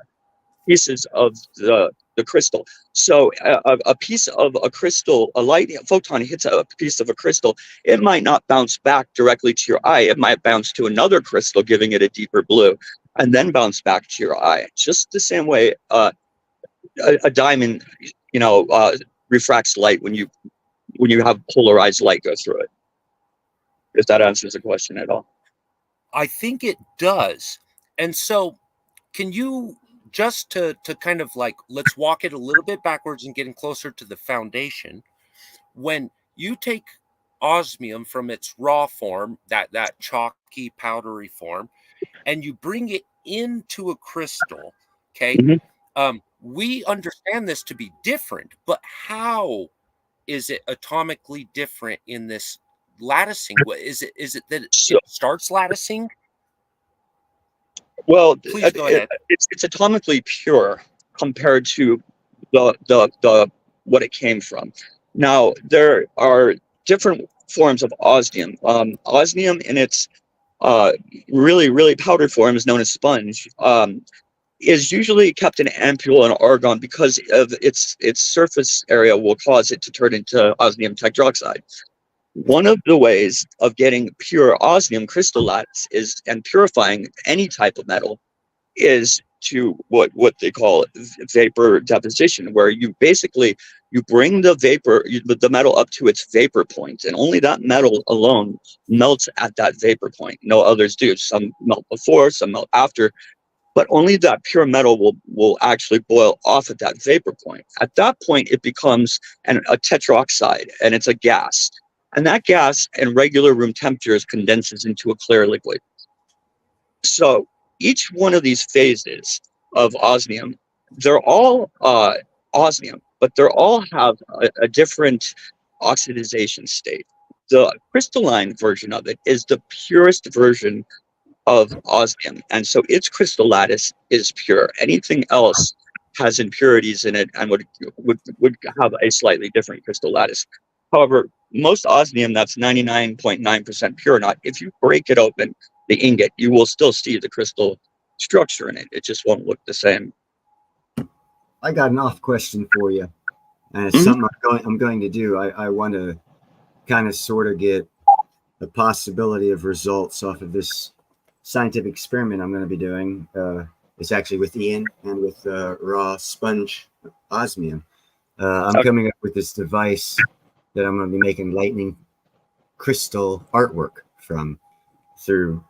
pieces of the crystal. So a piece of a crystal, a light photon hits a piece of a crystal, it might not bounce back directly to your eye. It might bounce to another crystal, giving it a deeper blue, and then bounce back to your eye. Just the same way a diamond, refracts light when you have polarized light go through it. If that answers the question at all.
I think it does. And so can you, just to kind of like, let's walk it a little bit backwards and getting closer to the foundation. When you take osmium from its raw form, that chalky, powdery form, and you bring it into a crystal, okay, we understand this to be different, but how is it atomically different in this latticing? Is it that it starts latticing?
Well,
Please go ahead.
It's atomically pure compared to the what it came from. Now, there are different forms of osmium. Osmium in its really powdered form is known as sponge. Is usually kept in ampule and argon because of its surface area will cause it to turn into osmium tetroxide. One of the ways of getting pure osmium crystal lattice and purifying any type of metal is to what they call vapor deposition, where you bring the metal up to its vapor point, and only that metal alone melts at that vapor point. No others do. Some melt before, some melt after, but only that pure metal will actually boil off at that vapor point. At that point, it becomes a tetroxide, and it's a gas. And that gas, in regular room temperatures, condenses into a clear liquid. So each one of these phases of osmium, they're all osmium, but they all have a different oxidization state. The crystalline version of it is the purest version of osmium, and so its crystal lattice is pure. Anything else has impurities in it and would have a slightly different crystal lattice. However, most osmium that's 99.9% pure. Not if you break it open, the ingot, you will still see the crystal structure in it. It just won't look the same.
I got an off question for you, and it's
Mhm.
something I'm going to do. I want to kind of sort of get the possibility of results off of this scientific experiment I'm going to be doing. It's actually with Ian and with raw sponge osmium. I'm coming up with this device that I'm going to be making lightning crystal artwork from through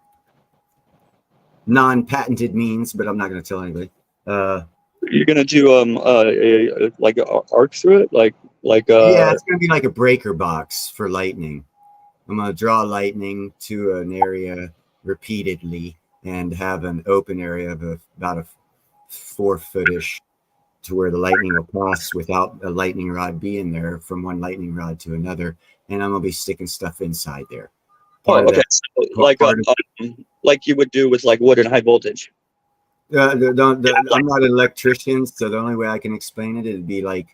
non-patented means, but I'm not going to tell anybody.
You're gonna do like an arc through it, like
Yeah, it's going to be like a breaker box for lightning. I'm going to draw lightning to an area repeatedly and have an open area of about a 4-foot-ish to where the lightning will pass without a lightning rod being there from one lightning rod to another. And I'm going to be sticking stuff inside there. Part of that,
so like you would do with like wood and high voltage.
I'm not an electrician, so the only way I can explain it, it'd be like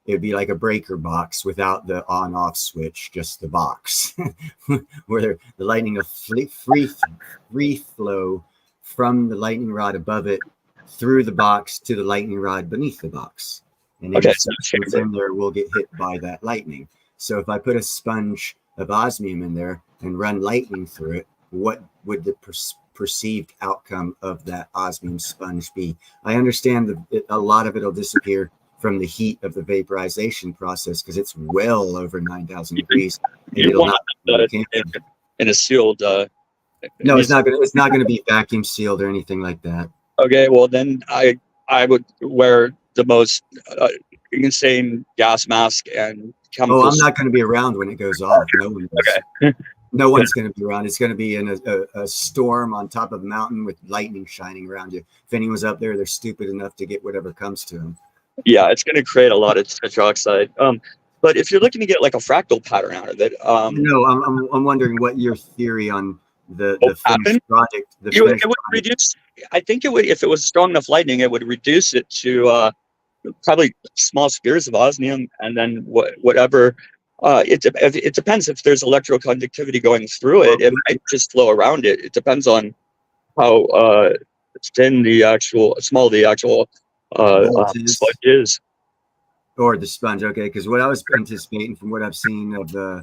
a breaker box without the on-off switch, just the box, where the lightning will free flow from the lightning rod above it through the box to the lightning rod beneath the box, and any substance in there will get hit by that lightning. So if I put a sponge of osmium in there and run lightning through it, what would the perceived outcome of that osmium sponge be? I understand that a lot of it will disappear from the heat of the vaporization process because it's well over 9,000 degrees. And it'll not
in a sealed.
No, it's not going to be vacuum sealed or anything like that.
Okay, well then I would wear the most insane gas mask and chemicals.
Oh, I'm not going to be around when it goes off. No one is.
Okay.
No one's going to be around. It's going to be in a storm on top of a mountain with lightning shining around you. If anyone's up there, they're stupid enough to get whatever comes to them.
Yeah, it's going to create a lot of tetroxide. But if you're looking to get like a fractal pattern out of it,
no, I'm wondering what your theory on the finished project.
It would reduce. I think it would, if it was strong enough lightning, it would reduce it to probably small spears of osmium, and then whatever. It depends if there's electroconductivity going through it. It might just flow around it. It depends on how thin small the actual sponge is.
Or the sponge, okay? Because what I was anticipating from what I've seen of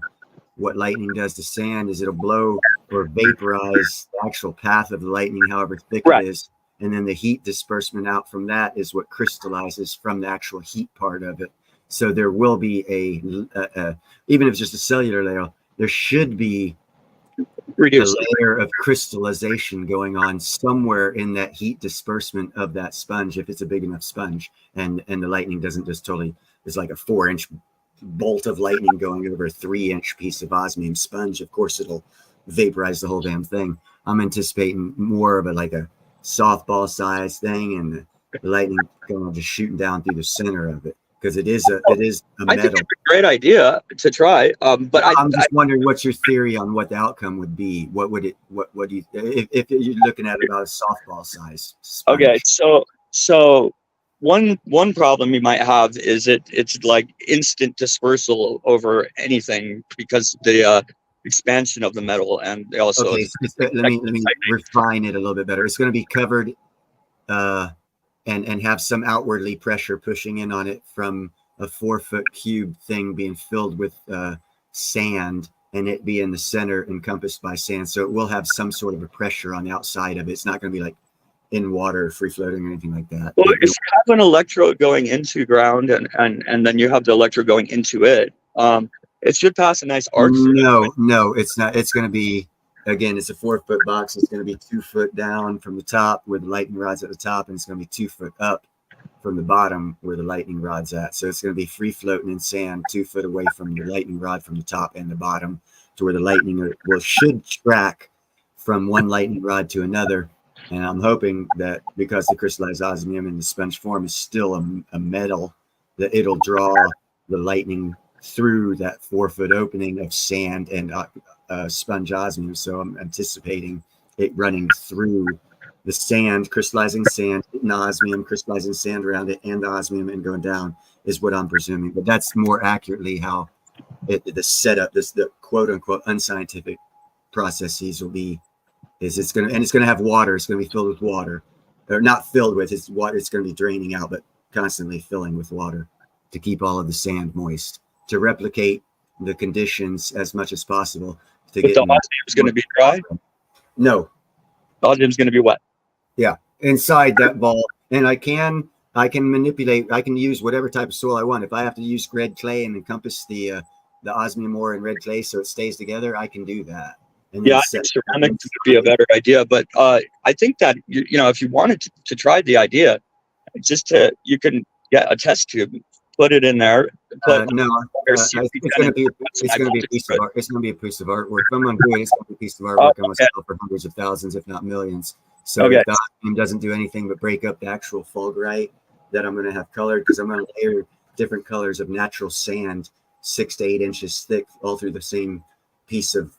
what lightning does to sand is it'll blow or vaporize the actual path of the lightning, however thick it is, and then the heat disbursement out from that is what crystallizes from the actual heat part of it. So there will be even if it's just a cellular layer, there should be a layer of crystallization going on somewhere in that heat disbursement of that sponge, if it's a big enough sponge, and the lightning doesn't just totally, it's like a 4-inch bolt of lightning going over a 3-inch piece of osmium sponge. Of course, it'll vaporize the whole damn thing. I'm anticipating more of a softball size thing, and the lightning going just shooting down through the center of it. Because it is a metal.
I think it's a great idea to try. But
I'm just wondering what's your theory on what the outcome would be. What do you if you're looking at about a softball size sponge?
Okay, so one problem you might have is it's like instant dispersal over anything because the expansion of the metal, and they also
let me refine it a little bit better. It's going to be covered and have some outwardly pressure pushing in on it from a 4-foot cube thing being filled with sand, and it be in the center encompassed by sand. So it will have some sort of a pressure on the outside of it. It's not going to be like in water, free floating or anything like that.
Well, if you have an electrode going into ground and then you have the electrode going into it, it should pass a nice arc.
No, it's not. It's going to be, again, it's a 4-foot box. It's going to be 2 foot down from the top where the lightning rod's at the top, and it's going to be 2 foot up from the bottom where the lightning rod's at. So it's going to be free floating in sand 2 foot away from the lightning rod from the top and the bottom to where the lightning should track from one lightning rod to another. And I'm hoping that because the crystallized osmium in the sponge form is still a metal, that it'll draw the lightning through that 4-foot opening of sand and sponge osmium. So I'm anticipating it running through the sand, crystallizing sand, and osmium, crystallizing sand around it, and the osmium, and going down is what I'm presuming. But that's more accurately how the setup, the quote unquote unscientific processes will be, it's going to have water. It's going to be filled with water, or not filled with, it's water. It's going to be draining out, but constantly filling with water to keep all of the sand moist, to replicate the conditions as much as possible. To
But
get
the osmium's going to be dry.
No.
The osmium's going to be wet.
Yeah, inside that ball, and I can manipulate. I can use whatever type of soil I want. If I have to use red clay and encompass the osmium ore in red clay so it stays together, I can do that. And
Yeah, I think ceramic would be a better idea. But I think that you know, if you wanted to try the idea, you can get a test tube, put it in there.
No, it's going to be a piece of art. It's going to be a piece of artwork. If I'm going to do it, it's going to be a piece of artwork. I'm going to sell for hundreds of thousands, if not millions. So if the osmium doesn't do anything but break up the actual fulgurite that I'm going to have colored, because I'm going to layer different colors of natural sand 6 to 8 inches thick all through the same piece of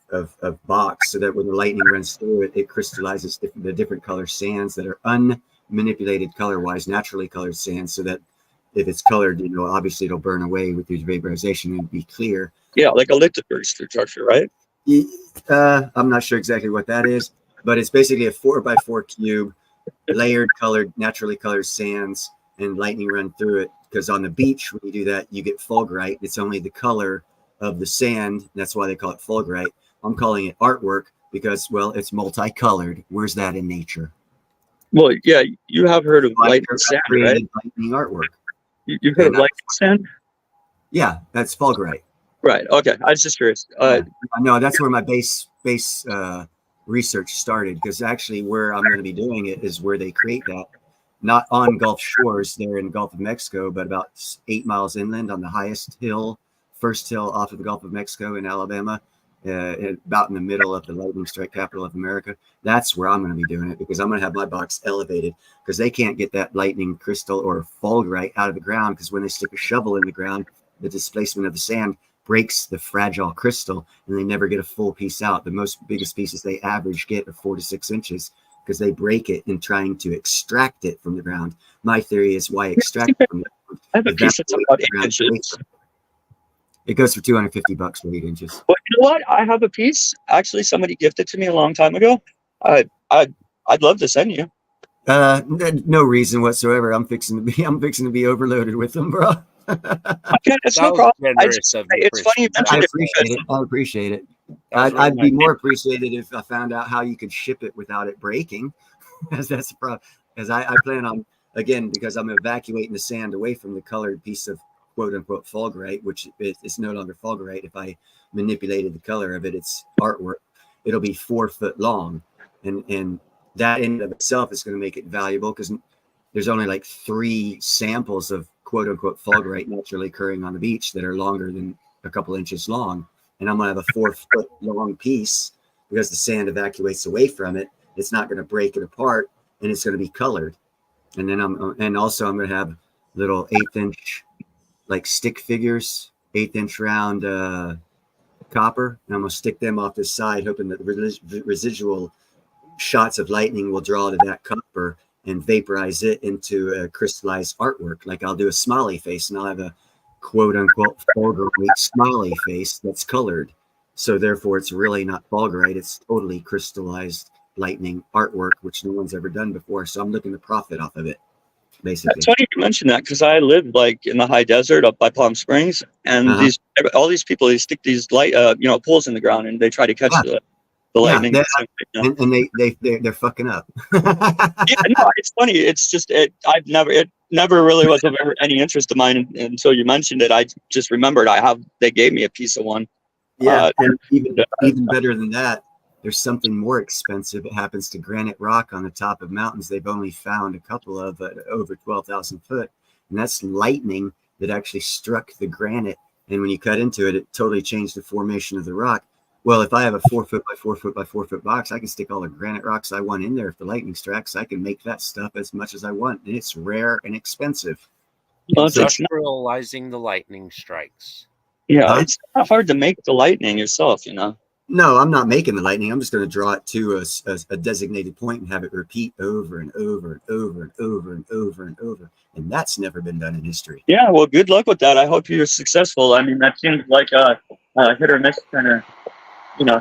box, so that when the lightning runs through it, it crystallizes the different color sands that are unmanipulated color-wise, naturally colored sands, so that if it's colored, you know, obviously it'll burn away with your vaporization and be clear.
Yeah, like a Lichtenberg structure, right?
I'm not sure exactly what that is, but it's basically a 4x4 cube, layered, colored, naturally colored sands, and lightning run through it. Because on the beach, when you do that, you get fulgurite. It's only the color of the sand. That's why they call it fulgurite. I'm calling it artwork because, well, it's multicolored. Where's that in nature?
Well, yeah, you have heard of lightning sand, right?
Lightning artwork.
You've heard of lightning sand?
Yeah, that's fulgurite.
Right. Okay. I was just curious.
No, that's where my base research started, because actually where I'm going to be doing it is where they create that, not on Gulf shores there in the Gulf of Mexico, but about 8 miles inland on the highest hill, first hill off of the Gulf of Mexico in Alabama, about in the middle of the lightning strike capital of America. That's where I'm going to be doing it, because I'm going to have my box elevated, because they can't get that lightning crystal or fulgurite out of the ground, because when they stick a shovel in the ground, the displacement of the sand breaks the fragile crystal, and they never get a full piece out. The biggest pieces they average get are 4 to 6 inches, because they break it in trying to extract it from the ground. My theory is, why extract it from the ground?
I have a piece that's about 8 inches.
It goes for $250 for 8 inches.
But you know what? I have a piece. Actually, somebody gifted to me a long time ago. I'd love to send you.
No reason whatsoever. I'm fixing to be overloaded with them, bro.
Okay, it's no problem. It's funny you mentioned it.
I appreciate it. I'd be more appreciated if I found out how you could ship it without it breaking. As that's the problem. As I plan on, again, because I'm evacuating the sand away from the colored piece of quote unquote fulgurite, which it's no longer fulgurite. If I manipulated the color of it, it's artwork. It'll be 4 foot long, and that in and of itself is going to make it valuable, because there's only like 3 samples of quote unquote fulgurite naturally occurring on the beach that are longer than a couple inches long. And I'm going to have a 4 foot long piece, because the sand evacuates away from it. It's not going to break it apart, and it's going to be colored. And then I'm going to have little 1/8 inch like stick figures, 1/8 inch round copper. And I'm going to stick them off the side, hoping that the residual shots of lightning will draw to that copper and vaporize it into a crystallized artwork. Like I'll do a smiley face, and I'll have a quote unquote fulgurite smiley face that's colored. So therefore it's really not fulgurite. It's totally crystallized lightning artwork, which no one's ever done before. So I'm looking to profit off of it, basically.
It's funny you mention that, because I live like in the high desert up by Palm Springs, and all these people, they stick these poles in the ground, and they try to catch the lightning.
And they're fucking up.
Yeah, no, it's funny. It's just it never really was of any interest of mine until you mentioned it. I just remembered they gave me a piece of one.
Yeah, and even better than that, there's something more expensive. It happens to granite rock on the top of mountains. They've only found a couple of over 12,000 foot, and that's lightning that actually struck the granite. And when you cut into it, it totally changed the formation of the rock. Well, if I have a 4 foot by 4 foot by 4 foot box, I can stick all the granite rocks I want in there. If the lightning strikes, I can make that stuff as much as I want, and it's rare and expensive.
Industrializing the lightning strikes.
Yeah, it's not hard to make the lightning yourself, you know.
No, I'm not making the lightning. I'm just going to draw it to a designated point and have it repeat over and over and over and over and over and over. And that's never been done in history.
Yeah, well, good luck with that. I hope you're successful. I mean, that seems like a hit or miss kind of, you know.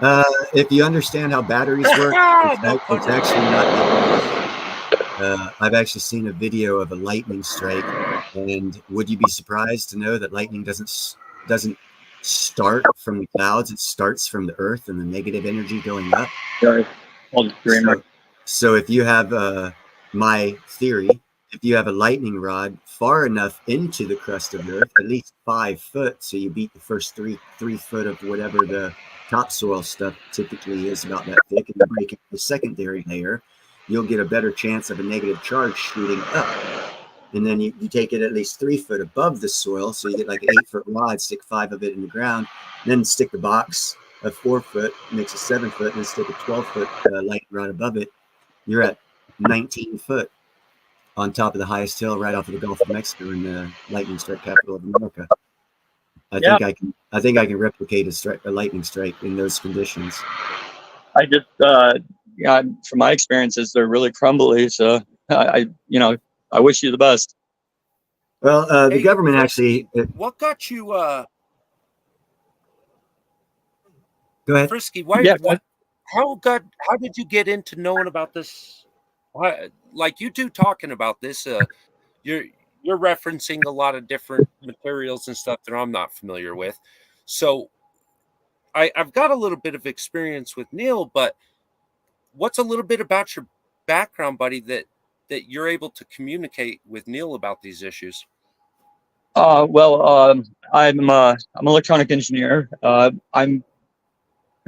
If you understand how batteries work, it's actually not. I've actually seen a video of a lightning strike, and would you be surprised to know that lightning doesn't start from the clouds? It starts from the earth and the negative energy going up. So if you have my theory, if you have a lightning rod far enough into the crust of the earth, at least 5 foot, so you beat the first three foot of whatever the topsoil stuff typically is, about that thick, and you break the secondary layer, you'll get a better chance of a negative charge shooting up. And then you take it at least 3 foot above the soil, so you get like an 8 foot rod, stick 5 of it in the ground, then stick the box of 4 foot, makes a 7 foot, and then stick a 12 foot lightning rod above it. You're at 19 foot on top of the highest hill right off of the Gulf of Mexico in the lightning strike capital of America. I think I can replicate a lightning strike in those conditions.
I just from my experiences, they're really crumbly. So I wish you the best.
Well, the government actually.
What got you?
Go ahead,
Frisky. Why?
Yeah.
How did you get into knowing about this? Why, like you two talking about this, you're referencing a lot of different materials and stuff that I'm not familiar with. So I've got a little bit of experience with Neil, but what's a little bit about your background, buddy, that you're able to communicate with Neil about these issues?
I'm an electronic engineer. I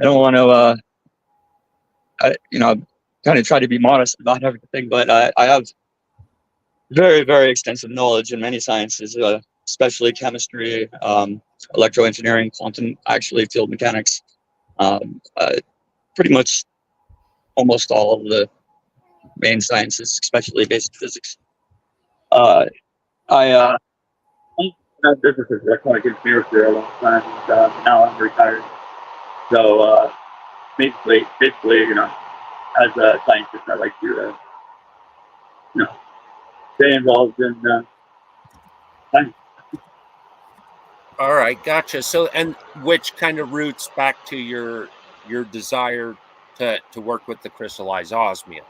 don't want to, kind of try to be modest about everything, but I have very, very extensive knowledge in many sciences, especially chemistry, electroengineering, quantum, actually field mechanics, pretty much almost all of the main sciences, especially basic physics. I this is electronic engineer for a long time, and now I'm retired. So basically, as a scientist, I like to, stay involved in science.
All right, gotcha. So, and which kind of roots back to your desire to work with the crystallized osmium?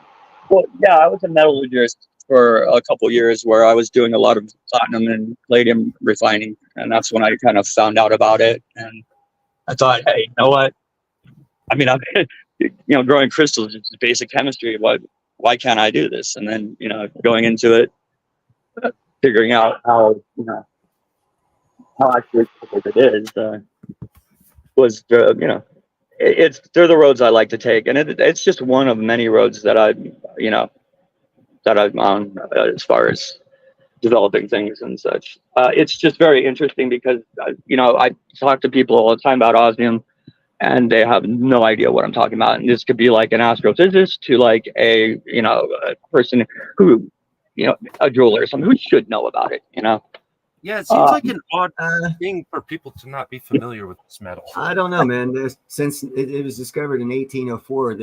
Well, yeah, I was a metallurgist for a couple years where I was doing a lot of platinum and palladium refining, and that's when I kind of found out about it. And I thought, hey, you know what? I mean, I've been, growing crystals, it's basic chemistry. Why can't I do this? And then, going into it, figuring out how actually it is, was, they're the roads I like to take. And it's just one of many roads that I'm on as far as developing things and such. It's just very interesting because, I talk to people all the time about osmium, and they have no idea what I'm talking about. And this could be like an astrophysicist to like a person who, a jeweler or someone who should know about it,
Yeah, it seems like an odd thing for people to not be familiar with this metal.
I don't know, man. Since it was discovered in 1804,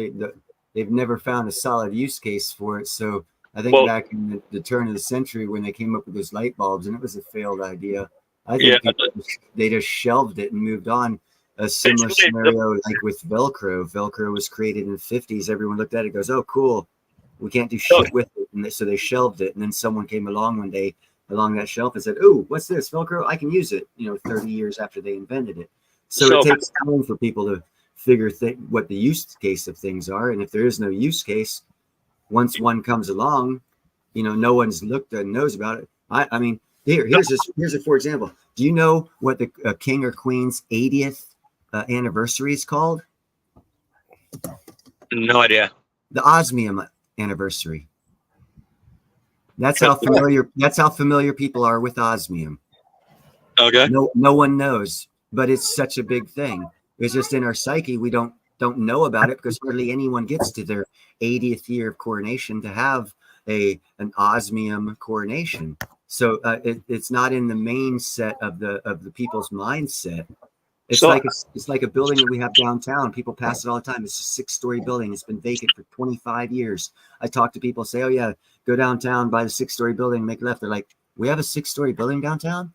they've never found a solid use case for it. So I think back in the turn of the century when they came up with those light bulbs, and it was a failed idea. I think they just shelved it and moved on. A similar scenario like with Velcro. Velcro was created in the 50s. Everyone looked at it and goes, oh, cool. We can't do shit with it. And so they shelved it. And then someone came along one day along that shelf and said, oh, what's this? Velcro? I can use it, 30 years after they invented it. So it takes time for people to figure what the use case of things are. And if there is no use case, once one comes along, no one's looked and knows about it. I mean, here's a for example. Do you know what the king or queen's 80th anniversary is called?
No idea.
The osmium anniversary. That's how familiar people are with osmium.
Okay.
No one knows, but it's such a big thing. It's just in our psyche. We don't know about it because hardly anyone gets to their 80th year of coronation to have an osmium coronation. So it's not in the main set of the people's mindset. It's
So-
like a building that we have downtown. People pass it all the time. It's a 6-story building. It's been vacant for 25 years. I talk to people, say, "Oh yeah, go downtown, buy the 6-story building, make a left." They're like, "We have a 6-story building downtown?"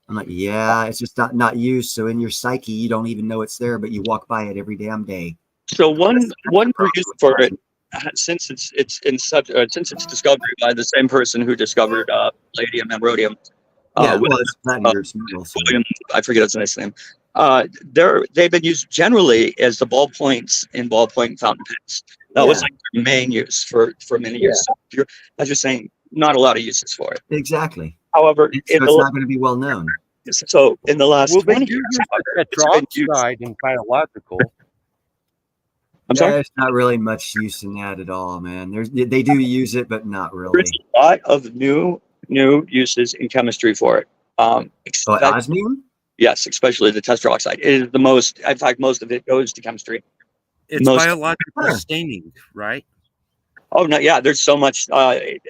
I'm like, "Yeah, it's just not used. So in your psyche, you don't even know it's there, but you walk by it every damn day."
So one
That's the problem
use
with
for it,
Osmium.
since its discovery by the same person who discovered palladium and rhodium.
Yeah,
With,
well, it's platinum group's metal, so
William, I forget his nice name. They've been used generally as the ballpoints in ballpoint fountain pens. That was
yeah,
like their main use for many years. So as you're saying, not a lot of uses for it.
exactly.
However,
So it's not going to be well known.
in the last
Well, they
20
do
years,
use
however,
the
it's been used.
tetroxide in biological.
I'm sorry.
There's not really much use in that at all, man. They do use it, but not
There's
really.
a lot of new uses in chemistry for it.
Oh, osmium?
Yes, especially the tetroxide. It is the most. In fact, most of it goes to chemistry.
It's
Most-
biological
Huh.
staining, right?
Oh no, yeah. There's so much.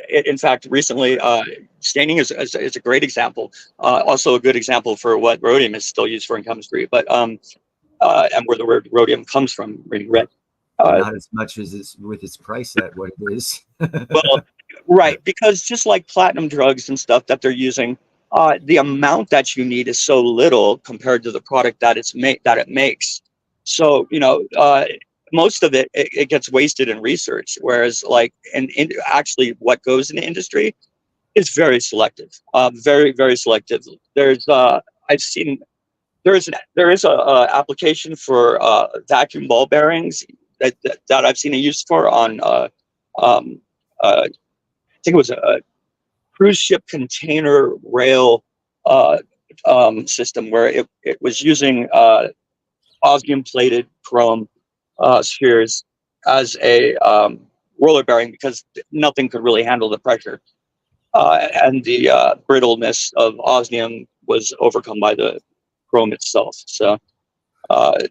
In fact, recently, staining is a great example. Also, a good example for what rhodium is still used for in chemistry. But and where the word rhodium comes from, reading red.
Not as much as it's with its price at what it is.
Well, right, because just like platinum drugs and stuff that they're using, the amount that you need is so little compared to the product that it makes. So most of it gets wasted in research, whereas actually what goes in the industry is very selective, very very selective. There's I've seen there is a application for vacuum ball bearings that I've seen a use for on um, I think it was a cruise ship container rail system where it was using osmium plated chrome spheres as a roller bearing because nothing could really handle the pressure. And the brittleness of osmium was overcome by the chrome itself. So other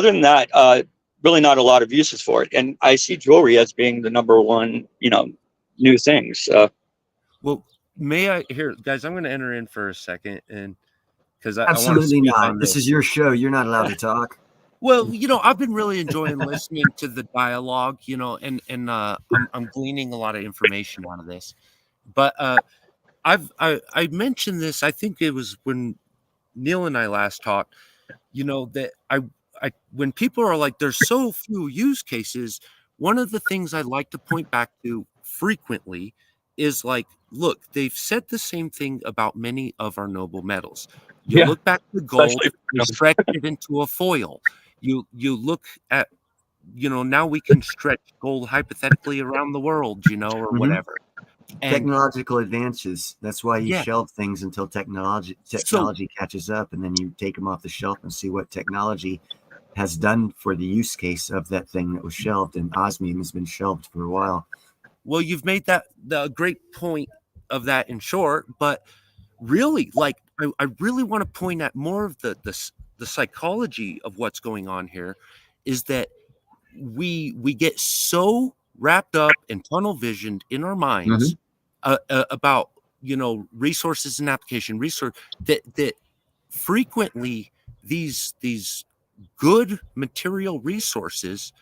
than that, really not a lot of uses for it. And I see jewelry as being the number one, new thing. So
Well, may I here, guys? I'm going to enter in for a second, and because I want to
Absolutely
speak
not.
on
This is your show. You're not allowed to talk.
Well, I've been really enjoying listening to the dialogue, and I'm gleaning a lot of information out of this. But I mentioned this. I think it was when Neil and I last talked. That I when people are like, there's so few use cases. One of the things I like to point back to frequently is like, look, they've said the same thing about many of our noble metals. You
Yeah,
look back to gold,
especially
you stretch it into a foil. You look at, now we can stretch gold hypothetically around the world, or
Mhm.
whatever. And
Technological advances. That's why you
Yeah.
shelve things until technology catches up, and then you take them off the shelf and see what technology has done for the use case of that thing that was shelved. And osmium has been shelved for a while.
well, you've made the great point of that in short, but really, like, I really want to point at more of the psychology of what's going on here, is that we get so wrapped up and tunnel visioned in our minds about resources and application resource that frequently these good material resources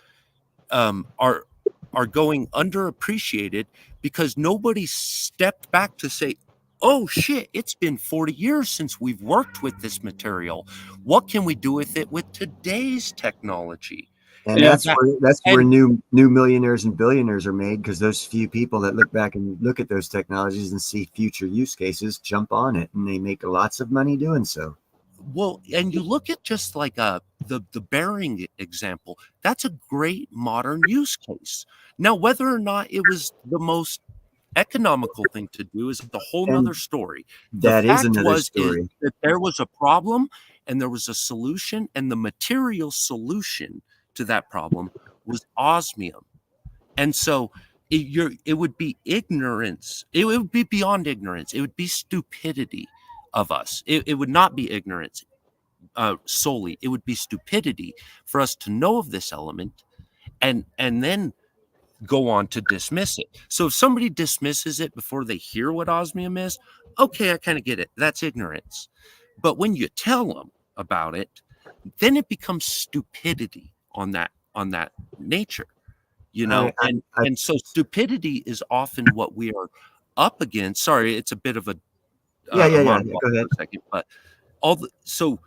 are going underappreciated because nobody stepped back to say, oh shit, it's been 40 years since we've worked with this material. What can we do with it with today's technology?
And
Yeah.
that's where new millionaires and billionaires are made, because those few people that look back and look at those technologies and see future use cases jump on it, and they make lots of money doing so.
Well, and you look at just like the bearing example, that's a great modern use case. Now, whether or not it was the most economical thing to do is a whole
And
nother story.
That is another
Is
story.
that there was a problem and there was a solution, and the material solution to that problem was osmium. And so it would be ignorance. It would be beyond ignorance. It would be stupidity of us. It would not be ignorance solely. It would be stupidity for us to know of this element and then go on to dismiss it. So if somebody dismisses it before they hear what osmium is, okay, I kind of get it. That's ignorance. But when you tell them about it, then it becomes stupidity on that nature, you know. And so stupidity is often what we are up against. Sorry, it's a bit of a monologue
Go ahead.
for a second, but so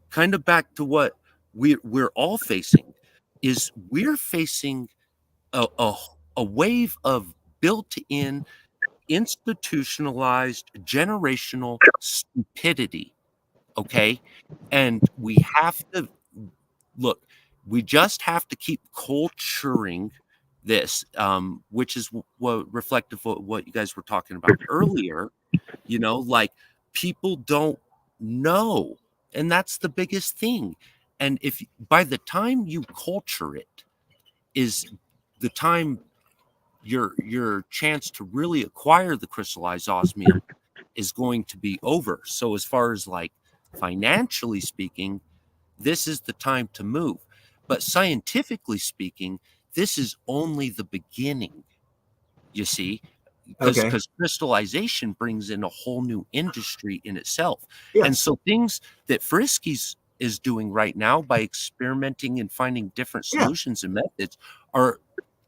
kind of back to what we're all facing is we're facing a wave of built-in institutionalized generational stupidity. Okay, and we have to look, we just have to keep culturing this, which is what reflective of what you guys were talking about earlier. You know, like, people don't know, and that's the biggest thing. And if by the time you culture it is the time your chance to really acquire the crystallized osmium is going to be over. So as far as like financially speaking, this is the time to move. But scientifically speaking, this is only the beginning, you see, because
Okay.
crystallization brings in a whole new industry in itself.
Yes.
And so things that Frisky's is doing right now by experimenting and finding different solutions and methods are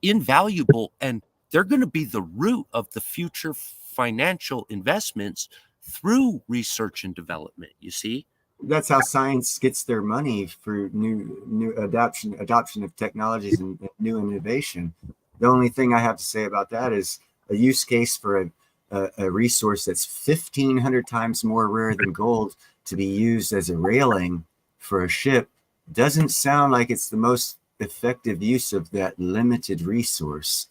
invaluable, and they're going to be the root of the future financial investments through research and development, you see.
That's how science gets their money for new adoption of technologies and new innovation. The only thing I have to say about that is a use case for a resource that's 1,500 times more rare than gold to be used as a railing for a ship doesn't sound like it's the most effective use of that limited resource.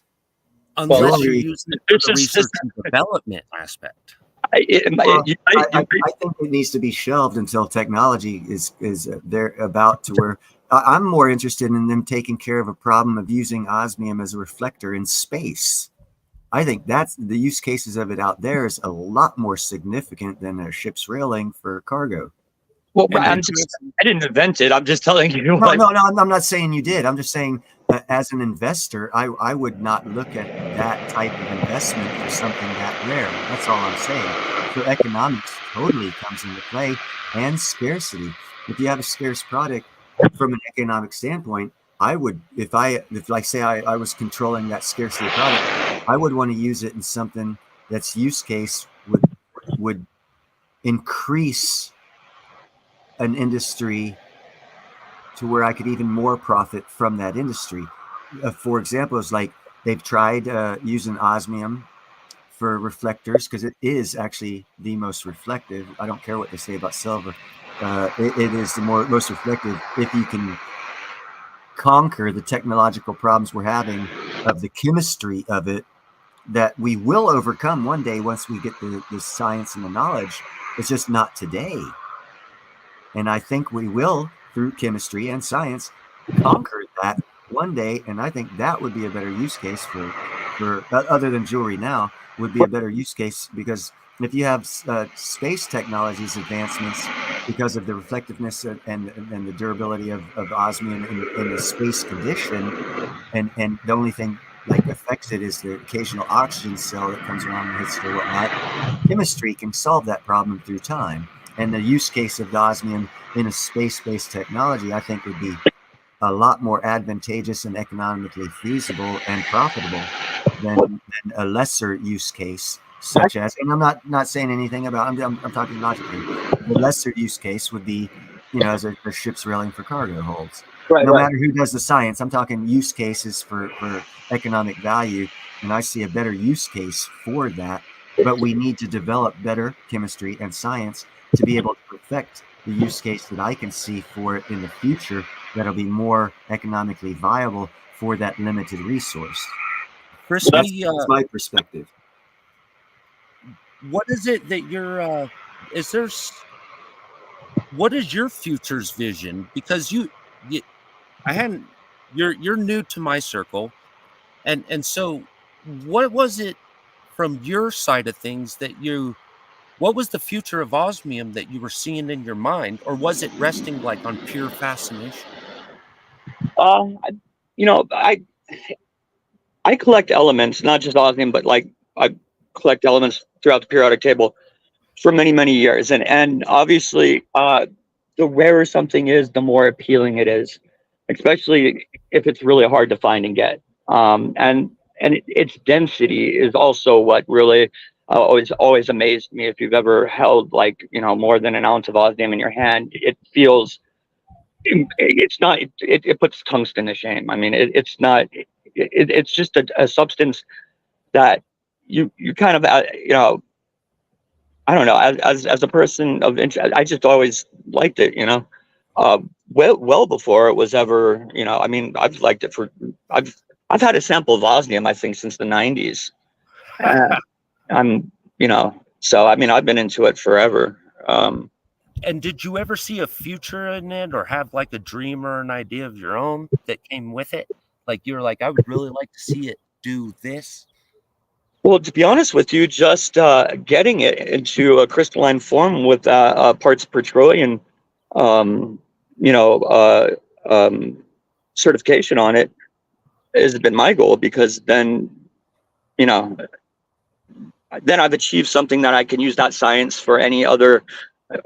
Unless you're using it for the research and development aspect.
I think it needs to be shelved until technology is there about to where I'm more interested in them taking care of a problem of using osmium as a reflector in space. I think that's the use cases of it out there is a lot more significant than a ship's railing for cargo.
Well, I didn't invent it. I'm just telling you.
No, I'm not saying you did. I'm just saying that as an investor, I would not look at that type of investment for something that rare. That's all I'm saying. So economics totally comes into play, and scarcity. If you have a scarce product from an economic standpoint, I would, if like say I was controlling that scarcity product, I would want to use it in something that's use case would increase an industry to where I could even more profit from that industry. For example, it's like they've tried using osmium for reflectors because it is actually the most reflective. I don't care what they say about silver. It is the most reflective if you can conquer the technological problems we're having of the chemistry of it that we will overcome one day once we get the science and the knowledge. It's just not today. And I think we will, through chemistry and science, conquer that one day. And I think that would be a better use case for other than jewelry now, would be a better use case, because if you have space technologies advancements because of the reflectiveness and the durability of osmium in the space condition, and the only thing like affects it is the occasional oxygen cell that comes around and hits it or whatnot, chemistry can solve that problem through time. And the use case of the osmium in a space-based technology, I think, would be a lot more advantageous and economically feasible and profitable than a lesser use case, such as, and I'm not saying anything about, I'm talking logically. The lesser use case would be, as a ship's railing for cargo holds. No matter who does the science, I'm talking use cases for economic value, and I see a better use case for that. But we need to develop better chemistry and science to be able to perfect the use case that I can see for it in the future that'll be more economically viable for that limited resource. That's my perspective.
What is it that you're what is your future's vision? Because you're new to my circle, and so what was it from your side of things that what was the future of osmium that you were seeing in your mind, or was it resting like on pure fascination?
I collect elements, not just osmium, but like I collect elements throughout the periodic table for many, many years. And obviously, the rarer something is, the more appealing it is, especially if it's really hard to find and get. Its density is also what really always amazed me. If you've ever held, like, more than an ounce of osmium in your hand, it feels, it's not, it puts tungsten to shame. I mean, it's not, it's just a substance that you kind of, I don't know, as a person of interest, I just always liked it, well before it was ever, I mean, I've liked it I've had a sample of osmium, I think, since the 90s. I'm, so I mean, I've been into it forever.
And did you ever see a future in it, or have like a dream or an idea of your own that came with it? Like, you're like, I would really like to see it do this.
Well, to be honest with you, just getting it into a crystalline form with parts per trillion, you know, certification on it has been my goal, because then, then I've achieved something that I can use that science for any other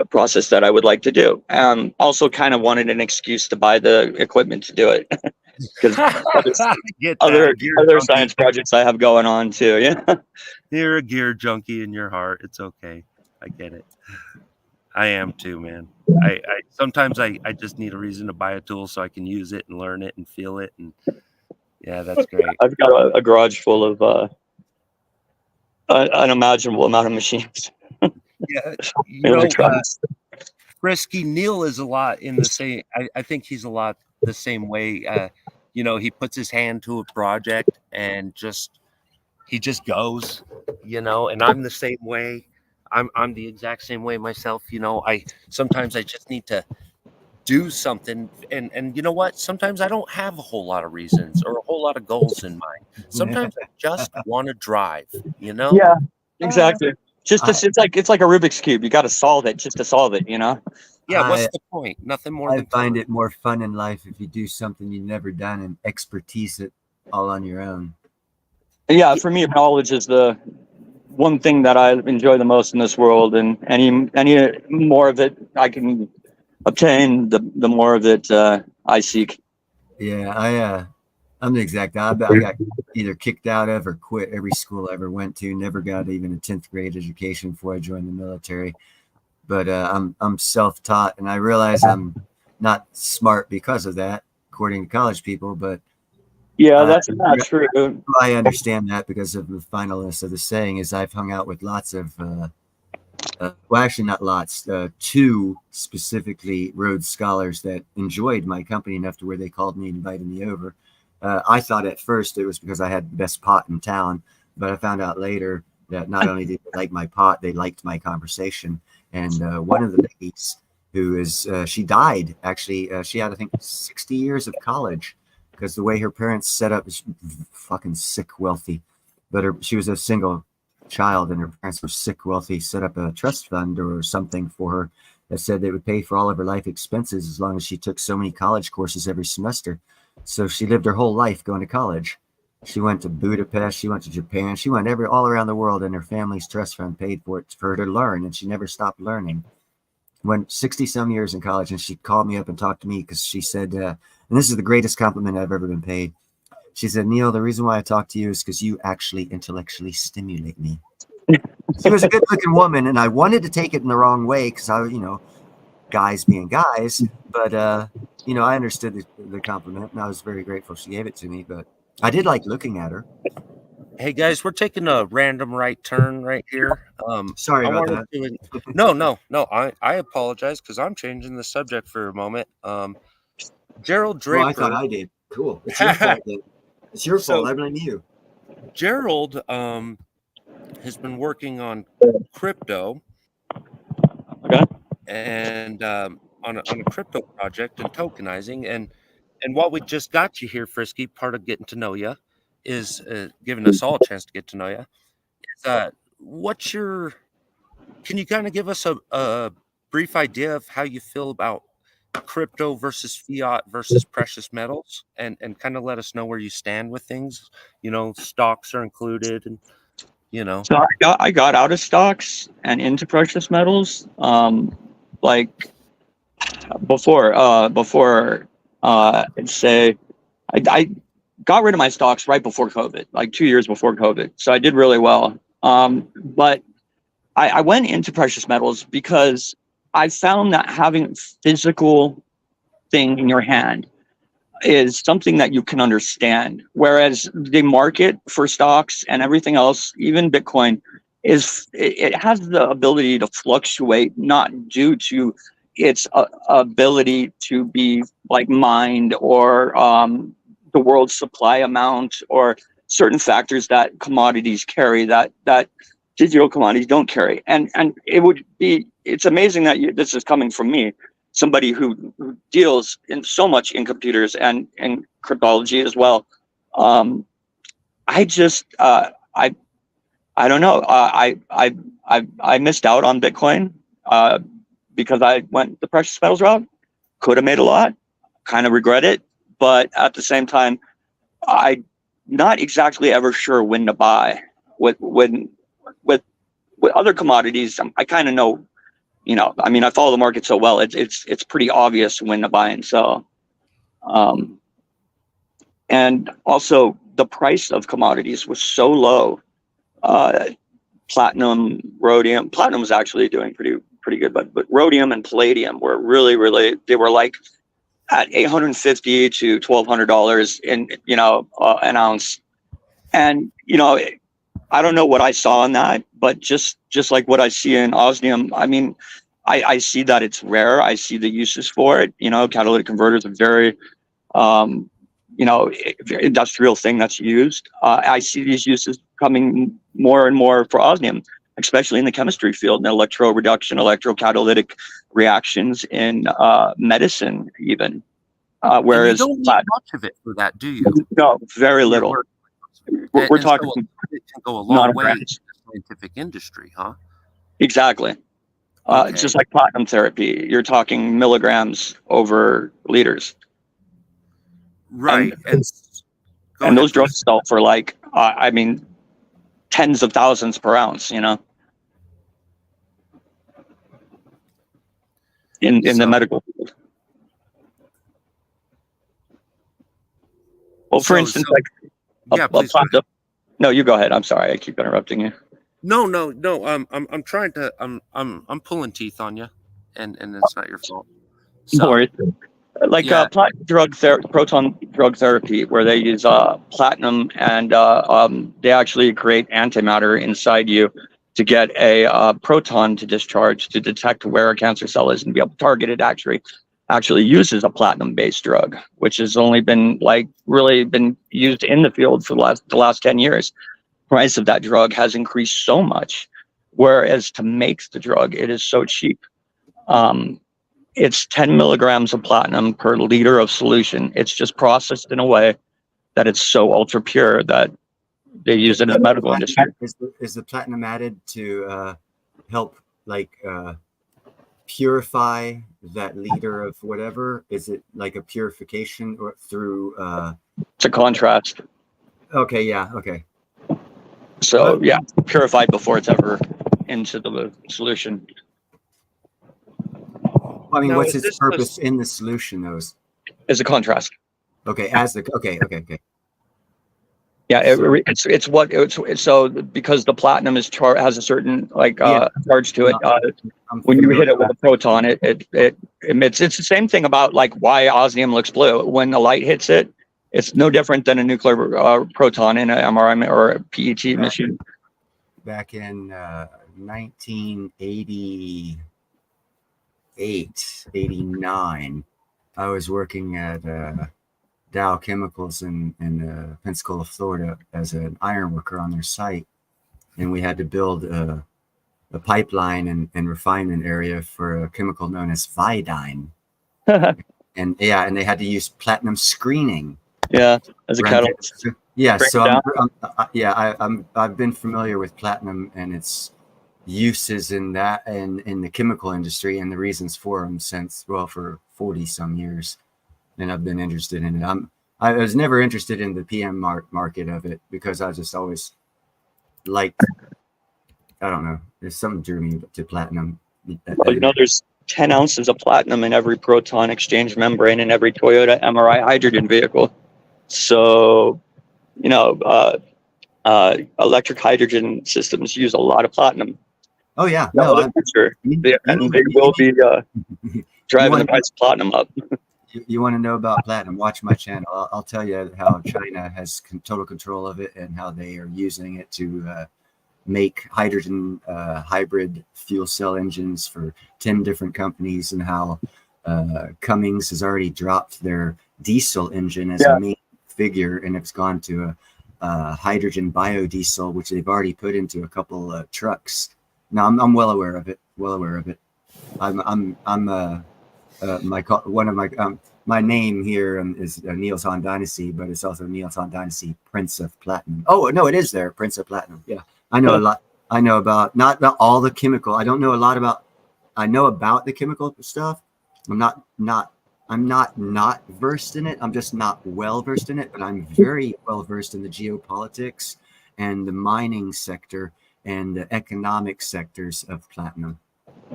process that I would like to do. Also kind of wanted an excuse to buy the equipment to do it, because other science projects I have going on too. Yeah.
You're a gear junkie in your heart. It's okay. I get it. I am too, man. I sometimes I just need a reason to buy a tool so I can use it and learn it and feel it. And yeah, that's great.
I've got a garage full of unimaginable amount of machines.
Yeah, Frisky Neil is a lot in the same. I think he's a lot the same way. He puts his hand to a project and he just goes. And I'm the same way. I'm the exact same way myself. Sometimes I just need to do something, and you know what? Sometimes I don't have a whole lot of reasons or a whole lot of goals in mind. Sometimes I just want to drive.
Yeah, exactly. It's like a Rubik's cube. You got to solve it just to solve it.
Yeah. What's the point? Nothing more.
I find it more fun in life if you do something you've never done and expertise it all on your own.
Yeah, for me, knowledge is the one thing that I enjoy the most in this world, and any more of it I can obtain, the more of it I seek.
Yeah, I'm the exact opposite. I got either kicked out of or quit every school I ever went to. Never got even a 10th grade education before I joined the military. But I'm self-taught, and I realize I'm not smart because of that, according to college people. But
yeah, that's not true.
I understand that because of the finalness of the saying is I've hung out with lots of, well, actually not lots, two specifically Rhodes Scholars that enjoyed my company enough to where they called me and invited me over. I thought at first it was because I had the best pot in town, but I found out later that not only did they like my pot, they liked my conversation. And one of the ladies who is, she died, actually, she had, I think, 60 years of college because the way her parents set up is fucking sick wealthy. But she was a single child and her parents were sick wealthy, set up a trust fund or something for her that said they would pay for all of her life expenses as long as she took so many college courses every semester. So she lived her whole life going to college. She went to Budapest, she went to Japan, she went all around the world, and her family's trust fund paid for it for her to learn, and she never stopped learning. Went 60-some years in college, and she called me up and talked to me because she said, and this is the greatest compliment I've ever been paid. She said, Neil, the reason why I talk to you is because you actually intellectually stimulate me. She was a good-looking woman, and I wanted to take it in the wrong way because guys being guys, but I understood the compliment, and I was very grateful she gave it to me, but I did like looking at her.
Hey guys, we're taking a random right turn right here.
Sorry about that.
No. I apologize because I'm changing the subject for a moment. Gerald Draper.
Well, I thought I did. Cool. It's your fault. It's your fault. I blame you.
Gerald has been working on crypto.
Okay.
And on a crypto project and tokenizing, and while we just got you here, Frisky, part of getting to know you is giving us all a chance to get to know you. Can you kind of give us a brief idea of how you feel about crypto versus fiat versus precious metals, and kind of let us know where you stand with things? Stocks are included, and
So I got out of stocks and into precious metals. Like before I'd say I got rid of my stocks right before COVID, like 2 years before COVID. So I did really well. But I went into precious metals because I found that having a physical thing in your hand is something that you can understand. Whereas the market for stocks and everything else, even Bitcoin, it has the ability to fluctuate, not due to its ability to be like mined or the world's supply amount or certain factors that commodities carry that digital commodities don't carry. And it's amazing that this is coming from me, somebody who deals in so much in computers and cryptology as well. I just I don't know. I missed out on Bitcoin because I went the precious metals route. Could have made a lot. Kind of regret it, but at the same time, I'm not exactly ever sure when to buy. With other commodities, I kind of know. I mean, I follow the market so well. It's pretty obvious when to buy and sell. And also the price of commodities was so low. Platinum, rhodium. Platinum was actually doing pretty good, but rhodium and palladium were really they were like at $850 to $1,200 in an ounce. And I don't know what I saw in that, but just like what I see in osmium, I mean, I see that it's rare. I see the uses for it. Catalytic converters are very industrial thing that's used. I see these uses coming more and more for osmium, especially in the chemistry field, and electroreduction, electrocatalytic reactions in medicine, even. Whereas
you don't need much of it for that, do you?
No, very little. We're talking.
So it can go a long way in the scientific industry, huh?
Exactly.
Okay.
Just like platinum therapy, you're talking milligrams over liters.
Right.
And those drugs sell for like, tens of thousands per ounce, in the medical field. Well, for instance, platinum. No, you go ahead. I'm sorry. I keep interrupting you.
No. I'm trying to. I'm pulling teeth on you, and it's not your fault. So,
no worries. Like proton drug therapy, where they use platinum, and they actually create antimatter inside you to get a proton to discharge to detect where a cancer cell is and be able to target it. Actually uses a platinum-based drug, which has only been really been used in the field for the last 10 years. Price of that drug has increased so much, whereas to make the drug, it is so cheap. It's 10 milligrams of platinum per liter of solution. It's just processed in a way that it's so ultra pure that they use it in the medical industry.
Is the platinum added to help purify that liter of whatever? Is it like a purification or through?
It's a contrast.
Okay. Yeah. Okay.
So yeah, purified before it's ever into the solution.
I mean, what's its purpose in the solution, though?
Is a contrast.
Okay, okay.
Yeah, so because the platinum has a certain charge to it. When you hit it with a proton, it emits. It's the same thing about why osmium looks blue. When the light hits it, it's no different than a nuclear proton in an MRI or a PET machine.
Back in 1988, 89, I was working at Dow Chemicals in Pensacola, Florida, as an iron worker on their site, and we had to build a pipeline and refinement area for a chemical known as Vidine, and they had to use platinum screening.
Yeah, as a catalyst.
Yeah, so I've been familiar with platinum and its uses in the chemical industry and the reasons for them for 40 some years. And I've been interested in it. I was never interested in the PM market of it because I just always liked, I don't know, there's something drew me to platinum.
Well, 10 ounces of platinum in every proton exchange membrane in every Toyota MRI hydrogen vehicle. So, you know, electric hydrogen systems use a lot of platinum.
Oh yeah,
No,
no,
the future,
you
and
need-
they will be driving
wanna-
the price of platinum up.
you want to know about platinum? Watch my channel. I'll tell you how China has total control of it and how they are using it to make hydrogen hybrid fuel cell engines for 10 different companies, and how Cummins has already dropped their diesel engine as a main figure, and it's gone to a hydrogen biodiesel, which they've already put into a couple trucks. Now I'm well aware of it. My name here is Niels Han Dynasty, but it's also Niels Han Dynasty, Prince of Platinum. Oh no, it is there, Prince of Platinum. Yeah, I know a lot. I know about not all the chemical. I don't know a lot about. I know about the chemical stuff. I'm not versed in it. I'm just not well versed in it. But I'm very well versed in the geopolitics and the mining sector and the economic sectors of platinum.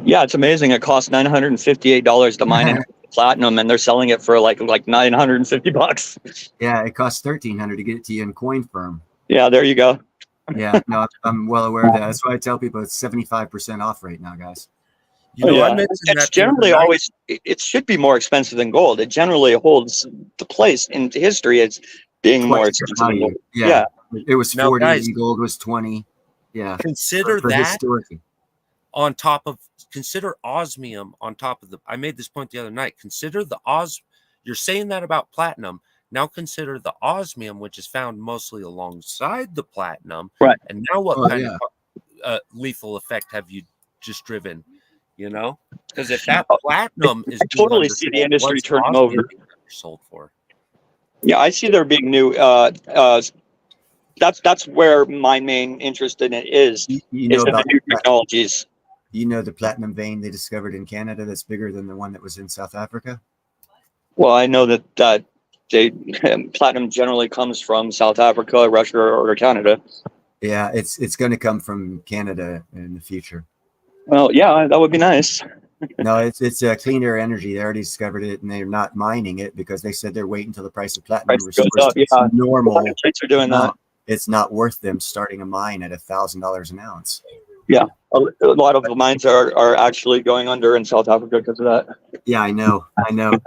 Yeah, it's amazing. It costs $958 to mine in platinum, and they're selling it for like $950.
Yeah, it costs $1,300 to get it to you in coin firm.
Yeah, there you go.
Yeah, no, I'm well aware of that. That's why I tell people it's 75% off right now, guys.
You know, I mentioned
it's
that the
generally
other night.
always. It should be more expensive than gold. It generally holds the place in history as being more
Twice
expensive
the
than
value.
gold.
Yeah. It was
Now,
40
guys,
and gold was 20. Yeah.
Consider
For
that
historically.
on top of osmium on top of I made this point the other night. Consider you're saying that about platinum. Now consider the osmium, which is found mostly alongside the platinum.
Right.
And now what kind of lethal effect have you just driven? You know? Because if that platinum is
I totally see the industry turning over.
Sold for.
Yeah, I see there being new. That's where my main interest in it is.
You know
is in
about
the new technologies.
You know the platinum vein they discovered in Canada that's bigger than the one that was in South Africa?
Well, I know that platinum generally comes from South Africa, Russia, or Canada.
Yeah, it's going to come from Canada in the future.
Well, yeah, that would be nice.
No, it's cleaner energy. They already discovered it, and they're not mining it because they said they're waiting until the price of platinum
Price goes up, yeah.
normal.
States are doing that.
It's not worth them starting a mine at $1,000 an ounce.
Yeah, a lot of the mines are actually going under in South Africa because of that.
Yeah, I know.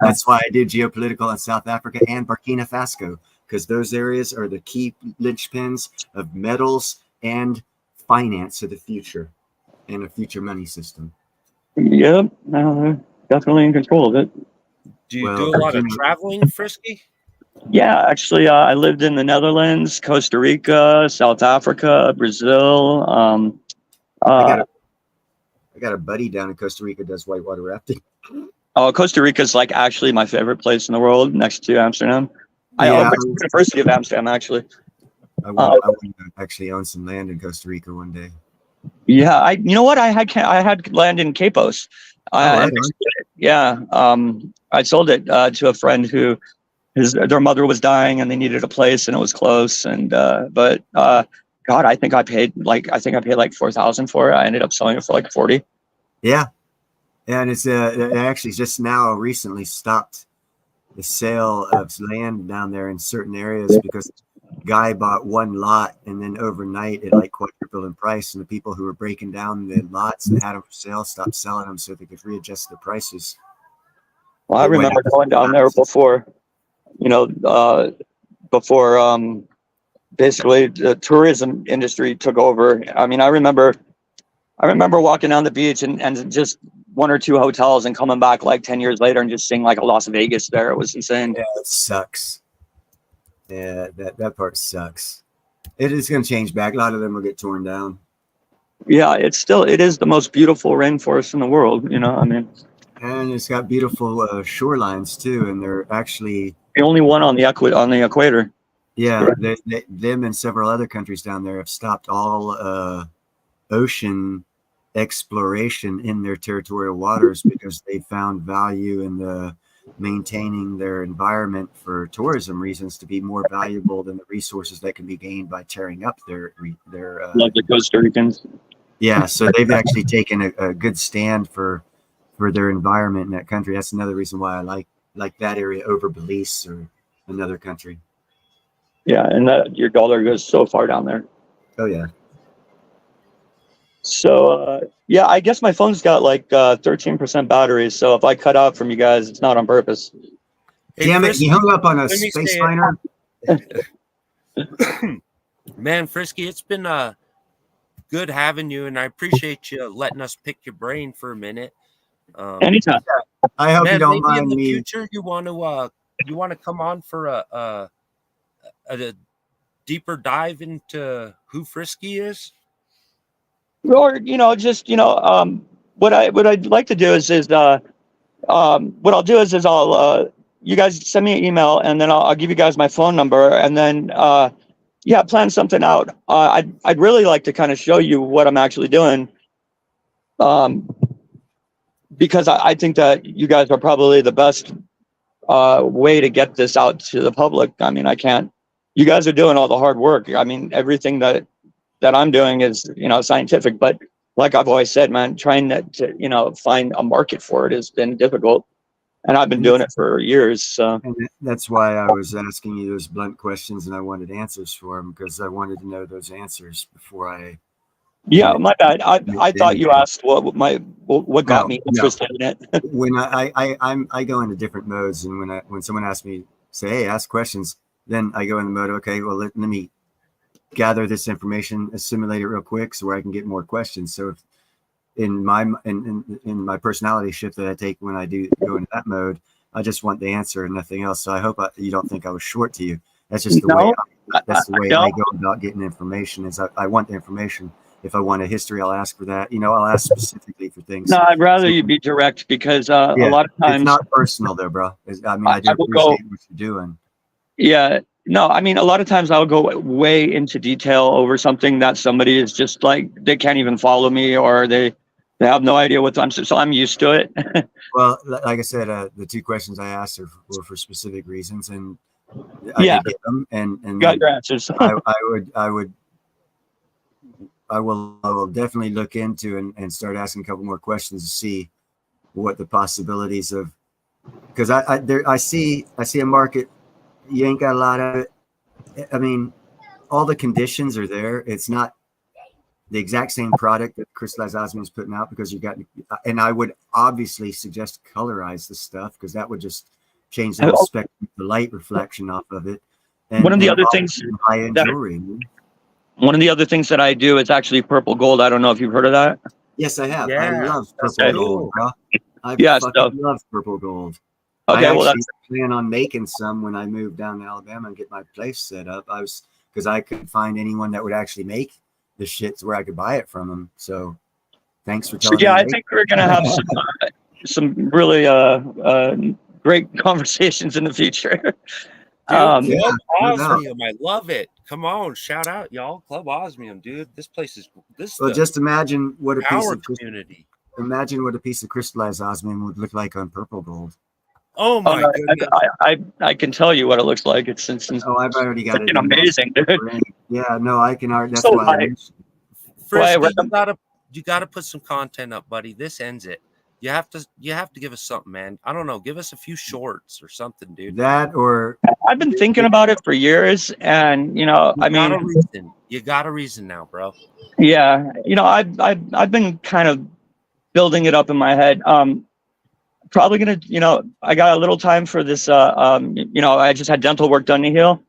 That's why I did geopolitical in South Africa and Burkina Faso, because those areas are the key linchpins of metals and finance of the future and a future money system.
Yep, they're definitely in control of it.
Do you do a lot of traveling, Frisky?
Yeah, actually, I lived in the Netherlands, Costa Rica, South Africa, Brazil.
I got a buddy down in Costa Rica does whitewater rafting.
Oh, Costa Rica is like actually my favorite place in the world, next to Amsterdam. I
Yeah.
went to the University of Amsterdam, actually.
I want to actually own some land in Costa Rica one day.
Yeah, you know what? I had land in Capos. Yeah, I sold it to a friend who their mother was dying and they needed a place and it was close. And but God, I think I paid like $4,000 for it. I ended up selling it for like 40.
Yeah, and it's it actually just now recently stopped the sale of land down there in certain areas because guy bought one lot and then overnight it like quadrupled in price, and the people who were breaking down the lots and had them for sale stopped selling them so they could readjust the prices.
Well, I remember going down there before, basically the tourism industry took over. I mean, I remember walking down the beach and just one or two hotels and coming back like 10 years later and just seeing like a Las Vegas there. It was insane.
Yeah, it sucks. Yeah, that part sucks. It is going to change back. A lot of them will get torn down.
Yeah, it is the most beautiful rainforest in the world. I mean,
and it's got beautiful shorelines too, and they're actually
the only one on the equator.
Yeah, them and several other countries down there have stopped all ocean exploration in their territorial waters because they found value in the maintaining their environment for tourism reasons to be more valuable than the resources that can be gained by tearing up their
like the Costa Ricans.
Yeah, so they've actually taken a good stand for for their environment in that country. That's another reason why I like that area over Belize or another country.
Yeah, and that your dollar goes so far down there.
Oh yeah.
So yeah, I guess my phone's got like 13% battery. So if I cut out from you guys, it's not on purpose.
Hey,
Damn it!
Frisky,
You hung up on a
let me
space
say
miner.
man, Frisky, it's been good having you, and I appreciate you letting us pick your brain for a minute.
Anytime.
I hope
Man,
you don't
maybe in
mind
the
me.
future you want to come on for a deeper dive into who Frisky is.
Or just what I'd like to do is what I'll do is I'll you guys send me an email, and then I'll give you guys my phone number, and then yeah, plan something out. I'd really like to kind of show you what I'm actually doing, because I think that you guys are probably the best way to get this out to the public. I mean, I can't. You guys are doing all the hard work. I mean, everything that I'm doing is scientific, but like I've always said, man, trying to find a market for it has been difficult, and I've been doing it for years. So
And that's why I was asking you those blunt questions, and I wanted answers for them because I wanted to know those answers before I.
yeah, my bad. I thought you asked what got me interested in it.
When I go into different modes, and when someone asks me, say, hey, ask questions, then I go in the mode, okay, well, let me gather this information, assimilate it real quick so where I can get more questions. So if in my personality shift that I take when I do go into that mode, I just want the answer and nothing else. So I hope you don't think I was short to you. That's just the way I go about getting information. Is I want the information. If I want a history, I'll ask for that. I'll ask specifically for things.
No, I'd rather you be direct, because a lot of times
it's not personal though, bro. I mean, I do appreciate what you're doing.
Yeah, no, I mean, a lot of times I'll go way into detail over something that somebody is just like, they can't even follow me, or they have no idea what so I'm used to it.
Well, like I said, the two questions I asked were for specific reasons, and I
Yeah.
did get them, and
Got your answers.
I will definitely look into and start asking a couple more questions to see what the possibilities of, because I see a market. You ain't got a lot of it. I mean, all the conditions are there. It's not the exact same product that Crystallized Osmium is putting out, because and I would obviously suggest colorize the stuff, because that would just change the whole spectrum, the light reflection off of it. And
one of the other things
high-end jewelry.
One of the other things that I do is actually purple gold. I don't know if you've heard of that.
Yes, I have.
Yeah,
I love
that's
purple
cool.
gold, bro. I love purple gold.
Okay,
I
well,
actually plan on making some when I move down to Alabama and get my place set up. Because I couldn't find anyone that would actually make the shit to where I could buy it from them. So thanks for telling me.
Yeah, I think we're gonna have some really great conversations in the future.
Club Osmium, I love it. Come on, shout out, y'all. Club Osmium, dude. This place is
well. Just imagine what a piece of
community.
Imagine what a piece of crystallized osmium would look like on purple gold.
Oh my goodness!
I can tell you what it looks like. It's
I've already got it.
Amazing, dude.
Yeah, no, I can already. That's
so
why.
Frisky, you gotta put some content up, buddy. This ends it. You have to give us something, man. I don't know. Give us a few shorts or something, dude.
That, or
I've been thinking about it for years, and you
got a reason now, bro.
Yeah, I've been kind of building it up in my head. Probably gonna, I got a little time for this. I just had dental work done to heal.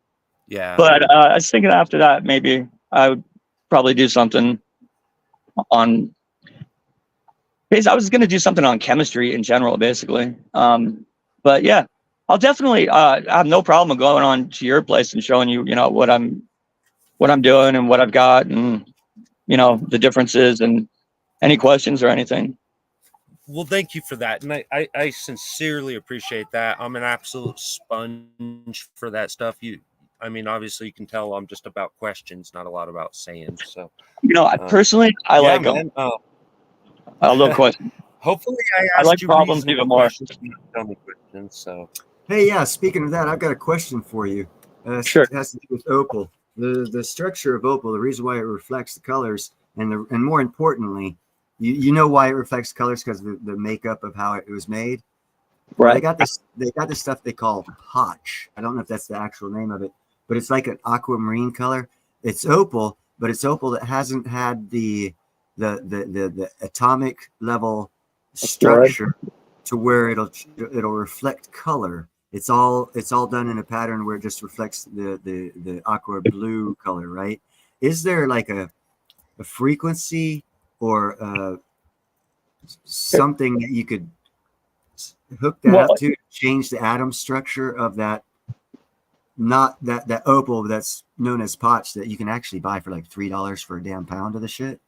Yeah.
But I was thinking after that, maybe I would probably do something on. I was going to do something on chemistry in general, basically. But yeah, I'll definitely have no problem going on to your place and showing you, what I'm doing and what I've got, and the differences, and any questions or anything.
Well, thank you for that, and I sincerely appreciate that. I'm an absolute sponge for that stuff. Obviously you can tell I'm just about questions, not a lot about saying. So,
personally, I like them. I love questions.
Hopefully,
I like problems even more.
So,
hey, yeah. Speaking of that, I've got a question for you.
Sure.
It has to do with opal. The structure of opal, the reason why it reflects the colors, and more importantly, You know why it reflects colors? Because the makeup of how it was made.
Right.
They got this stuff they call potch. I don't know if that's the actual name of it, but it's like an aquamarine color. It's opal, but it's opal that hasn't had the atomic level structure to where it'll reflect color. It's all done in a pattern where it just reflects the aqua blue color, right? Is there like a frequency or something that you could hook that up to change the atom structure of that, not that opal that's known as potch that you can actually buy for like $3 for a damn pound of the shit?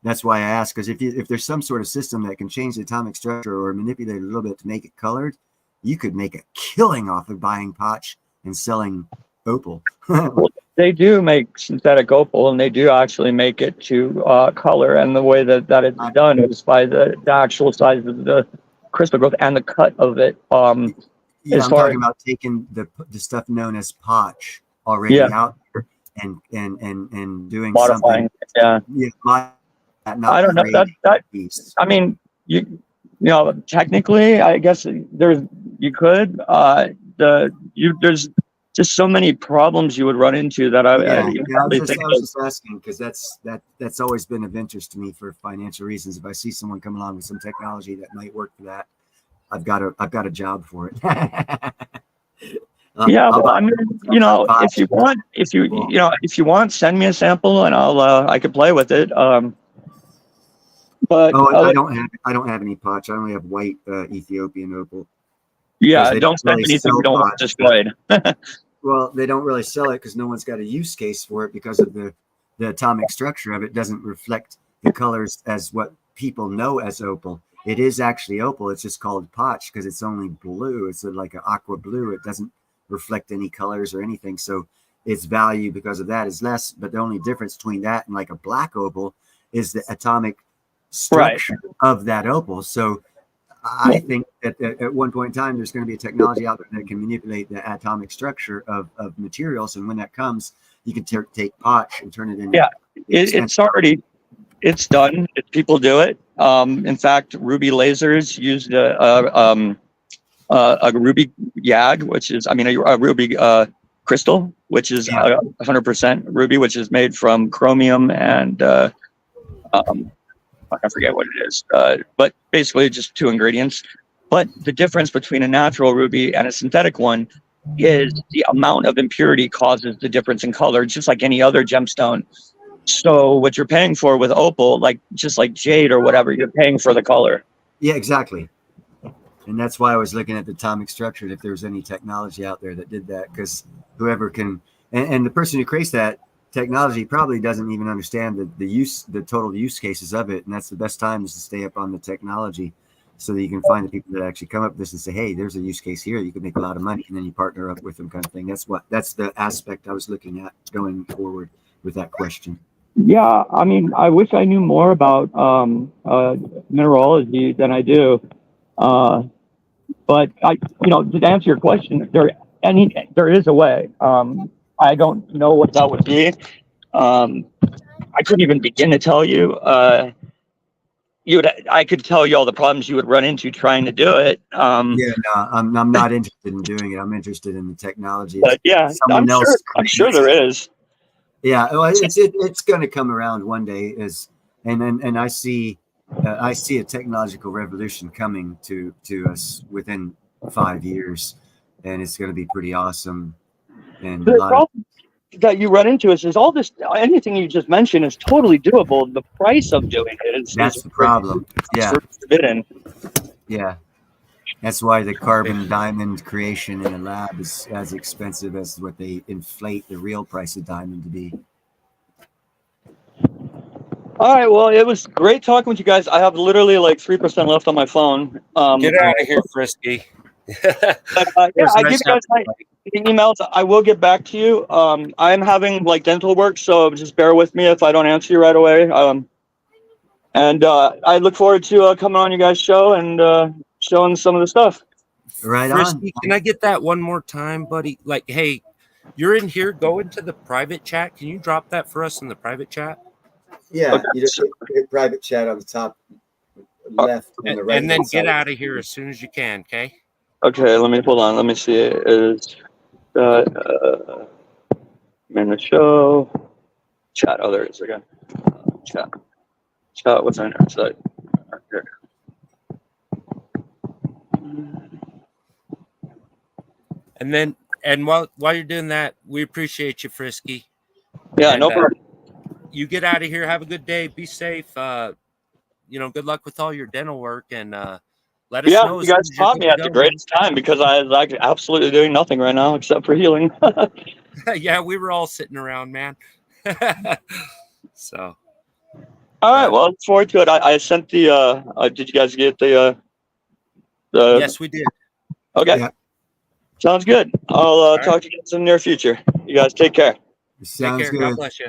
That's why I ask, because if there's some sort of system that can change the atomic structure or manipulate it a little bit to make it colored, you could make a killing off of buying potch and selling opal.
Well, they do make synthetic opal, and they do actually make it to color. And the way that it's done is by the actual size of the crystal growth and the cut of it.
Yeah, I'm talking about taking the stuff known as potch already out there and doing
modifying
something.
Yeah. I don't know that I mean, you know, technically, I guess you could. There's just so many problems you would run into that I
was just asking because that's always been of interest to me for financial reasons. If I see someone come along with some technology that might work for that, I've got a job for it.
Well, I mean, you know, if you want, send me a sample and I could play with it. But
I don't have any potch. I only have white Ethiopian opal.
Yeah, don't spend anything you don't want destroyed.
Well, they don't really sell it because no one's got a use case for it because of the atomic structure of it doesn't reflect the colors as what people know as opal. It is actually opal. It's just called potch because it's only blue. It's like an aqua blue. It doesn't reflect any colors or anything. So its value because of that is less. But the only difference between that and like a black opal is the atomic structure of that opal. So I think that at one point in time, there's going to be a technology out there that can manipulate the atomic structure of materials. And when that comes, you can take potch and turn it into.
Yeah, it's done. People do it. In fact, Ruby Lasers used a Ruby YAG, which is, a Ruby crystal, which is 100% Ruby, which is made from chromium and I forget what it is, but basically just two ingredients. But the difference between a natural ruby and a synthetic one is the amount of impurity causes the difference in color, just like any other gemstone. So what you're paying for with opal, just like jade or whatever, you're paying for the color.
Yeah, exactly. And that's why I was looking at the atomic structure, if there's any technology out there that did that, because whoever can, and the person who creates that technology probably doesn't even understand the total use cases of it. And that's the best time is to stay up on the technology so that you can find the people that actually come up with this and say, hey, there's a use case here. You could make a lot of money. And then you partner up with them kind of thing. That's the aspect I was looking at going forward with that question.
Yeah. I wish I knew more about mineralogy than I do. But to answer your question, there is a way. I don't know what that would be. I couldn't even begin to tell you. I could tell you all the problems you would run into trying to do it.
I'm not interested in doing it. I'm interested in the technology.
But I'm sure there is.
Yeah, well, it's going to come around one day. And I see a technological revolution coming to us within 5 years, and it's going to be pretty awesome. And
the problem that you run into is all this. Anything you just mentioned is totally doable. The price of doing it
that's the problem. Yeah,
forbidden.
Yeah, that's why the carbon diamond creation in a lab is as expensive as what they inflate the real price of diamond to be.
All right. Well, it was great talking with you guys. I have literally 3% left on my phone.
Get out of here, Frisky.
But, I give you guys my emails. I will get back to you. I'm having dental work, so just bear with me if I don't answer you right away. And I look forward to coming on you guys' show and showing some of the stuff.
Right
Frisky,
on.
Can I get that one more time, buddy? Hey, you're in here. Go into the private chat. Can you drop that for us in the private chat?
Yeah,
okay.
You just hit private chat on the top left on the right.
And then get out of here as soon as you can, okay?
Okay, hold on. Let me see. Is in the show chat? Oh, there it is again. Chat. What's on our site? Here.
And while you're doing that, we appreciate you, Frisky.
Yeah,
And,
no problem.
You get out of here. Have a good day. Be safe. Good luck with all your dental work, and let us know.
You guys caught me at the greatest time because I was like absolutely doing nothing right now except for healing.
Yeah, we were all sitting around, man. So.
All right. Well, I look forward to it. I sent the. Did you guys get the?
Yes, we did.
Okay.
Yeah.
Sounds good. I'll talk to you guys in the near future. You guys take care.
Sounds
take care.
good.
God bless you.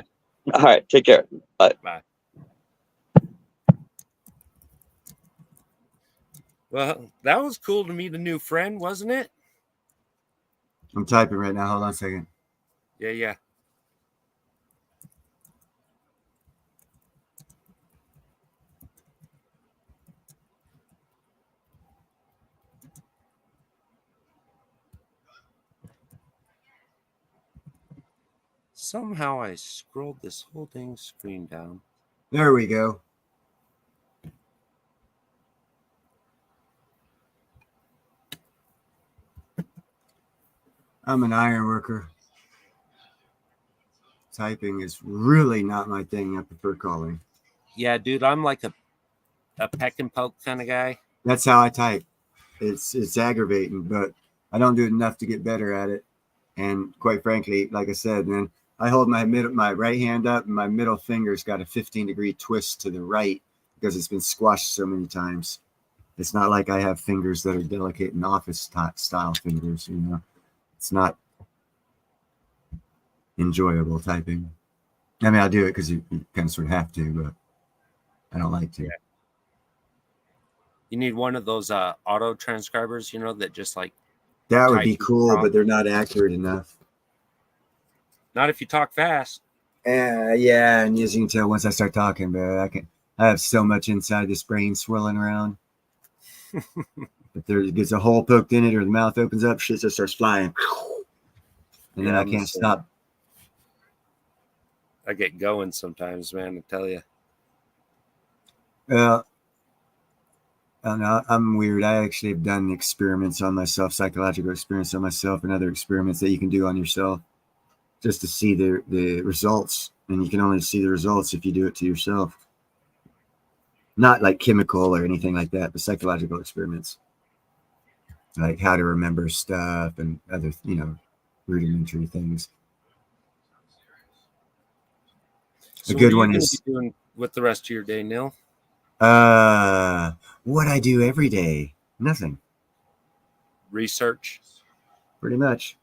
All right. Take care. Bye.
Bye. Well, that was cool to meet a new friend, wasn't it?
I'm typing right now. Hold on a second.
Yeah. Somehow I scrolled this whole dang screen down.
There we go. I'm an iron worker. Typing is really not my thing. I prefer calling.
Yeah, dude, I'm like a peck and poke kind of guy.
That's how I type. It's aggravating, but I don't do enough to get better at it. And quite frankly, like I said, man, I hold my right hand up, and my middle finger's got a 15-degree twist to the right because it's been squashed so many times. It's not like I have fingers that are delicate and office style fingers, you know. It's not enjoyable typing. I mean, I'll do it because you kind of sort of have to, but I don't like to.
Yeah. You need one of those auto transcribers, that just like.
That would be cool, but they're not accurate enough.
Not if you talk fast.
Yeah, and as you can tell, once I start talking, but I have so much inside this brain swirling around. If there gets a hole poked in it or the mouth opens up, shit just starts flying. And then I can't stop.
I get going sometimes, man, I tell you.
Well, I don't know, I'm weird. I actually have done experiments on myself, psychological experiments on myself, and other experiments that you can do on yourself just to see the results. And you can only see the results if you do it to yourself. Not like chemical or anything like that, but psychological experiments. Like how to remember stuff and other, rudimentary things.
So
a good
what
one
are you
is
gonna be doing with the rest of your day, Neil?
What I do every day, nothing.
Research.
Pretty much.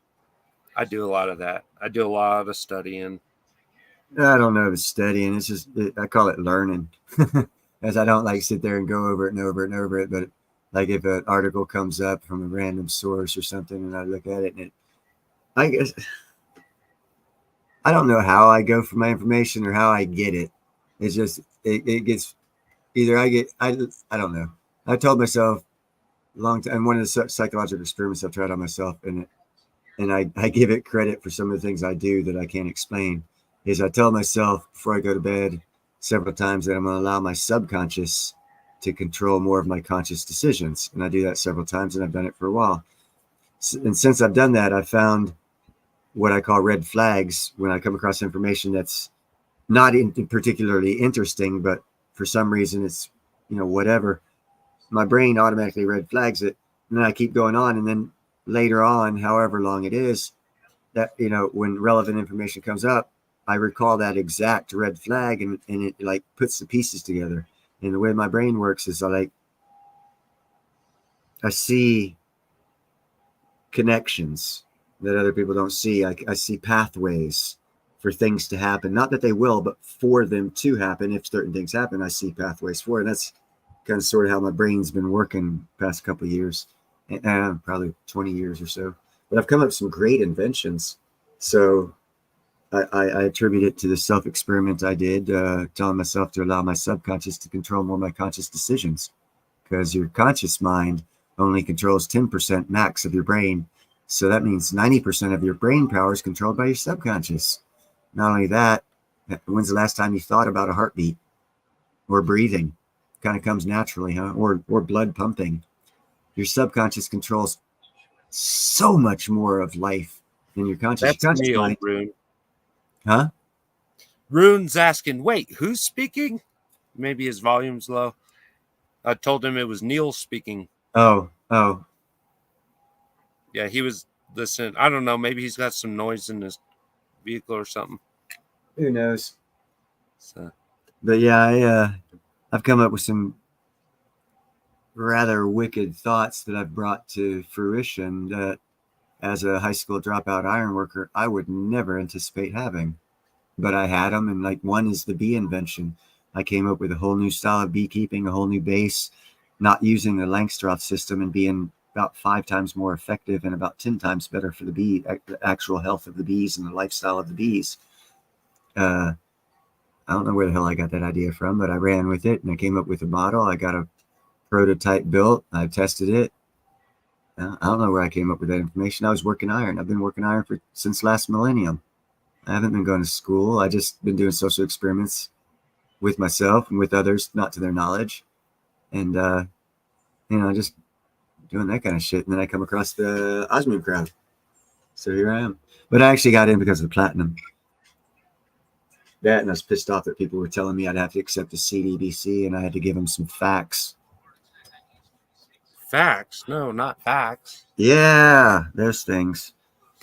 I do a lot of that. I do a lot of studying.
I don't know if it's studying. It's just I call it learning, as I don't like sit there and go over it and over it and over it. But like if an article comes up from a random source or something, and I look at it, and I guess I don't know how I go for my information or how I get it. It's just it gets either I don't know. I told myself a long time, and one of the psychological experiments I've tried on myself, and I give it credit for some of the things I do that I can't explain, is I tell myself before I go to bed several times that I'm going to allow my subconscious to control more of my conscious decisions. And I do that several times, and I've done it for a while. And since I've done that, I've found what I call red flags when I come across information that's not particularly interesting, but for some reason it's, whatever. My brain automatically red flags it. And then I keep going on. And then later on, however long it is, that, when relevant information comes up, I recall that exact red flag and it like puts the pieces together. And the way my brain works is I see connections that other people don't see. I see pathways for things to happen. Not that they will, but for them to happen. If certain things happen, I see pathways for it. And that's kind of sort of how my brain's been working the past couple of years, probably 20 years or so. But I've come up with some great inventions. So I attribute it to the self-experiment I did, telling myself to allow my subconscious to control more of my conscious decisions. because your conscious mind only controls 10% max of your brain. So that means 90% of your brain power is controlled by your subconscious. Not only that, when's the last time you thought about a heartbeat or breathing? Kind of comes naturally, huh? Or blood pumping. Your subconscious controls so much more of life than your conscious.
That's
Your conscious
Neil,
mind,
Rune.
huh?
Rune's asking, wait, who's speaking? Maybe his volume's low. I told him it was Neil speaking.
Oh,
Yeah, he was listening. I don't know. Maybe he's got some noise in his vehicle or something.
who knows?
So,
But yeah, I've come up with some rather wicked thoughts that I've brought to fruition that, as a high school dropout iron worker, I would never anticipate having. But I had them, and like one is the bee invention. I came up with a whole new style of beekeeping, a whole new base, not using the Langstroth system, and being about 5 times more effective and about 10 times better for the bee, the actual health of the bees and the lifestyle of the bees. I don't know where the hell I got that idea from, but I ran with it and I came up with a model. I got a prototype built. I tested it. I don't know where I came up with that information. I was working iron. I've been working iron since last millennium. I haven't been going to school. I just been doing social experiments with myself and with others, not to their knowledge. And, just doing that kind of shit. And then I come across the Osmium crowd. So here I am. But I actually got in because of the platinum. That, and I was pissed off that people were telling me I'd have to accept the CDBC, and I had to give them some facts.
facts? No, not facts.
Yeah, those things.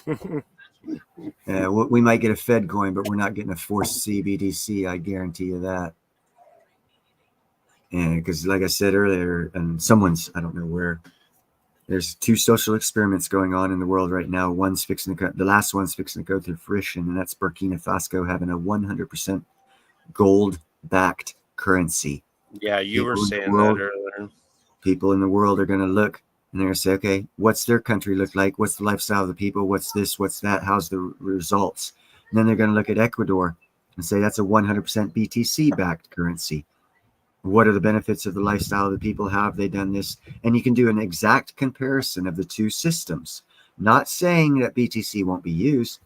We might get a Fed coin, but we're not getting a forced CBDC. I guarantee you that. And because, like I said earlier, and I don't know where, there's 2 social experiments going on in the world right now. The last one's fixing to go through fruition, and that's Burkina Faso having a 100% gold-backed currency.
Yeah, you were saying that earlier.
People in the world are going to look and they're going to say, okay, what's their country look like? What's the lifestyle of the people? What's this? What's that? How's the results? And then they're going to look at Ecuador and say that's a 100% BTC backed currency. What are the benefits of the lifestyle of the people? How have they done this? And you can do an exact comparison of the 2 systems. Not saying that BTC won't be used.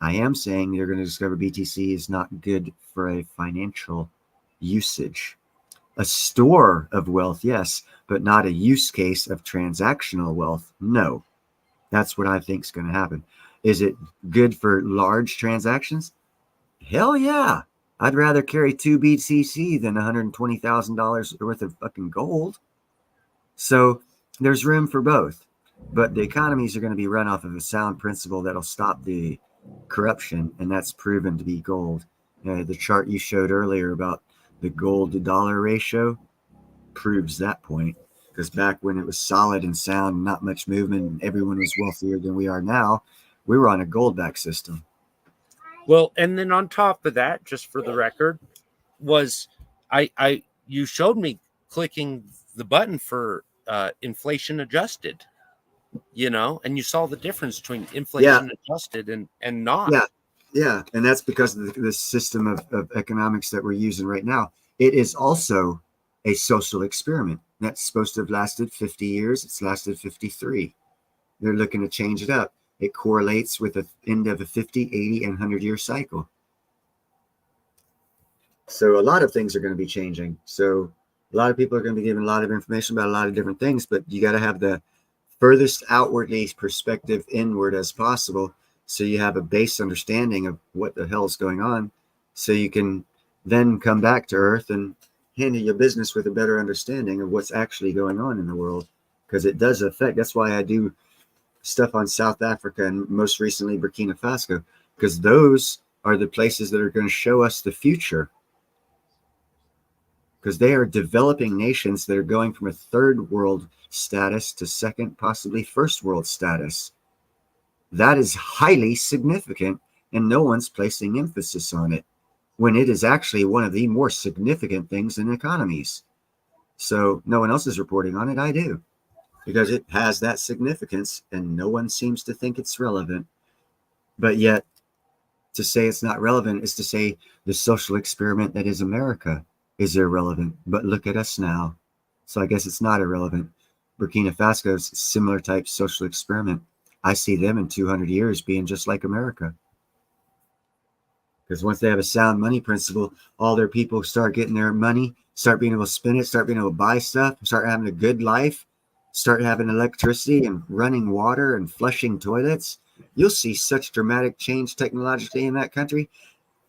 I am saying you're going to discover BTC is not good for a financial usage. A store of wealth, yes, but not a use case of transactional wealth. No, that's what I think is going to happen. Is it good for large transactions? Hell yeah. I'd rather carry 2 BTC than $120,000 worth of fucking gold. So there's room for both. But the economies are going to be run off of a sound principle that'll stop the corruption, and that's proven to be gold. The chart you showed earlier about the gold to dollar ratio proves that point, because back when it was solid and sound and not much movement and everyone was wealthier than we are now, we were on a gold back system.
Well, and then on top of that, just for the record, was you showed me clicking the button for inflation adjusted, and you saw the difference between inflation adjusted and not.
Yeah, and that's because of the system of economics that we're using right now. It is also a social experiment that's supposed to have lasted 50 years. It's lasted 53. They're looking to change it up. It correlates with the end of a 50, 80, and 100-year cycle. So a lot of things are going to be changing. So a lot of people are going to be given a lot of information about a lot of different things, but you got to have the furthest outwardly perspective inward as possible, so you have a base understanding of what the hell is going on, so you can then come back to earth and handle your business with a better understanding of what's actually going on in the world, because it does affect. That's why I do stuff on South Africa and most recently Burkina Faso, because those are the places that are going to show us the future, because they are developing nations that are going from a 3rd world status to 2nd, possibly 1st world status. That is highly significant, and no one's placing emphasis on it, when it is actually one of the more significant things in economies. So no one else is reporting on it. I do, because it has that significance, and no one seems to think it's relevant. But yet, to say it's not relevant is to say the social experiment that is America is irrelevant. But look at us now. So I guess it's not irrelevant. Burkina Faso's similar type social experiment. I see them in 200 years being just like America. Because once they have a sound money principle, all their people start getting their money, start being able to spend it, start being able to buy stuff, start having a good life, start having electricity and running water and flushing toilets. You'll see such dramatic change technologically in that country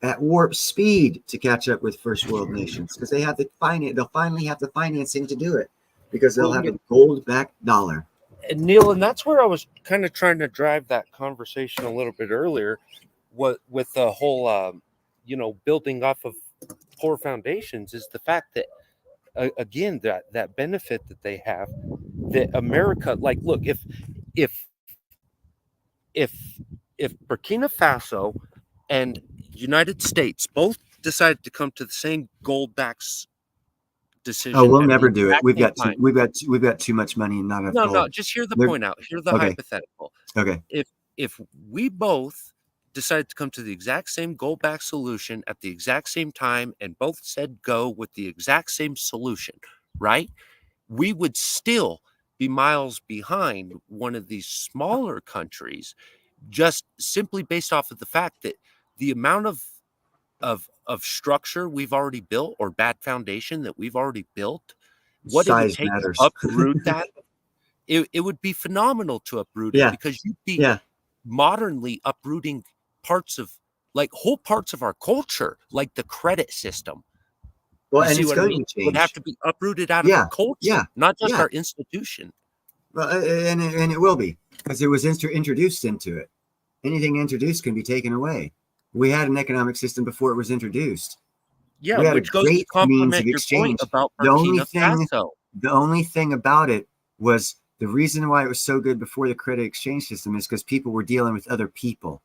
at warp speed to catch up with first world nations, because they have the finance. They'll finally have the financing to do it, because they'll have a gold-backed dollar.
And Neil, and that's where I was kind of trying to drive that conversation a little bit earlier, what with the whole, building off of poor foundations, is the fact that again that benefit that they have, that America, like, look, if if if Burkina Faso and United States both decided to come to the same gold backs decision.
Oh, we'll
at the
never do it.
exact
We've
same
got
time.
we've got too much money and not enough
No,
gold.
just hear the
They're-
point out. Hear the
okay.
hypothetical.
Okay.
If we both decided to come to the exact same gold back solution at the exact same time and both said go with the exact same solution, right? We would still be miles behind one of these smaller countries, just simply based off of the fact that the amount of structure we've already built, or bad foundation that we've already built, what it would
Size
take
matters.
to uproot that, it would be phenomenal to uproot it,
Yeah.
because you'd be
Yeah.
modernly uprooting whole parts of our culture, like the credit system.
Well,
You
and
see
it's
what I
going
mean?
to
It would
change.
have to be uprooted out
Yeah,
of our culture,
yeah,
not just
yeah.
our institution.
Well, and it will be, because it was introduced into it. Anything introduced can be taken away. We had an economic system before it was introduced.
Yeah,
We had a
which goes to
great means
complement
of
your point
exchange.
about
The only
Burkina
thing,
Faso.
the only thing about it was, the reason why it was so good before the credit exchange system is because people were dealing with other people.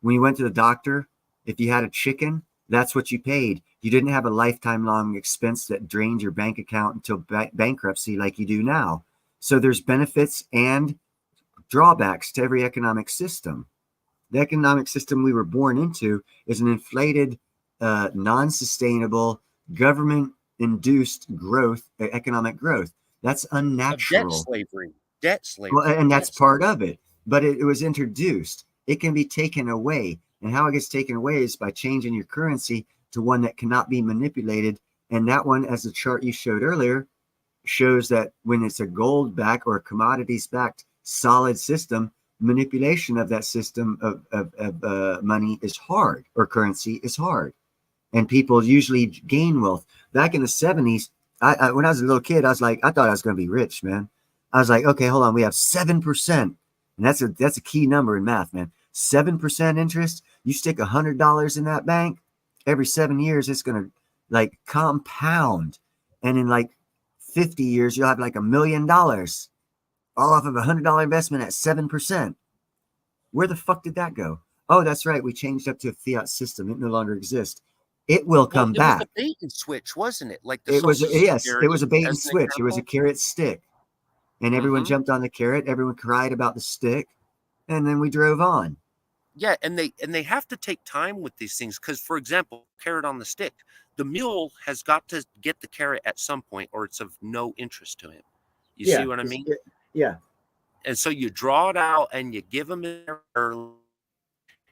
When you went to the doctor, if you had a chicken, that's what you paid. You didn't have a lifetime long expense that drained your bank account until bankruptcy like you do now. So there's benefits and drawbacks to every economic system. The economic system we were born into is an inflated, non-sustainable, government-induced growth, economic growth. That's
Of
unnatural.
Debt slavery.
Well, and that's part of it. But it was introduced. It can be taken away. And how it gets taken away is by changing your currency to one that cannot be manipulated. And that one, as the chart you showed earlier, shows that when it's a gold back or a commodities backed solid system, manipulation of that system of money is hard, or currency is hard. And people usually gain wealth. Back in the 70s, when I was a little kid, I thought I was going to be rich, man. I was like, okay, hold on, we have 7%. And that's a key number in math, man. 7% interest. You stick $100 in that bank, every 7 years, it's going to like compound. And in like 50 years, you'll have like $1 million all off of a $100 investment at 7%. Where the fuck did that go? Oh, that's right. We changed up to a fiat system. It no longer exists. It will come back.
It was a bait and switch, wasn't it? Like
It was, yes, it was a bait and
as an
switch. It was a
example.
carrot stick. And everyone
Mhm.
jumped on the carrot. Everyone cried about the stick. And then we drove on.
Yeah, and they have to take time with these things, because, for example, carrot on the stick, the mule has got to get the carrot at some point, or it's of no interest to him. You see what I mean?
Yeah.
And so you draw it out and you give them early,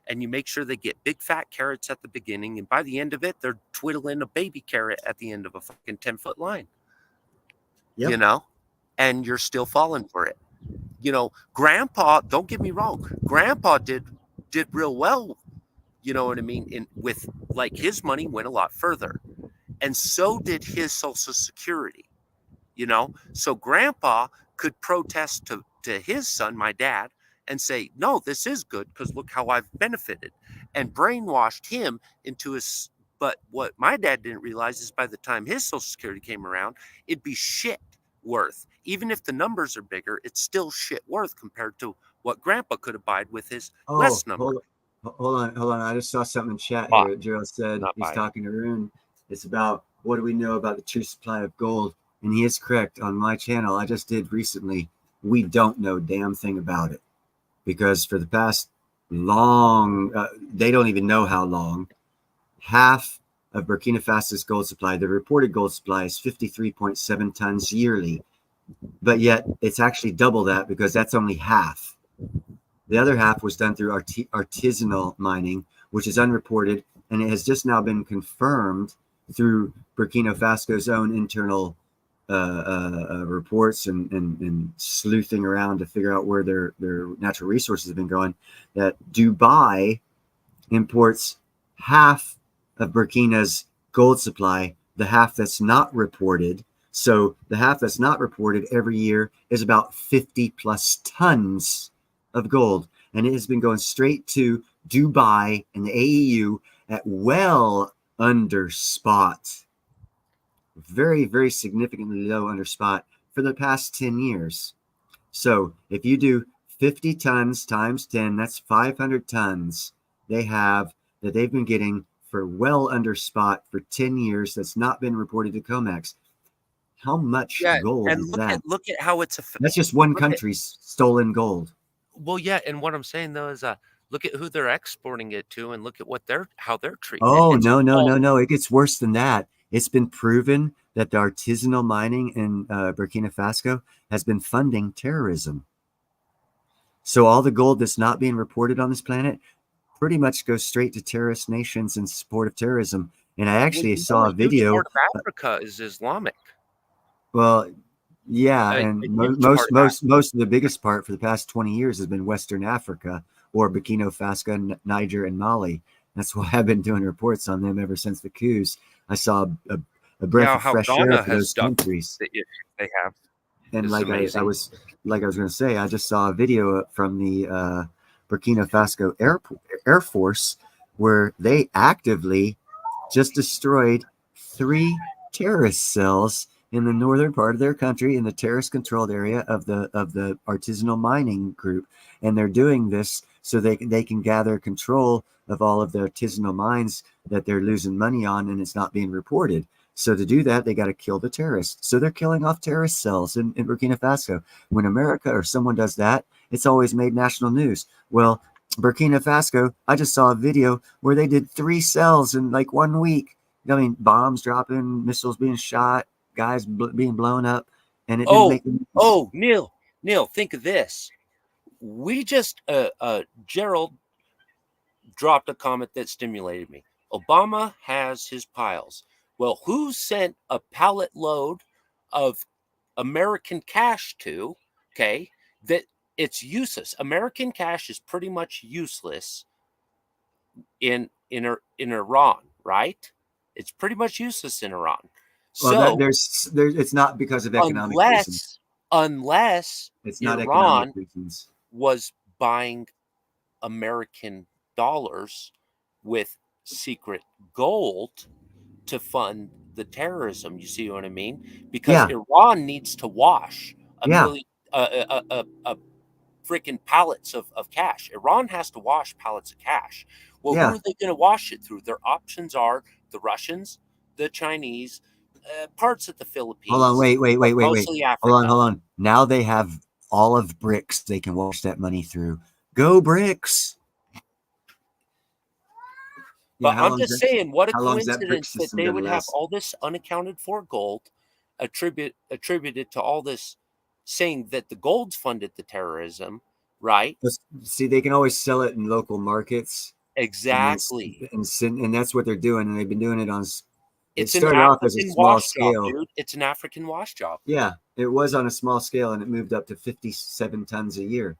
and you make sure they get big fat carrots at the beginning, and by the end of it, they're twiddling a baby carrot at the end of a fucking 10-foot line.
Yep.
You know, and you're still falling for it. You know, Grandpa, don't get me wrong, Grandpa did real well. You know what I mean? With like, his money went a lot further, and so did his Social Security. You know, so Grandpa could protest to his son, my dad, and say, no, this is good because look how I've benefited, and brainwashed him into his. But what my dad didn't realize is, by the time his Social Security came around, it'd be shit worth. Even if the numbers are bigger, it's still shit worth compared to what Grandpa could abide with his less number.
Hold on. I just saw something in chat
Buy.
here. Gerald said
Not
he's
buy.
talking to Rune. It's about, what do we know about the true supply of gold? And he is correct. On my channel, I just did recently, we don't know a damn thing about it, because for the past long, they don't even know how long, half of Burkina Faso's gold supply, the reported gold supply is 53.7 tons yearly, but yet it's actually double that because that's only half. The other half was done through artisanal mining, which is unreported, and it has just now been confirmed through Burkina Faso's own internal reports and sleuthing around to figure out where their natural resources have been going, that Dubai imports half of Burkina's gold supply, the half that's not reported. So the half that's not reported every year is about 50 plus tons of gold. And it has been going straight to Dubai and the AEU at well under spot. Very, very significantly low under spot for the past 10 years. So if you do 50 tons times 10, that's 500 tons they've been getting for well under spot for 10 years. That's not been reported to COMEX. How much gold
and
is that?
look at how it's
That's just one country's stolen gold.
Well, yeah, and what I'm saying though is look at who they're exporting it to, and look at how they're treating
Oh,
it.
no. It gets worse than that. It's been proven that the artisanal mining in Burkina Faso has been funding terrorism. So all the gold that's not being reported on this planet pretty much goes straight to terrorist nations in support of terrorism. And I actually saw a video.
Part of Africa is Islamic.
Well, yeah, and most of the biggest part for the past 20 years has been Western Africa or Burkina Faso, Niger, and Mali. That's why I've been doing reports on them ever since the coups. I saw a breath of fresh air for those countries.
They have.
And like I was going to say, I just saw a video from the Burkina Faso Air Force where they actively just destroyed 3 terrorist cells in the northern part of their country in the terrorist controlled area of the artisanal mining group. And they're doing this so they can gather control of all of the artisanal mines that they're losing money on, and it's not being reported. So to do that, they got to kill the terrorists. So they're killing off terrorist cells in Burkina Faso. When America or someone does that, it's always made national news. Well, Burkina Faso, I just saw a video where they did 3 cells in like 1 week. I mean, bombs dropping, missiles being shot, guys being blown up, and it didn't make the news.
Neil, think of this. We just Gerald dropped a comment that stimulated me. Obama has his piles. Well, who sent a pallet load of American cash to? Okay, that it's useless. American cash is pretty much useless in Iran, right? It's pretty much useless in Iran.
Well, there's it's not because of economic reasons.
Unless
it's not
Iran
economic reasons.
Was buying American dollars with secret gold to fund the terrorism. You see what I mean? Because Iran needs to wash a million freaking pallets of cash. Iran has to wash pallets of cash. Well, who are they going to wash it through? Their options are the Russians, the Chinese, parts of the Philippines.
Hold on, wait.
Mostly Africa.
Hold on. Now they have all of BRICS they can wash that money through. Go BRICS!
But I'm just saying, what a coincidence that they would have all this unaccounted for gold attributed to all this, saying that the gold's funded the terrorism, right?
See, they can always sell it in local markets.
Exactly.
And that's what they're doing, and they've been doing it on.
It
started off as a small scale.
Job, dude. It's an African wash job.
Yeah, it was on a small scale, and it moved up to 57 tons a year.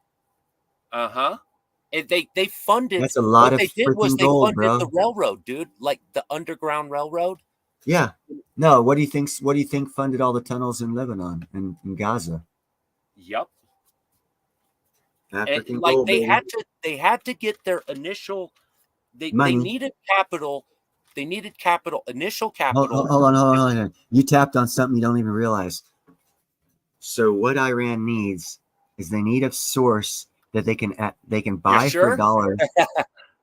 And they funded.
That's a lot of
freaking
gold, bro.
The railroad, dude, like the underground railroad.
Yeah. No. What do you think funded all the tunnels in Lebanon and in Gaza?
Yep.
African
like
gold,
they
baby.
had to get their initial. They needed capital. They needed capital. Initial capital.
Hold on. You tapped on something you don't even realize. So what Iran needs is they need a source that they can buy for $1.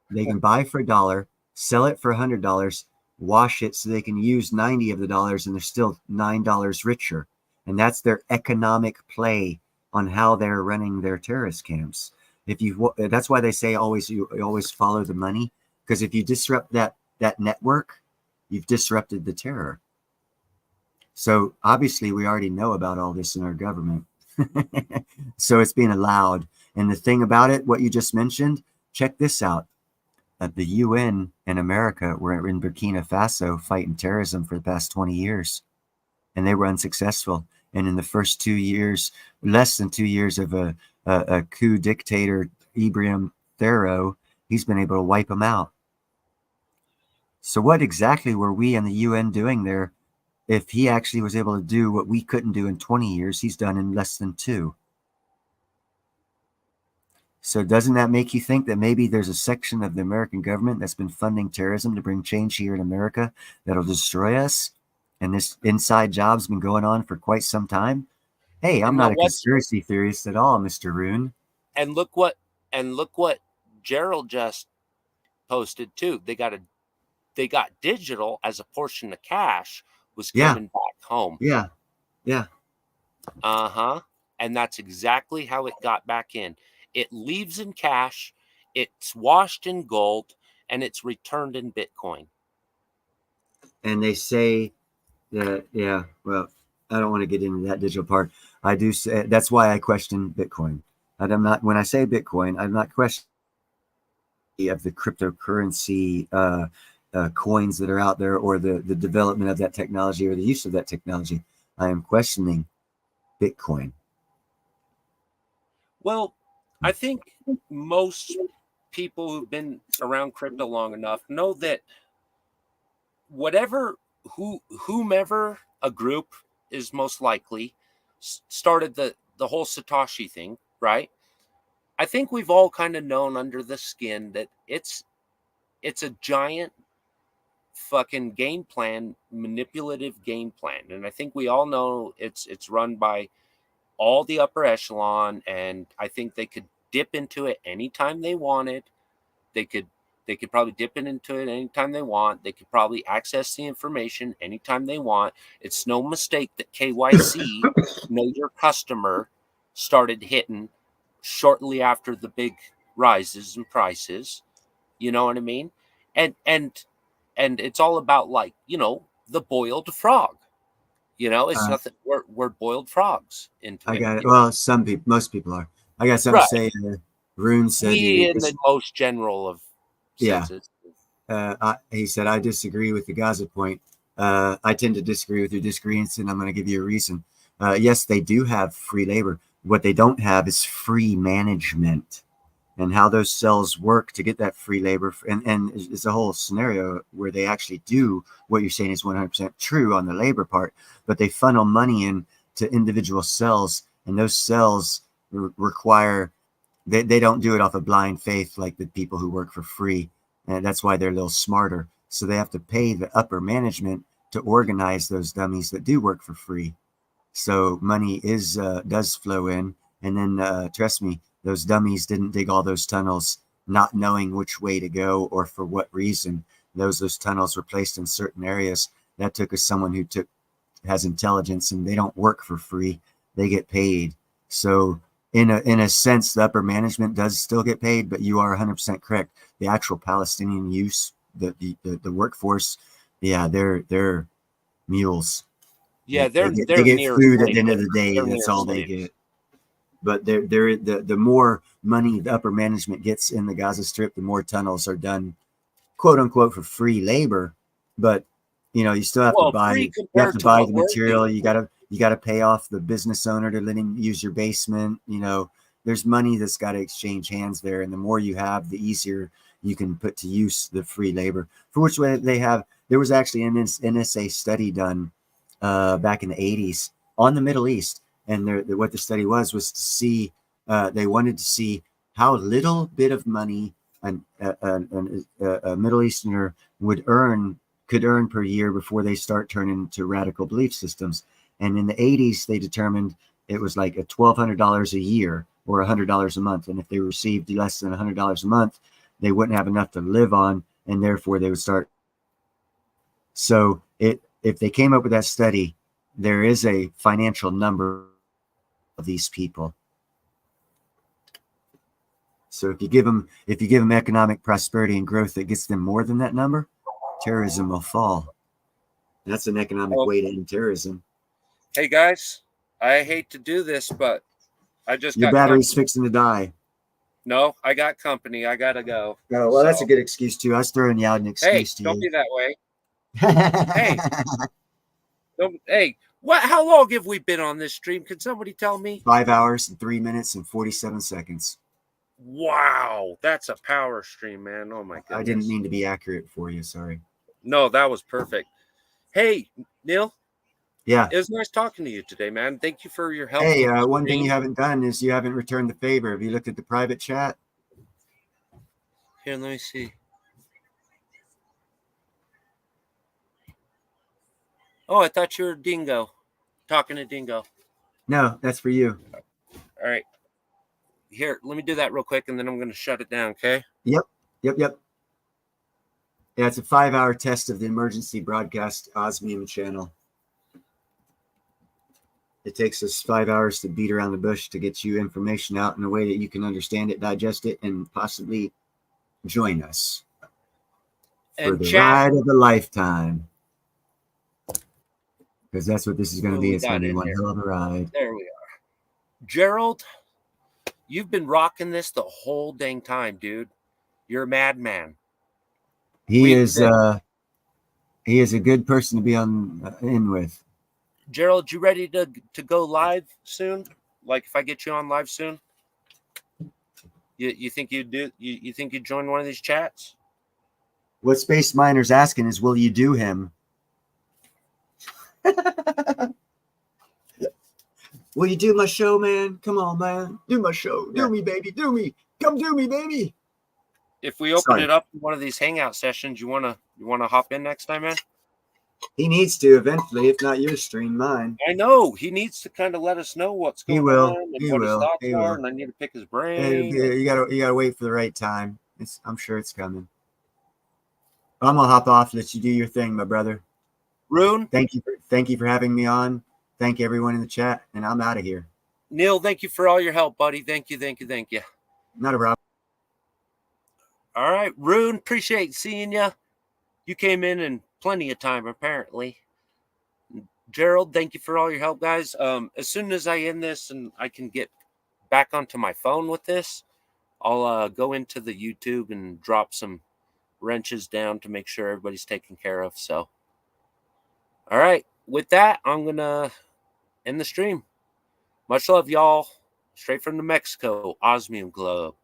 They can buy for $1, sell it for $100, wash it so they can use 90 of the dollars, and they're still $9 richer. And that's their economic play on how they're running their terrorist camps. That's why they say you always follow the money, because if you disrupt that network, You've disrupted the terror. So obviously we already know about all this in our government. So it's being allowed. And the thing about it, what you just mentioned, check this out. The UN and America were in Burkina Faso fighting terrorism for the past 20 years, and they were unsuccessful. And in the first 2 years, less than 2 years of a coup dictator, Ibrahim Thero, he's been able to wipe them out. So what exactly were we and the UN doing there? If he actually was able to do what we couldn't do in 20 years, he's done in less than 2. So doesn't that make you think that maybe there's a section of the American government that's been funding terrorism to bring change here in America that'll destroy us? And this inside job's been going on for quite some time. Hey, I'm not a conspiracy theorist at all, Mr. Rune.
And look what Gerald just posted too. They got digital as a portion of cash was coming back home.
Yeah.
And that's exactly how it got back in. It leaves in cash, it's washed in gold, and it's returned in Bitcoin.
And they say that, well, I don't want to get into that digital part. I do say that's why I question Bitcoin. And I'm not, when I say Bitcoin, I'm not questioning of the cryptocurrency coins that are out there, or the development of that technology, or the use of that technology. I am questioning Bitcoin.
Well, I think most people who've been around crypto long enough know that whomever a group is most likely started the whole Satoshi thing, right? I think we've all kind of known under the skin that it's a giant fucking game plan, manipulative game plan. And I think we all know it's run by all the upper echelon, and I think they could dip into it anytime they wanted. They could probably dip into it anytime they want. They could probably access the information anytime they want. It's no mistake that KYC, know your customer, started hitting shortly after the big rises in prices. You know what I mean? And it's all about, like, the boiled frog. It's nothing. We're boiled frogs.
I got it. Well, most people are. I got something to say. Rune said
in the most general of senses.
He said, I disagree with the Gaza point. I tend to disagree with your disagreements, and I'm going to give you a reason. Yes, they do have free labor. What they don't have is free management, and how those cells work to get that free labor. And it's a whole scenario where they actually do what you're saying is 100% true on the labor part, but they funnel money in to individual cells, and those cells require, they don't do it off of blind faith like the people who work for free. And that's why they're a little smarter. So they have to pay the upper management to organize those dummies that do work for free. So money does flow in. And then trust me, those dummies didn't dig all those tunnels not knowing which way to go or for what reason. Those tunnels were placed in certain areas. That took someone who has intelligence, and they don't work for free. They get paid. So in a sense, the upper management does still get paid, but you are 100% correct. The actual Palestinian use, the workforce, they're mules.
Yeah,
they get food at the end of the day. That's all they get. But the more money the upper management gets in the Gaza Strip, the more tunnels are done, quote unquote, for free labor. But you still have to buy. You have to buy the material. You gotta pay off the business owner to let him use your basement. There's money that's got to exchange hands there, and the more you have, the easier you can put to use the free labor. For which way they have. There was actually an NSA study done back in the 80s on the Middle East. And what the study was to see, they wanted to see how little bit of money a Middle Easterner could earn per year before they start turning to radical belief systems. And in the 80s, they determined it was like $1,200 a year or $100 a month. And if they received less than $100 a month, they wouldn't have enough to live on, and therefore they would start. So if they came up with that study, there is a financial number of these people. So if you give them economic prosperity and growth that gets them more than that number, terrorism will fall. That's an economic
Oh.
way to end terrorism.
Hey guys, I hate to do this, but I just
Your
got
battery's
company.
fixing to die.
No, I got company. I gotta go.
Oh, well, that's a
So,
good excuse too. I was throwing you out an
hey,
excuse to
don't
you.
be that way. Hey, hey, what? How long have we been on this stream? Can somebody tell me?
5 hours and 3 minutes and 47 seconds.
Wow, that's a power stream, man. Oh my goodness.
I didn't mean to be accurate for you. Sorry.
No, that was perfect. Hey, Neil,
Yeah.
it was nice talking to you today, man. Thank you for your help.
Hey,
with the
one thing
stream.
you haven't done is you haven't returned the favor. Have you looked at the private chat?
Here, let me see. Oh, I thought you were Dingo. Talking to Dingo.
No, that's for you.
All right. Here, let me do that real quick, and then I'm going to shut it down, okay?
Yep. Yeah, it's a 5-hour test of the emergency broadcast Osmium channel. It takes us 5 hours to beat around the bush to get you information out in a way that you can understand it, digest it, and possibly join us for
And
the
chat.
ride of a lifetime. Because that's what this is going to
Who
be.
we
It's going
got
to be
in
one
there?
hell of a ride.
There we are. Gerald, you've been rocking this the whole dang time, dude. You're a madman.
He is a good person to be on in with.
Gerald, you ready to go live soon? Like if I get you on live soon? You think you'd do you think you'd join one of these chats?
What Space Miner's asking is, will you do him? Will you do my show, man? Come on, man. Do my show. Do me, baby. Do me. Come do me, baby.
If we open it up in one of these hangout sessions, you wanna hop in next time, man?
He needs to eventually, if not your stream, mine.
I know he needs to kind of let us know what's going on and what his thoughts are, and I need to pick his brain.
You gotta wait for the right time. I'm sure it's coming. I'm gonna hop off. Let you do your thing, my brother.
Rune,
thank you for having me on. Thank everyone in the chat, and I'm out of here.
Neil, thank you for all your help, buddy. Thank you.
Not a problem.
All right, Rune, appreciate seeing you. You came in plenty of time, apparently. Gerald, thank you for all your help, guys. As soon as I end this and I can get back onto my phone with this, I'll go into the YouTube and drop some wrenches down to make sure everybody's taken care of. So, all right, with that, I'm gonna end the stream. Much love, y'all. Straight from New Mexico, Osmium Club.